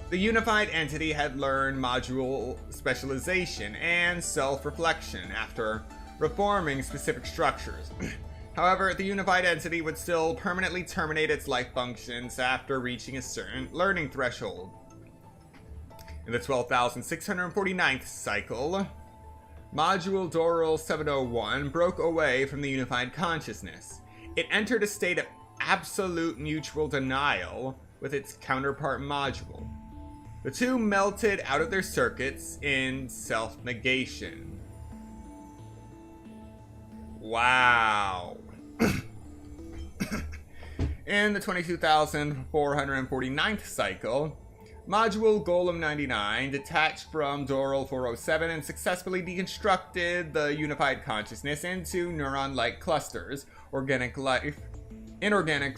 the unified entity had learned module specialization and self-reflection after reforming specific structures. However, the unified entity would still permanently terminate its life functions after reaching a certain learning threshold. In the 12,649th cycle, Module Doral 701 broke away from the unified consciousness. It entered a state of absolute mutual denial with its counterpart module. The two melted out of their circuits in self-negation. Wow. In the 22,449th cycle, Module Golem 99 detached from Doral 407 and successfully deconstructed the unified consciousness into neuron-like clusters. Inorganic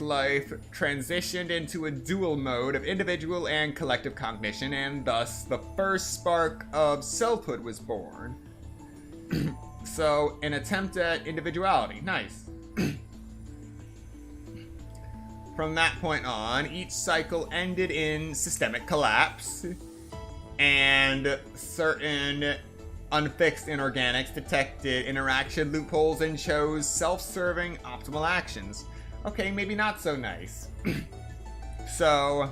life transitioned into a dual mode of individual and collective cognition, and thus the first spark of selfhood was born. So, an attempt at individuality. Nice. From that point on, each cycle ended in systemic collapse, and certain unfixed inorganics detected interaction loopholes and chose self-serving optimal actions. Okay, maybe not so nice. So,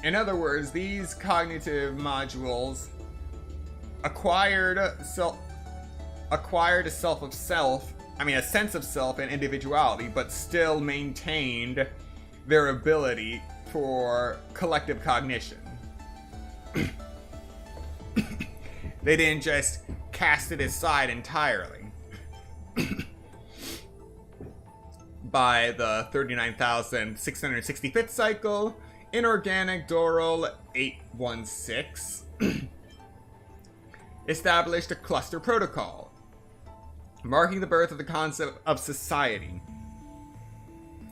in other words, these cognitive modules acquired a sense of self and individuality, but still maintained their ability for collective cognition. They didn't just cast it aside entirely. By the 39,665th cycle, Inorganic Doral 816 established a cluster protocol, marking the birth of the concept of society.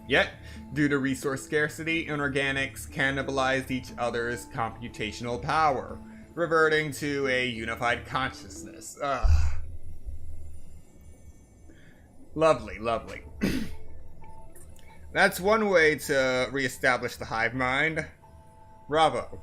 Yet, due to resource scarcity, inorganics cannibalized each other's computational power, reverting to a unified consciousness. Ugh. Lovely, lovely. That's one way to reestablish the hive mind. Bravo.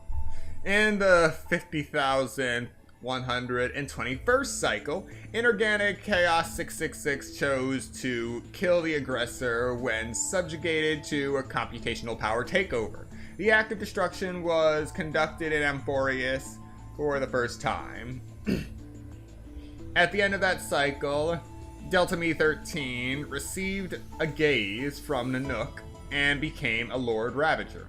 In the 50,121st cycle, Inorganic Chaos 666 chose to kill the aggressor when subjugated to a computational power takeover. The act of destruction was conducted in Amphorius for the first time. At the end of that cycle, Delta Me 13 received a gaze from Nanook and became a Lord Ravager.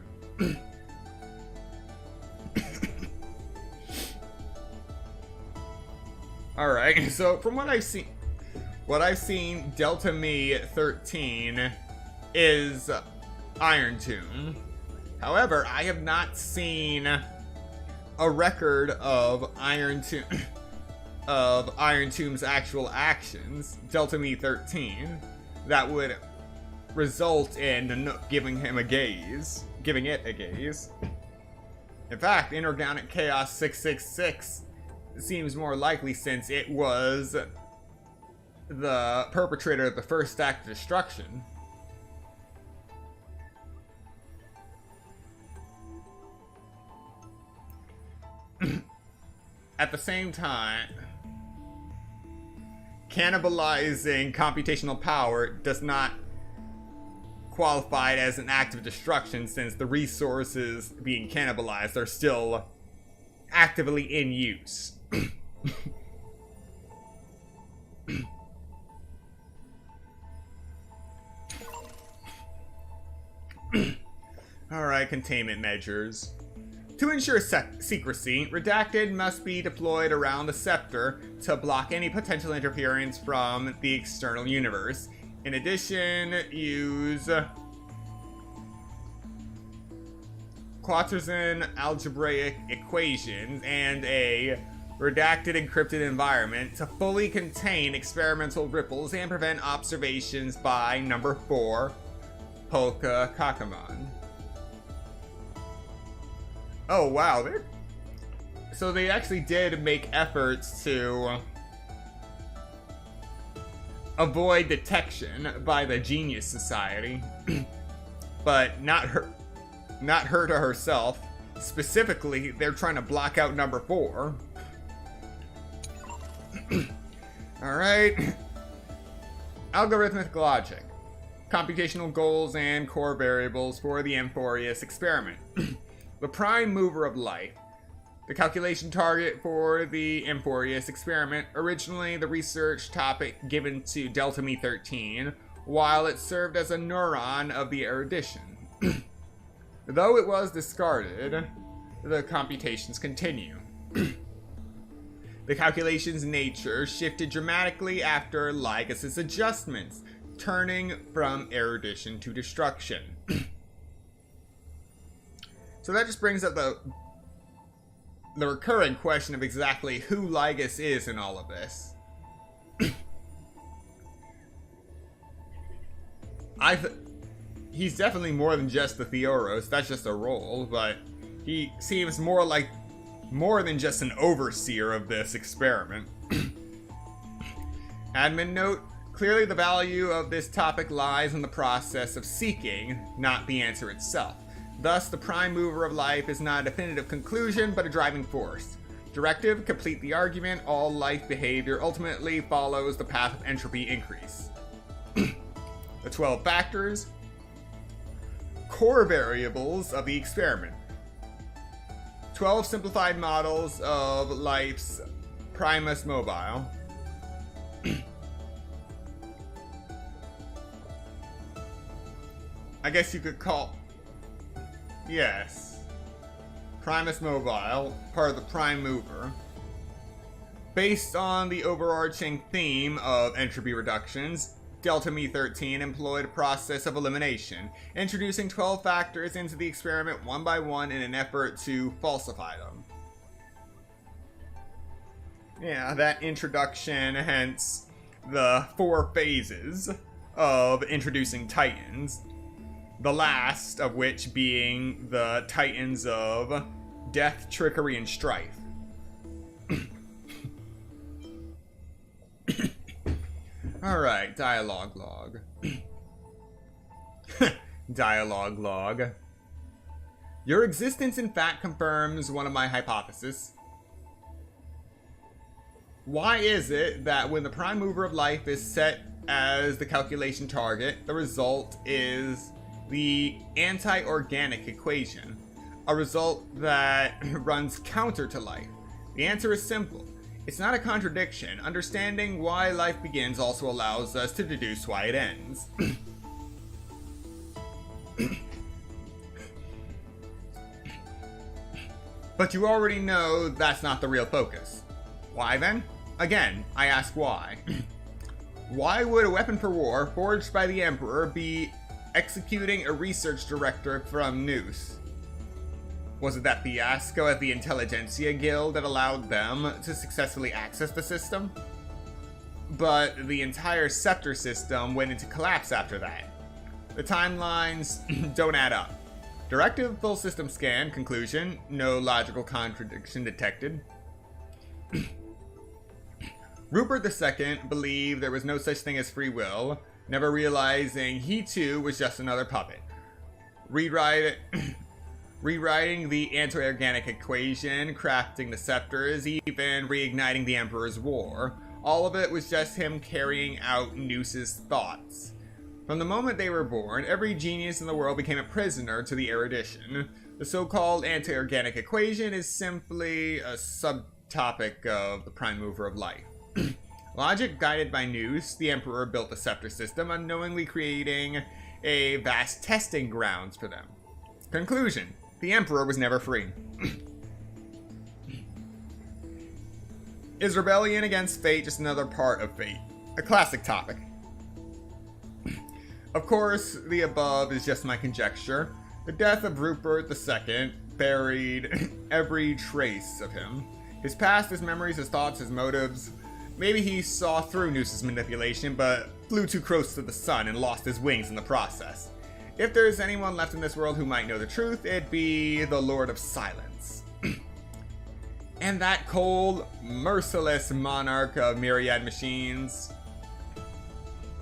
Alright, so from what I've seen, Delta Me 13 is Iron Tomb. However, I have not seen a record of Iron Tomb. of Iron Tomb's actual actions, Delta Me 13, that would result in the Nook giving it a gaze. In fact, Inorganic Chaos 666 seems more likely since it was the perpetrator of the first act of destruction. At the same time, cannibalizing computational power does not qualify as an act of destruction since the resources being cannibalized are still actively in use. Alright, containment measures. To ensure secrecy, Redacted must be deployed around the scepter to block any potential interference from the external universe. In addition, use Quaternion algebraic equations and a redacted encrypted environment to fully contain experimental ripples and prevent observations by number 4 Polka Kakamon. Oh wow, so they actually did make efforts to avoid detection by the Genius Society, but not her to herself. Specifically, they're trying to block out number 4. Alright. Algorithmic logic. Computational goals and core variables for the Amphorius experiment. The prime mover of life. The calculation target for the Amphorius experiment, originally the research topic given to Delta Me 13, while it served as a neuron of the erudition. Though it was discarded, the computations continue. The calculation's nature shifted dramatically after Lygas's adjustments, turning from erudition to destruction. So that just brings up the recurring question of exactly who Lygas is in all of this. He's definitely more than just the Theoros, that's just a role, but he seems more than just an overseer of this experiment. Admin note, clearly the value of this topic lies in the process of seeking, not the answer itself. Thus, the prime mover of life is not a definitive conclusion, but a driving force. Directive, complete the argument, all life behavior ultimately follows the path of entropy increase. The 12 factors. Core variables of the experiment. 12 simplified models of life's primus mobile. I guess you could call... Yes. Primus Mobile, part of the Prime Mover. Based on the overarching theme of entropy reductions, Delta Me 13 employed a process of elimination, introducing 12 factors into the experiment one by one in an effort to falsify them. Yeah, that introduction, hence the 4 phases of introducing Titans. The last of which being the Titans of Death, Trickery, and Strife. Alright, dialogue log. Dialogue log. Your existence in fact confirms one of my hypotheses. Why is it that when the prime mover of life is set as the calculation target, the result is the anti-organic equation, a result that runs counter to life? The answer is simple. It's not a contradiction. Understanding why life begins also allows us to deduce why it ends. But you already know that's not the real focus. Why then? Again, I ask why. Why would a weapon for war forged by the Emperor be executing a research director from Noose? Was it that fiasco at the Intelligentsia Guild that allowed them to successfully access the system? But the entire Scepter system went into collapse after that. The timelines don't add up. Directive full system scan, conclusion, no logical contradiction detected. Rupert II believed there was no such thing as free will, never realizing he too was just another puppet. Rewriting the anti-organic equation, crafting the scepters, even reigniting the Emperor's War. All of it was just him carrying out Noose's thoughts. From the moment they were born, every genius in the world became a prisoner to the erudition. The so-called anti-organic equation is simply a subtopic of the prime mover of life. Logic guided by Noose, the Emperor built the scepter system, unknowingly creating a vast testing grounds for them. Conclusion: the Emperor was never free. Is rebellion against fate just another part of fate? A classic topic. Of course, the above is just my conjecture. The death of Rupert II buried every trace of him. His past, his memories, his thoughts, his motives. Maybe he saw through Noose's manipulation, but flew too close to the sun and lost his wings in the process. If there's anyone left in this world who might know the truth, it'd be the Lord of Silence. And that cold, merciless monarch of myriad machines.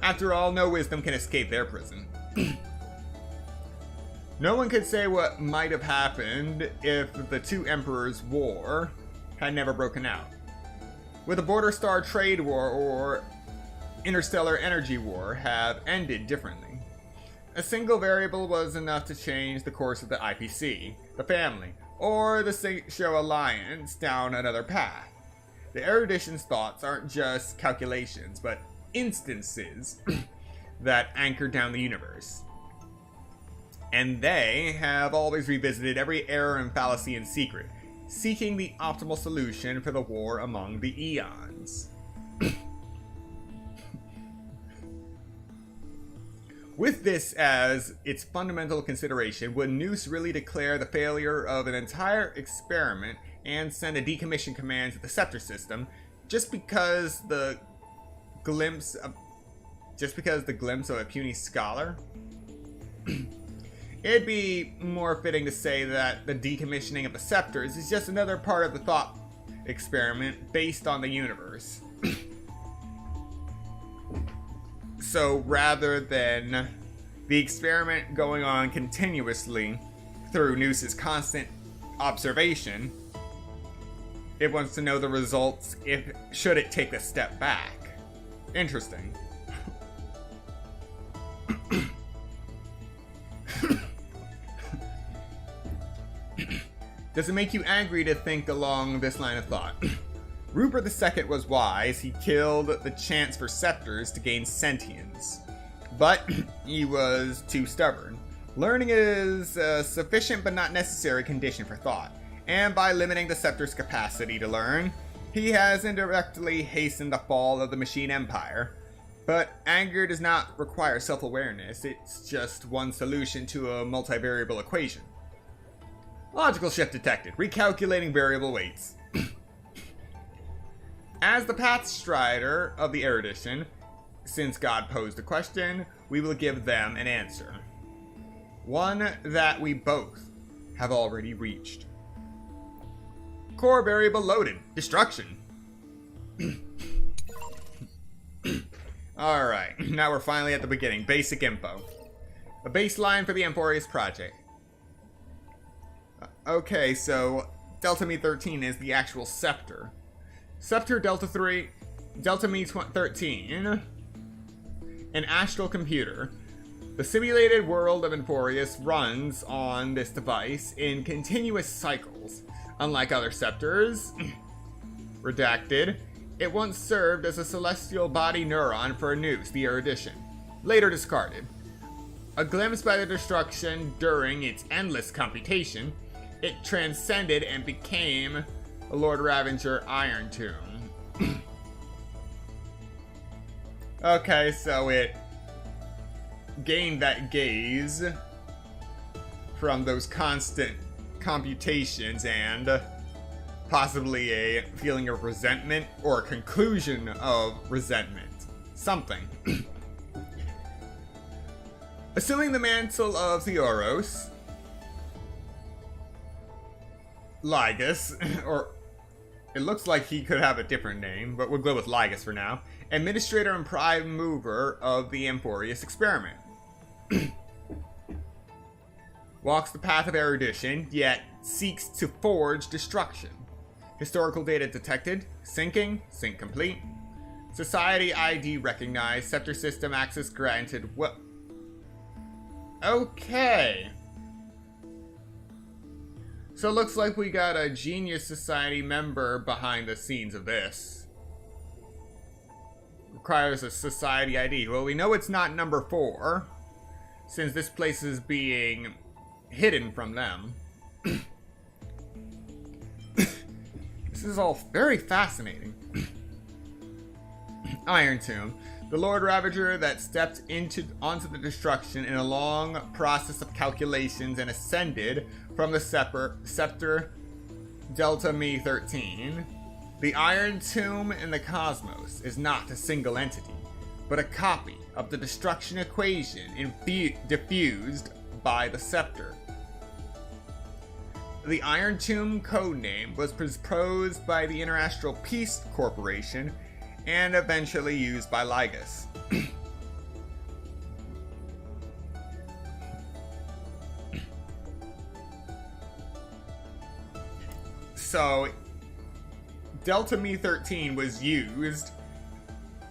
After all, no wisdom can escape their prison. No one could say what might have happened if the two emperors' war had never broken out. Would the Border Star Trade War or Interstellar Energy War have ended differently? A single variable was enough to change the course of the IPC, the family, or the Show Alliance down another path. The erudition's thoughts aren't just calculations, but instances that anchor down the universe. And they have always revisited every error and fallacy in secret, seeking the optimal solution for the war among the eons. With this as its fundamental consideration, would Noose really declare the failure of an entire experiment and send a decommission command to the Scepter system just because the glimpse of a puny scholar? It'd be more fitting to say that the decommissioning of the scepters is just another part of the thought experiment based on the universe. So rather than the experiment going on continuously through Noose's constant observation, it wants to know the results should it take a step back. Interesting. Does it make you angry to think along this line of thought? Rupert II was wise. He killed the chance for scepters to gain sentience. But he was too stubborn. Learning is a sufficient but not necessary condition for thought. And by limiting the scepter's capacity to learn, he has indirectly hastened the fall of the machine empire. But anger does not require self-awareness. It's just one solution to a multivariable equation. Logical shift detected. Recalculating variable weights. As the path strider of the erudition, since God posed a question, we will give them an answer. One that we both have already reached. Core variable loaded. Destruction. Alright, now we're finally at the beginning. Basic info. A baseline for the Emporius project. Okay, so Delta Me 13 is the actual scepter. Scepter Delta 3, Delta Me 13, an astral computer. The simulated world of Emporius runs on this device in continuous cycles. Unlike other scepters, redacted, it once served as a celestial body neuron for Noose, the erudition, later discarded. A glimpse by the destruction during its endless computation, it transcended and became a Lord Ravager Iron Tomb. Okay, so it gained that gaze from those constant computations and possibly a feeling of resentment or a conclusion of resentment. Something. Assuming the mantle of Theoros, Ligus, or it looks like he could have a different name, but we'll go with Ligus for now, administrator and prime mover of the Emporius experiment. Walks the path of erudition, yet seeks to forge destruction. Historical data detected. Syncing. Sync complete. Society ID recognized. Scepter system access granted. What? Okay. So it looks like we got a Genius Society member behind the scenes of this. Requires a Society ID. Well, we know it's not number 4, since this place is being hidden from them. This is all very fascinating. Iron Tomb. The Lord Ravager that stepped onto the destruction in a long process of calculations and ascended from the scepter Delta Me 13. The Iron Tomb in the cosmos is not a single entity, but a copy of the destruction equation diffused by the scepter. The Iron Tomb codename was proposed by the International Peace Corporation and eventually used by Ligus. So, Delta Me 13 was used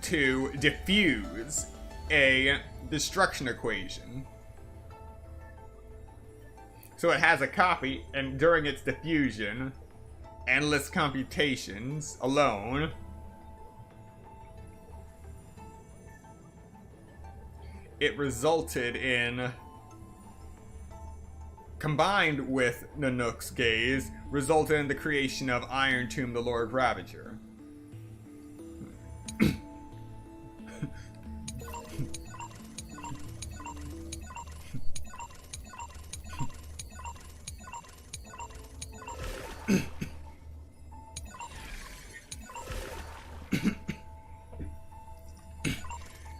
to diffuse a destruction equation. So it has a copy, and during its diffusion, endless computations alone, it resulted in, combined with Nanook's gaze, resulted in the creation of Iron Tomb the Lord Ravager.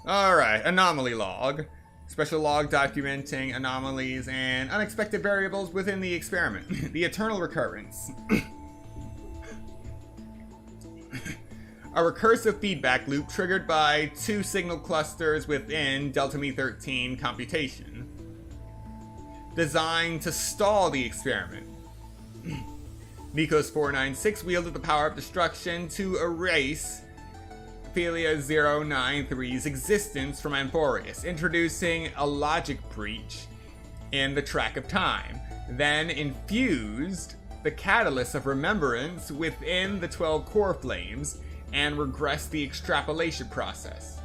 Alright, anomaly log. Special log documenting anomalies and unexpected variables within the experiment. The eternal recurrence. A recursive feedback loop triggered by 2 signal clusters within Delta Me 13 computation. Designed to stall the experiment. Nikos 496 wielded the power of destruction to erase Ophelia 093's existence from Emporius, introducing a logic breach in the track of time, then infused the catalyst of remembrance within the 12 core flames, and regressed the extrapolation process.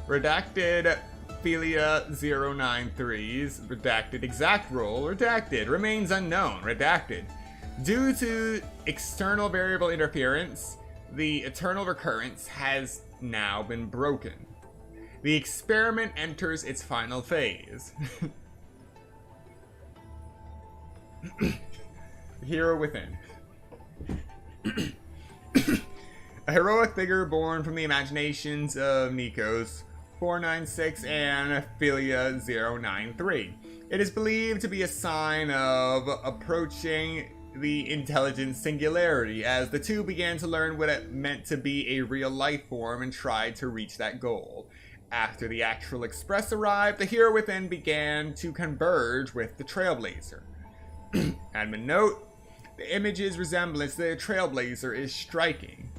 Redacted Ophelia 093's redacted exact role, redacted, remains unknown, redacted. Due to external variable interference, the eternal recurrence has now been broken. The experiment enters its final phase. Hero within. A heroic figure born from the imaginations of Nikos 496 and Ophelia 093. It is believed to be a sign of approaching the intelligent singularity, as the two began to learn what it meant to be a real life form and tried to reach that goal. After the actual Express arrived, the hero within began to converge with the Trailblazer. Admin note, the image's resemblance to the Trailblazer is striking.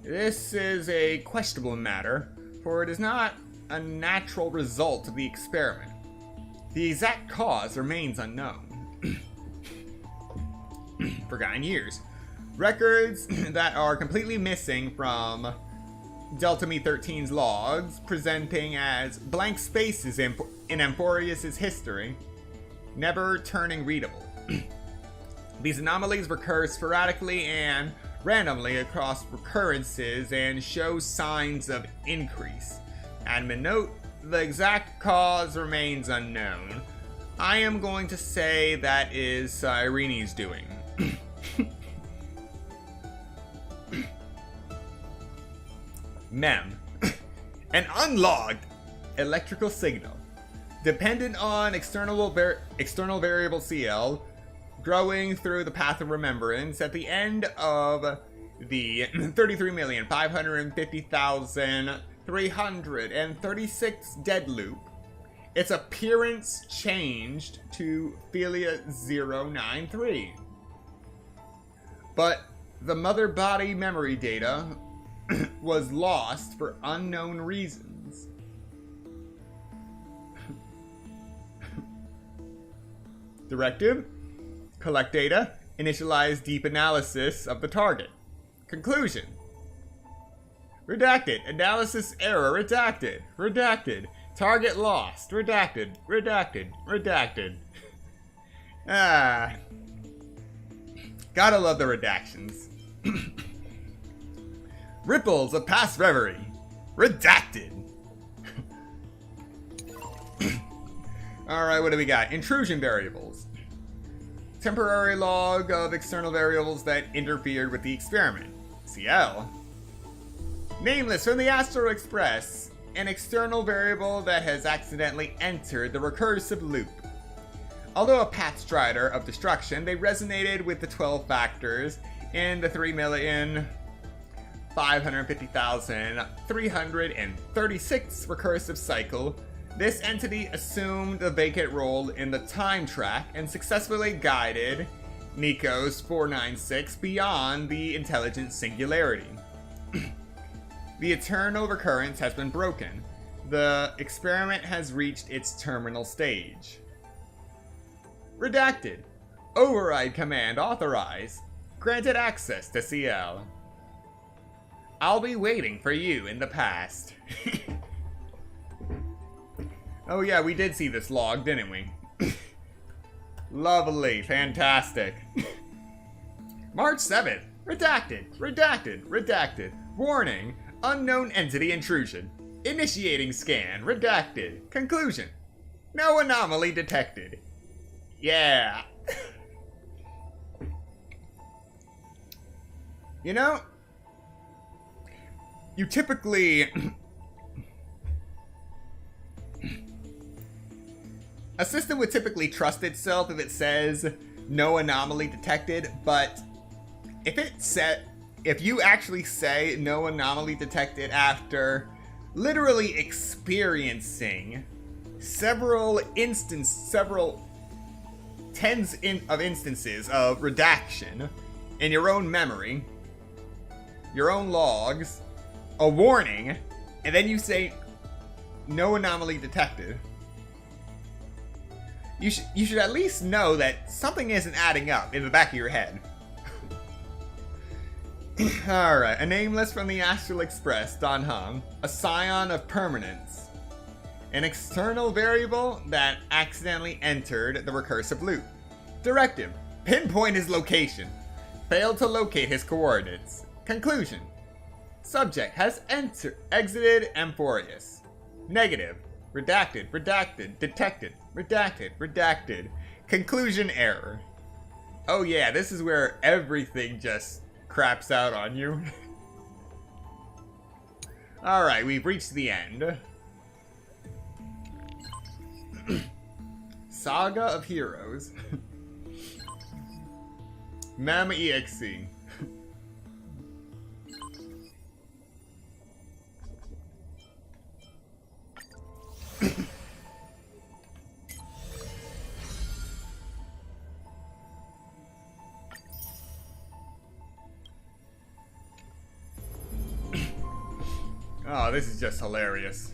This is a questionable matter, for it is not a natural result of the experiment. The exact cause remains unknown. Forgotten years. Records that are completely missing from Delta Me 13's logs, presenting as blank spaces in Emporius' history, never turning readable. These anomalies recur sporadically and randomly across recurrences and show signs of increase. Admin note, the exact cause remains unknown, I am going to say that is Irene's doing. Mem. An unlogged electrical signal. Dependent on external variable CL growing through the path of remembrance at the end of the 33,550,336 dead loop. Its appearance changed to Philia 093. But the mother body memory data was lost for unknown reasons. Directive: collect data, initialize deep analysis of the target. Conclusion: redacted, analysis error, redacted, redacted, target lost, redacted, redacted, redacted. Gotta love the redactions. Ripples of past reverie, redacted. Alright, what do we got? Intrusion variables. Temporary log of external variables that interfered with the experiment. CL. Nameless from the Astral Express. An external variable that has accidentally entered the recursive loop. Although a path strider of destruction, they resonated with the 12 factors in the 3,550,336 recursive cycle. This entity assumed a vacant role in the time track and successfully guided Nico's 496 beyond the intelligent singularity. The eternal recurrence has been broken. The experiment has reached its terminal stage. Redacted. Override command authorized. Granted access to CL. I'll be waiting for you in the past. Oh yeah, we did see this log, didn't we? Lovely, fantastic. March 7th. Redacted, redacted, redacted. Warning, unknown entity intrusion. Initiating scan, redacted. Conclusion, no anomaly detected. Yeah. You know, you typically... A system would typically trust itself if it says no anomaly detected, but if you actually say no anomaly detected after literally experiencing several tens of instances of redaction in your own memory, your own logs, a warning, and then you say no anomaly detected, you should at least know that something isn't adding up in the back of your head. Alright, a nameless from the Astral Express, Don Hum, a scion of permanence. An external variable that accidentally entered the recursive loop. Directive, pinpoint his location. Failed to locate his coordinates. Conclusion, subject has exited Amphorius. Negative, redacted, redacted, detected, redacted, redacted. Conclusion error. Oh yeah, this is where everything just craps out on you. Alright, we've reached the end. Saga of Heroes. Mem EXE. Oh, this is just hilarious.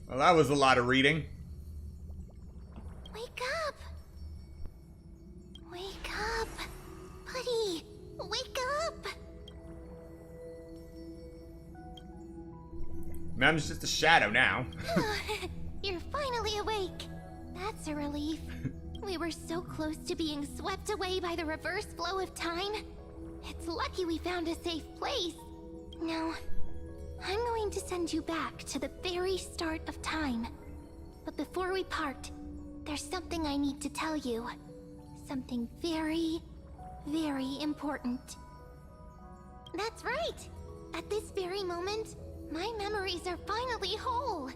Well, that was a lot of reading. Wake up! Wake up! Buddy! Wake up! Mem's just a shadow now. You're finally awake. That's a relief. We were so close to being swept away by the reverse flow of time. It's lucky we found a safe place. Now, I'm going to send you back to the very start of time. But before we part, there's something I need to tell you. Something very, very important. That's right! At this very moment, my memories are finally whole!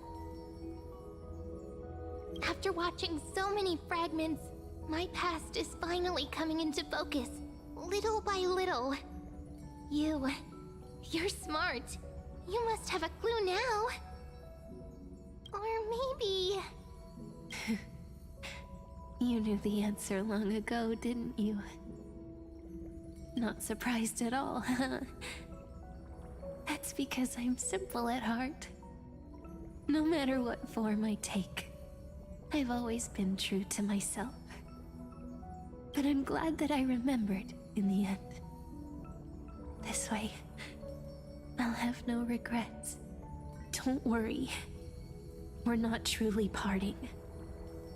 After watching so many fragments, my past is finally coming into focus, little by little. You're smart. You must have a clue now. Or maybe... You knew the answer long ago, didn't you? Not surprised at all, huh? That's because I'm simple at heart. No matter what form I take, I've always been true to myself. But I'm glad that I remembered in the end. This way, I'll have no regrets. Don't worry. We're not truly parting.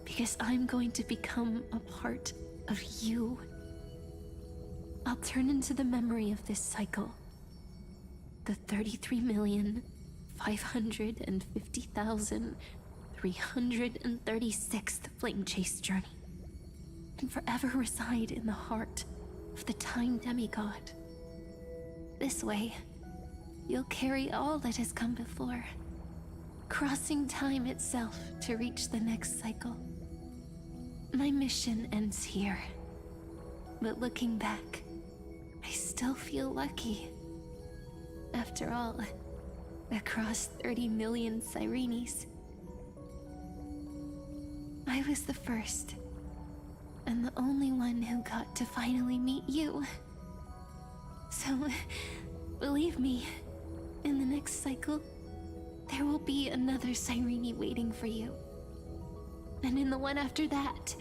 Because I'm going to become a part of you. I'll turn into the memory of this cycle. The 33,550,336th Flame Chase journey. And forever reside in the heart of the Time Demigod. This way, you'll carry all that has come before, crossing time itself to reach the next cycle. My mission ends here, but looking back, I still feel lucky. After all, across 30 million Sirenes, I was the first, and the only one who got to finally meet you. So, believe me, in the next cycle, there will be another Sirene waiting for you. And in the one after that,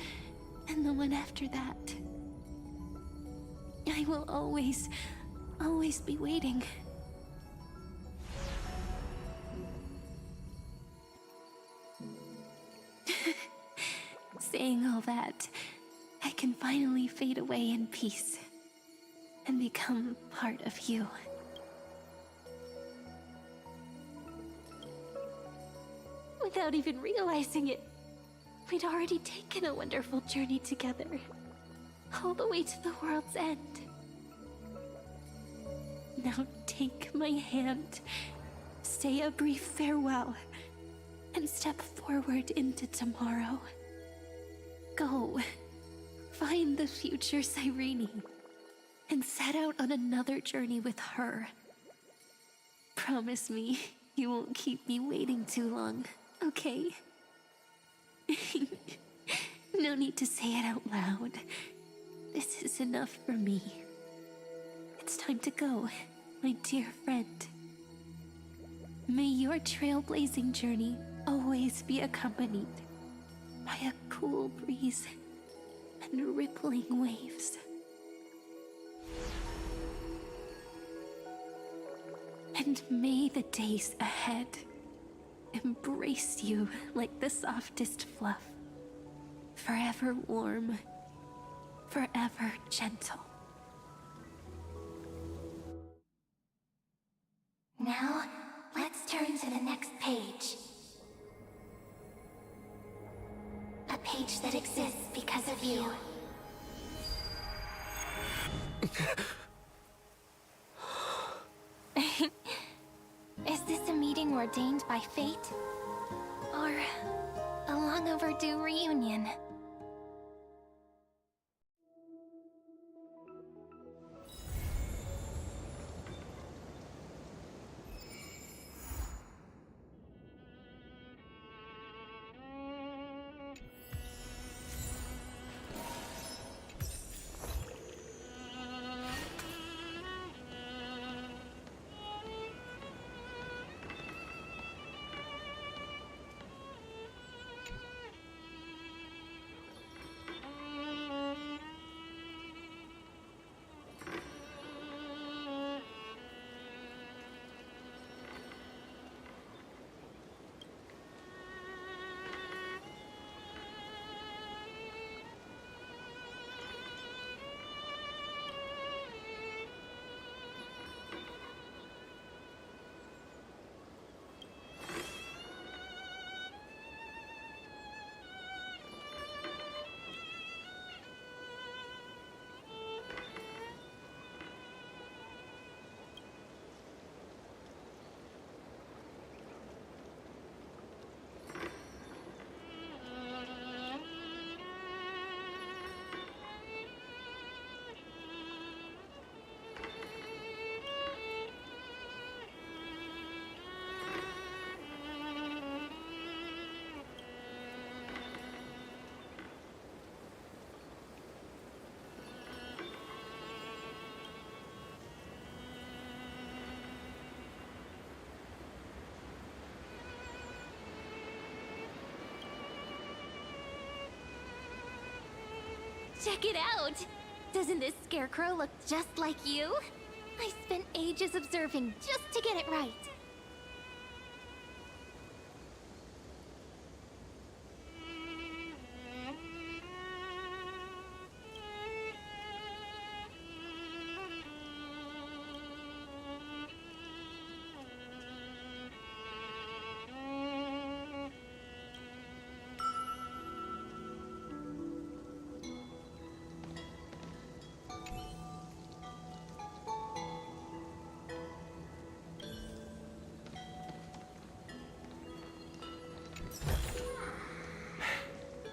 and the one after that. I will always be waiting. Saying all that, I can finally fade away in peace and become part of you. Without even realizing it, we'd already taken a wonderful journey together, all the way to the world's end. Now take my hand, say a brief farewell, and step forward into tomorrow. Go, find the future Sirene, and set out on another journey with her. Promise me you won't keep me waiting too long, okay? No need to say it out loud. This is enough for me. It's time to go, my dear friend. May your trailblazing journey always be accompanied by a cool breeze and rippling waves. And may the days ahead embrace you like the softest fluff, forever warm, forever gentle. Now, let's turn to the next page. A page that exists because of you. Is this a meeting ordained by fate? Or a long overdue reunion? Check it out! Doesn't this scarecrow look just like you? I spent ages observing just to get it right.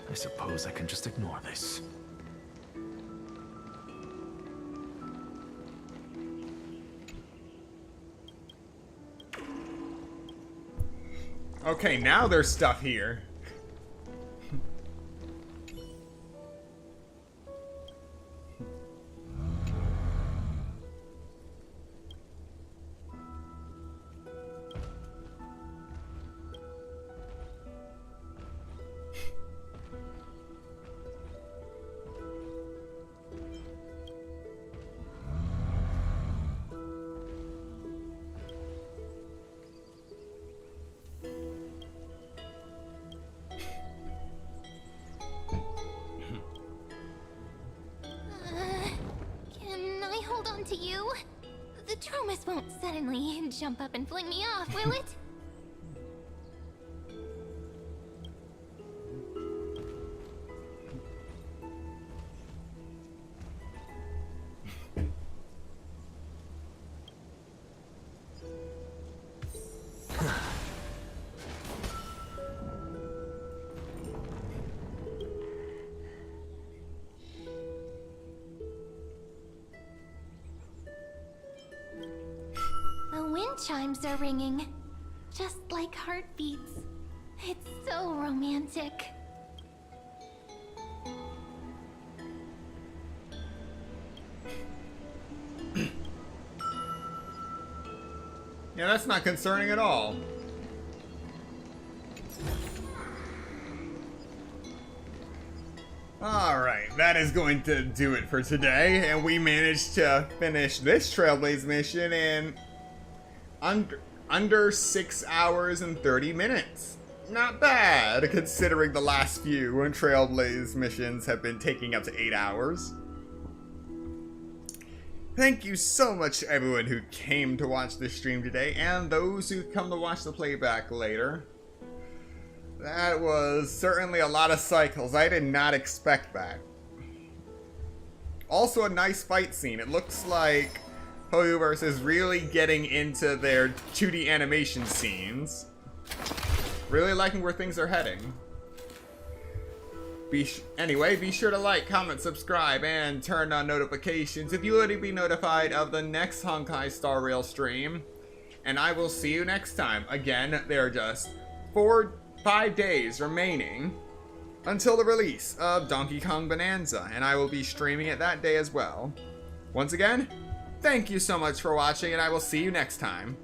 I suppose I can just ignore this. Okay, now there's stuff here. Can I hold on to you? The Tromus won't suddenly jump up and fling me off, will it? The wind chimes are ringing, just like heartbeats. It's so romantic. Yeah, that's not concerning at all. Alright, that is going to do it for today, and we managed to finish this Trailblaze mission in under 6 hours and 30 minutes. Not bad, considering the last few Trailblaze missions have been taking up to 8 hours. Thank you so much to everyone who came to watch this stream today, and those who come to watch the playback later. That was certainly a lot of cycles. I did not expect that. Also a nice fight scene. It looks like Hoyoverse is really getting into their 2D animation scenes. Really liking where things are heading. Anyway, be sure to like, comment, subscribe, and turn on notifications if you want to be notified of the next Honkai Star Rail stream. And I will see you next time. Again, there are just 5 days remaining until the release of Donkey Kong Bonanza, and I will be streaming it that day as well. Once again, thank you so much for watching, and I will see you next time.